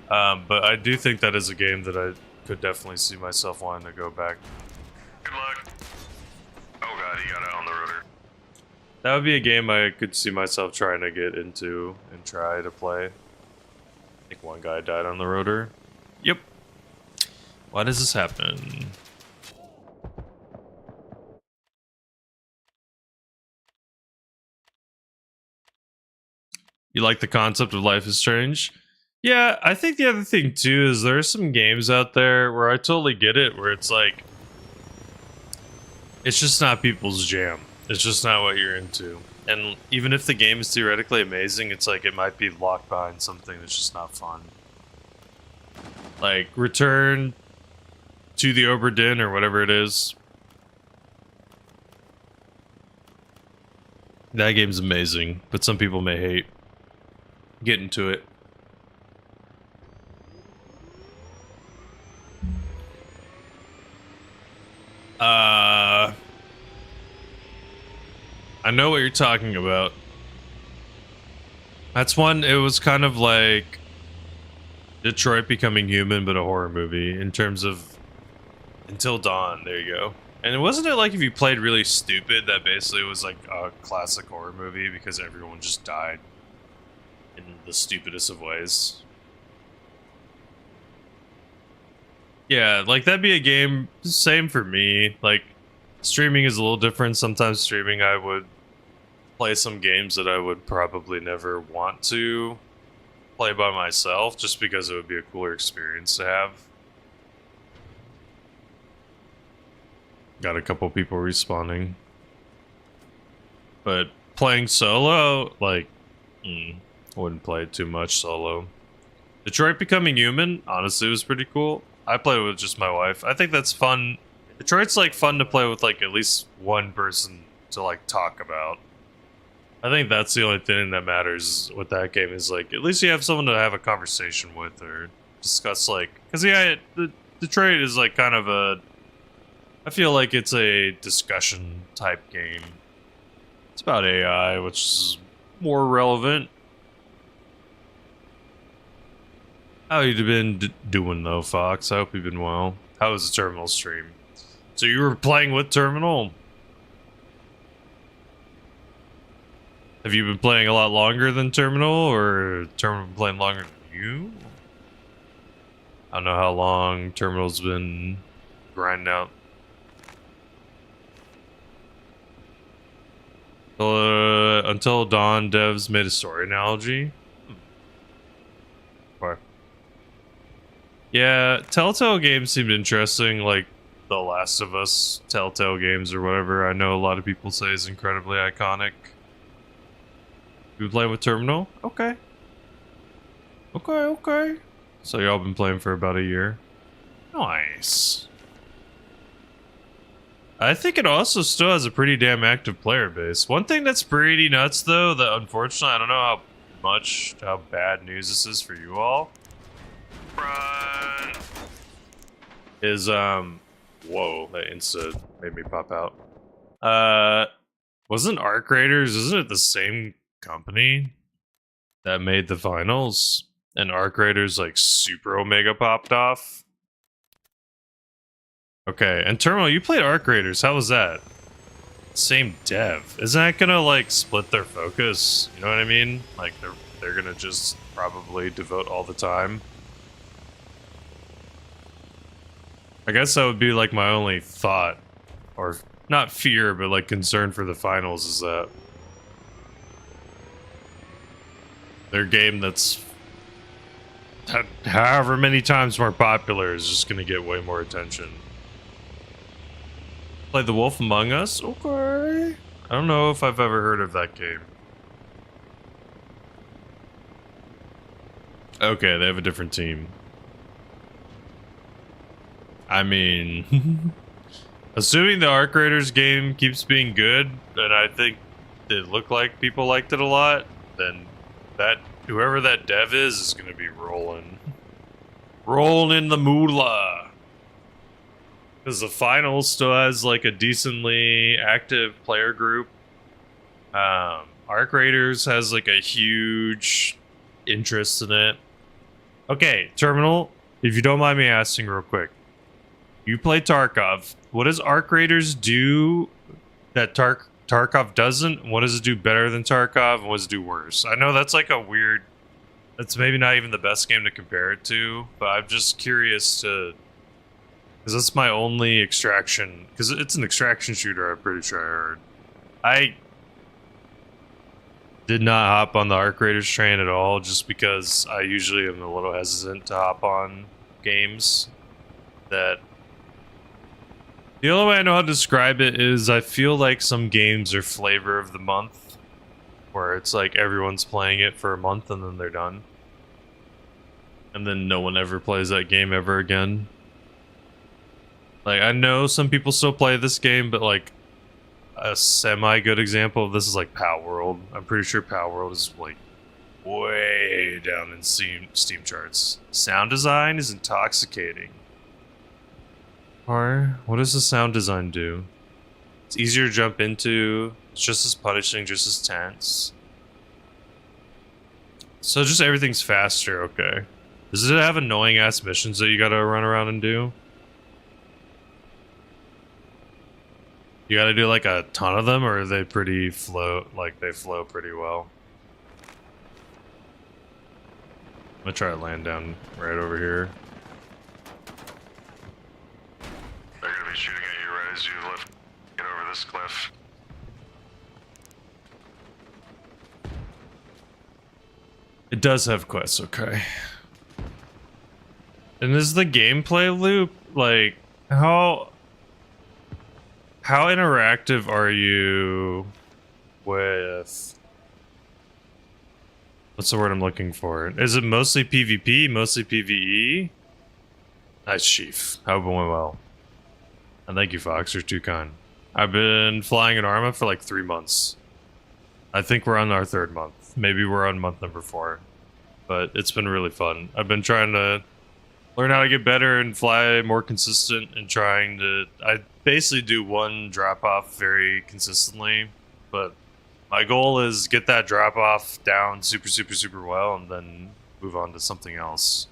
But I do think that is a game that I could definitely see myself wanting to go back. Good luck. Oh god, he got out on the rotor. That would be a game I could see myself trying to get into and try to play. I think one guy died on the rotor. Yep. Why does this happen? You like the concept of Life is Strange? Yeah, I think the other thing too is there are some games out there where I totally get it, where it's like, it's just not people's jam. It's just not what you're into. And even if the game is theoretically amazing, it's like it might be locked behind something that's just not fun. Like Return to the Oberdin or whatever it is. That game's amazing, but some people may hate getting to it. I know what you're talking about. That's one, it was kind of like Detroit Becoming Human, but a horror movie in terms of Until Dawn. There you go. And wasn't it like if you played really stupid, that basically was like a classic horror movie because everyone just died in the stupidest of ways. Yeah, like that'd be a game, same for me. Like streaming is a little different. Sometimes streaming I would play some games that I would probably never want to play by myself just because it would be a cooler experience to have. Got a couple people respawning. But playing solo, like, wouldn't play it too much solo. Detroit Becoming Human, honestly, was pretty cool. I play with just my wife. I think that's fun. Detroit's like fun to play with like at least one person to like talk about. I think that's the only thing that matters with that game is like at least you have someone to have a conversation with or discuss like because yeah, Detroit is like kind of a. I feel like it's a discussion type game. It's about AI, which is more relevant. How you been doing though, Fox? I hope you've been well. How was the Terminal stream? So you were playing with Terminal? Have you been playing a lot longer than Terminal, or Terminal been playing longer than you? I don't know how long Terminal's been grinding out. Until Dawn, devs made a story analogy. Okay. Yeah, Telltale games seemed interesting, like The Last of Us Telltale games or whatever. I know a lot of people say is incredibly iconic. You play with Terminal? Okay. Okay. So y'all been playing for about a year. Nice. I think it also still has a pretty damn active player base. One thing that's pretty nuts though, that unfortunately I don't know how bad news this is for you all. Run. Is whoa, that insta made me pop out. Wasn't Arc Raiders, isn't it the same company that made the finals? And Arc Raiders like super omega popped off? Okay, and Terminal, you played Arc Raiders. How was that? Same dev. Isn't that gonna like split their focus? You know what I mean? Like they're gonna just probably devote all the time. I guess that would be like my only thought, or not fear, but like concern for the finals is that their game that's however many times more popular is just gonna get way more attention. Play The Wolf Among Us? Okay. I don't know if I've ever heard of that game. Okay, they have a different team. I mean, assuming the Arc Raiders game keeps being good, and I think it looked like people liked it a lot, then that whoever that dev is gonna be rolling in the moolah. Because the finals still has like a decently active player group. Arc Raiders has like a huge interest in it. Okay, Terminal, if you don't mind me asking real quick. You play Tarkov. What does Arc Raiders do that Tarkov doesn't? What does it do better than Tarkov? And what does it do worse? I know that's like a weird... That's maybe not even the best game to compare it to, but I'm just curious to... Because that's my only extraction... Because it's an extraction shooter, I'm pretty sure I heard. I did not hop on the Arc Raiders train at all, just because I usually am a little hesitant to hop on games that... The only way I know how to describe it is I feel like some games are flavor of the month, where it's like everyone's playing it for a month and then they're done. And then no one ever plays that game ever again. Like, I know some people still play this game, but like a semi-good example of this is like Pow World. I'm pretty sure Pow World is like way down in Steam charts. Sound design is intoxicating. Or what does the sound design do? It's easier to jump into. It's just as punishing, just as tense. So just everything's faster, okay. Does it have annoying ass missions that you gotta run around and do? You gotta do like a ton of them, or are they pretty flow, like they flow pretty well? I'm gonna try to land down right over here. They're gonna be shooting at you right as you lift. Get over this cliff. It does have quests, okay. And is the gameplay loop, like, how interactive are you with... What's the word I'm looking for? Is it mostly PvP, mostly PvE? Nice, Chief. Hope it went well. And thank you, Fox. You're too kind. I've been flying in Arma for like 3 months. I think we're on our 3rd month. Maybe we're on month number 4. But it's been really fun. I've been trying to learn how to get better and fly more consistent and trying to... I basically do one drop-off very consistently, but my goal is get that drop-off down super well and then move on to something else.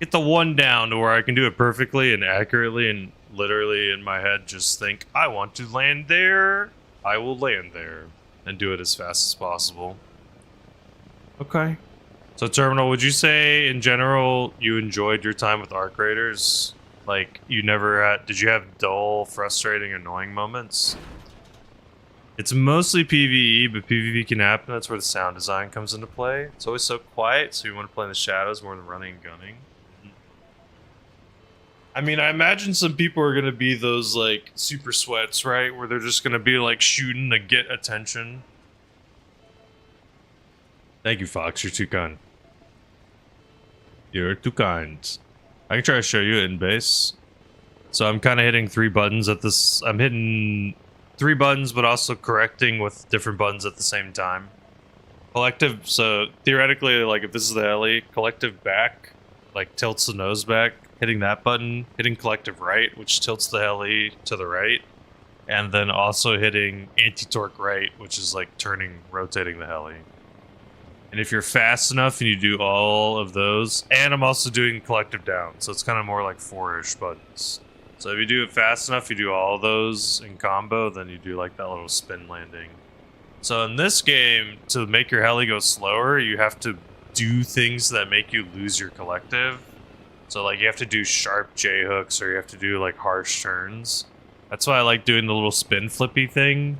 Get the one down to where I can do it perfectly and accurately and literally in my head just think, I want to land there, I will land there, and do it as fast as possible. Okay. So Terminal, would you say in general you enjoyed your time with Arc Raiders? Like, you never had, did you have dull, frustrating, annoying moments? It's mostly PvE, but PvP can happen. That's where the sound design comes into play. It's always so quiet, so you want to play in the shadows more than running and gunning. I mean, I imagine some people are going to be those, like, super sweats, right? Where they're just going to be, like, shooting to get attention. Thank you, Fox. You're too kind. You're too kind. I can try to show you in base. So I'm kind of hitting 3 buttons at this. I'm hitting 3 buttons, but also correcting with different buttons at the same time. Collective, so theoretically, like if this is the heli, collective back, like tilts the nose back, hitting that button, hitting collective right, which tilts the heli to the right, and then also hitting anti-torque right, which is like rotating the heli. And if you're fast enough and you do all of those, and I'm also doing collective down, so it's kind of more like 4-ish buttons. So if you do it fast enough, you do all of those in combo, then you do like that little spin landing. So in this game, to make your heli go slower, you have to do things that make you lose your collective. So like you have to do sharp J-hooks or you have to do like harsh turns. That's why I like doing the little spin flippy thing.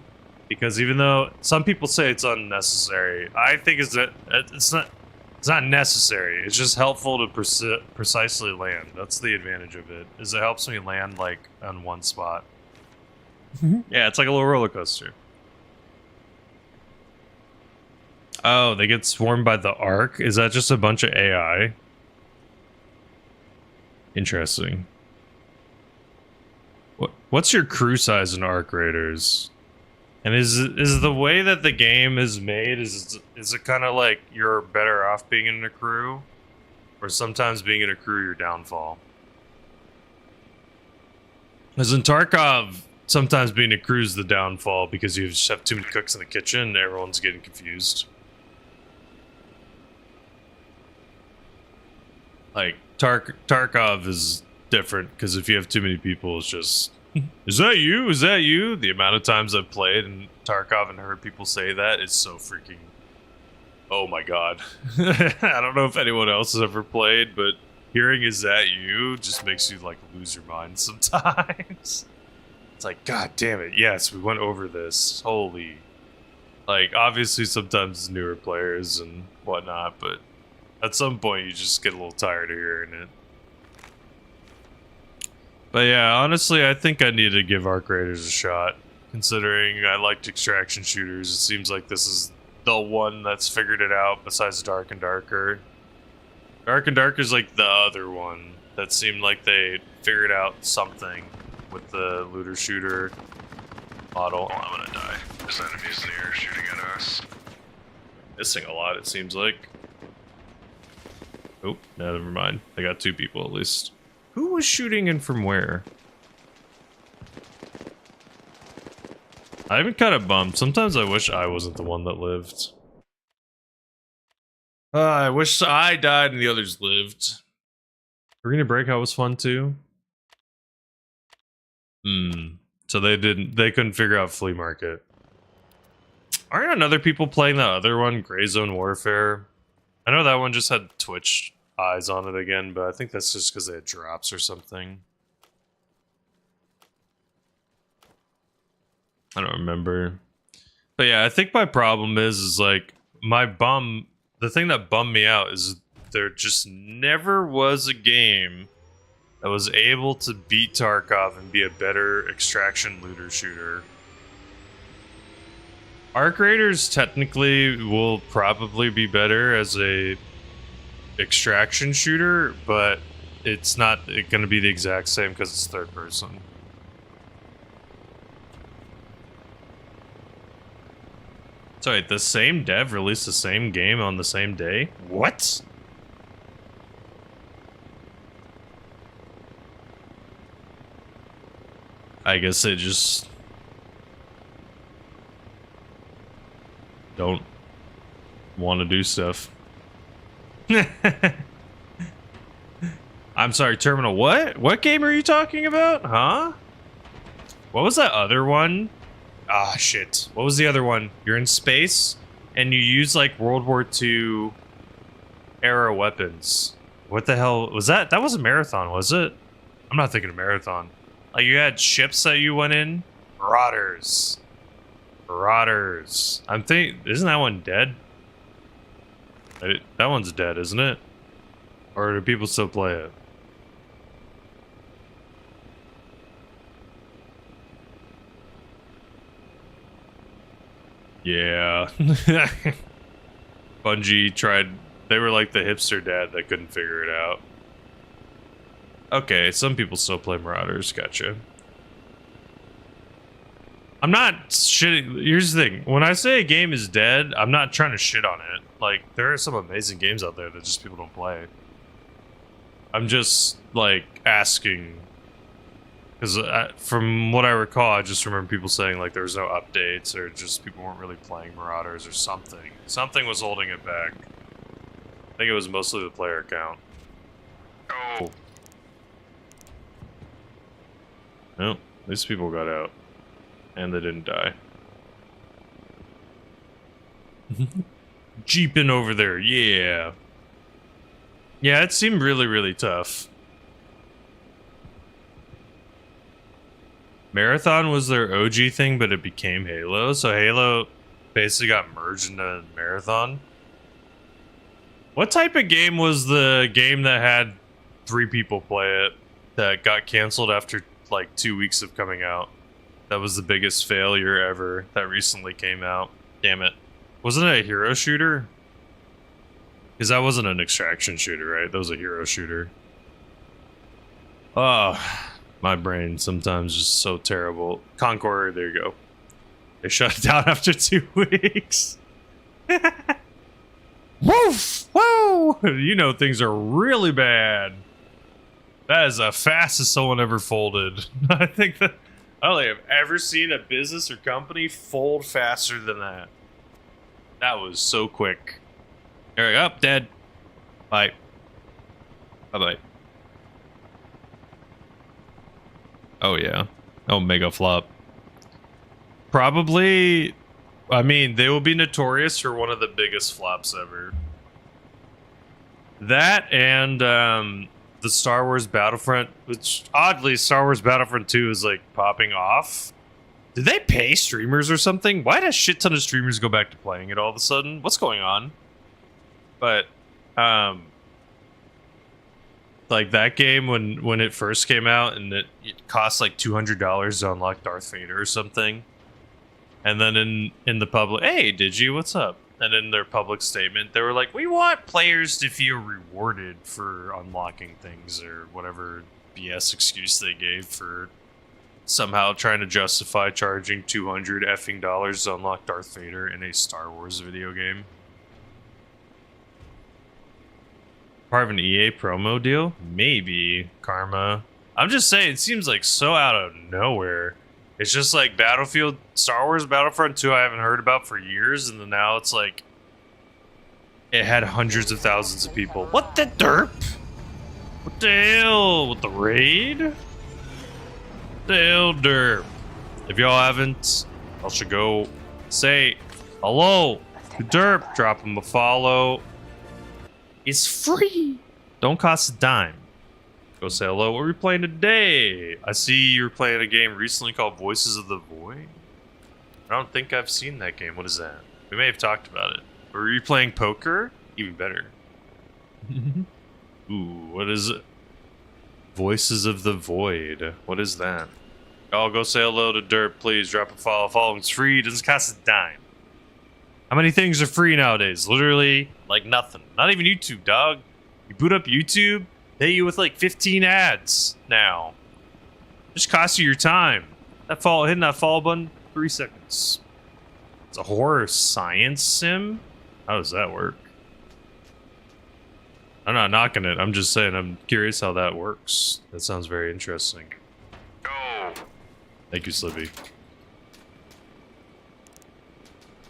Because even though some people say it's unnecessary, I think it's not necessary. It's just helpful to precisely land. That's the advantage of it, is it helps me land like on one spot. Yeah, it's like a little roller coaster. Oh, they get swarmed by the Ark? Is that just a bunch of AI? Interesting. What's your crew size in Arc Raiders? And is the way that the game is made, is it kind of like you're better off being in a crew? Or sometimes being in a crew your downfall? As in Tarkov, sometimes being a crew is the downfall because you just have too many cooks in the kitchen and everyone's getting confused. Like, Tarkov is different because if you have too many people, it's just... Is that you? Is that you? The amount of times I've played in Tarkov and heard people say that is so freaking... Oh my god. I don't know if anyone else has ever played, but hearing "is that you" just makes you like lose your mind sometimes. It's like, god damn it, yes, we went over this. Holy. Like, obviously sometimes it's newer players and whatnot, but at some point you just get a little tired of hearing it. But yeah, honestly, I think I need to give Arc Raiders a shot. Considering I liked extraction shooters, it seems like this is the one that's figured it out besides Dark and Darker. Dark and Darker is like the other one that seemed like they figured out something with the looter shooter model. Oh, I'm gonna die. There's enemies near shooting at us. Missing a lot, it seems like. Oh, no, never mind. I got 2 people at least. Who was shooting and from where? I'm kind of bummed. Sometimes I wish I wasn't the one that lived. I wish I died and the others lived. Arena Breakout was fun too. So they couldn't figure out Flea Market. Aren't other people playing that other one, Gray Zone Warfare? I know that one just had Twitch eyes on it again, but I think that's just because they had drops or something. I don't remember. But yeah, I think my problem is like the thing that bummed me out is there just never was a game that was able to beat Tarkov and be a better extraction looter shooter. Arc Raiders technically will probably be better as a extraction shooter, but it's not going to be the exact same because it's third person. So wait, the same dev released the same game on the same day? What? I guess they just don't want to do stuff. I'm sorry, Terminal what? What game are you talking about? Huh? What was that other one? Ah, shit. What was the other one? You're in space, and you use, like, World War II era weapons. What the hell? Was that? That wasn't Marathon, was it? I'm not thinking of Marathon. Like, you had ships that you went in? Marauders. Marauders. I'm thinking... Isn't that one dead? That one's dead, isn't it? Or do people still play it? Yeah. Bungie tried... They were like the hipster dad that couldn't figure it out. Okay, some people still play Marauders. Gotcha. I'm not shitting... Here's the thing. When I say a game is dead, I'm not trying to shit on it. Like, there are some amazing games out there that just people don't play. I'm just, like, asking... Because from what I recall, I just remember people saying, like, there was no updates, or just people weren't really playing Marauders or something. Something was holding it back. I think it was mostly the player count. Oh. Cool. Well, at least people got out. And they didn't die. Jeeping over there, yeah. Yeah, it seemed really, really tough. Marathon was their OG thing, but it became Halo. So Halo basically got merged into Marathon. What type of game was the game that had 3 people play it that got canceled after like 2 weeks of coming out? That was the biggest failure ever that recently came out. Damn it. Wasn't it a hero shooter? Because that wasn't an extraction shooter, right? That was a hero shooter. Oh, my brain sometimes is just so terrible. Concord, there you go. They shut it down after 2 weeks. Woof! Whoa! You know things are really bad. That is the fastest someone ever folded. I think that... I don't think I've ever seen a business or company fold faster than that. That was so quick. There we go. Dead. Bye. Bye-bye. Oh, yeah. Oh, mega flop. Probably... I mean, they will be notorious for one of the biggest flops ever. That and the Star Wars Battlefront, which oddly, Star Wars Battlefront 2 is like popping off. Did they pay streamers or something? Why did a shit ton of streamers go back to playing it all of a sudden? What's going on? But, like that game when it first came out and it cost like $200 to unlock Darth Vader or something. And then in the public, hey, Digi, what's up? And in their public statement, they were like, we want players to feel rewarded for unlocking things or whatever BS excuse they gave for somehow trying to justify charging $200 effing dollars to unlock Darth Vader in a Star Wars video game. Part of an EA promo deal? Maybe, Karma. I'm just saying, it seems like so out of nowhere. It's just like Battlefield, Star Wars Battlefront 2 I haven't heard about for years, and then now it's like it had hundreds of thousands of people. What the derp? What the hell? With the raid? What the hell derp? If y'all haven't, I should go say hello to derp. Drop him a follow. is free. Don't cost a dime. Go say hello. What are we playing today? I see you're playing a game recently called Voices of the Void. I don't think I've seen that game. What is that? We may have talked about it. Were you playing poker? Even better. Ooh, what is it? Voices of the Void. What is that? Y'all go say hello to Dirt, please. Drop a follow. Following's free. Doesn't cost a dime. How many things are free nowadays? Literally, like nothing. Not even YouTube, dog. You boot up YouTube, they hit you with like 15 ads now. Just costs you your time. Hitting that follow button, 3 seconds. It's a horror science sim? How does that work? I'm not knocking it. I'm just saying I'm curious how that works. That sounds very interesting. Go. Thank you, Slippy.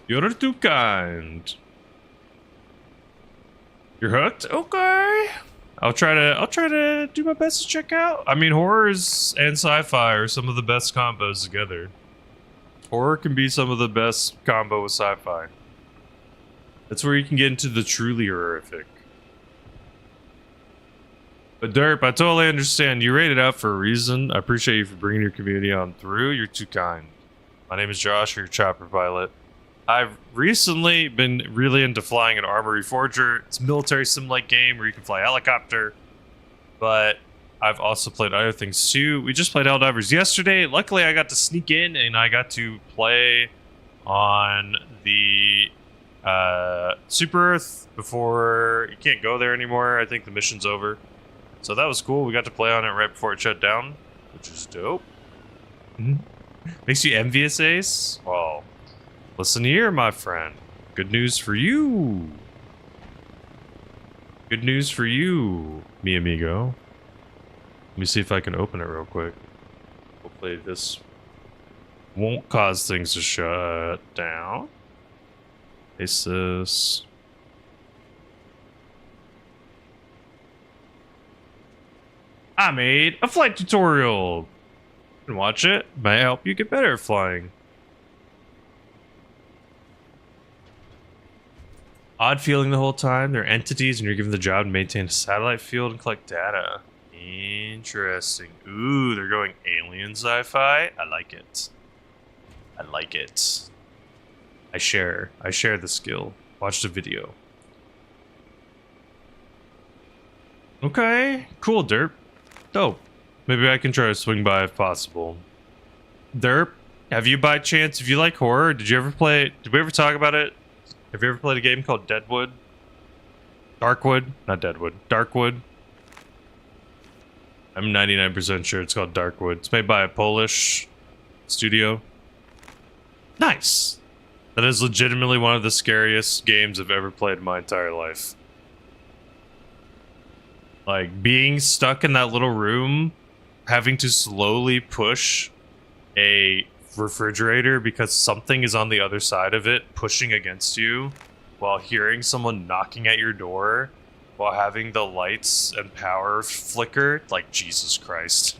You're too kind. You're hooked? Okay. I'll try to do my best to check out. I mean, horrors and sci-fi are some of the best combos together. Horror can be some of the best combo with sci-fi. That's where you can get into the truly horrific. But Derp, I totally understand. You rated out for a reason. I appreciate you for bringing your community on through. You're too kind. My name is Josh, your chopper pilot. I've recently been really into flying an Arma Reforger. It's a military sim-like game where you can fly a helicopter. But I've also played other things too. We just played Helldivers yesterday. Luckily, I got to sneak in and I got to play on the Super Earth before... You can't go there anymore. I think the mission's over. So that was cool. We got to play on it right before it shut down, which is dope. Makes you envious, Ace? Well, listen here, my friend. Good news for you. Good news for you, mi amigo. Let me see if I can open it real quick. Hopefully this won't cause things to shut down. Paste this. I made a flight tutorial. You can watch it. It might help you get better at flying. Odd feeling the whole time. They're entities and you're given the job to maintain a satellite field and collect data. Interesting. Ooh, they're going alien sci-fi. I like it. I like it. I share the skill. Watch the video. Okay, cool, Derp. Dope. Maybe I can try to swing by if possible. Derp, have you by chance, if you like horror, did we ever talk about it? Have you ever played a game called Deadwood? Darkwood? Not Deadwood. Darkwood? I'm 99% sure it's called Darkwood. It's made by a Polish studio. Nice! That is legitimately one of the scariest games I've ever played in my entire life. Like, being stuck in that little room, having to slowly push a refrigerator because something is on the other side of it pushing against you, while hearing someone knocking at your door, while having the lights and power flicker. Like, Jesus Christ.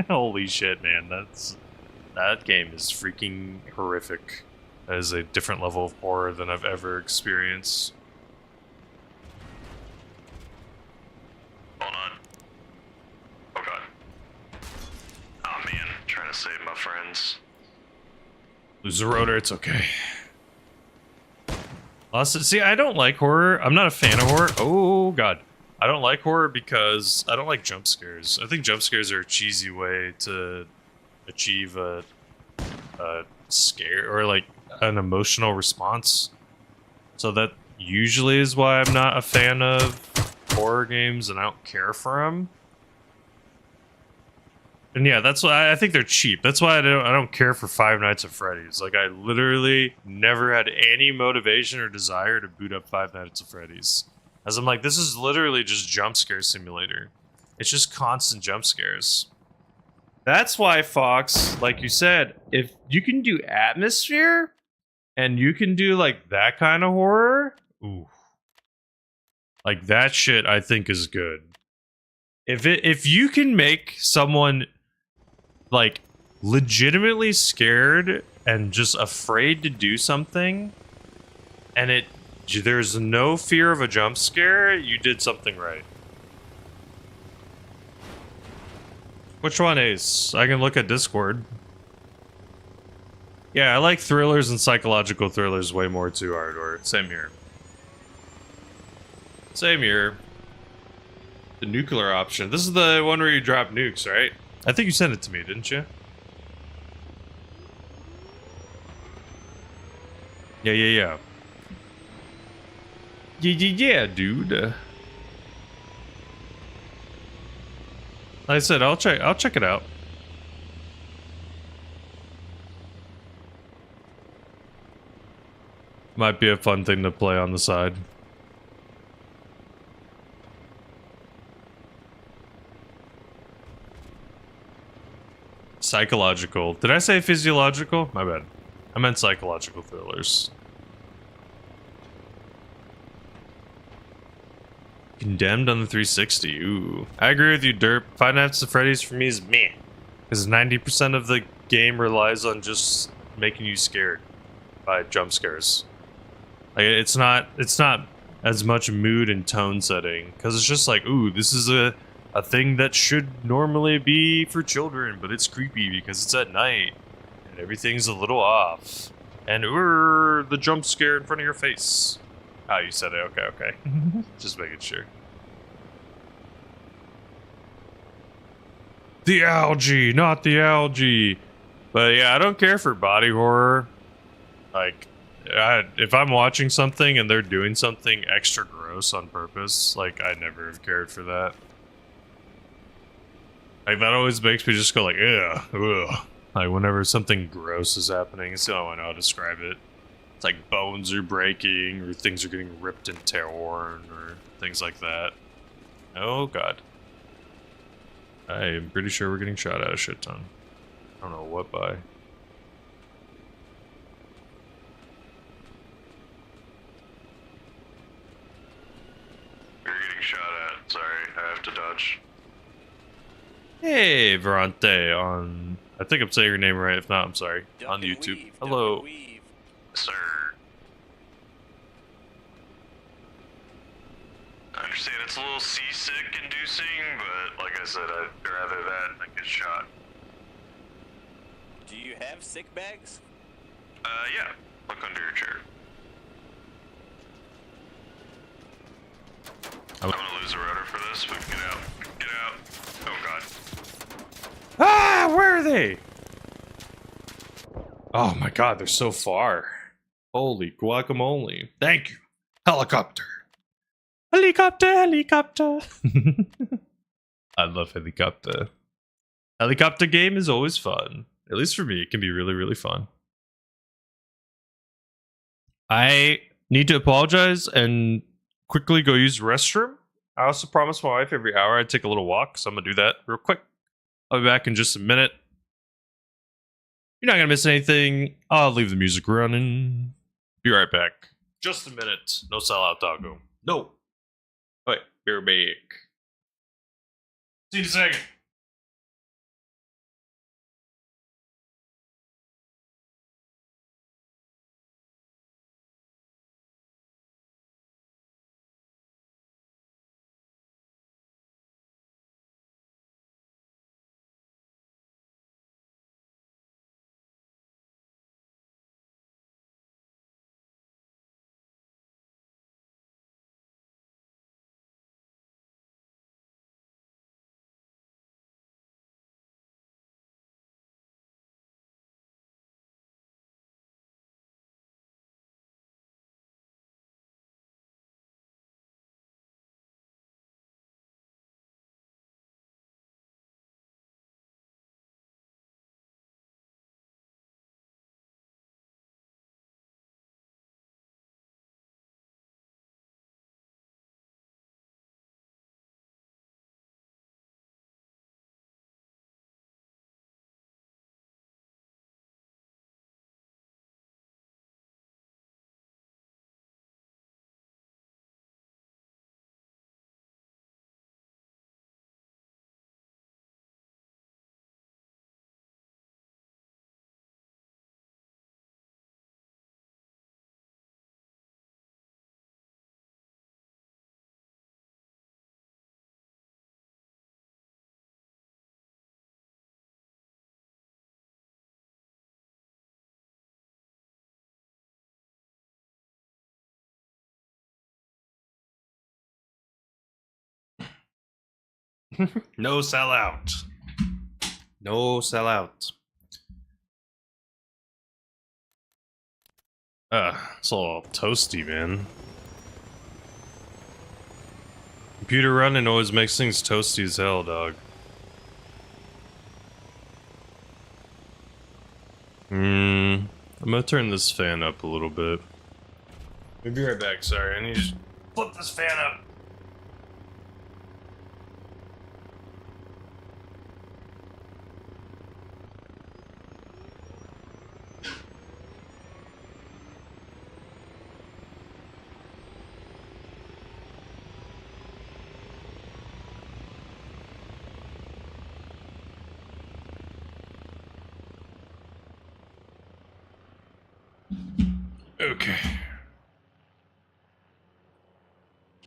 Holy shit, man. That game is freaking horrific. That is a different level of horror than I've ever experienced. Hold on. Oh god. Oh man, trying to save my friends. Lose the rotor, it's okay. See, I don't like horror. I'm not a fan of horror. Oh god. I don't like horror because I don't like jump scares. I think jump scares are a cheesy way to achieve a scare or like an emotional response. So that usually is why I'm not a fan of horror games and I don't care for them. And yeah, that's why I think they're cheap. That's why I don't care for Five Nights at Freddy's. Like, I literally never had any motivation or desire to boot up Five Nights at Freddy's. As I'm like, this is literally just jump scare simulator. It's just constant jump scares. That's why, Fox, like you said, if you can do atmosphere and you can do like that kind of horror, ooh. Like that shit I think is good. If you can make someone like legitimately scared and just afraid to do something, and it there's no fear of a jump scare, you did something right. Which one, Ace? I can look at Discord. Yeah, I like thrillers and psychological thrillers way more too, Ardor. Same here. Same here. The nuclear option. This is the one where you drop nukes, right? I think you sent it to me, didn't you? Yeah. Yeah, dude. Like I said, I'll check it out. Might be a fun thing to play on the side. Psychological. Did I say physiological? My bad. I meant psychological thrillers. Condemned on the 360. Ooh. I agree with you, Derp. Five Nights at Freddy's for me is meh. Because 90% of the game relies on just making you scared by jump scares. Like, it's not as much mood and tone setting. Because it's just like, ooh, this is a thing that should normally be for children, but it's creepy because it's at night. And everything's a little off. And the jump scare in front of your face. Oh, you said it. Okay. Just making sure. The algae, not the algae. But yeah, I don't care for body horror. Like, if I'm watching something and they're doing something extra gross on purpose, like, I never have cared for that. Like, that always makes me just go like, ugh. Like, whenever something gross is happening, it's the only way I know how to describe it. It's like bones are breaking, or things are getting ripped and torn, or things like that. Oh, God. I am pretty sure we're getting shot at a shit ton. I don't know what by. You're getting shot at. Sorry, I have to dodge. Hey, Verante on... I think I'm saying your name right. If not, I'm sorry. On YouTube. Hello. Sir. I understand it's a little seasick inducing, but like I said, I'd rather that than get shot. Do you have sick bags? Yeah. Look under your chair. I'm gonna lose a rotor for this, but get out. Get out. Oh, God. Ah, where are they? Oh my God, they're so far. Holy guacamole. Thank you. Helicopter. Helicopter. I love helicopter. Helicopter game is always fun. At least for me, it can be really, really fun. I need to apologize and quickly go use the restroom. I also promised my wife every hour I'd take a little walk, so I'm gonna do that real quick. I'll be back in just a minute. You're not gonna miss anything. I'll leave the music running. Be right back. Just a minute. No sellout doggo. No. Wait, you're back. See you in a second. No sellout. No sellout. It's a little toasty, man. Computer running always makes things toasty as hell, dog. I'm gonna turn this fan up a little bit. I'll be right back, sorry. I need to flip this fan up. Okay.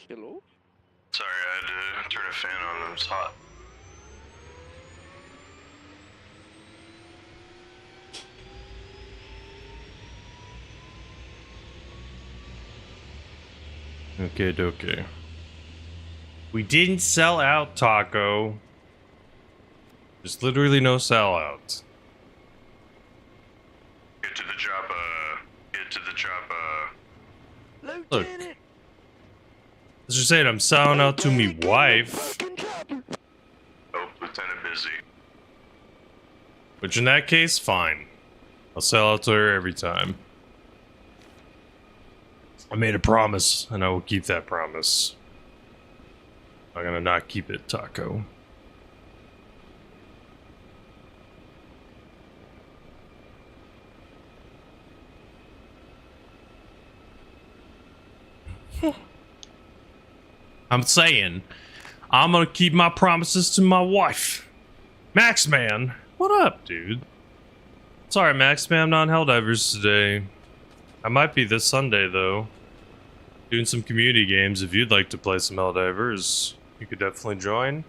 Hello? Sorry, I had to turn a fan on. It was hot. Okay. We didn't sell out, Taco. There's literally no sellout. Get to the chopper. Get to the chopper. Look. As you're saying, I'm selling out to me wife. Oh, Lieutenant busy. Which in that case, fine. I'll sell out to her every time. I made a promise, and I will keep that promise. I'm gonna not keep it, Taco. I'm saying, I'm gonna keep my promises to my wife. Max Man, what up, dude? Sorry, Max Man, I'm not in Helldivers today. I might be this Sunday, though. Doing some community games. If you'd like to play some Helldivers, you could definitely join.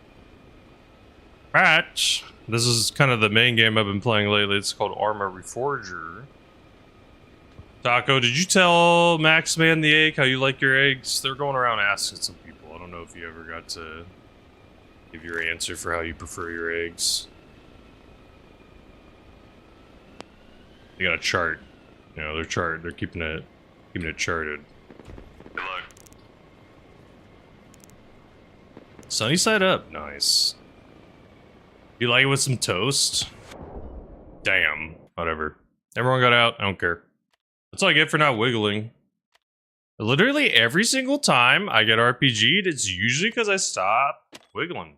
Alright. This is kind of the main game I've been playing lately. It's called Arma Reforger. Taco, did you tell Max Man the Egg how you like your eggs? They're going around asking some people. I don't know if you ever got to give your answer for how you prefer your eggs. They got a chart. You know, they're keeping it charted. Good luck. Sunny side up, nice. You like it with some toast? Damn, whatever. Everyone got out, I don't care. That's all I get for not wiggling. Literally every single time I get RPG'd, it's usually because I stop wiggling.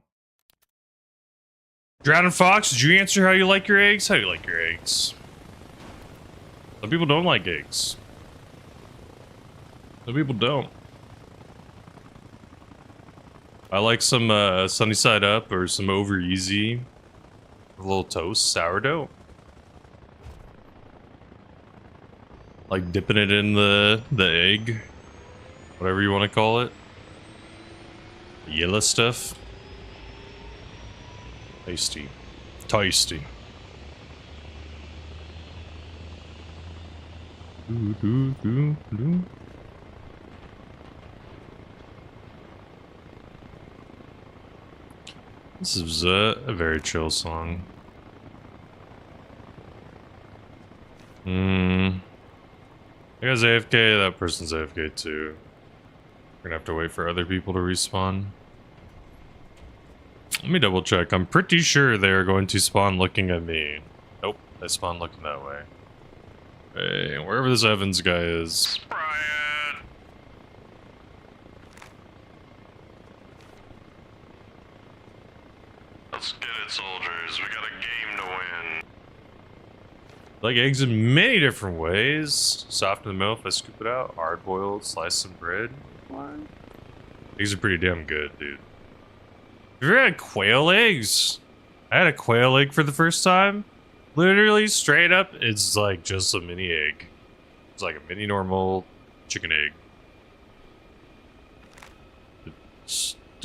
Drowning Fox, did you answer how you like your eggs? How do you like your eggs? Some people don't like eggs. Some people don't. I like some sunny side up or some over easy. A little toast, sourdough. Like dipping it in the egg. Whatever you want to call it. The yellow stuff. Tasty. Tasty. This is a very chill song. That guy's AFK, that person's AFK too. We're gonna have to wait for other people to respawn. Let me double check. I'm pretty sure they're going to spawn looking at me. Nope, they spawn looking that way. Hey, wherever this Evans guy is. Brian! Let's get it, soldiers. We got a game to win. Like eggs in many different ways. Soft in the middle if I scoop it out. Hard boiled, slice some bread. Eggs are pretty damn good, dude. Have you ever had quail eggs? I had a quail egg for the first time. Literally, straight up, it's like just a mini egg. It's like a mini normal chicken egg.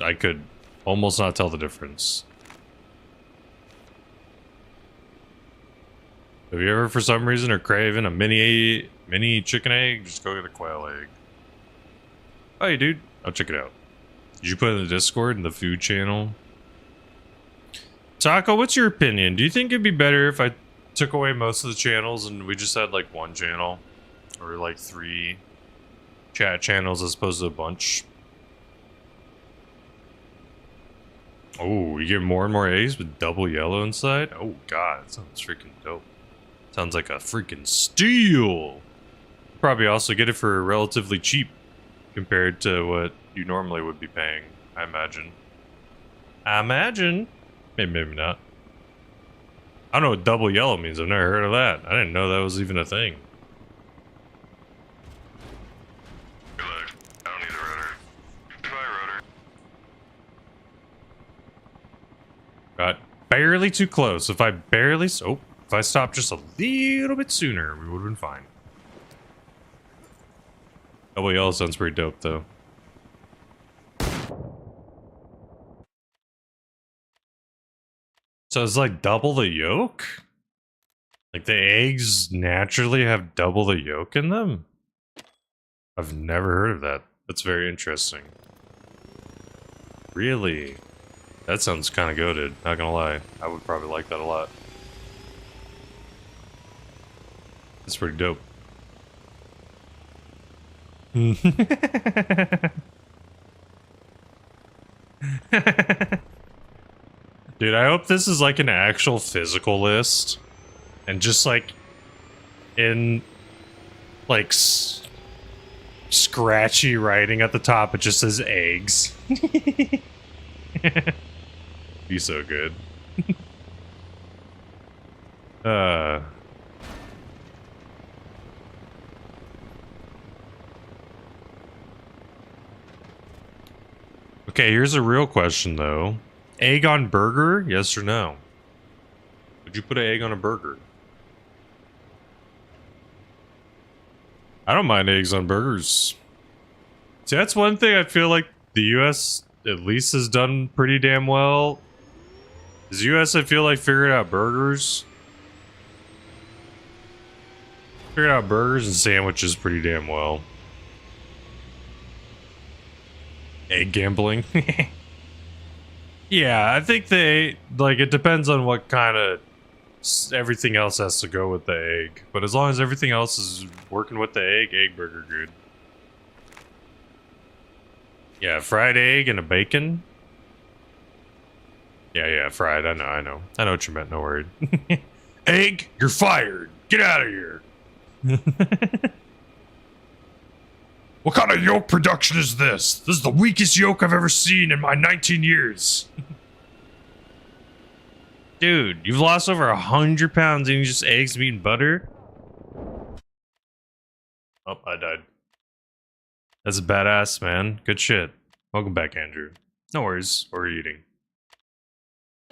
I could almost not tell the difference. If you ever, for some reason, are craving a mini chicken egg, just go get a quail egg. Oh, hey, dude. I'll check it out. Did you put it in the Discord, in the food channel? Taco, what's your opinion? Do you think it'd be better if I took away most of the channels and we just had like one channel? Or like 3 chat channels as opposed to a bunch? Oh, you get more and more eggs with double yellow inside? Oh god, that sounds freaking dope. Sounds like a freaking steal! Probably also get it for relatively cheap compared to what you normally would be paying, I imagine. Maybe not. I don't know what double yellow means. I've never heard of that. I didn't know that was even a thing. Good luck. I don't need a rotor. Goodbye, rotor. Got barely too close. If I stopped just a little bit sooner, we would have been fine. Double yellow sounds pretty dope, though. So it's like double the yolk? Like the eggs naturally have double the yolk in them? I've never heard of that. That's very interesting. Really? That sounds kind of goated, not gonna lie. I would probably like that a lot. That's pretty dope. Dude, I hope this is like an actual physical list. And just like in like scratchy writing at the top, it just says eggs. Be so good. Okay, here's a real question though. Egg on burger? Yes or no? Would you put an egg on a burger? I don't mind eggs on burgers. See, that's one thing I feel like the US at least has done pretty damn well. Is the US, I feel like, figured out burgers? Figured out burgers and sandwiches pretty damn well. Egg gambling? Yeah, I think they, like, it depends on what kind of everything else has to go with the egg. But as long as everything else is working with the egg burger good. Yeah, fried egg and a bacon. Yeah, fried. I know. I know what you meant, no word. Egg, you're fired. Get out of here. What kind of yolk production is this? This is the weakest yolk I've ever seen in my 19 years. Dude, you've lost over 100 pounds eating just eggs, meat, and butter? Oh, I died. That's badass, man. Good shit. Welcome back, Andrew. No worries. What are you eating?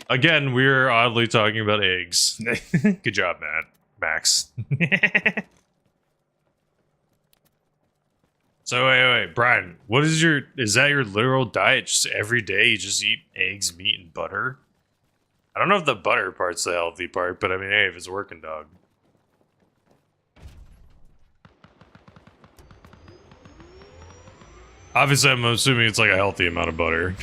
Again, we're oddly talking about eggs. Good job, Max. So wait, Brian, what is that your literal diet? Just every day you just eat eggs, meat, and butter? I don't know if the butter part's the healthy part, but I mean, hey, if it's working, dog. Obviously, I'm assuming it's like a healthy amount of butter.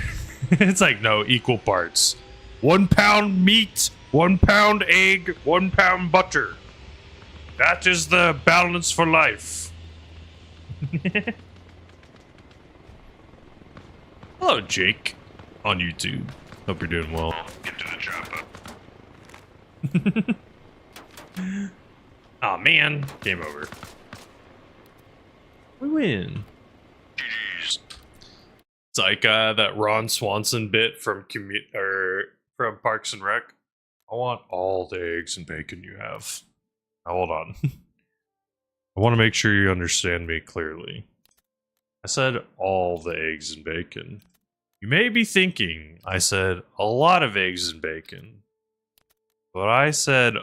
It's like, no, equal parts. 1 pound meat, 1 pound egg, 1 pound butter. That is the balance for life. Hello, Jake, on YouTube. Hope you're doing well. Get to the chopper. Aw, man. Game over. We win. GG's. It's like that Ron Swanson bit from from Parks and Rec. I want all the eggs and bacon you have. Now, hold on. I want to make sure you understand me clearly. I said all the eggs and bacon. You may be thinking I said a lot of eggs and bacon. But I said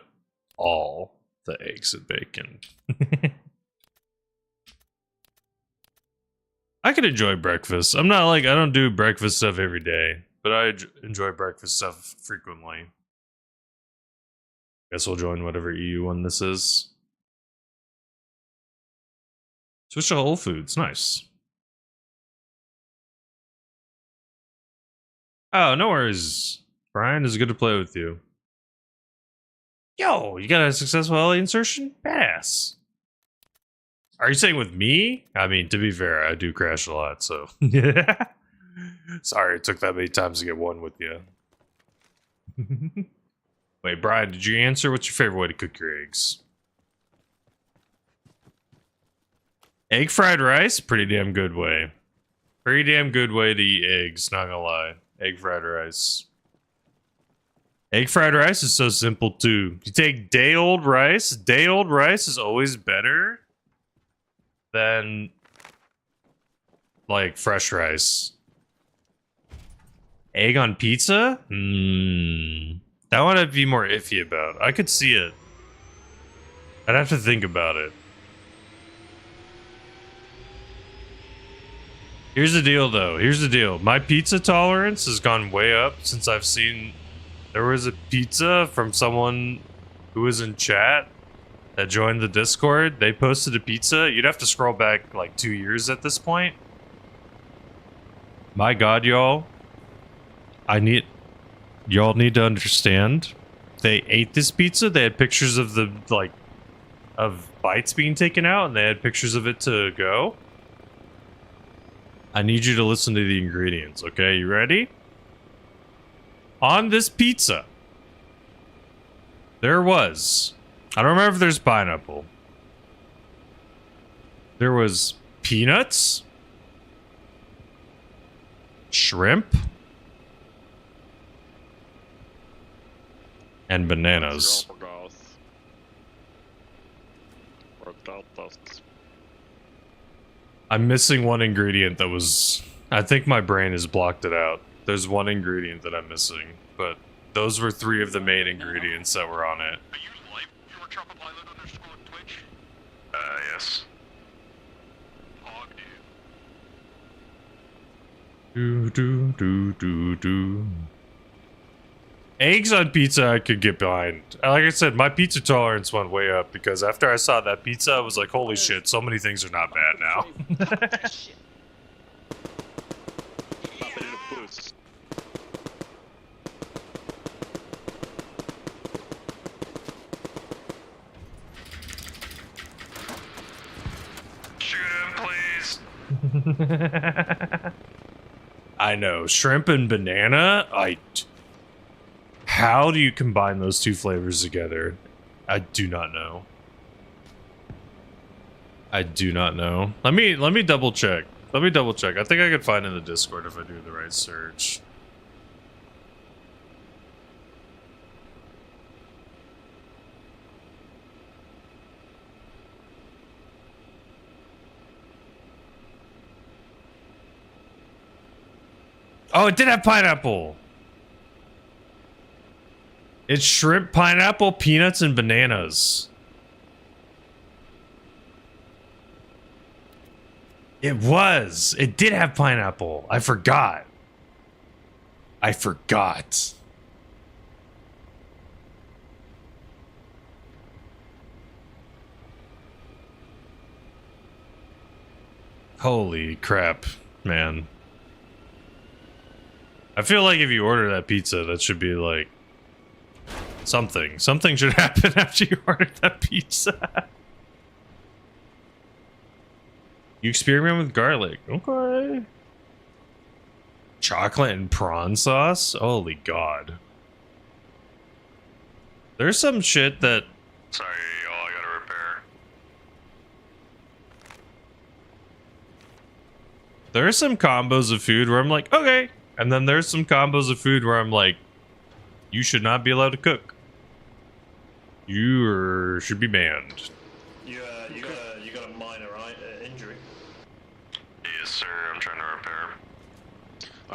all the eggs and bacon. I could enjoy breakfast. I'm not like, I don't do breakfast stuff every day. But I enjoy breakfast stuff frequently. Guess we'll join whatever EU one this is. Switch to Whole Foods. Nice. Oh, no worries. Brian, it's good to play with you. Yo, you got a successful LA insertion? Badass. Are you saying with me? I mean, to be fair, I do crash a lot, so. Sorry it took that many times to get one with you. Wait, Brian, did you answer? What's your favorite way to cook your eggs? Egg fried rice? Pretty damn good way. Pretty damn good way to eat eggs, not gonna lie. Egg fried rice. Egg fried rice is so simple too. You take day-old rice. Day-old rice is always better than like fresh rice. Egg on pizza? That one I'd be more iffy about. I could see it. I'd have to think about it. Here's the deal though. Here's the deal. My pizza tolerance has gone way up since I've seen... There was a pizza from someone who was in chat that joined the Discord. They posted a pizza. You'd have to scroll back like 2 years at this point. My God, y'all. Y'all need to understand. They ate this pizza. They had pictures of the, like, of bites being taken out, and they had pictures of it to go. I need you to listen to the ingredients, okay? You ready? On this pizza, there was... I don't remember if there's pineapple. There was peanuts, shrimp, and bananas. I'm missing one ingredient that was... I think my brain has blocked it out. There's one ingredient that I'm missing, but those were 3 of the main ingredients that were on it. Are you live? You were Twitch? Yes. Hog, Do. Eggs on pizza I could get behind. Like I said, my pizza tolerance went way up because after I saw that pizza, I was like, holy shit, so many things are not bad now. Shoot him, please. I know, shrimp and banana, how do you combine those 2 flavors together? I do not know. I do not know. Let me double check. Let me double check. I think I could find in the Discord if I do the right search. Oh, it did have pineapple. It's shrimp, pineapple, peanuts, and bananas. It was. It did have pineapple. I forgot. Holy crap, man. I feel like if you order that pizza, that should be like... Something should happen after you order that pizza. You experiment with garlic. Okay. Chocolate and prawn sauce? Holy God. There's some shit that... Sorry, y'all, I gotta repair. There are some combos of food where I'm like, okay. And then there's some combos of food where I'm like, you should not be allowed to cook. You should be banned. You got a minor injury? Yes, sir. I'm trying to repair.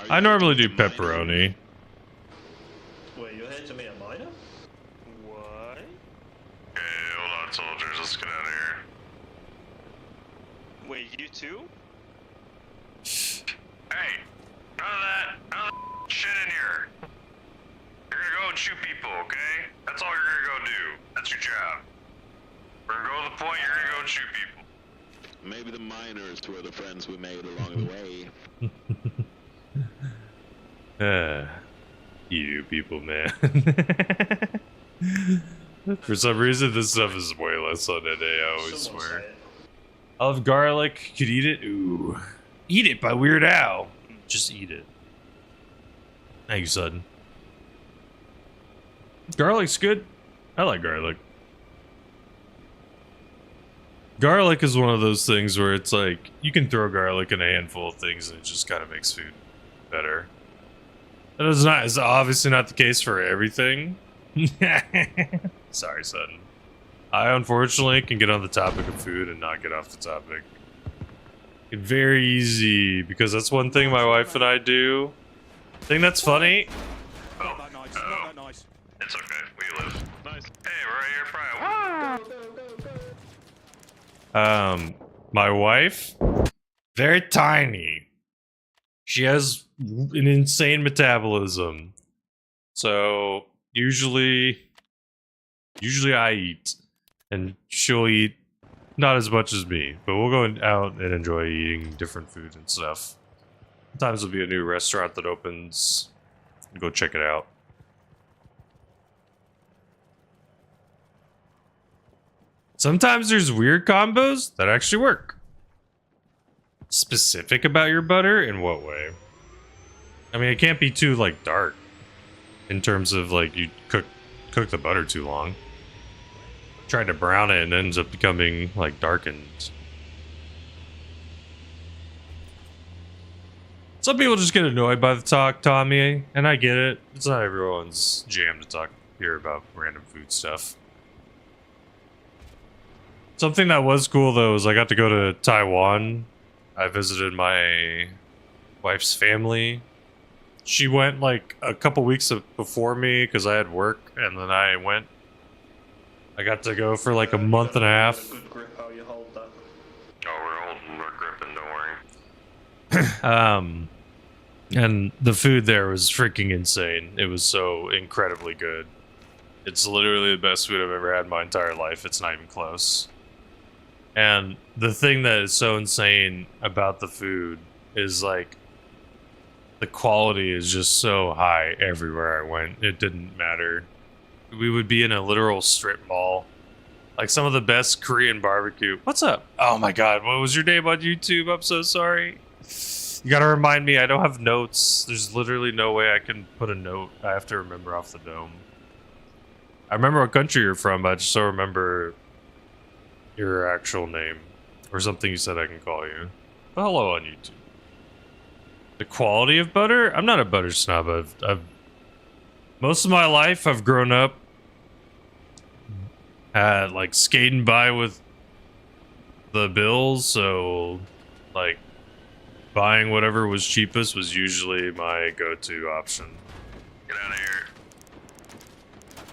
I normally do pepperoni. Wait, you're here to meet a minor? What? Okay, hold on, soldiers. Let's get out of here. Wait, you too? Hey, none of that shit in here. You're gonna go and shoot people, okay? That's all you're gonna go do. That's your job. We're gonna go to the point, you're gonna go and shoot people. Maybe the miners were the friends we made along the way. You people, man. For some reason, this stuff is way less on NA, I always swear. I love garlic. Could eat it? Ooh. Eat It by Weird Al. Just eat it. Thank you, son. Garlic's good. I like garlic. Garlic is one of those things where it's like, you can throw garlic in a handful of things and it just kind of makes food better. That is not, is obviously not the case for everything. Sorry, son. I unfortunately can get on the topic of food and not get off the topic. It's very easy, because that's one thing my wife and I do. Thing that's funny. Not that nice. Not that nice. It's okay. We live. Nice. Hey, we're right here, Fry. My wife, very tiny. She has an insane metabolism. So usually I eat, and she'll eat not as much as me, but we'll go out and enjoy eating different food and stuff. Sometimes there'll be a new restaurant that opens. Go check it out. Sometimes there's weird combos that actually work. Specific about your butter? In what way? I mean, it can't be too, like, dark. In terms of, like, you cook the butter too long. Tried to brown it and it ends up becoming, like, darkened. Some people just get annoyed by the talk, Tommy, and I get it. It's not everyone's jam to talk here about random food stuff. Something that was cool, though, is I got to go to Taiwan. I visited my wife's family. She went, like, a couple weeks before me, because I had work, and then I went. I got to go for, like, a month and a half. Good grip how you hold that. Oh, we're holding our grip, and don't worry. And the food there was freaking insane. It was so incredibly good. It's literally the best food I've ever had in my entire life. It's not even close. And the thing that is so insane about the food is, like, the quality is just so high everywhere I went. It didn't matter. We would be in a literal strip mall. Like, some of the best Korean barbecue. What's up? Oh my god, what was your name on YouTube? I'm so sorry. You gotta remind me, I don't have notes. There's literally no way I can put a note. I have to remember off the dome. I remember what country you're from, but I just don't remember your actual name. Or something you said I can call you. But hello on YouTube. The quality of butter? I'm not a butter snob. I've most of my life I've grown up like skating by with the bills, so like buying whatever was cheapest was usually my go-to option. Get out of here.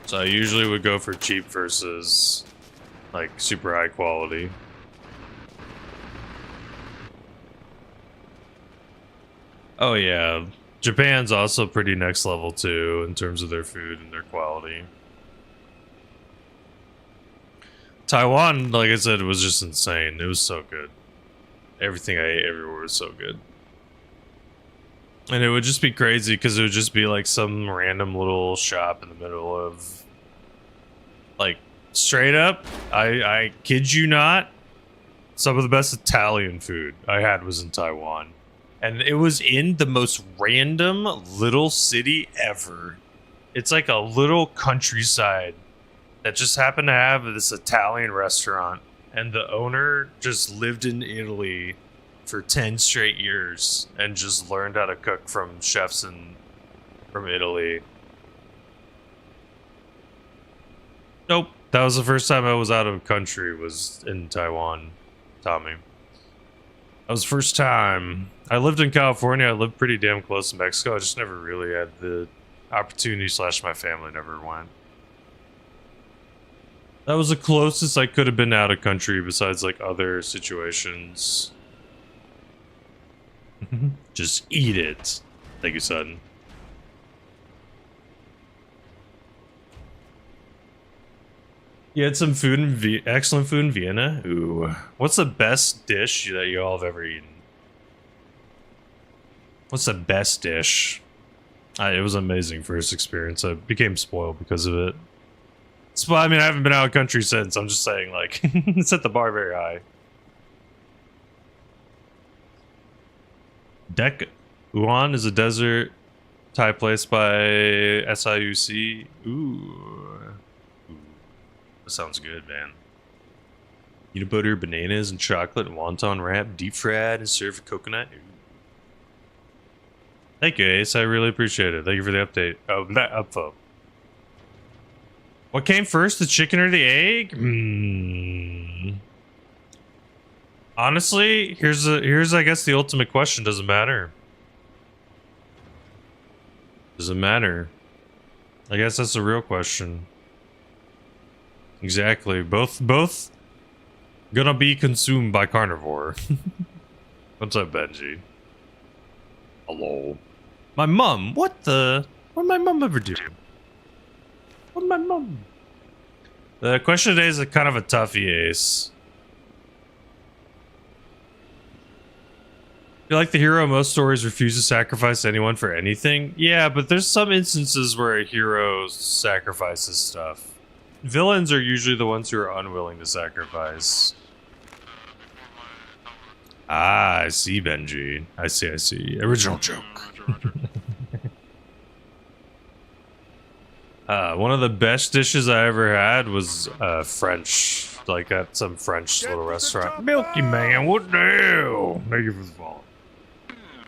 So I usually would go for cheap versus like super high quality. Oh yeah, Japan's also pretty next level too in terms of their food and their quality. Taiwan, like I said, was just insane. It was so good. Everything I ate everywhere was so good. And it would just be crazy because it would just be like some random little shop in the middle of, like, straight up, I kid you not, some of the best Italian food I had was in Taiwan. And it was in the most random little city ever. It's like a little countryside that just happened to have this Italian restaurant. And the owner just lived in Italy for 10 straight years and just learned how to cook from chefs from Italy. Nope. That was the first time I was out of country, was in Taiwan, Tommy. That was the first time. I lived in California. I lived pretty damn close to Mexico. I just never really had the opportunity / my family never went. That was the closest I could have been out of country besides like other situations. Just eat it. Thank you, son. You had some food in excellent food in Vienna. Ooh, what's the best dish that you all have ever eaten? What's the best dish? It was an amazing first experience. I became spoiled because of it. I mean, I haven't been out of country since. I'm just saying, like, set the bar very high. Wuhan is a desert Thai place by SIUC. Ooh. That sounds good, man. Peanut butter, bananas, and chocolate, and wonton wrap, deep fried, and served with coconut. Ooh. Thank you, Ace. I really appreciate it. Thank you for the update. Oh, that upvote. What came first, the chicken or the egg? Honestly, here's I guess the ultimate question. Does it matter? Does it matter? I guess that's the real question. Exactly. Both gonna be consumed by carnivore. What's up, Benji? Hello. My mom. What did my mom ever do? What did my mom? The question today is kind of a toughie, Ace. You like the hero in most stories refuse to sacrifice anyone for anything? Yeah, but there's some instances where a hero sacrifices stuff. Villains are usually the ones who are unwilling to sacrifice. Ah, I see, Benji. I see. Original joke. One of the best dishes I ever had was French. Like at some French little restaurant. Milky Man, what the hell? Thank you for the follow.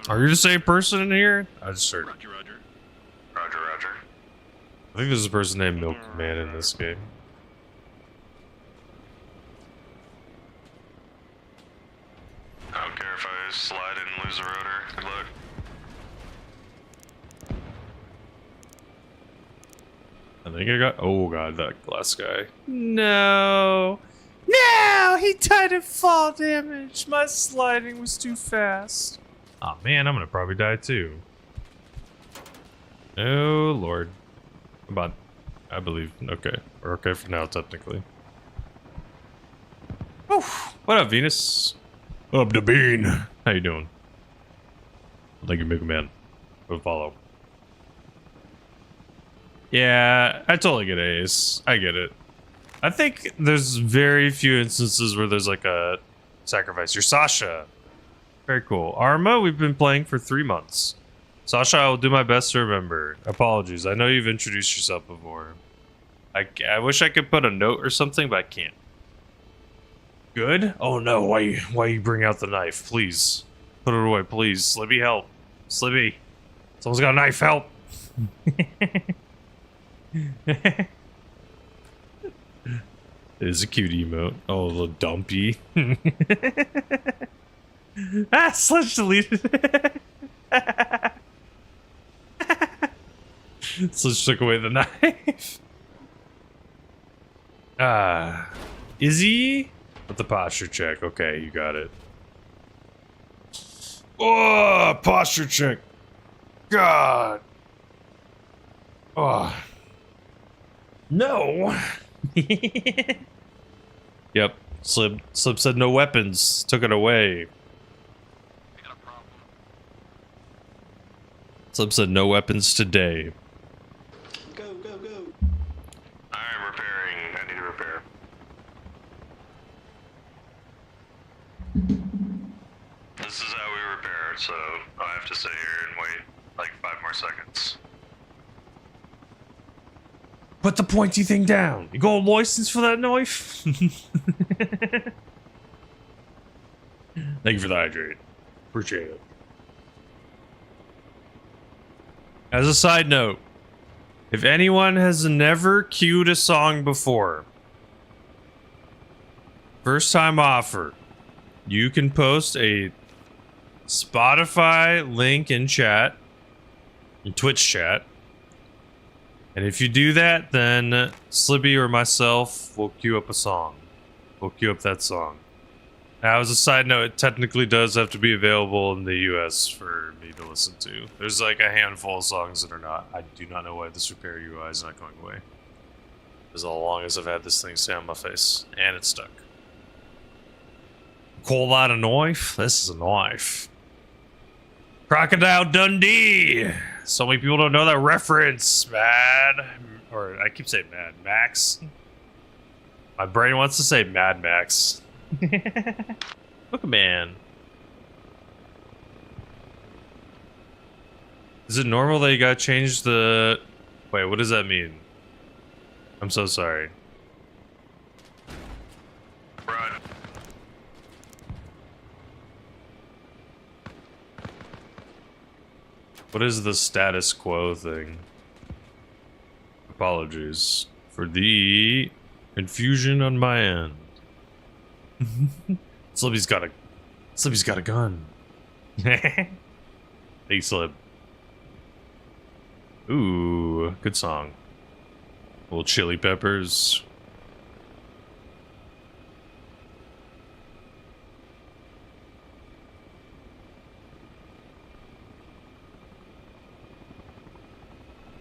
Are you the same person in here? I just heard. Roger. I think there's a person named Milky Man in this game. I don't care if I slide and lose a rotor. Good luck. I think I got. Oh god, that glass guy. No, he died of fall damage. My sliding was too fast. Oh man, I'm gonna probably die too. Oh lord. Come on. I believe. Okay, we're okay for now, technically. Oof. What up, Venus? Up the bean. How you doing? Thank you, Mega Man. Go follow. Yeah, I totally get Ace. I get it. I think there's very few instances where there's like a sacrifice. You're Sasha. Very cool. Arma, we've been playing for 3 months. Sasha, I will do my best to remember. Apologies. I know you've introduced yourself before. I wish I could put a note or something, but I can't. Good? Oh no, why you bring out the knife? Please. Put it away, please. Slibby, help. Slibby. Someone's got a knife, help. It is a cute emote. Oh, a little dumpy. Slash deleted. Slash took away the knife. Izzy? With the posture check. Okay, you got it. Oh, posture check. God. Oh. No. Yep. Slip said no weapons. Took it away. Slip said no weapons today. Go. I'm repairing. I need to repair. This is how we repair, so I have to sit here and wait like 5 more seconds. Put the pointy thing down. You got a license for that knife? Thank you for the hydrate. Appreciate it. As a side note, if anyone has never queued a song before, first time offer, you can post a Spotify link in chat, in Twitch chat. And if you do that, then Slibby or myself will queue up a song. We'll queue up that song. Now, as a side note, it technically does have to be available in the US for me to listen to. There's like a handful of songs that are not. I do not know why this repair UI is not going away. As long as I've had this thing stay on my face. And it's stuck. Call that a knife? This is a knife. Crocodile Dundee So many people don't know that reference, man. Or I keep saying Mad Max. My brain wants to say Mad Max. Look, man. Is it normal that you gotta change the... Wait, what does that mean? I'm so sorry. Run. What is the status quo thing? Apologies for the confusion on my end. Slippy's got a gun. Hey, Slip. Ooh, good song. Little Chili Peppers.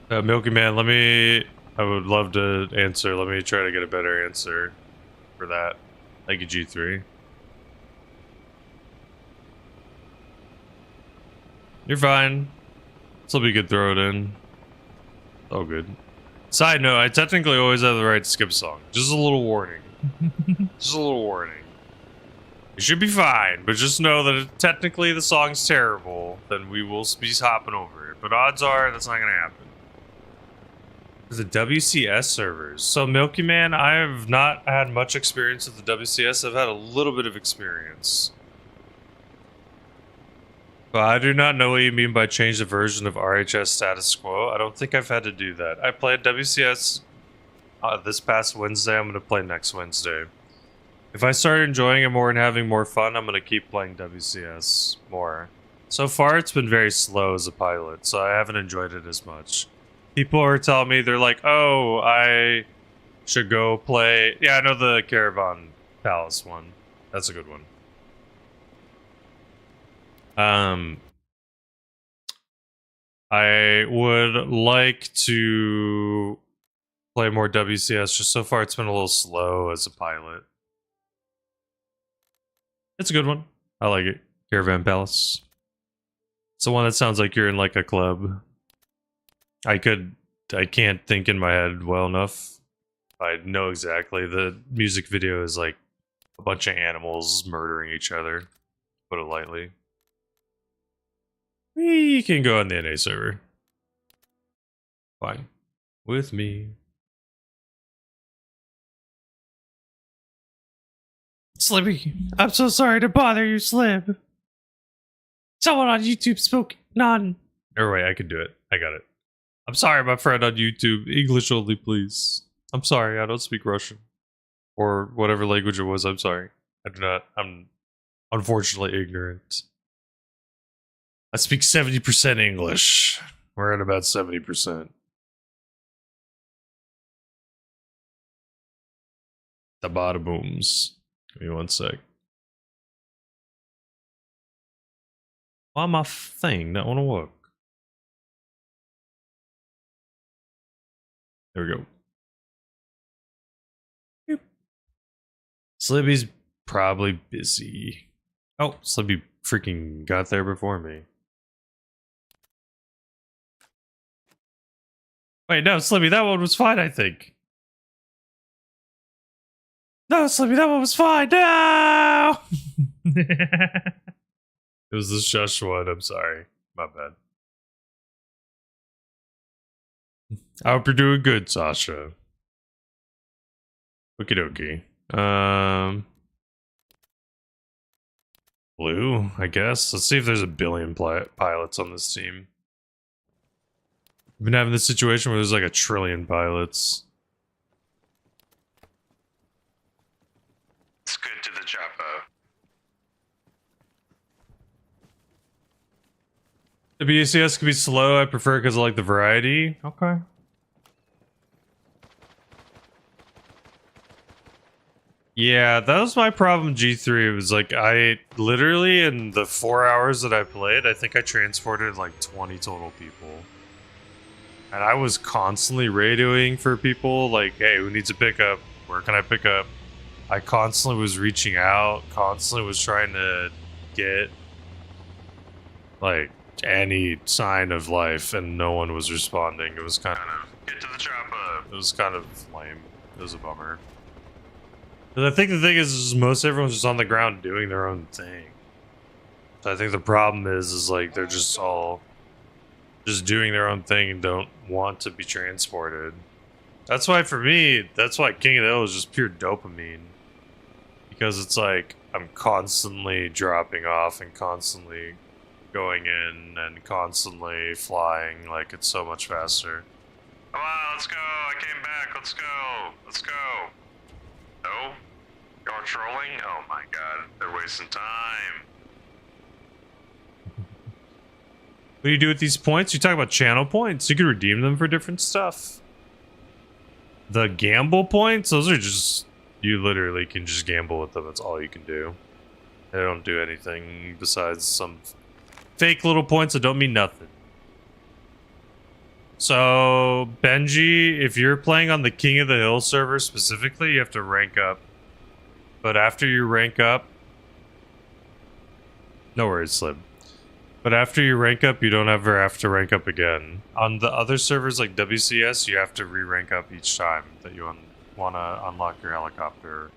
Milky Man, I would love to answer. Let me try to get a better answer for that. Thank you, G3. You're fine. Slippy could throw it in. Oh, good. Side note, I technically always have the right to skip a song. Just a little warning. Just a little warning. You should be fine, but just know that if technically the song's terrible, then we will be hopping over it. But odds are that's not going to happen. The WCS servers. So Milky Man, I have not had much experience with the WCS. I've had a little bit of experience. But I do not know what you mean by change the version of RHS status quo. I don't think I've had to do that. I played WCS this past Wednesday. I'm going to play next Wednesday. If I start enjoying it more and having more fun, I'm going to keep playing WCS more. So far, it's been very slow as a pilot, so I haven't enjoyed it as much. People are telling me, they're like, oh, I should go play... Yeah, I know the Caravan Palace one. That's a good one. I would like to play more WCS, just so far it's been a little slow as a pilot. It's a good one. I like it. Caravan Palace. It's the one that sounds like you're in like a club. I can't think in my head well enough. I know exactly. The music video is like a bunch of animals murdering each other, put it lightly. We can go on the NA server. Fine. With me. Slippy, I'm so sorry to bother you, Slip. Someone on YouTube spoke non... Or wait, I can do it. I got it. I'm sorry, my friend on YouTube. English only, please. I'm sorry, I don't speak Russian. Or whatever language it was, I'm sorry. I do not. I'm unfortunately ignorant. I speak 70% English. We're at about 70%. The bada booms. Give me one sec. Why my thing not want to work? There we go. Yep. Slippy's probably busy. Oh, Slippy freaking got there before me. Wait, no, Slippy, that one was fine, I think. No, Slippy, that one was fine. No! It was the shush one. I'm sorry. My bad. I hope you're doing good, Sasha. Okie dokie. Blue, I guess. Let's see if there's a billion pilots on this team. We've been having this situation where there's like 1 trillion pilots. It's good to the chopper. The BACS can be slow. I prefer it because I like the variety. Okay. Yeah, that was my problem, G3. It was like, I literally, in the 4 hours that I played, I think I transported like 20 total people. And I was constantly radioing for people, like, hey, who needs a pickup? Where can I pick up? I constantly was reaching out, constantly was trying to get, like, any sign of life, and no one was responding. It was kind of Get to the chopper. It was kind of lame. It was a bummer. But I think the thing is most everyone's just on the ground doing their own thing. So I think the problem is like they're just all just doing their own thing and don't want to be transported. That's why for me, that's why King of the Hill is just pure dopamine. Because it's like I'm constantly dropping off and constantly going in and constantly flying. Like it's so much faster. Come on, let's go. I came back. Let's go. Let's go. No? You're trolling? Oh my god. They're wasting time. What do you do with these points? You talk about channel points. You can redeem them for different stuff. The gamble points, those are just... You literally can just gamble with them. That's all you can do. They don't do anything besides some fake little points that don't mean nothing. So, Benji, if you're playing on the King of the Hill server specifically, you have to rank up. But after you rank up... No worries, Slim. But after you rank up, you don't ever have to rank up again. On the other servers like WCS, you have to re-rank up each time that you want to unlock your helicopter.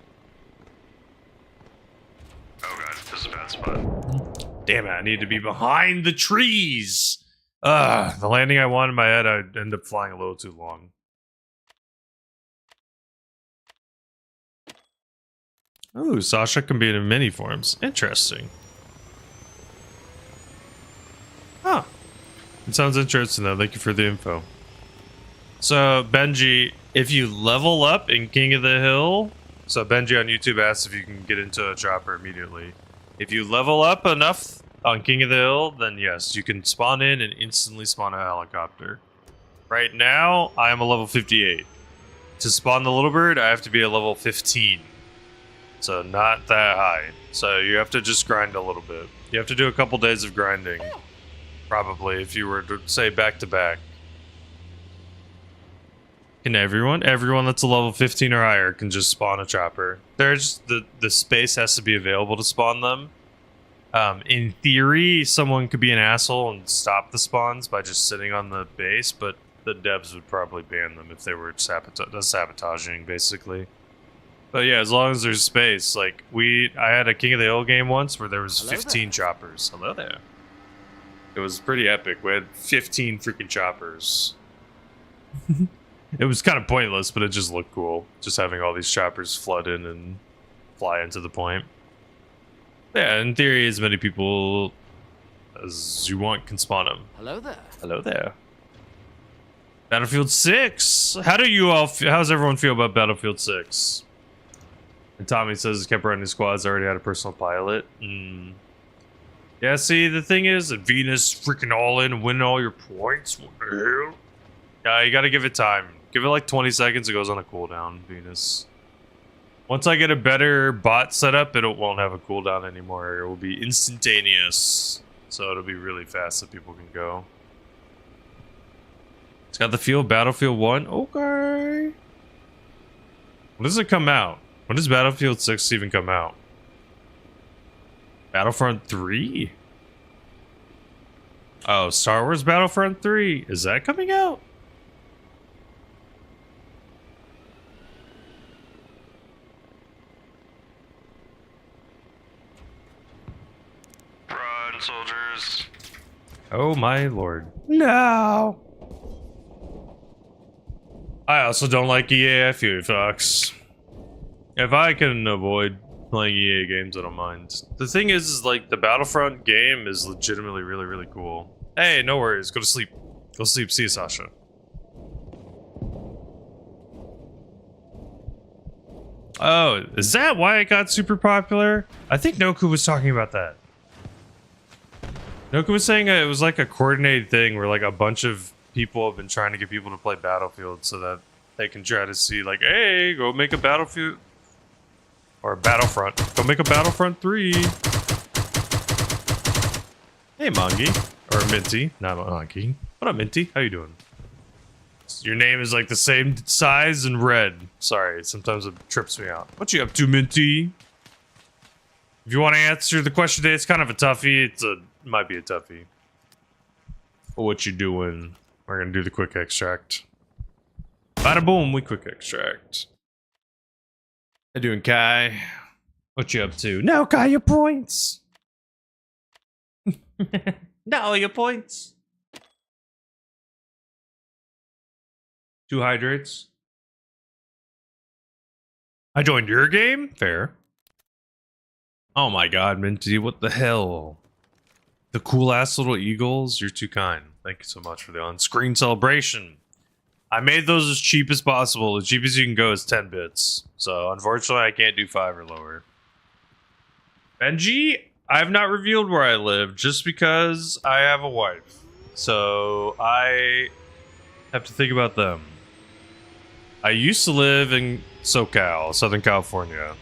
Oh god, this is a bad spot. Damn it, I need to be behind the trees! Ugh, the landing I wanted in my head, I'd end up flying a little too long. Ooh, Sasha can be in many forms. Interesting. Huh. It sounds interesting though. Thank you for the info. So, Benji, if you level up in King of the Hill... So, Benji on YouTube asks if you can get into a chopper immediately. If you level up enough on King of the Hill, then yes, you can spawn in and instantly spawn a helicopter. Right now, I am a level 58. To spawn the Little Bird, I have to be a level 15. So, not that high. So, you have to just grind a little bit. You have to do a couple days of grinding. Probably, if you were to say back to back. Can everyone that's a level 15 or higher can just spawn a chopper. There's the space has to be available to spawn them. In theory, someone could be an asshole and stop the spawns by just sitting on the base, but the devs would probably ban them if they were sabotaging, basically. But yeah, as long as there's space, like I had a King of the Hill game once where there was 15 choppers. Hello there. It was pretty epic. We had 15 freaking choppers. It was kind of pointless, but it just looked cool. Just having all these choppers flood in and fly into the point. Yeah, in theory, as many people as you want can spawn them. Hello there. Hello there. Battlefield 6. How's everyone feel about Battlefield 6? And Tommy says he kept running his squads, already had a personal pilot. Yeah, see, the thing is that Venus freaking all in and win all your points. What the hell? Yeah, you gotta give it time. Give it like 20 seconds, it goes on a cooldown, Venus. Once I get a better bot setup, it won't have a cooldown anymore. It will be instantaneous. So it'll be really fast so people can go. It's got the feel of Battlefield 1. Okay. When does it come out? When does Battlefield 6 even come out? Battlefront 3? Oh, Star Wars Battlefront 3. Is that coming out? Run, soldiers. Oh my lord. No! I also don't like EA, I feel you, Fox. If I can avoid playing EA games, I don't mind. The thing is like, the Battlefront game is legitimately really, really cool. Hey, no worries. Go to sleep. Go sleep. See you, Sasha. Oh, is that why it got super popular? I think Noku was talking about that. Noku was saying it was like a coordinated thing where like a bunch of people have been trying to get people to play Battlefield so that they can try to see like, hey, go make a Battlefield or a Battlefront. Go make a Battlefront 3. Hey, Mongi. Or Minty. Not Mongi. What up, Minty? How you doing? Your name is like the same size and red. Sorry, sometimes it trips me out. What you up to, Minty? If you want to answer the question today, it's kind of a toughie. It might be a toughie. What you doing? We're gonna do the quick extract. Bada boom, we quick extract. How doing, Kai? What you up to? No, Kai, your points. No, your points. 2 hydrates. I joined your game? Fair. Oh my god, Minty, what the hell? The cool-ass little eagles? You're too kind. Thank you so much for the on-screen celebration. I made those as cheap as possible. The cheapest you can go is 10 bits. So, unfortunately, I can't do 5 or lower. Benji, I have not revealed where I live just because I have a wife. So, I have to think about them. I used to live in SoCal, Southern California.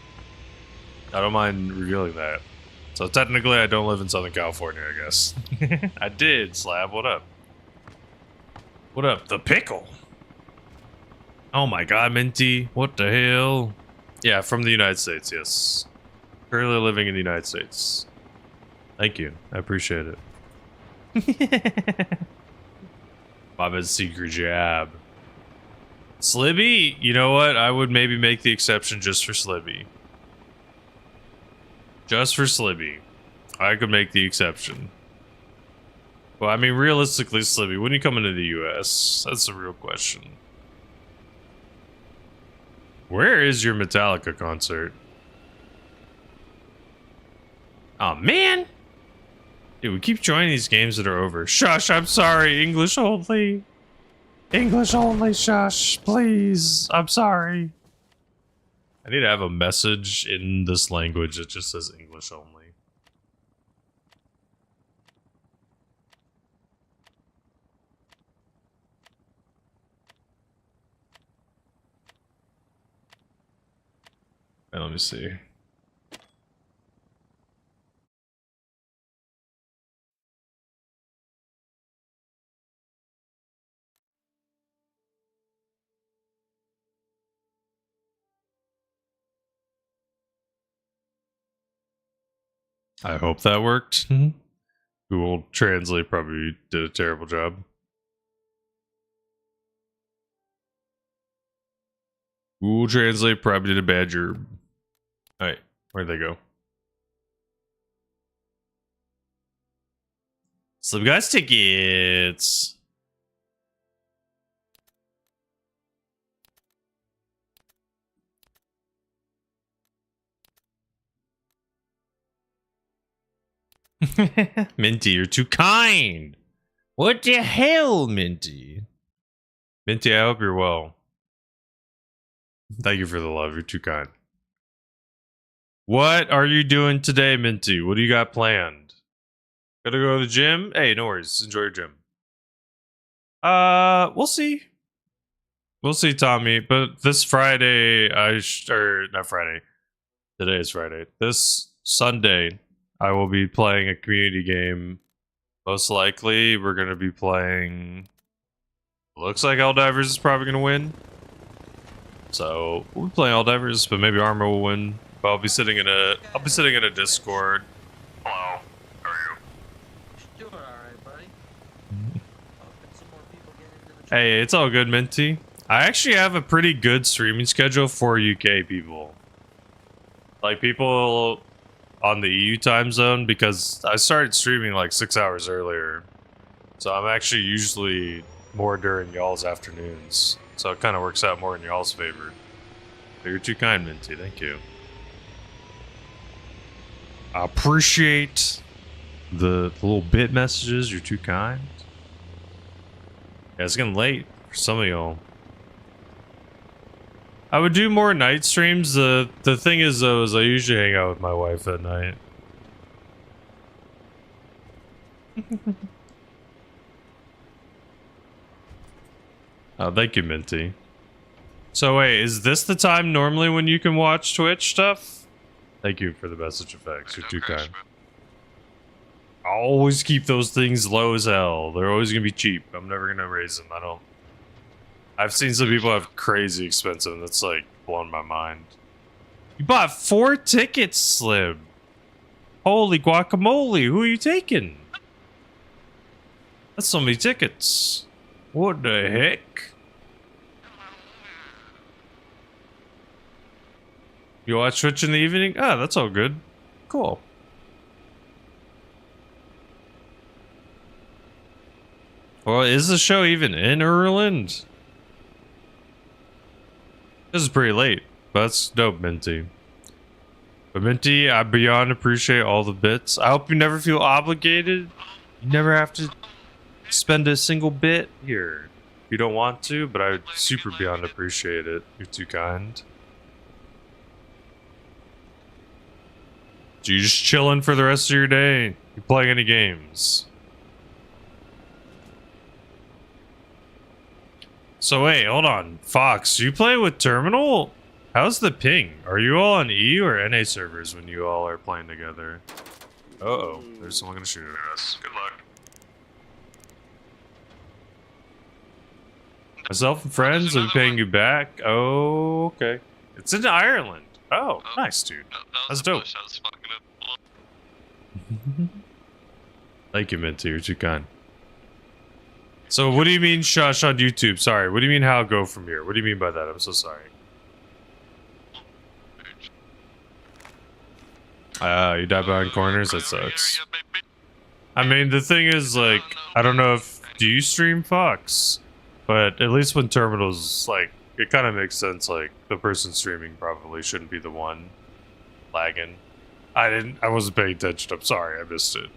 I don't mind revealing that. So technically I don't live in Southern California, I guess. I did, Slab. What up? What up? The pickle? Oh my god, Minty. What the hell? Yeah, from the United States, yes. Currently living in the United States. Thank you. I appreciate it. Bob's secret jab. Slibby? You know what? I would maybe make the exception just for Slibby. Just for Slibby. I could make the exception. Well, I mean, realistically, Slibby, when you come into the US? That's the real question. Where is your Metallica concert? Oh, man! Dude, we keep joining these games that are over. Shush, I'm sorry. English only. English only, shush, please. I'm sorry. I need to have a message in this language that just says English only. And let me see. I hope that worked. Google Translate probably did a terrible job. Google Translate probably did a bad job. Alright, where'd they go? Slip Guys tickets! Minty, you're too kind. What the hell, Minty? Minty, I hope you're well. Thank you for the love. You're too kind. What are you doing today, Minty? What do you got planned? Gotta go to the gym? Hey, no worries. Enjoy your gym. We'll see. We'll see, Tommy. But this Friday, or not Friday. Today is Friday. This Sunday, I will be playing a community game. Most likely, we're going to be playing... Looks like Helldivers is probably going to win. So, we'll be playing Helldivers, but maybe Arma will win. But I'll be sitting in a Discord. Hello. How are you? Doing alright, buddy. Some more people get into the Hey, it's all good, Minty. I actually have a pretty good streaming schedule for UK people. Like, people on the EU time zone, because I started streaming like 6 hours earlier. So I'm actually usually more during y'all's afternoons. So it kind of works out more in y'all's favor. But you're too kind, Minty. Thank you. I appreciate the little bit messages. You're too kind. Yeah, it's getting late for some of y'all. I would do more night streams. The thing is, though, is I usually hang out with my wife at night. Oh, thank you, Minty. So wait, is this the time normally when you can watch Twitch stuff? Thank you for the message effects. You're too kind. I always keep those things low as hell. They're always gonna be cheap. I'm never gonna raise them. I've seen some people have crazy expensive, and that's like blown my mind. You bought 4 tickets, Slim. Holy guacamole, who are you taking? That's so many tickets. What the heck? You watch Twitch in the evening? Ah, that's all good. Cool. Well, is the show even in Ireland? This is pretty late, but that's dope, Minty. But Minty, I beyond appreciate all the bits. I hope you never feel obligated. You never have to spend a single bit here. You don't want to, but I super beyond appreciate it. You're too kind. So you just chilling for the rest of your day? You playing any games? So wait, hold on. Fox, you play with Terminal? How's the ping? Are you all on E or NA servers when you all are playing together? Uh-oh, there's someone gonna shoot at us. Good luck. Myself and friends will be paying you back. Oh, okay. It's in Ireland. Oh, nice, dude. That's dope. Thank you, Minty. You're too kind. So, what do you mean, shush on YouTube? Sorry. What do you mean, how go from here? What do you mean by that? I'm so sorry. You die behind corners? That sucks. I mean, the thing is, like, I don't know if... Do you stream Fox? But at least when Terminal's, like, it kind of makes sense, like, the person streaming probably shouldn't be the one lagging. I wasn't paying attention. I'm sorry. I missed it.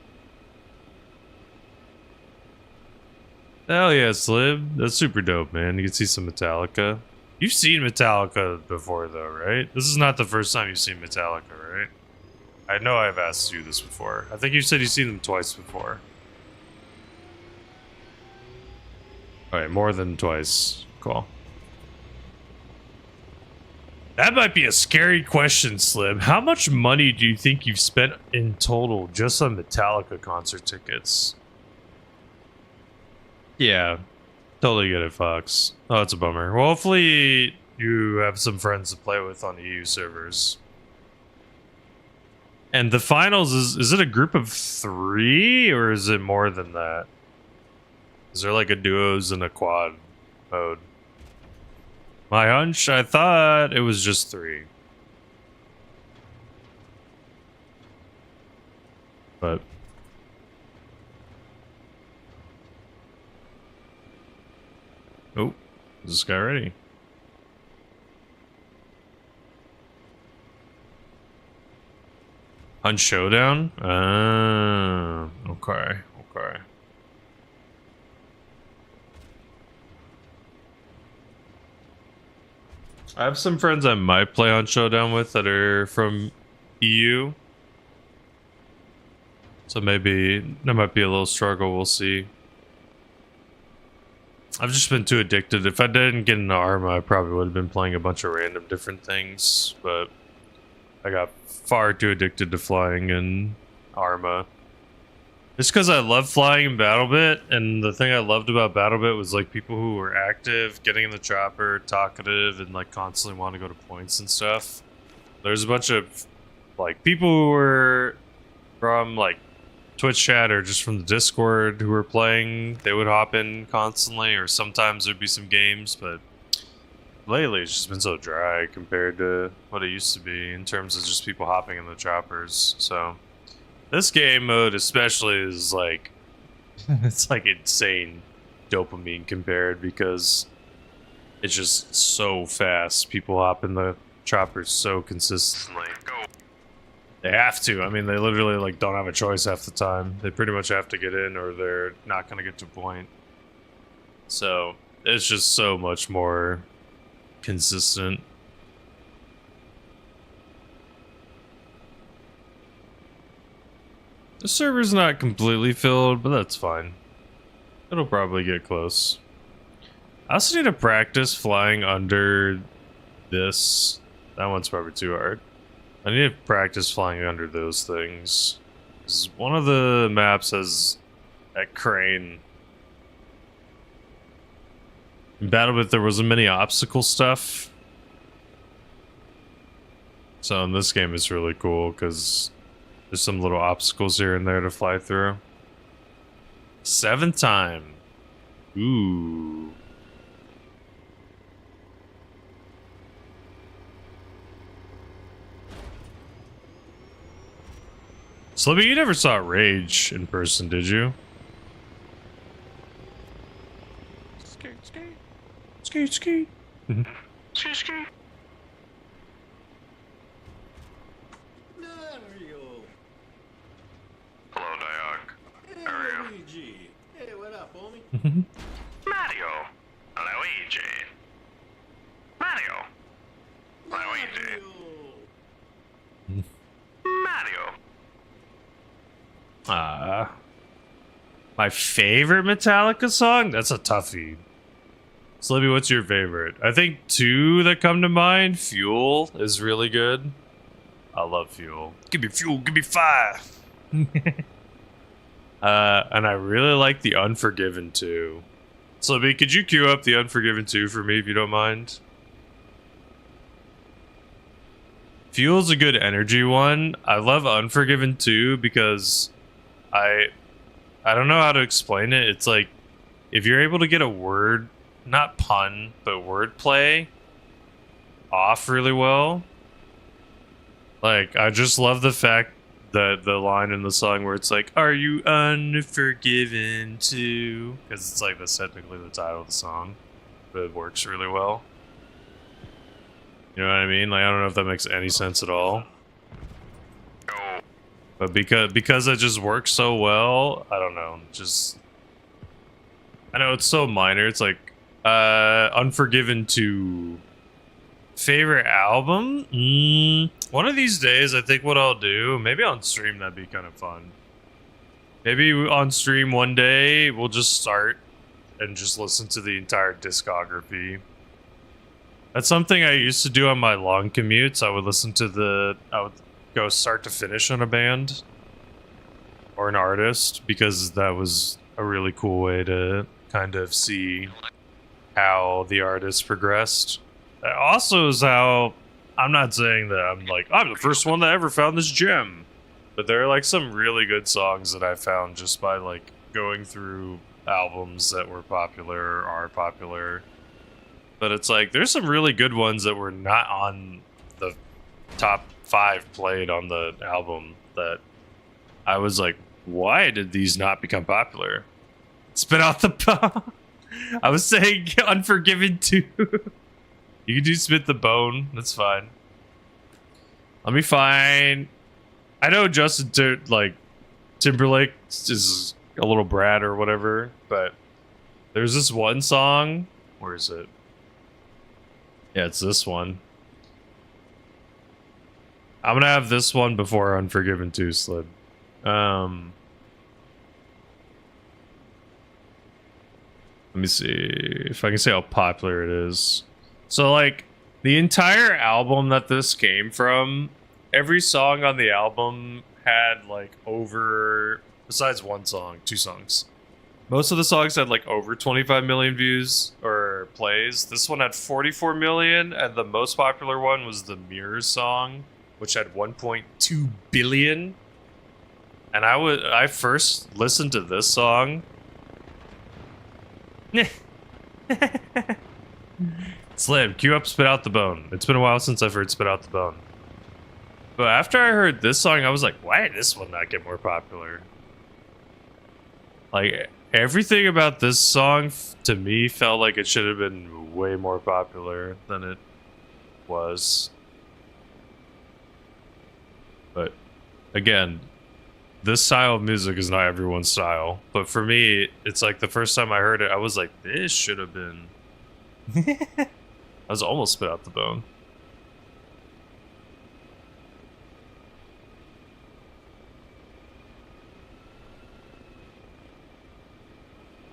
Hell yeah, Slib. That's super dope, man. You can see some Metallica. You've seen Metallica before, though, right? This is not the first time you've seen Metallica, right? I know I've asked you this before. I think you said you've seen them twice before. Alright, more than twice. Cool. That might be a scary question, Slib. How much money do you think you've spent in total just on Metallica concert tickets? Yeah, totally get it, Fox. Oh, that's a bummer. Well, hopefully you have some friends to play with on EU servers. And the finals, is it a group of 3 or is it more than that? Is there like a duos and a quad mode? My hunch, I thought it was just 3. But... Oh, is this guy ready? On Showdown? Okay, okay. I have some friends I might play on Showdown with that are from EU. So maybe that might be a little struggle, we'll see. I've just been too addicted. If I didn't get into Arma, I probably would have been playing a bunch of random different things, but I got far too addicted to flying in Arma. It's because I love flying in BattleBit, and the thing I loved about BattleBit was like people who were active, getting in the chopper, talkative, and like constantly want to go to points and stuff. There's a bunch of like people who were from like Twitch chat or just from the Discord who were playing. They would hop in constantly, or sometimes there'd be some games, but lately it's just been so dry compared to what it used to be in terms of just people hopping in the choppers. So this game mode especially is like it's like insane dopamine compared because it's just so fast. People hop in the choppers so consistently. They have to. I mean, they literally like don't have a choice half the time. They pretty much have to get in or they're not going to get to a point. So it's just so much more consistent. The server's not completely filled, but that's fine. It'll probably get close. I also need to practice flying under this. That one's probably too hard. I need to practice flying under those things. 'Cause one of the maps has that crane. In BattleBit, there wasn't many obstacle stuff. So in this game, it's really cool because there's some little obstacles here and there to fly through. 7th time. Ooh. Slippy, you never saw Rage in person, did you? Skate, skate. Skate, skate. Skate, skate. Hello, Diog. How are you? Luigi. Hey, what up, homie? Mario. Luigi. Mario. Luigi. Mario. My favorite Metallica song? That's a toughie. Slippy, what's your favorite? I think 2 that come to mind. Fuel is really good. I love Fuel. Give me fuel, give me fire. And I really like the Unforgiven 2. Slippy, could you queue up the Unforgiven 2 for me if you don't mind? Fuel's a good energy one. I love Unforgiven 2 because I don't know how to explain it. It's like if you're able to get a word, not pun, but wordplay off really well. Like, I just love the fact that the line in the song where it's like, "Are you unforgiven too?" Because it's like that's technically the title of the song, but it works really well. You know what I mean? Like, I don't know if that makes any sense at all. But because it just works so well, I don't know. Just I know it's so minor. It's like Unforgiven 2. Favorite album? One of these days, I think what I'll do, maybe on stream, that'd be kind of fun. Maybe on stream one day, we'll just start and just listen to the entire discography. That's something I used to do on my long commutes. I would go start to finish on a band or an artist because that was a really cool way to kind of see how the artist progressed. That also is how, I'm not saying that I'm the first one that ever found this gem, but there are like some really good songs that I found just by like going through albums that were popular or are popular. But it's like there's some really good ones that were not on the top 5 played on the album that I was like, why did these not become popular? Spit out the bone. I was saying Unforgiven 2. You can do Spit the Bone. That's fine. Let me find. I know Justin Timberlake is a little brat or whatever, but there's this one song. Where is it? Yeah, it's this one. I'm gonna have this one before Unforgiven 2 slid. Let me see if I can say how popular it is. So, like, the entire album that this came from, every song on the album had, like, over... Besides one song, 2 songs. Most of the songs had, like, over 25 million views or plays. This one had 44 million, and the most popular one was the Mirrors song, which had 1.2 billion. And I first listened to this song. Slim, cue up Spit Out the Bone. It's been a while since I've heard Spit Out the Bone. But after I heard this song, I was like, why did this one not get more popular? Like, everything about this song, to me, felt like it should have been way more popular than it was. But, again, this style of music is not everyone's style. But for me, it's like the first time I heard it, I was like, this should have been... I was almost Spit Out the Bone.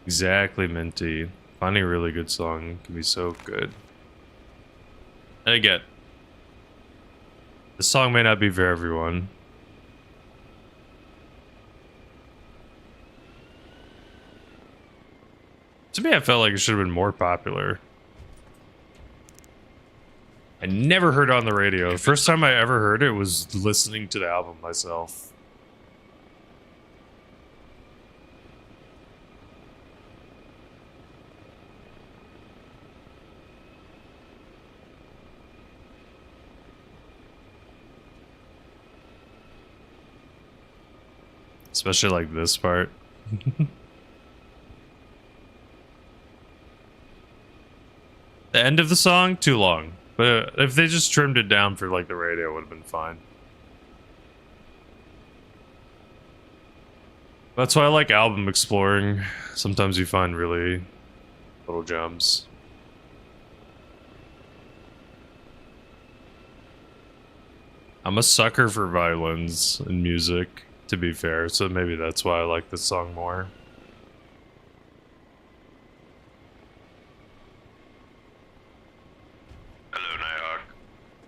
Exactly, Minty. Finding a really good song can be so good. And again, the song may not be for everyone. To me, I felt like it should have been more popular. I never heard it on the radio. The first time I ever heard it was listening to the album myself. Especially like this part. The end of the song, too long. But if they just trimmed it down for like the radio, it would have been fine. That's why I like album exploring. Sometimes you find really little gems. I'm a sucker for violins and music, to be fair, so maybe that's why I like this song more. Hello, Nighthawk.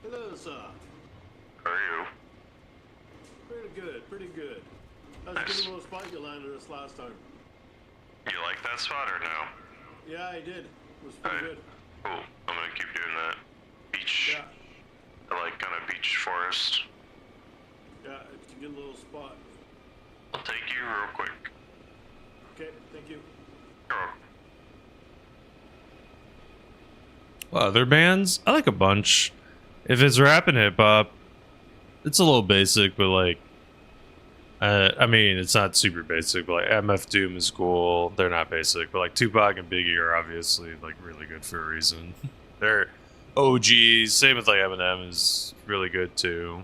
Hello, sir. How are you? Pretty good, pretty good. That's Nice. a good little spot you landed us last time. You like that spot or no? Yeah, I did. It was pretty Alright. good. Cool. I'm gonna keep doing that. Beach. Yeah, I like kind of beach forest. yeah, it's a good little spot. I'll take you real quick. Okay, thank you. You're welcome. Well, other bands? I like a bunch. If it's rap and hip hop, it's a little basic, but like, I mean, it's not super basic, but like MF Doom is cool. They're not basic, but like Tupac and Biggie are obviously like really good for a reason. They're OGs. Same with like Eminem is really good too.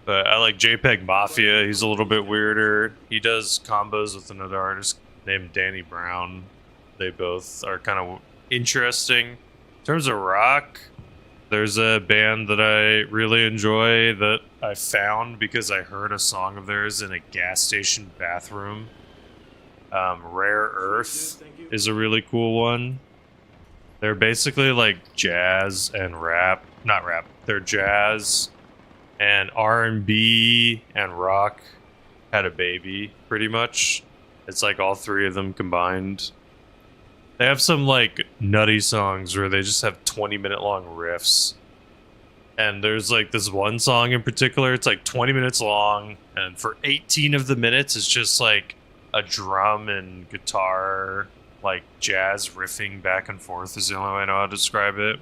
But I like JPEG Mafia. He's a little bit weirder. He does combos with another artist named Danny Brown. They both are kind of interesting. In terms of rock, there's a band that I really enjoy that I found because I heard a song of theirs in a gas station bathroom. Rare Earth is a really cool one. They're basically like jazz and rap. Not rap. They're jazz and R&B and rock had a baby, pretty much. It's like all three of them combined. They have some like nutty songs where they just have 20-minute long riffs. And there's like this one song in particular, it's like 20 minutes long, and for 18 of the minutes it's just like a drum and guitar, like jazz riffing back and forth is the only way I know how to describe it.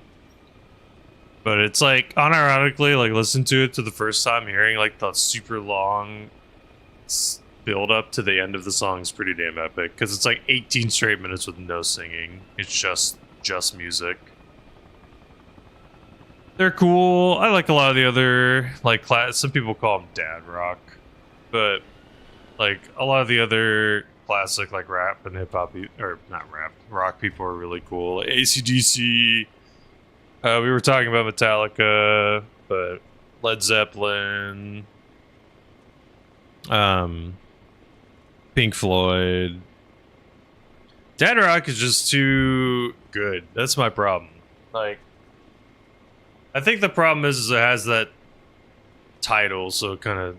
But it's like, unironically, like listen to it to the first time hearing like the super long build up to the end of the song is pretty damn epic, because it's like 18 straight minutes with no singing. It's just music. They're cool. I like a lot of the other like some people call them dad rock, but like a lot of the other classic like rap and hip hop, or not rap, rock people are really cool. AC/DC. We were talking about Metallica, but Led Zeppelin, Pink Floyd. Dad rock is just too good. That's my problem. Like, I think the problem is it has that title, so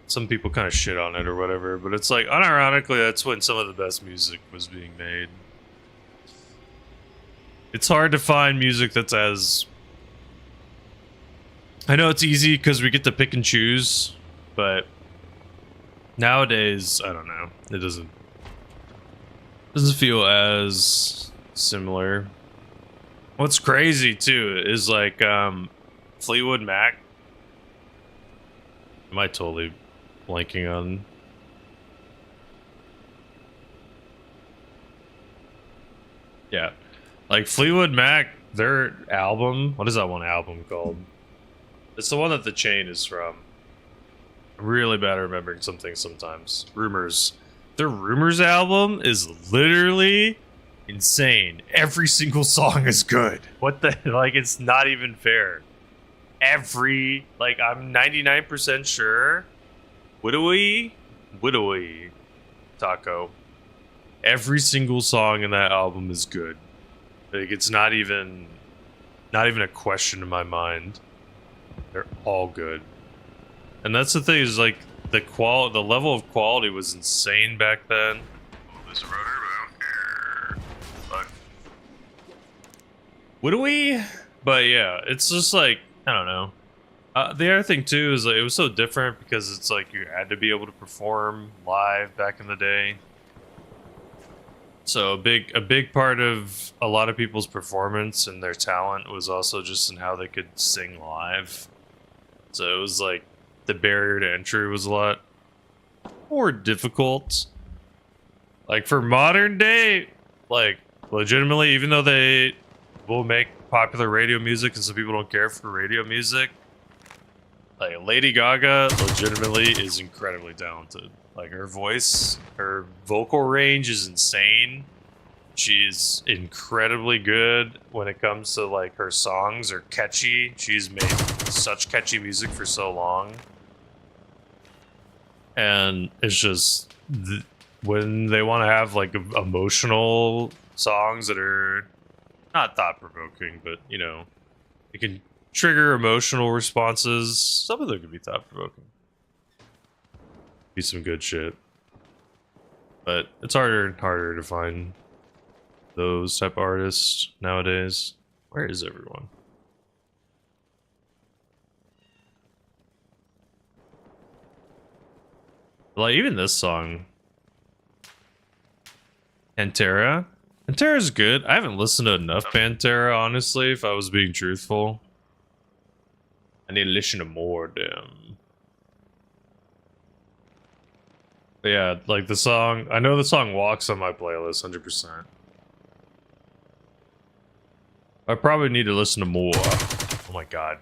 some people kind of shit on it or whatever. But it's like, unironically, that's when some of the best music was being made. It's hard to find music that's as... I know it's easy because we get to pick and choose, but nowadays, I don't know. It doesn't feel as similar. What's crazy too is like Fleetwood Mac. Am I totally blanking on? Yeah, like Fleetwood Mac, their album. What is that one album called? It's the one that The Chain is from. I'm really bad at remembering something sometimes. Rumors. Their Rumors album is literally insane. Every single song is good. What the... Like, it's not even fair. Like, I'm 99% sure. Widowy? Taco. Every single song in that album is good. Like, it's not even a question in my mind. They're all good. And that's the thing, is like the level of quality was insane back then. Oh, there's a rotor, but I don't care. But Would we? But yeah, it's just like, I don't know. The other thing too is like, it was so different because it's like you had to be able to perform live back in the day. So a big part of a lot of people's performance and their talent was also just in how they could sing live. So it was like the barrier to entry was a lot more difficult. Like for modern day, like legitimately, even though they will make popular radio music and some people don't care for radio music, like Lady Gaga legitimately is incredibly talented. Like her voice, her vocal range is insane. She's incredibly good when it comes to like her songs are catchy. She's made such catchy music for so long. And it's just when they want to have like emotional songs that are not thought-provoking, but you know, it can trigger emotional responses. Some of them can be thought-provoking. Be some good shit. But it's harder and harder to find those type of artists nowadays. Where is everyone? Like even this song, Pantera. Pantera's good. I haven't listened to enough Pantera, honestly, if I was being truthful. I need to listen to more of them. But yeah, like the song, I know the song Walks on my playlist, 100%. I probably need to listen to more. Oh my god.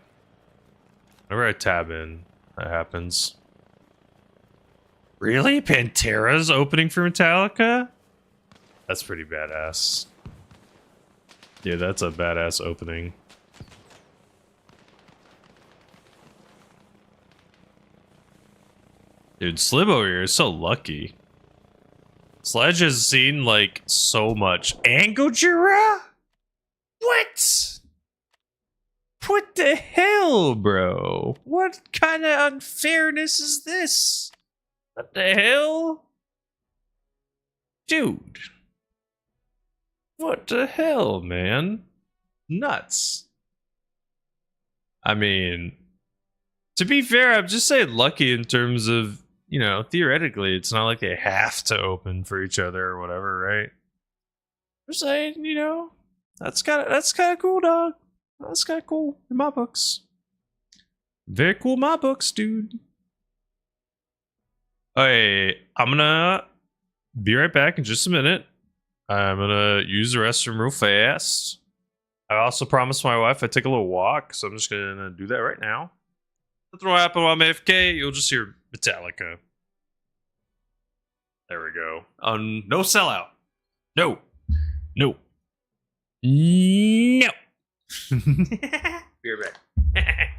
Whenever I tab in, that happens. Really? Pantera's opening for Metallica? That's pretty badass. Yeah, that's a badass opening. Dude, Slim over here is so lucky. Sledge has seen, like, so much. And Gojira? What? What the hell, bro? What kind of unfairness is this? What the hell? Dude. What the hell, man? Nuts. I mean, to be fair, I'm just saying lucky in terms of, you know, theoretically, it's not like they have to open for each other or whatever, right? I'm saying, you know, that's kind of cool, dog. That's kind of cool in my books. Very cool in my books, dude. Hey, I'm gonna be right back in just a minute. I'm gonna use the restroom real fast. I also promised my wife I'd take a little walk, so I'm just gonna do that right now. Nothing will happen while I'm AFK. You'll just hear Metallica. There we go. No sellout. No. No. No. Be right back.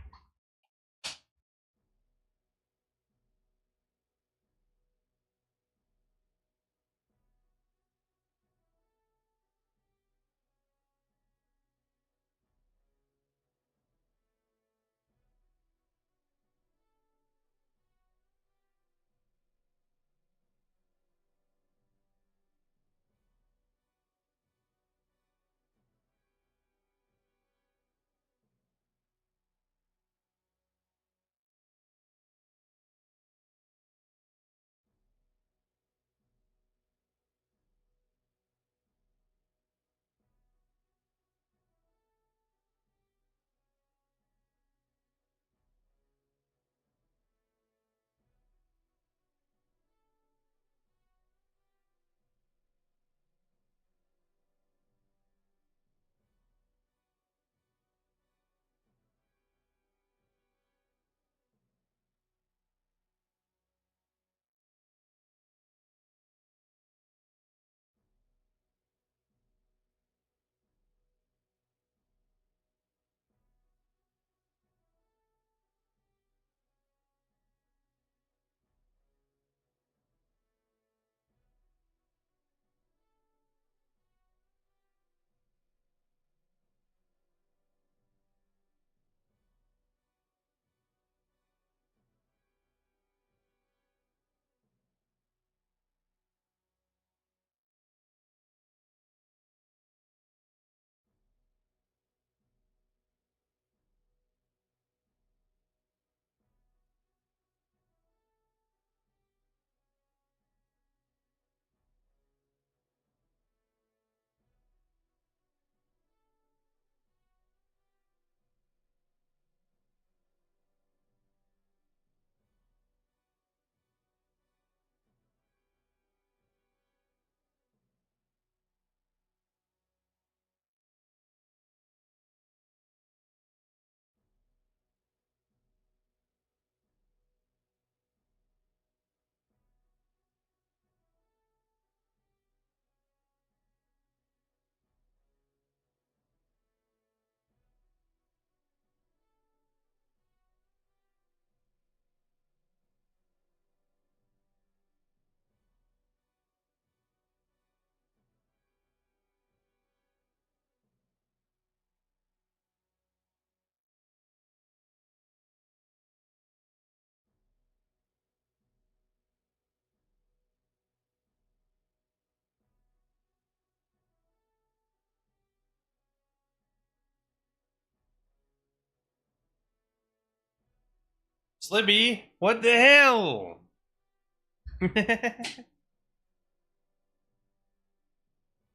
Slibby, what the hell?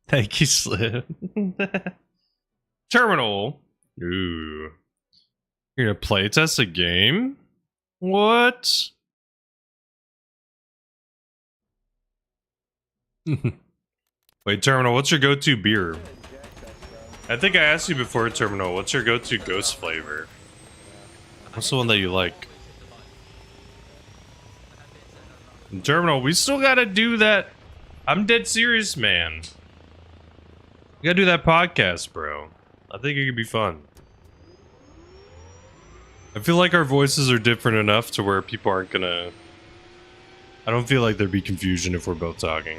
Thank you, Slib. Terminal. Ooh. You're gonna play test a game? What? Wait, Terminal, what's your go-to beer? I think I asked you before, Terminal, what's your go-to ghost flavor? What's the one that you like? And Terminal, we still gotta do that. I'm dead serious, man. We gotta do that podcast, bro. I think it could be fun. I feel like our voices are different enough to where people aren't gonna... I don't feel like there'd be confusion if we're both talking.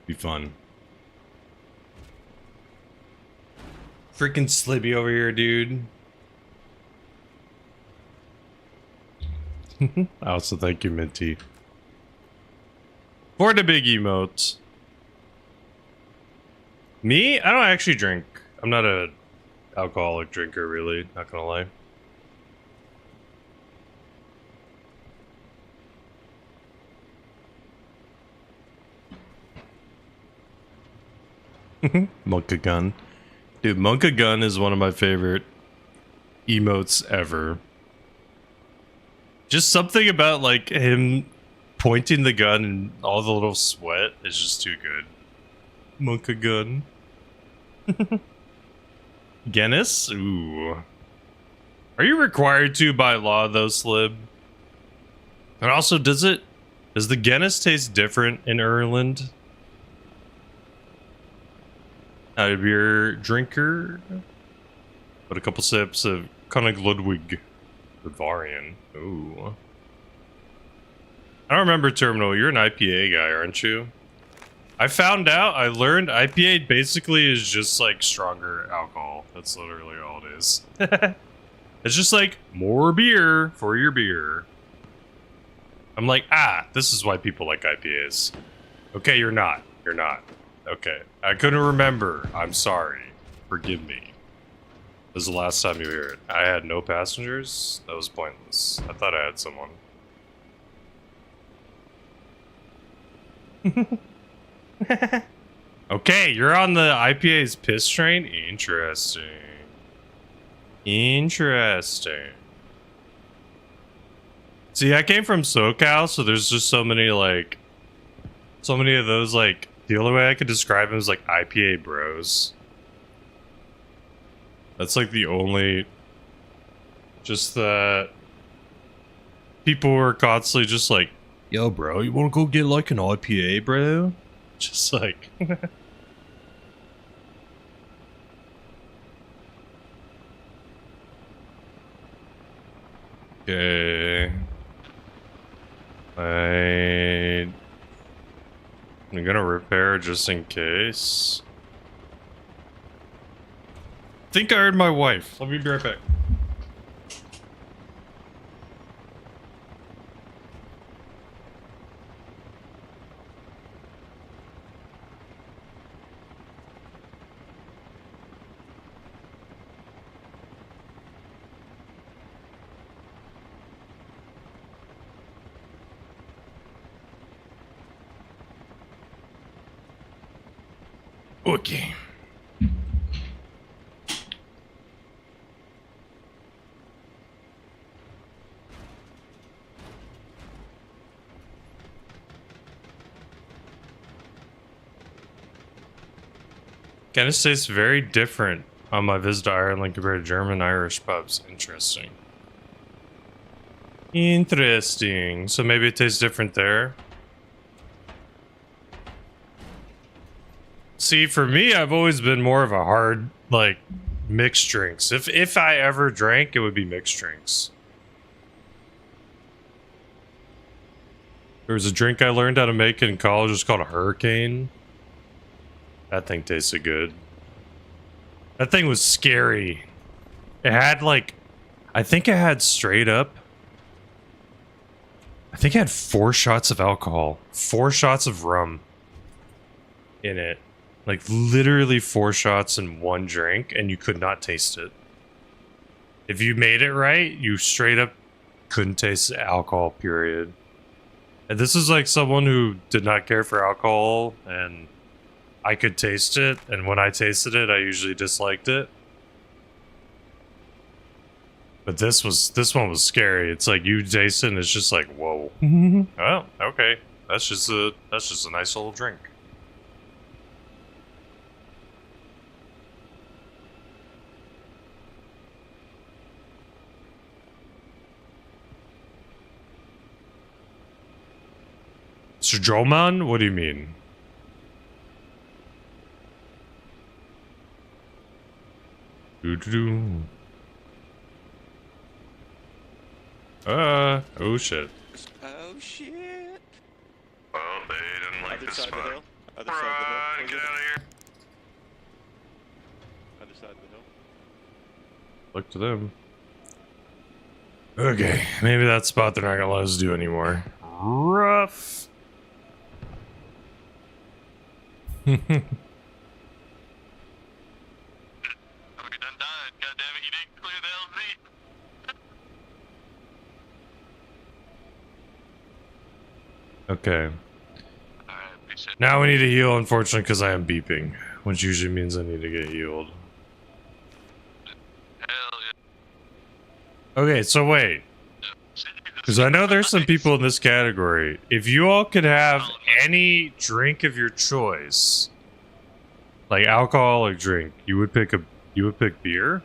Be fun. Freaking Slibby over here, dude. I also thank you, Minty. For the big emotes. Me? I don't actually drink. I'm not a alcoholic drinker, really. Not gonna lie. Monka Gun. Dude, Monka Gun is one of my favorite emotes ever. Just something about, like, him pointing the gun and all the little sweat is just too good. Monka Gun. Guinness? Ooh. Are you required to by law, though, Slib? And also, does the Guinness taste different in Ireland? Not a beer drinker, but a couple sips of König Ludwig Bavarian. Ooh. I don't remember, Terminal. You're an IPA guy, aren't you? I found out, I learned IPA basically is just like stronger alcohol. That's literally all it is. It's just like more beer for your beer. I'm like, this is why people like IPAs. Okay, you're not. You're not. Okay. I couldn't remember. I'm sorry. Forgive me. This is the last time you hear it. I had no passengers? That was pointless. I thought I had someone. Okay, you're on the IPA's piss train? Interesting. Interesting. See, I came from SoCal, so there's just so many, like... So many of those, like... The only way I could describe them is, like, IPA bros. That's, like, the only... Just that... People were constantly just like, yo, bro, you wanna go get, like, an IPA, bro? Just like... Okay... I'm gonna repair just in case. I think I heard my wife. Let me be right back. Okay. Guinness tastes very different on my visit to Ireland compared to German Irish pubs. Interesting. Interesting. So maybe it tastes different there. See, for me, I've always been more of a hard, like, mixed drinks. If I ever drank, it would be mixed drinks. There was a drink I learned how to make in college. It's called a Hurricane. That thing tasted good. That thing was scary. It had, like, I think it had straight up. I think it had 4 shots of alcohol. 4 shots of rum. in it. Like literally 4 shots in one drink, and you could not taste it. If you made it right, you straight up couldn't taste the alcohol, period. And this is like someone who did not care for alcohol, and I could taste it, and when I tasted it, I usually disliked it. But this one was scary. It's like you taste it and it's just like, whoa. Oh, okay. That's just a nice little drink. Mr. Droman? What do you mean? Doo-doo-doo. Oh shit. Oh shit. Well, they didn't like Other this side of the spot. hill. Other side of the hill. Run, get out of here. Other side of the hill. Look to them. Okay, maybe that spot they're not gonna let us do anymore. Rough. Okay. Now we need to heal, unfortunately, because I am beeping, which usually means I need to get healed. Okay, so wait. Because I know there's some people in this category. If you all could have any drink of your choice, like alcoholic drink, you would pick beer?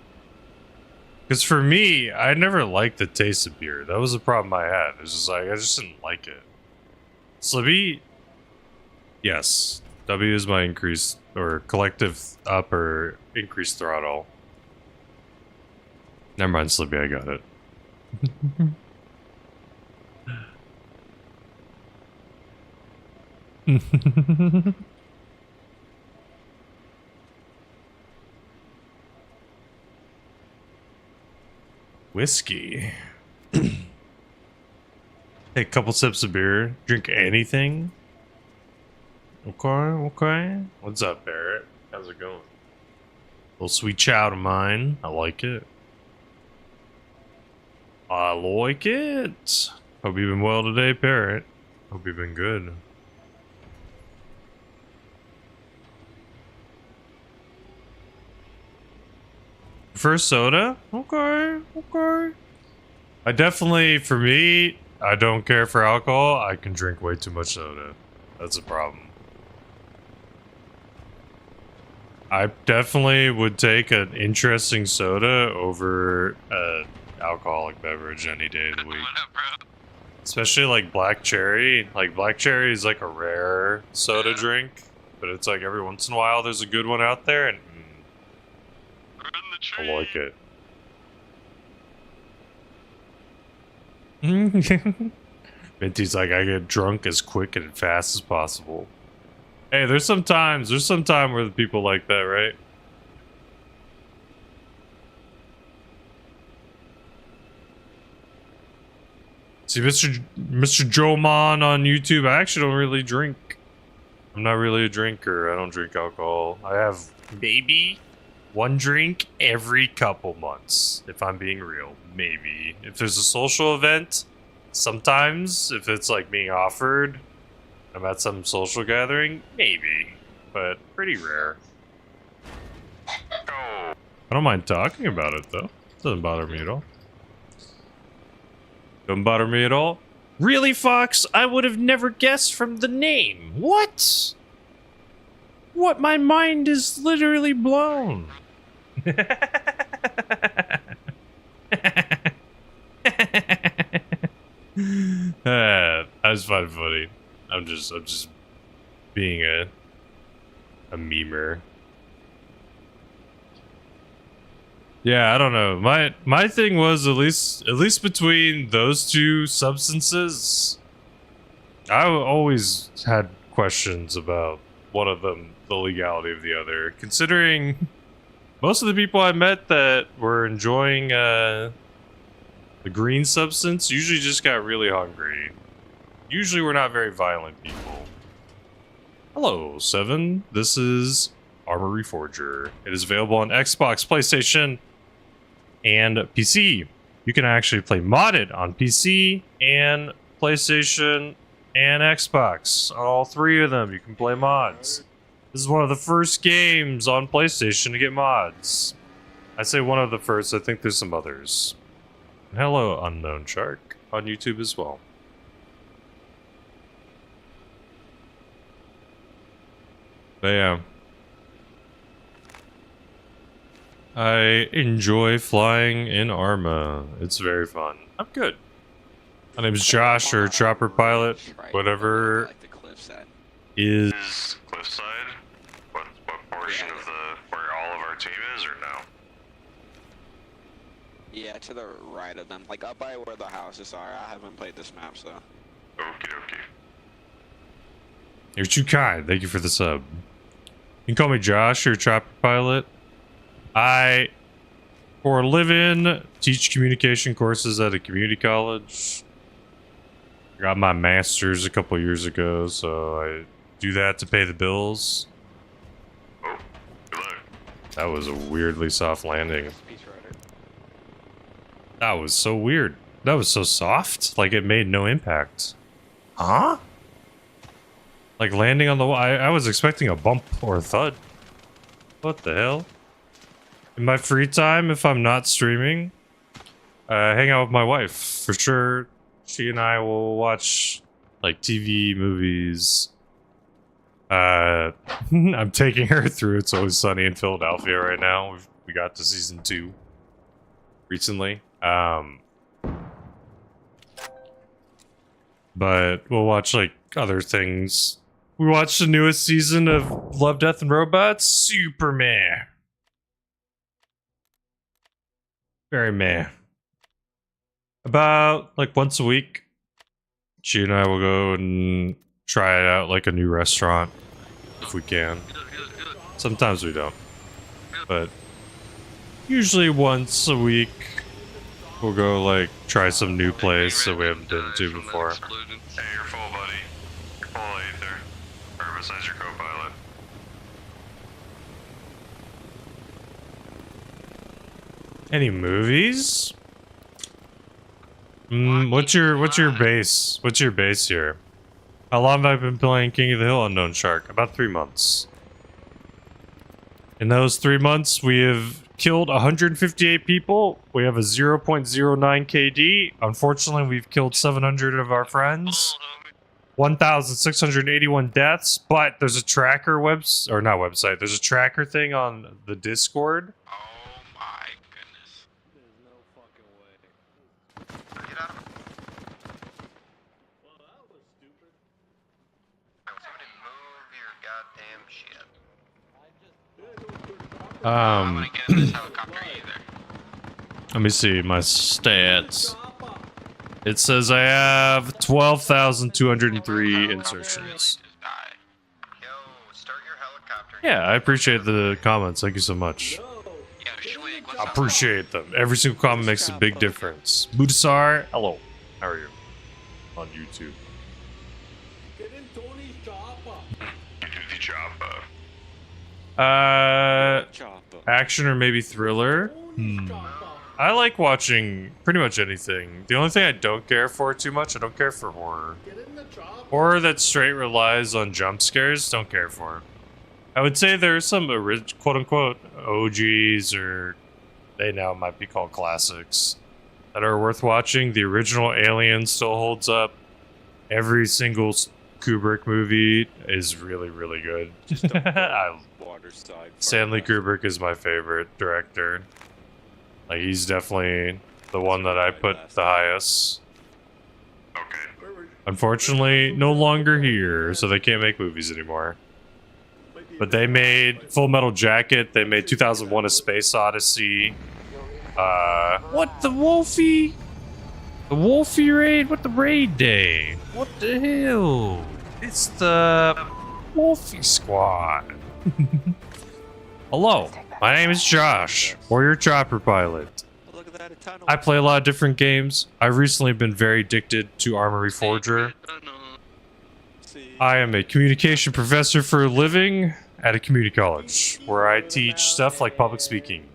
Because for me, I never liked the taste of beer. That was the problem I had. It was just like, I just didn't like it. Slippy? Yes. W is my increased, or collective up, or increased throttle. Never mind, Slippy, I got it. Whiskey. Take a couple sips of beer. Drink anything. Okay, okay. What's up, Barrett? How's it going? Little sweet child of mine. I like it. I like it. Hope you've been well today, Barrett. Hope you've been good. First soda? Okay, okay. I definitely, for me, I don't care for alcohol. I can drink way too much soda. That's a problem. I definitely would take an interesting soda over an alcoholic beverage any day of the week. Especially like black cherry. Like black cherry is like a rare soda drink, but it's like every once in a while there's a good one out there, and I like it. Minty's like, I get drunk as quick and fast as possible. Hey, there's some time where the people like that, right? See, Mr. Joe Mon on YouTube, I actually don't really drink. I'm not really a drinker. I don't drink alcohol. I have maybe one drink every couple months, if I'm being real. Maybe. If there's a social event, sometimes, if it's like being offered, I'm at some social gathering, maybe. But pretty rare. I don't mind talking about it, though. Doesn't bother me at all. Doesn't bother me at all. Really, Fox? I would have never guessed from the name. What? What? My mind is literally blown. I just find it funny. I'm just being a memer. Yeah, I don't know. My thing was at least between those two substances, I always had questions about one of them, the legality of the other. Considering most of the people I met that were enjoying the green substance usually just got really hungry. Usually we're not very violent people. Hello, 7. This is Arma Reforger. It is available on Xbox, PlayStation, and PC. You can actually play modded on PC and PlayStation and Xbox. All three of them, you can play mods. This is one of the first games on PlayStation to get mods. I say one of the first, I think there's some others. And hello, Unknown Shark, on YouTube as well. But yeah. I enjoy flying in Arma. It's very fun. I'm good. My name is Josh, or Chopper Pilot, whatever is... Cliffside? What portion of where all of our team is, or no? Yeah, to the right of them, like up by where the houses are. I haven't played this map, so. Okie dokie. You're too kind. Thank you for the sub. You can call me Josh, or Chopper Pilot. I, for a living, teach communication courses at a community college. I got my master's a couple years ago, so I do that to pay the bills. Oh, good luck. That was a weirdly soft landing. That was so weird. That was so soft. Like, it made no impact. Huh? Like, landing on the wall. I was expecting a bump or a thud. What the hell? In my free time, if I'm not streaming, hang out with my wife. For sure, she and I will watch, like, TV, movies. I'm taking her through It's Always Sunny in Philadelphia right now. We got to season 2 recently. But we'll watch, like, other things. We watched the newest season of Love, Death, and Robots. Super meh. Very meh. About, like, once a week, she and I will go and try out, like, a new restaurant, if we can. Sometimes we don't. But usually once a week, we'll go, like, try some new place that we haven't been to before. Hey, you're full, buddy. You're full of ether. Or besides your co-pilot. Any movies? What's your base? What's your base here? How long have I been playing King of the Hill Unknown Shark? About 3 months. In those 3 months, we have killed 158 people. We have a 0.09 KD. Unfortunately, we've killed 700 of our friends. 1,681 deaths, but there's a tracker there's a tracker thing on the Discord. Oh my goodness. There's no fucking way. Get out of it. Well, that was stupid. Somebody move your goddamn shit. I'm gonna get in this helicopter either. Let me see my stats. It says I have 12,203 insertions. Yeah, I appreciate the comments. Thank you so much. I appreciate them. Every single comment makes a big difference. Budasar, hello. How are you? On YouTube. Get in Tony's chopper. You do the job, Action or maybe thriller? I like watching pretty much anything. The only thing I don't care for too much, I don't care for horror. Horror that straight relies on jump scares, don't care for. I would say there's some quote-unquote OGs, or they now might be called classics, that are worth watching. The original Alien still holds up. Every single Kubrick movie is really, really good. Stanley Kubrick is my favorite director. Like, he's definitely the one that I put the highest. Okay. Unfortunately, no longer here, so they can't make movies anymore. But they made Full Metal Jacket, they made 2001 A Space Odyssey. What the Wolfie? The Wolfie raid? What the raid day? What the hell? It's the Wolfie Squad. Hello, my name is Josh, Warrior Chopper Pilot. I play a lot of different games. I've recently been very addicted to Arma Reforger. I am a communication professor for a living at a community college where I teach stuff like public speaking.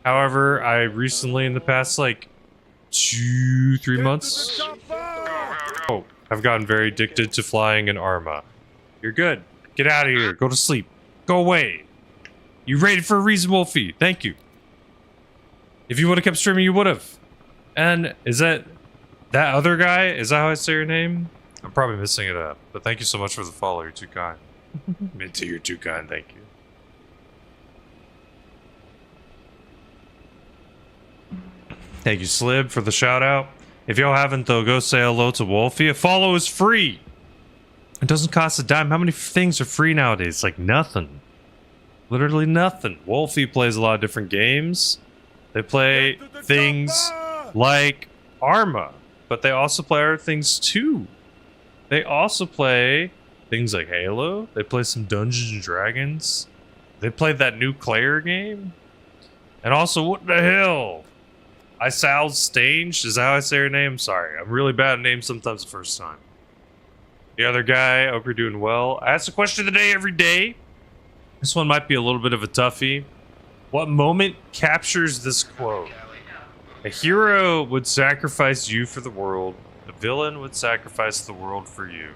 However, I recently, in the past like 2-3 months, I've gotten very addicted to flying an Arma. You're good. Get out of here. Go to sleep. Go away. You rated for a reasonable fee. Thank you. If you would have kept streaming, you would have. And is that other guy? Is that how I say your name? I'm probably missing it up. But thank you so much for the follow. You're too kind. Minty, you're too kind. Thank you. Thank you, Slib, for the shout out. If y'all haven't, though, go say hello to Wolfie. A follow is free. It doesn't cost a dime. How many things are free nowadays? Like nothing. Literally nothing. Wolfie plays a lot of different games. They play things like Arma, but they also play other things too. They also play things like Halo. They play some Dungeons and Dragons. They played that new Claire game. And also, what the hell? Isal's Stange? Is that how I say her name? Sorry, I'm really bad at names sometimes the first time. The other guy, I hope you're doing well. I ask the question of the day every day. This one might be a little bit of a toughie. What moment captures this quote? A hero would sacrifice you for the world. A villain would sacrifice the world for you.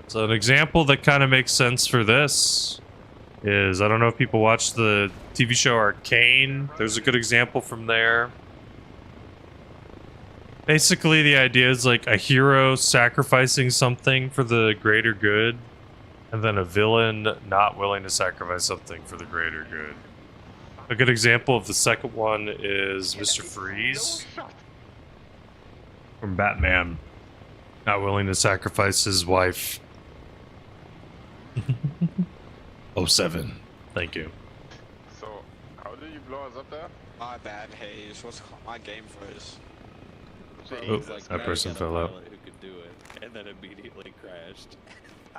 So an example that kind of makes sense for this is, I don't know if people watch the TV show Arcane. There's a good example from there. Basically, the idea is like a hero sacrificing something for the greater good, and then a villain not willing to sacrifice something for the greater good. A good example of the second one is Mr. Freeze from Batman, not willing to sacrifice his wife. 07. Thank you. So, how did you blow us up there? My bad, Hayes. What's my game froze? Oh, that person fell out. Who could do it, and then immediately crashed.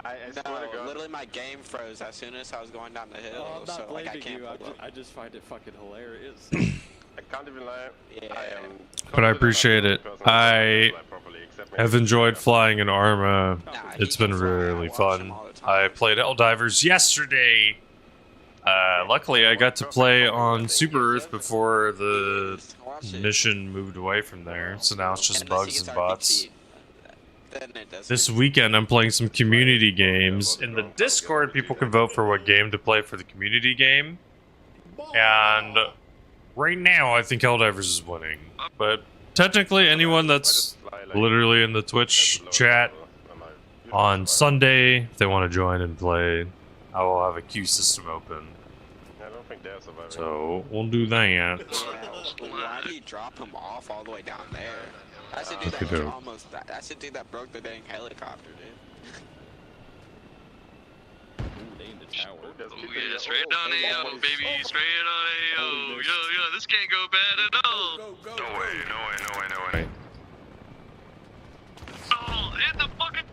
I swear to God. Literally my game froze as soon as I was going down the hill. Oh, I'm not so like I blaming can't you. pull up. I just find it fucking hilarious. I can't even lie. Yeah. I am But I appreciate it. I have enjoyed flying in Arma. It's been really fun. I played Helldivers yesterday. Luckily, I got to play on Super Earth before the mission moved away from there. So now it's just bugs and bots. This weekend, I'm playing some community games. In the Discord, people can vote for what game to play for the community game. And right now, I think Helldivers is winning. But technically, anyone that's literally in the Twitch chat on Sunday, if they want to join and play, I will have a queue system open. I don't think they're surviving. So we'll do that. Why did you drop him off all the way down there? That's the dude that that's the dude that broke the dang helicopter, dude. Oh yeah, straight on AO, baby, straight on AO. Yo, this can't go bad at all. No way, no way, no way, no way. Oh, hit the fucking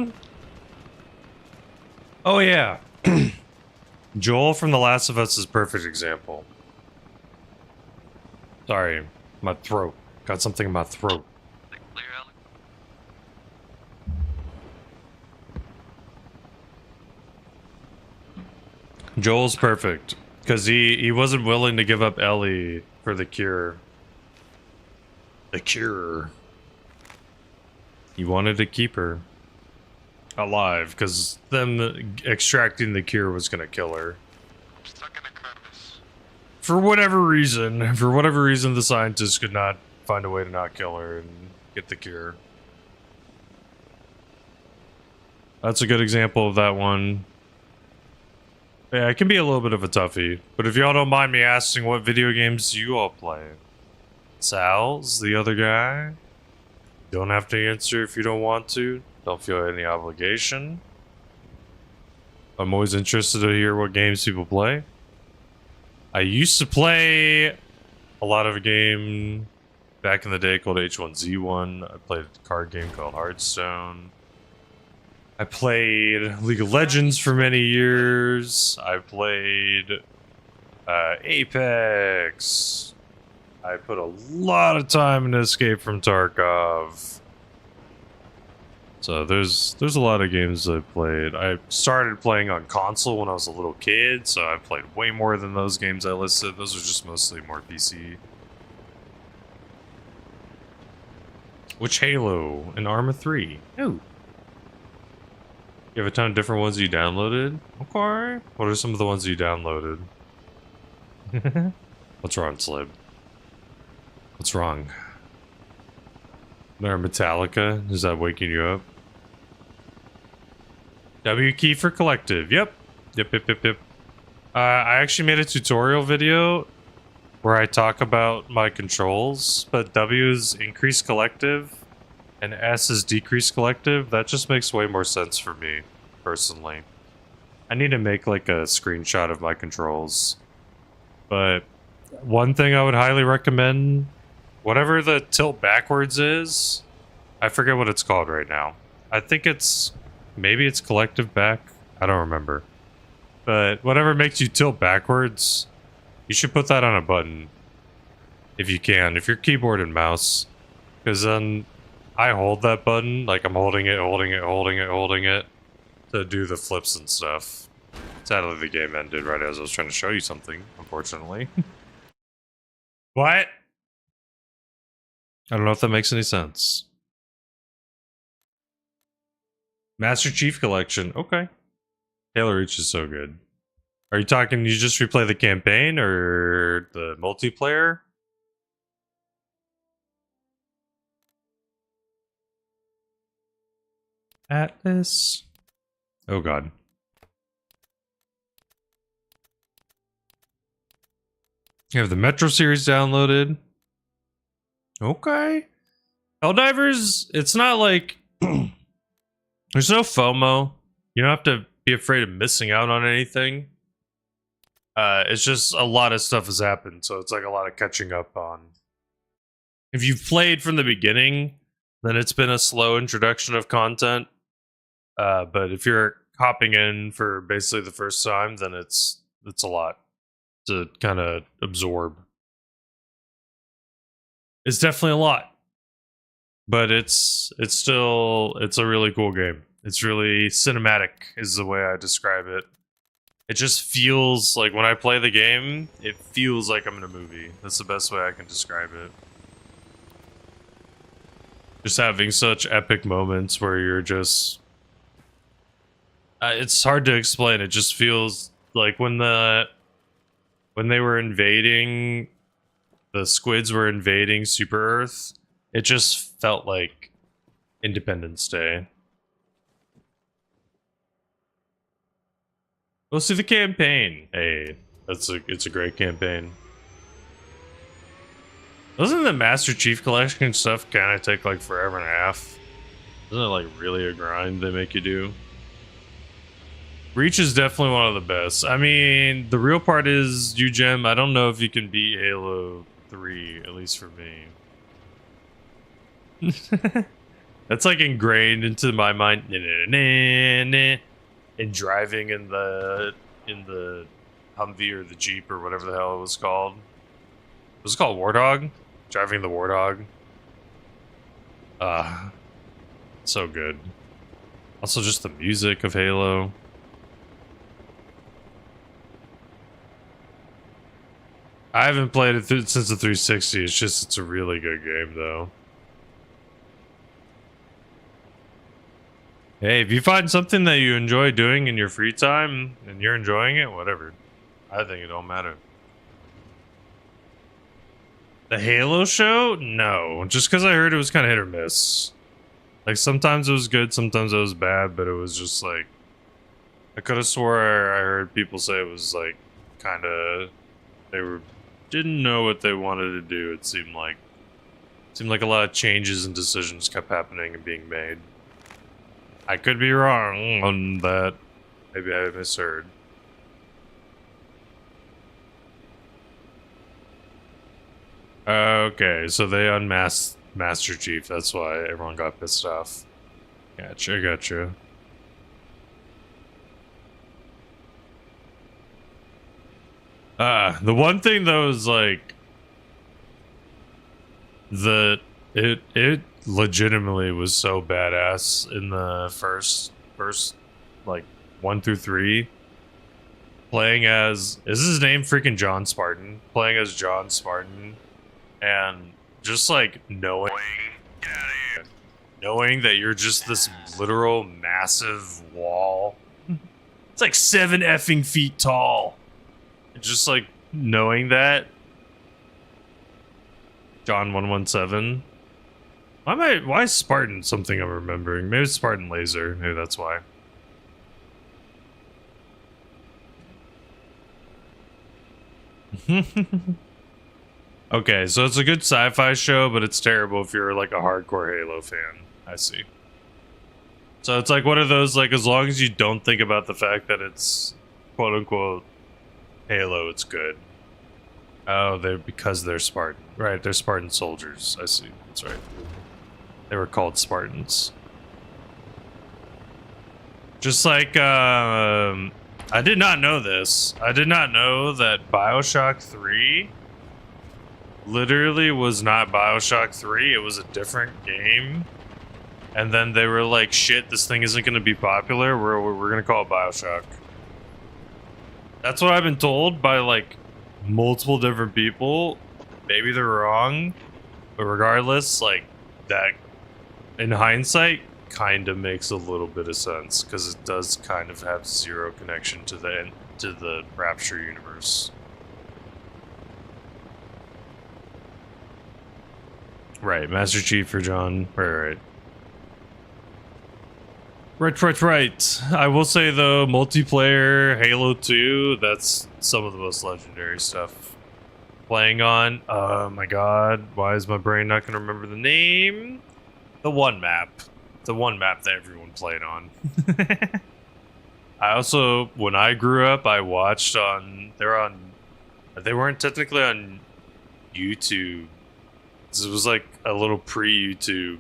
turtle! Oh yeah. Joel from The Last of Us is a perfect example. Sorry, my throat. Got something in my throat. Joel's perfect because he wasn't willing to give up Ellie for the cure. The cure. He wanted to keep her alive because them extracting the cure was gonna kill her. For whatever reason, the scientists could not find a way to not kill her and get the cure. That's a good example of that one. Yeah, it can be a little bit of a toughie, but if y'all don't mind me asking, what video games do you all play? Sal's the other guy? Don't have to answer if you don't want to. Don't feel any obligation. I'm always interested to hear what games people play. I used to play a lot of a game back in the day called H1Z1. I played a card game called Hearthstone. I played League of Legends for many years. I played Apex. I put a lot of time in Escape from Tarkov. So there's a lot of games I played. I started playing on console when I was a little kid, so I played way more than those games I listed. Those are just mostly more PC. Which Halo and Arma 3? Oh. You have a ton of different ones you downloaded? Okay. What are some of the ones you downloaded? What's wrong, Slib? What's wrong? There, Metallica? Is that waking you up? W key for collective. Yep. Yep. I actually made a tutorial video where I talk about my controls, but W is increase collective and S is decrease collective. That just makes way more sense for me, personally. I need to make like a screenshot of my controls. But one thing I would highly recommend, whatever the tilt backwards is, I forget what it's called right now. I think it's, maybe it's collective back. I don't remember. But whatever makes you tilt backwards, you should put that on a button. If you can, if you're keyboard and mouse. Because then I hold that button, like I'm holding it to do the flips and stuff. Sadly, the game ended right as I was trying to show you something, unfortunately. What? I don't know if that makes any sense. Master Chief Collection. Okay. Halo Reach is so good. Are you talking you just replay the campaign or the multiplayer? Atlas. Oh god. You have the Metro series downloaded. Okay. Helldivers, it's not like there's no FOMO. You don't have to be afraid of missing out on anything. It's just a lot of stuff has happened, so it's like a lot of catching up on. If you've played from the beginning, then it's been a slow introduction of content. But if you're hopping in for basically the first time, then it's a lot to kind of absorb. It's definitely a lot. But it's a really cool game. It's really cinematic is the way I describe it. It just feels like when I play the game, it feels like I'm in a movie. That's the best way I can describe it. Just having such epic moments where you're just... it's hard to explain. It just feels like when they were invading... The squids were invading Super Earth. It just felt like Independence Day. We'll see the campaign. Hey, it's a great campaign. Doesn't the Master Chief Collection stuff kind of take like forever and a half? Isn't it like really a grind they make you do? Reach is definitely one of the best. I mean, the real part is, UGEM, I don't know if you can beat Halo 3, at least for me. That's like ingrained into my mind. And driving in the Humvee or the Jeep or whatever the hell it was called. Was it called Warthog? Driving the Warthog. So good. Also just the music of Halo. I haven't played it since the 360. It's a really good game though. Hey, if you find something that you enjoy doing in your free time and you're enjoying it, whatever. I think it don't matter. The Halo show? No. Just because I heard it was kind of hit or miss. Like, sometimes it was good, sometimes it was bad, but it was just like... I could have swore I heard people say it was like, kind of... Didn't know what they wanted to do, it seemed like. It seemed like a lot of changes and decisions kept happening and being made. I could be wrong on that. Maybe I misheard. Okay, so they unmasked Master Chief. That's why everyone got pissed off. Gotcha. The one thing though is like... legitimately was so badass in the first like 1 through 3. Playing as, is his name freaking John Spartan? Playing as John Spartan, and just like knowing that you're just this literal massive wall. It's like 7 effing feet tall. Just like knowing that. John 117. Why is Spartan something I'm remembering? Maybe it's Spartan Laser. Maybe that's why. Okay, so it's a good sci-fi show, but it's terrible if you're like a hardcore Halo fan. I see. So it's like one of those, like, as long as you don't think about the fact that it's quote-unquote Halo, it's good. Oh, because they're Spartan. Right, they're Spartan soldiers. I see. That's right. They were called Spartans. Just like, I did not know this. I did not know that BioShock 3 literally was not BioShock 3. It was a different game. And then they were like, shit, this thing isn't going to be popular. We're going to call it BioShock. That's what I've been told by like multiple different people. Maybe they're wrong. But regardless, like that in hindsight kind of makes a little bit of sense, because it does kind of have zero connection to the Rapture universe. Right, Master Chief for John. Right. Right. I will say though, multiplayer Halo 2, that's some of the most legendary stuff. Playing on, oh my god, why is my brain not going to remember the name? The one map. The one map that everyone played on. I also, when I grew up, I watched on, they weren't technically on YouTube. This was like a little pre-YouTube.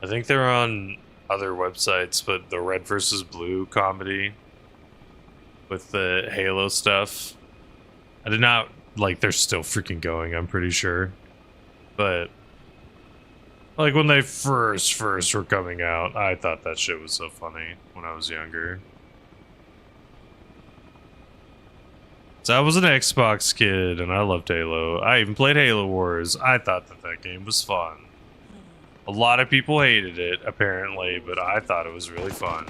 I think they were on other websites, but the Red versus Blue comedy with the Halo stuff. I did not, like, they're still freaking going, I'm pretty sure. But like when they first were coming out, I thought that shit was so funny when I was younger. So I was an Xbox kid and I loved Halo. I even played Halo Wars. I thought that game was fun. A lot of people hated it, apparently, but I thought it was really fun.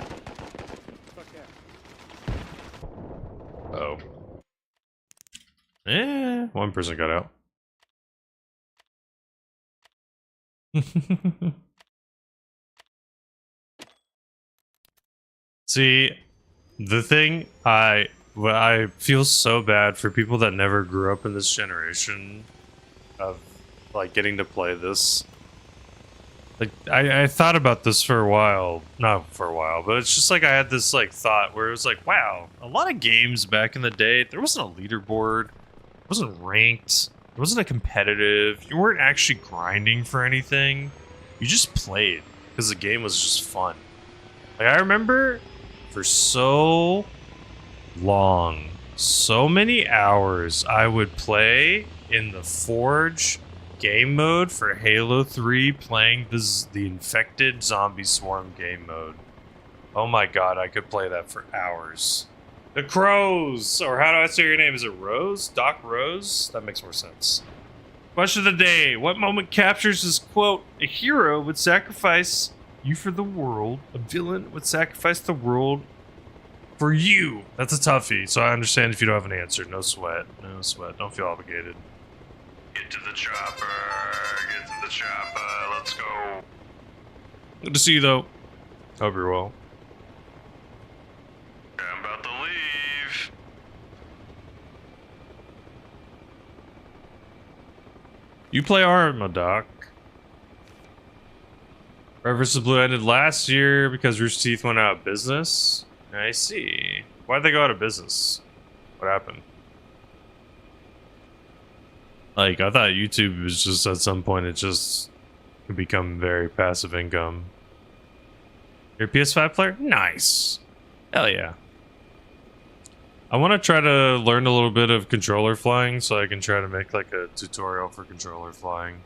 Oh. One person got out. See, the thing, I feel so bad for people that never grew up in this generation of, like, getting to play this. Like, I thought about this for a while. Not for a while, but it's just like I had this, like, thought where it was like, wow, a lot of games back in the day, there wasn't a leaderboard, it wasn't ranked, it wasn't a competitive, you weren't actually grinding for anything. You just played, because the game was just fun. Like, I remember for so long, so many hours, I would play in the Forge game mode for Halo 3, playing the Infected Zombie Swarm game mode. Oh my god, I could play that for hours. The Crows! Or how do I say your name? Is it Rose? Doc Rose? That makes more sense. Question of the day. What moment captures this quote? A hero would sacrifice you for the world. A villain would sacrifice the world for you. That's a toughie, so I understand if you don't have an answer. No sweat. No sweat. Don't feel obligated. Get to the chopper. Get to the chopper. Let's go. Good to see you, though. Hope you're well. I'm about to leave. You play Arma, Doc. Red vs. Blue ended last year because Rooster Teeth went out of business. I see. Why'd they go out of business? What happened? Like, I thought YouTube was just, at some point, it just could become very passive income. You're a PS5 player? Nice. Hell yeah. I want to try to learn a little bit of controller flying so I can try to make like a tutorial for controller flying.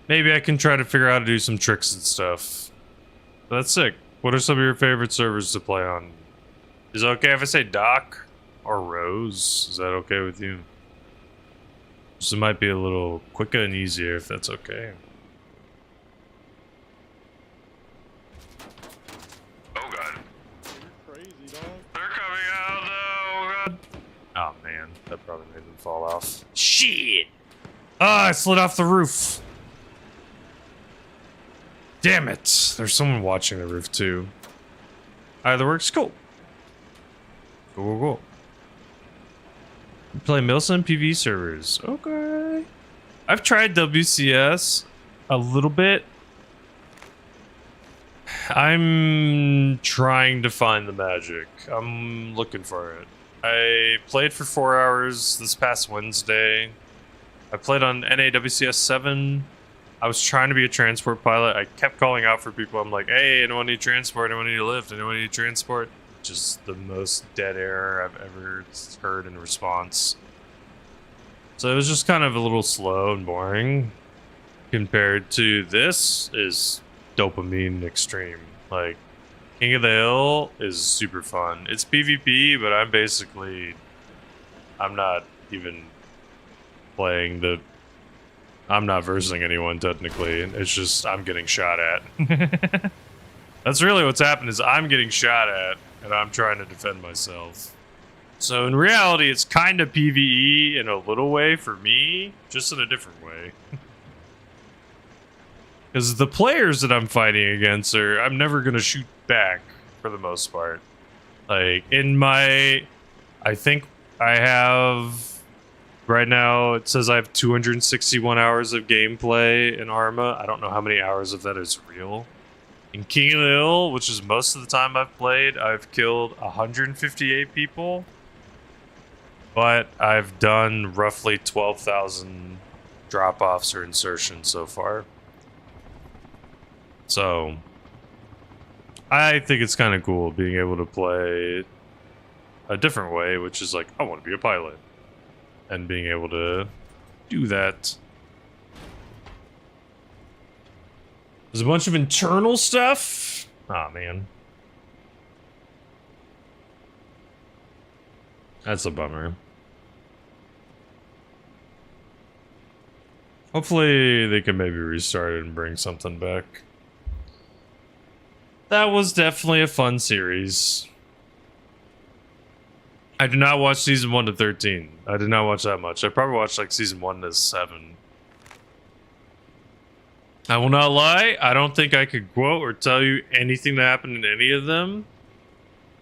maybe I can try to figure out how to do some tricks and stuff. That's sick. What are some of your favorite servers to play on? Is it okay if I say Doc or Rose? Is that okay with you? So it might be a little quicker and easier if that's okay. Oh god. You're crazy, dog. They're coming out though. God. Oh man, that probably made them fall off. Shit! Ah, I slid off the roof. Damn it! There's someone watching the roof too. Either works, cool. Cool. We play Milsim PV servers. Okay. I've tried WCS a little bit. I'm trying to find the magic. I'm looking for it. I played for 4 hours this past Wednesday. I played on NAWCS 7. I was trying to be a transport pilot. I kept calling out for people. I'm like, hey, anyone need transport? Anyone need a lift? Anyone need transport? Just the most dead air I've ever heard in response. So it was just kind of a little slow and boring compared to this is dopamine extreme. Like, King of the Hill is super fun. It's PvP, but I'm not even playing the... I'm not versing anyone, technically. It's just, I'm getting shot at. That's really what's happened, is I'm getting shot at, and I'm trying to defend myself. So in reality, it's kind of PvE in a little way for me, just in a different way. Because the players that I'm fighting against I'm never going to shoot back, for the most part. Like, I think I have... Right now, it says I have 261 hours of gameplay in Arma. I don't know how many hours of that is real. In King of the Hill, which is most of the time I've played, I've killed 158 people. But I've done roughly 12,000 drop-offs or insertions so far. So, I think it's kind of cool being able to play a different way, which is like, I want to be a pilot. And being able to do that. There's a bunch of internal stuff. Aw, man. That's a bummer. Hopefully they can maybe restart it and bring something back. That was definitely a fun series. I did not watch season 1 to 13. I did not watch that much. I probably watched like season 1 to 7. I will not lie. I don't think I could quote or tell you anything that happened in any of them.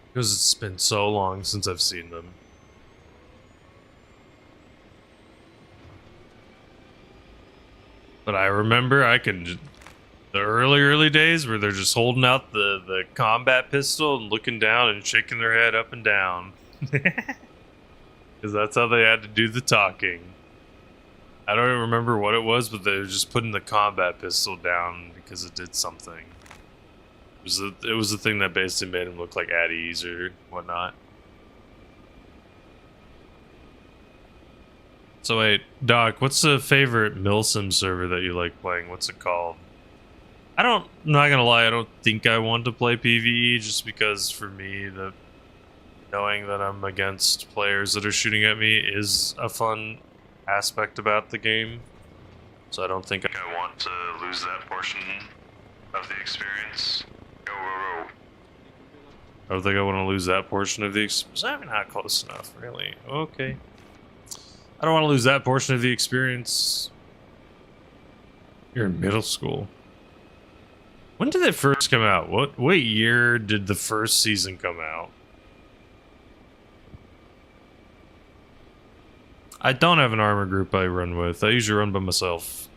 Because it's been so long since I've seen them. But I remember the early days where they're just holding out the combat pistol and looking down and shaking their head up and down. Because that's how they had to do the talking. I don't even remember what it was, but they were just putting the combat pistol down because it did something. It was the thing that basically made him look like at ease or whatnot. So wait, Doc, what's the favorite Milsim server that you like playing? What's it called? I'm not gonna lie, I don't think I want to play PvE just because for me, knowing that I'm against players that are shooting at me is a fun aspect about the game. So I don't think I want to lose that portion of the experience. Go. I don't think I want to lose that portion of the experience. I'm not close enough, really. Okay. I don't want to lose that portion of the experience. You're in middle school. When did it first come out? What year did the first season come out? I don't have an armor group I run with. I usually run by myself.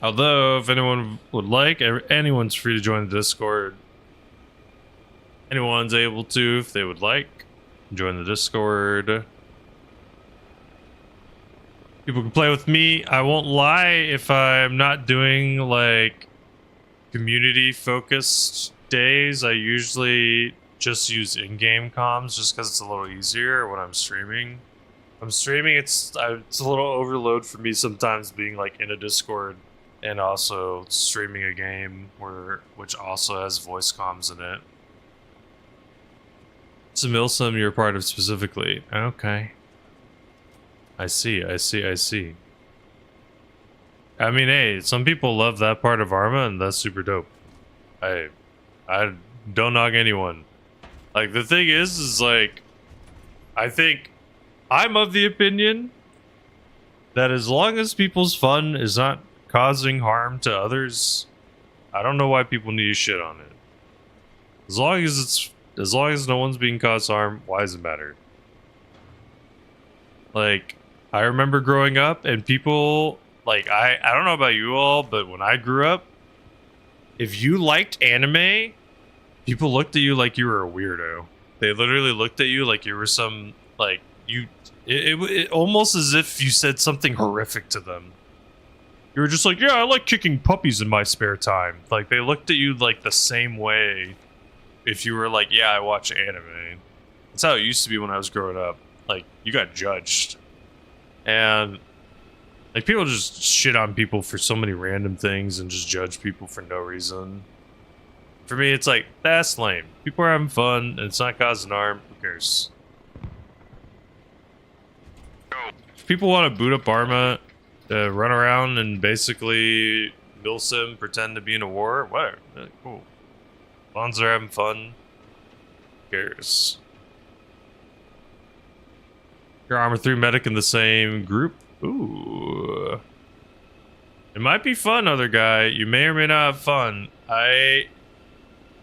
Although, if anyone would like, anyone's free to join the Discord. Anyone's able to, if they would like, join the Discord. People can play with me. I won't lie, if I'm not doing, like, community-focused days, I usually just use in-game comms just because it's a little easier when I'm streaming. I'm streaming, it's a little overload for me sometimes being like in a Discord and also streaming a game which also has voice comms in it. It's a Milsim you're part of specifically. Okay. I see. I mean, hey, some people love that part of Arma, and that's super dope. I don't knock anyone. Like, the thing is like, I think I'm of the opinion that as long as people's fun is not causing harm to others, I don't know why people need to shit on it. As long as no one's being caused harm, why does it matter? Like, I remember growing up and people, like, I don't know about you all, but when I grew up, if you liked anime, people looked at you like you were a weirdo. They literally looked at you like you were some, like, it almost as if you said something horrific to them. You were just like, yeah, I like kicking puppies in my spare time. Like, they looked at you like the same way if you were like, yeah, I watch anime. That's how it used to be when I was growing up. Like, you got judged. And, like, people just shit on people for so many random things and just judge people for no reason. For me, it's like, that's lame. People are having fun, and it's not causing harm. Who cares? If people want to boot up Arma, run around and basically milsim, pretend to be in a war, whatever. Cool. As long as they're having fun, who cares? Your Armor 3 medic in the same group? Ooh. It might be fun, other guy. You may or may not have fun. I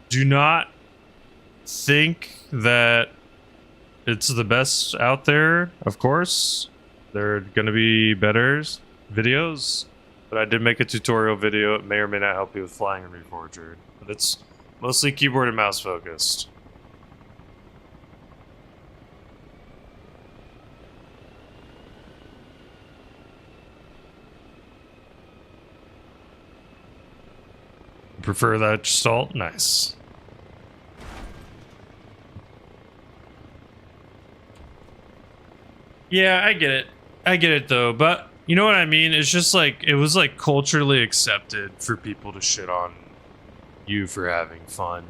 do not think that it's the best out there, of course. There are going to be better videos. But I did make a tutorial video. It may or may not help you with flying Arma Reforger. But it's mostly keyboard and mouse focused. Prefer that Gestalt? Nice. Yeah, I get it. I get it though, but you know what I mean? It's just like, it was like culturally accepted for people to shit on you for having fun.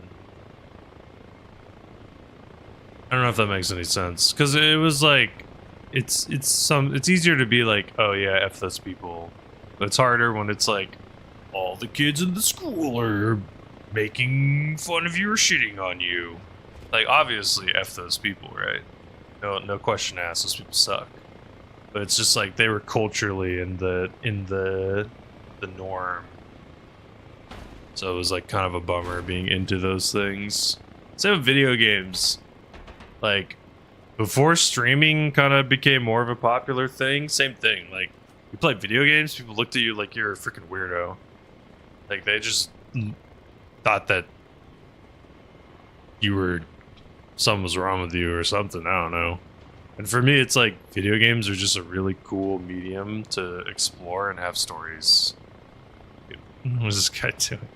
I don't know if that makes any sense, because it was like, it's easier to be like, oh yeah, F those people. But it's harder when it's like, all the kids in the school are making fun of you or shitting on you. Like, obviously, F those people, right? No question asked, those people suck. But it's just like, they were culturally in the norm. So it was like kind of a bummer being into those things. Same with video games. Like, before streaming kind of became more of a popular thing, same thing. Like, you play video games, people looked at you like you're a freaking weirdo. Like, they just thought that something was wrong with you or something, I don't know. And for me, it's like, video games are just a really cool medium to explore and have stories. What is this guy doing?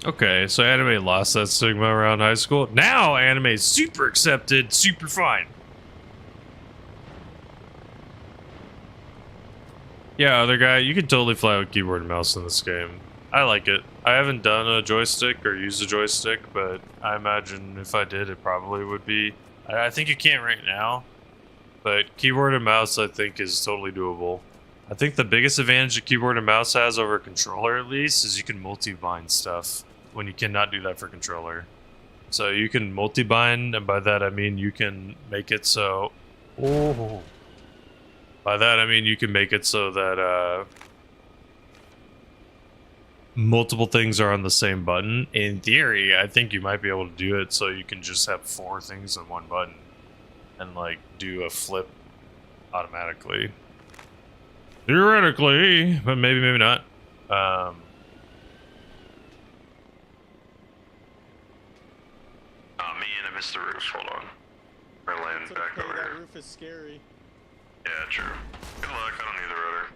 Okay, so anime lost that stigma around high school. Now anime is super accepted, super fine. Yeah, other guy, you can totally fly with keyboard and mouse in this game. I like it. I haven't done a joystick or used a joystick, but I imagine if I did, it probably would be. I think you can't right now, but keyboard and mouse, I think, is totally doable. I think the biggest advantage a keyboard and mouse has over a controller, at least, is you can multi-bind stuff when you cannot do that for controller. So you can multi-bind, and by that I mean you can make it so... Oh. By that I mean you can make it so that multiple things are on the same button. In theory, I think you might be able to do it so you can just have 4 things on one button and like do a flip automatically. Theoretically, but maybe not. Me and I missed the roof. Hold on. We're landing back over that here. roof is scary. Yeah, true. Good luck. I don't need the rotor.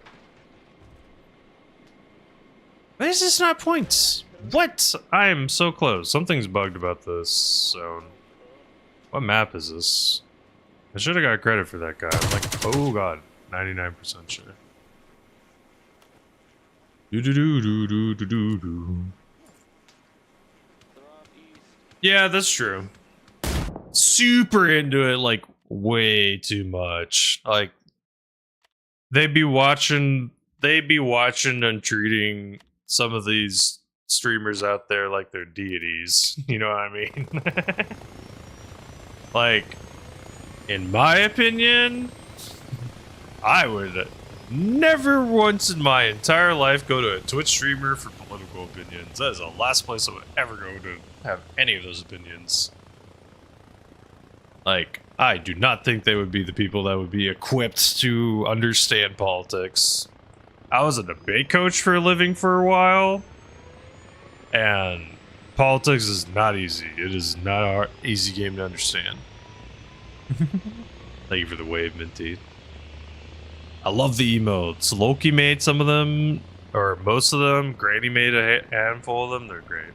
Why is this not points? What? I am so close. Something's bugged about this zone. What map is this? I should have got credit for that guy. I'm like, oh god, 99% sure. Do do do do do do do do. Yeah, that's true. Super into it, like way too much. Like they'd be watching and treating some of these streamers out there like they're deities. You know what I mean? Like, in my opinion, I would never once in my entire life go to a Twitch streamer for political opinions. That is the last place I would ever go to have any of those opinions. Like, I do not think they would be the people that would be equipped to understand politics. I was a debate coach for a living for a while, and politics is not easy. It is not an easy game to understand. Thank you for the wave, Minty. I love the emotes. Loki made some of them, or most of them. Granny made a handful of them. They're great.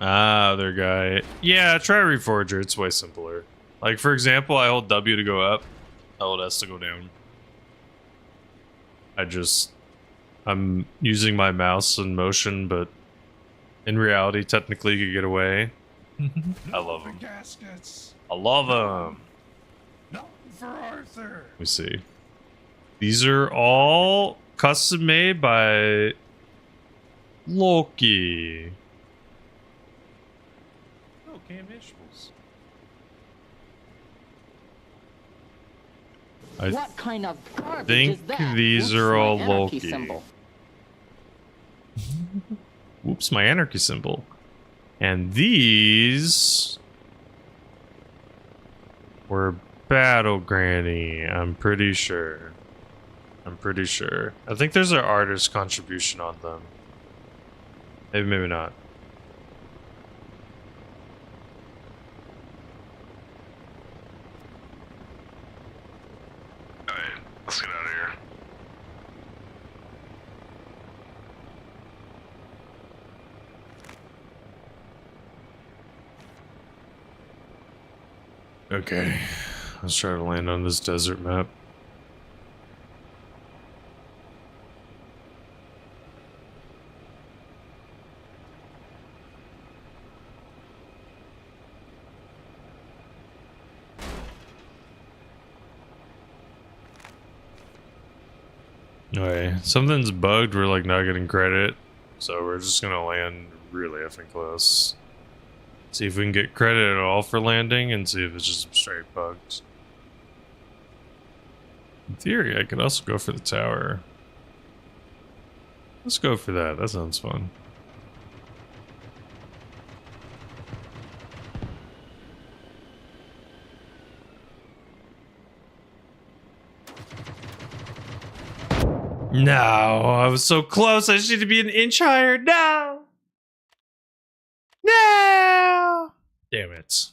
Ah, other guy. Yeah, try Reforger. It's way simpler. Like, for example, I hold W to go up. I hold S to go down. I'm using my mouse in motion, but in reality, technically, you could get away. I love them. I love them. Not for Arthur. Let me see. These are all custom made by Loki. Oh, canned vegetables. What kind of garbage think is that? these Oops, are all my anarchy Loki. symbol. Whoops, my anarchy symbol. And these were Battle Granny, I'm pretty sure. I think there's an artist contribution on them. Maybe, maybe not. Alright, let's get out of here. Okay, let's try to land on this desert map. Okay, something's bugged, we're like not getting credit, so we're just gonna land really effing close. See if we can get credit at all for landing, and see if it's just straight bugs. In theory, I could also go for the tower. Let's go for that, that sounds fun. No, I was so close, I just need to be an inch higher. No! No! Damn it.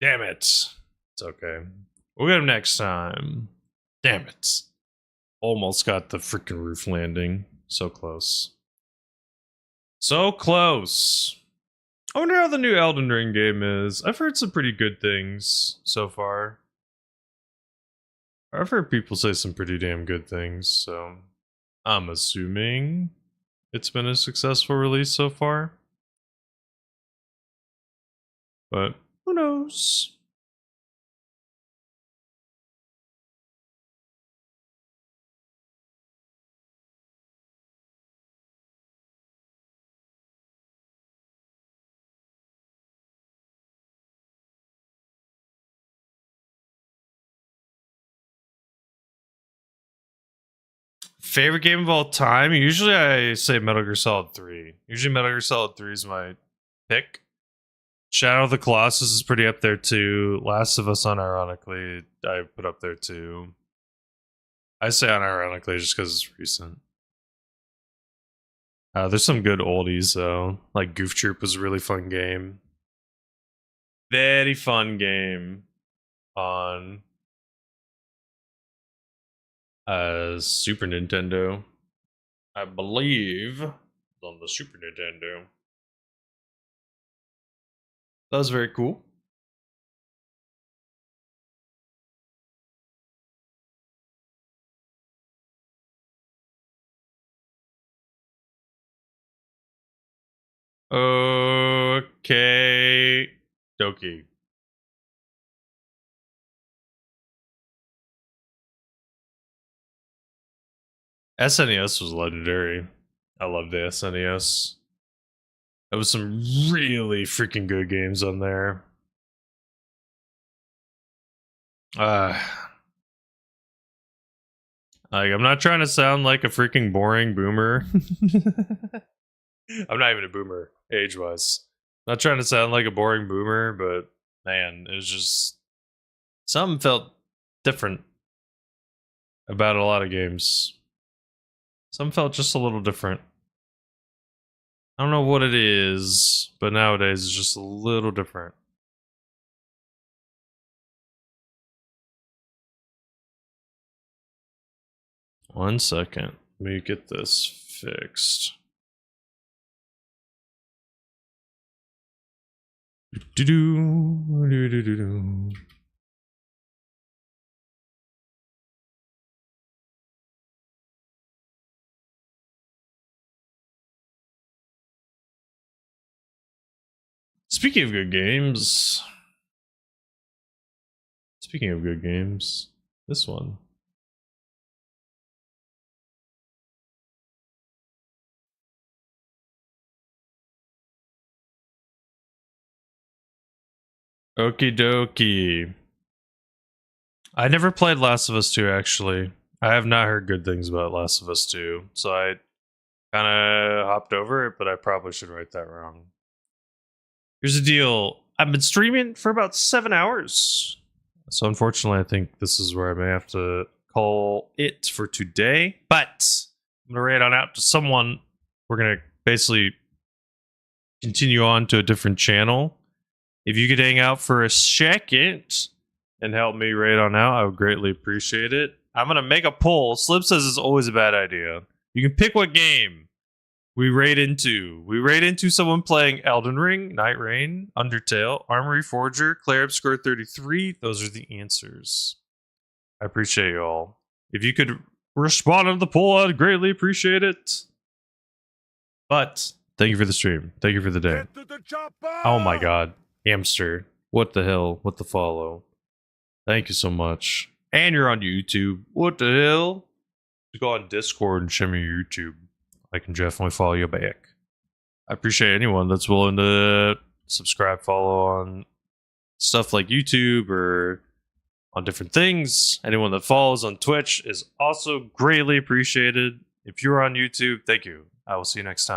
Damn it. It's okay. We'll get him next time. Damn it. Almost got the freaking roof landing. So close. So close. I wonder how the new Elden Ring game is. I've heard some pretty good things so far. I've heard people say some pretty damn good things, so I'm assuming it's been a successful release so far. But who knows? Favorite game of all time? Usually I say Metal Gear Solid 3. Usually Metal Gear Solid 3 is my pick. Shadow of the Colossus is pretty up there too. Last of Us, unironically, I put up there too. I say unironically just because it's recent. There's some good oldies though. Like Goof Troop was a really fun game. Very fun game on Super Nintendo. I believe on the Super Nintendo. That was very cool. Okay. Doki. SNES was legendary. I love the SNES. There was some really freaking good games on there. Like, I'm not trying to sound like a freaking boring boomer. I'm not even a boomer, age-wise. Not trying to sound like a boring boomer, but man, it was just something felt different about a lot of games. Some felt just a little different. I don't know what it is, but nowadays it's just a little different. One second. Let me get this fixed. Do-do-do. Speaking of good games, this one. Okie dokie. I never played Last of Us 2, actually. I have not heard good things about Last of Us 2, so I kind of hopped over it, but I probably should write that wrong. Here's the deal. I've been streaming for about 7 hours. So unfortunately, I think this is where I may have to call it for today. But I'm going to raid on out to someone. We're going to basically continue on to a different channel. If you could hang out for a second and help me raid on out, I would greatly appreciate it. I'm going to make a poll. Slip says it's always a bad idea. You can pick what game we raid into. We raid into someone playing Elden Ring, Night Rain, Undertale, Arma Reforger, Claire Obscure 33. Those are the answers. I appreciate you all. If you could respond to the poll, I'd greatly appreciate it. But thank you for the stream. Thank you for the day. Oh my god. Hamster. What the hell? What the follow? Thank you so much. And you're on YouTube. What the hell? Just go on Discord and show me your YouTube. I can definitely follow you back. I appreciate anyone that's willing to subscribe, follow on stuff like YouTube or on different things. Anyone that follows on Twitch is also greatly appreciated. If you're on YouTube, thank you. I will see you next time.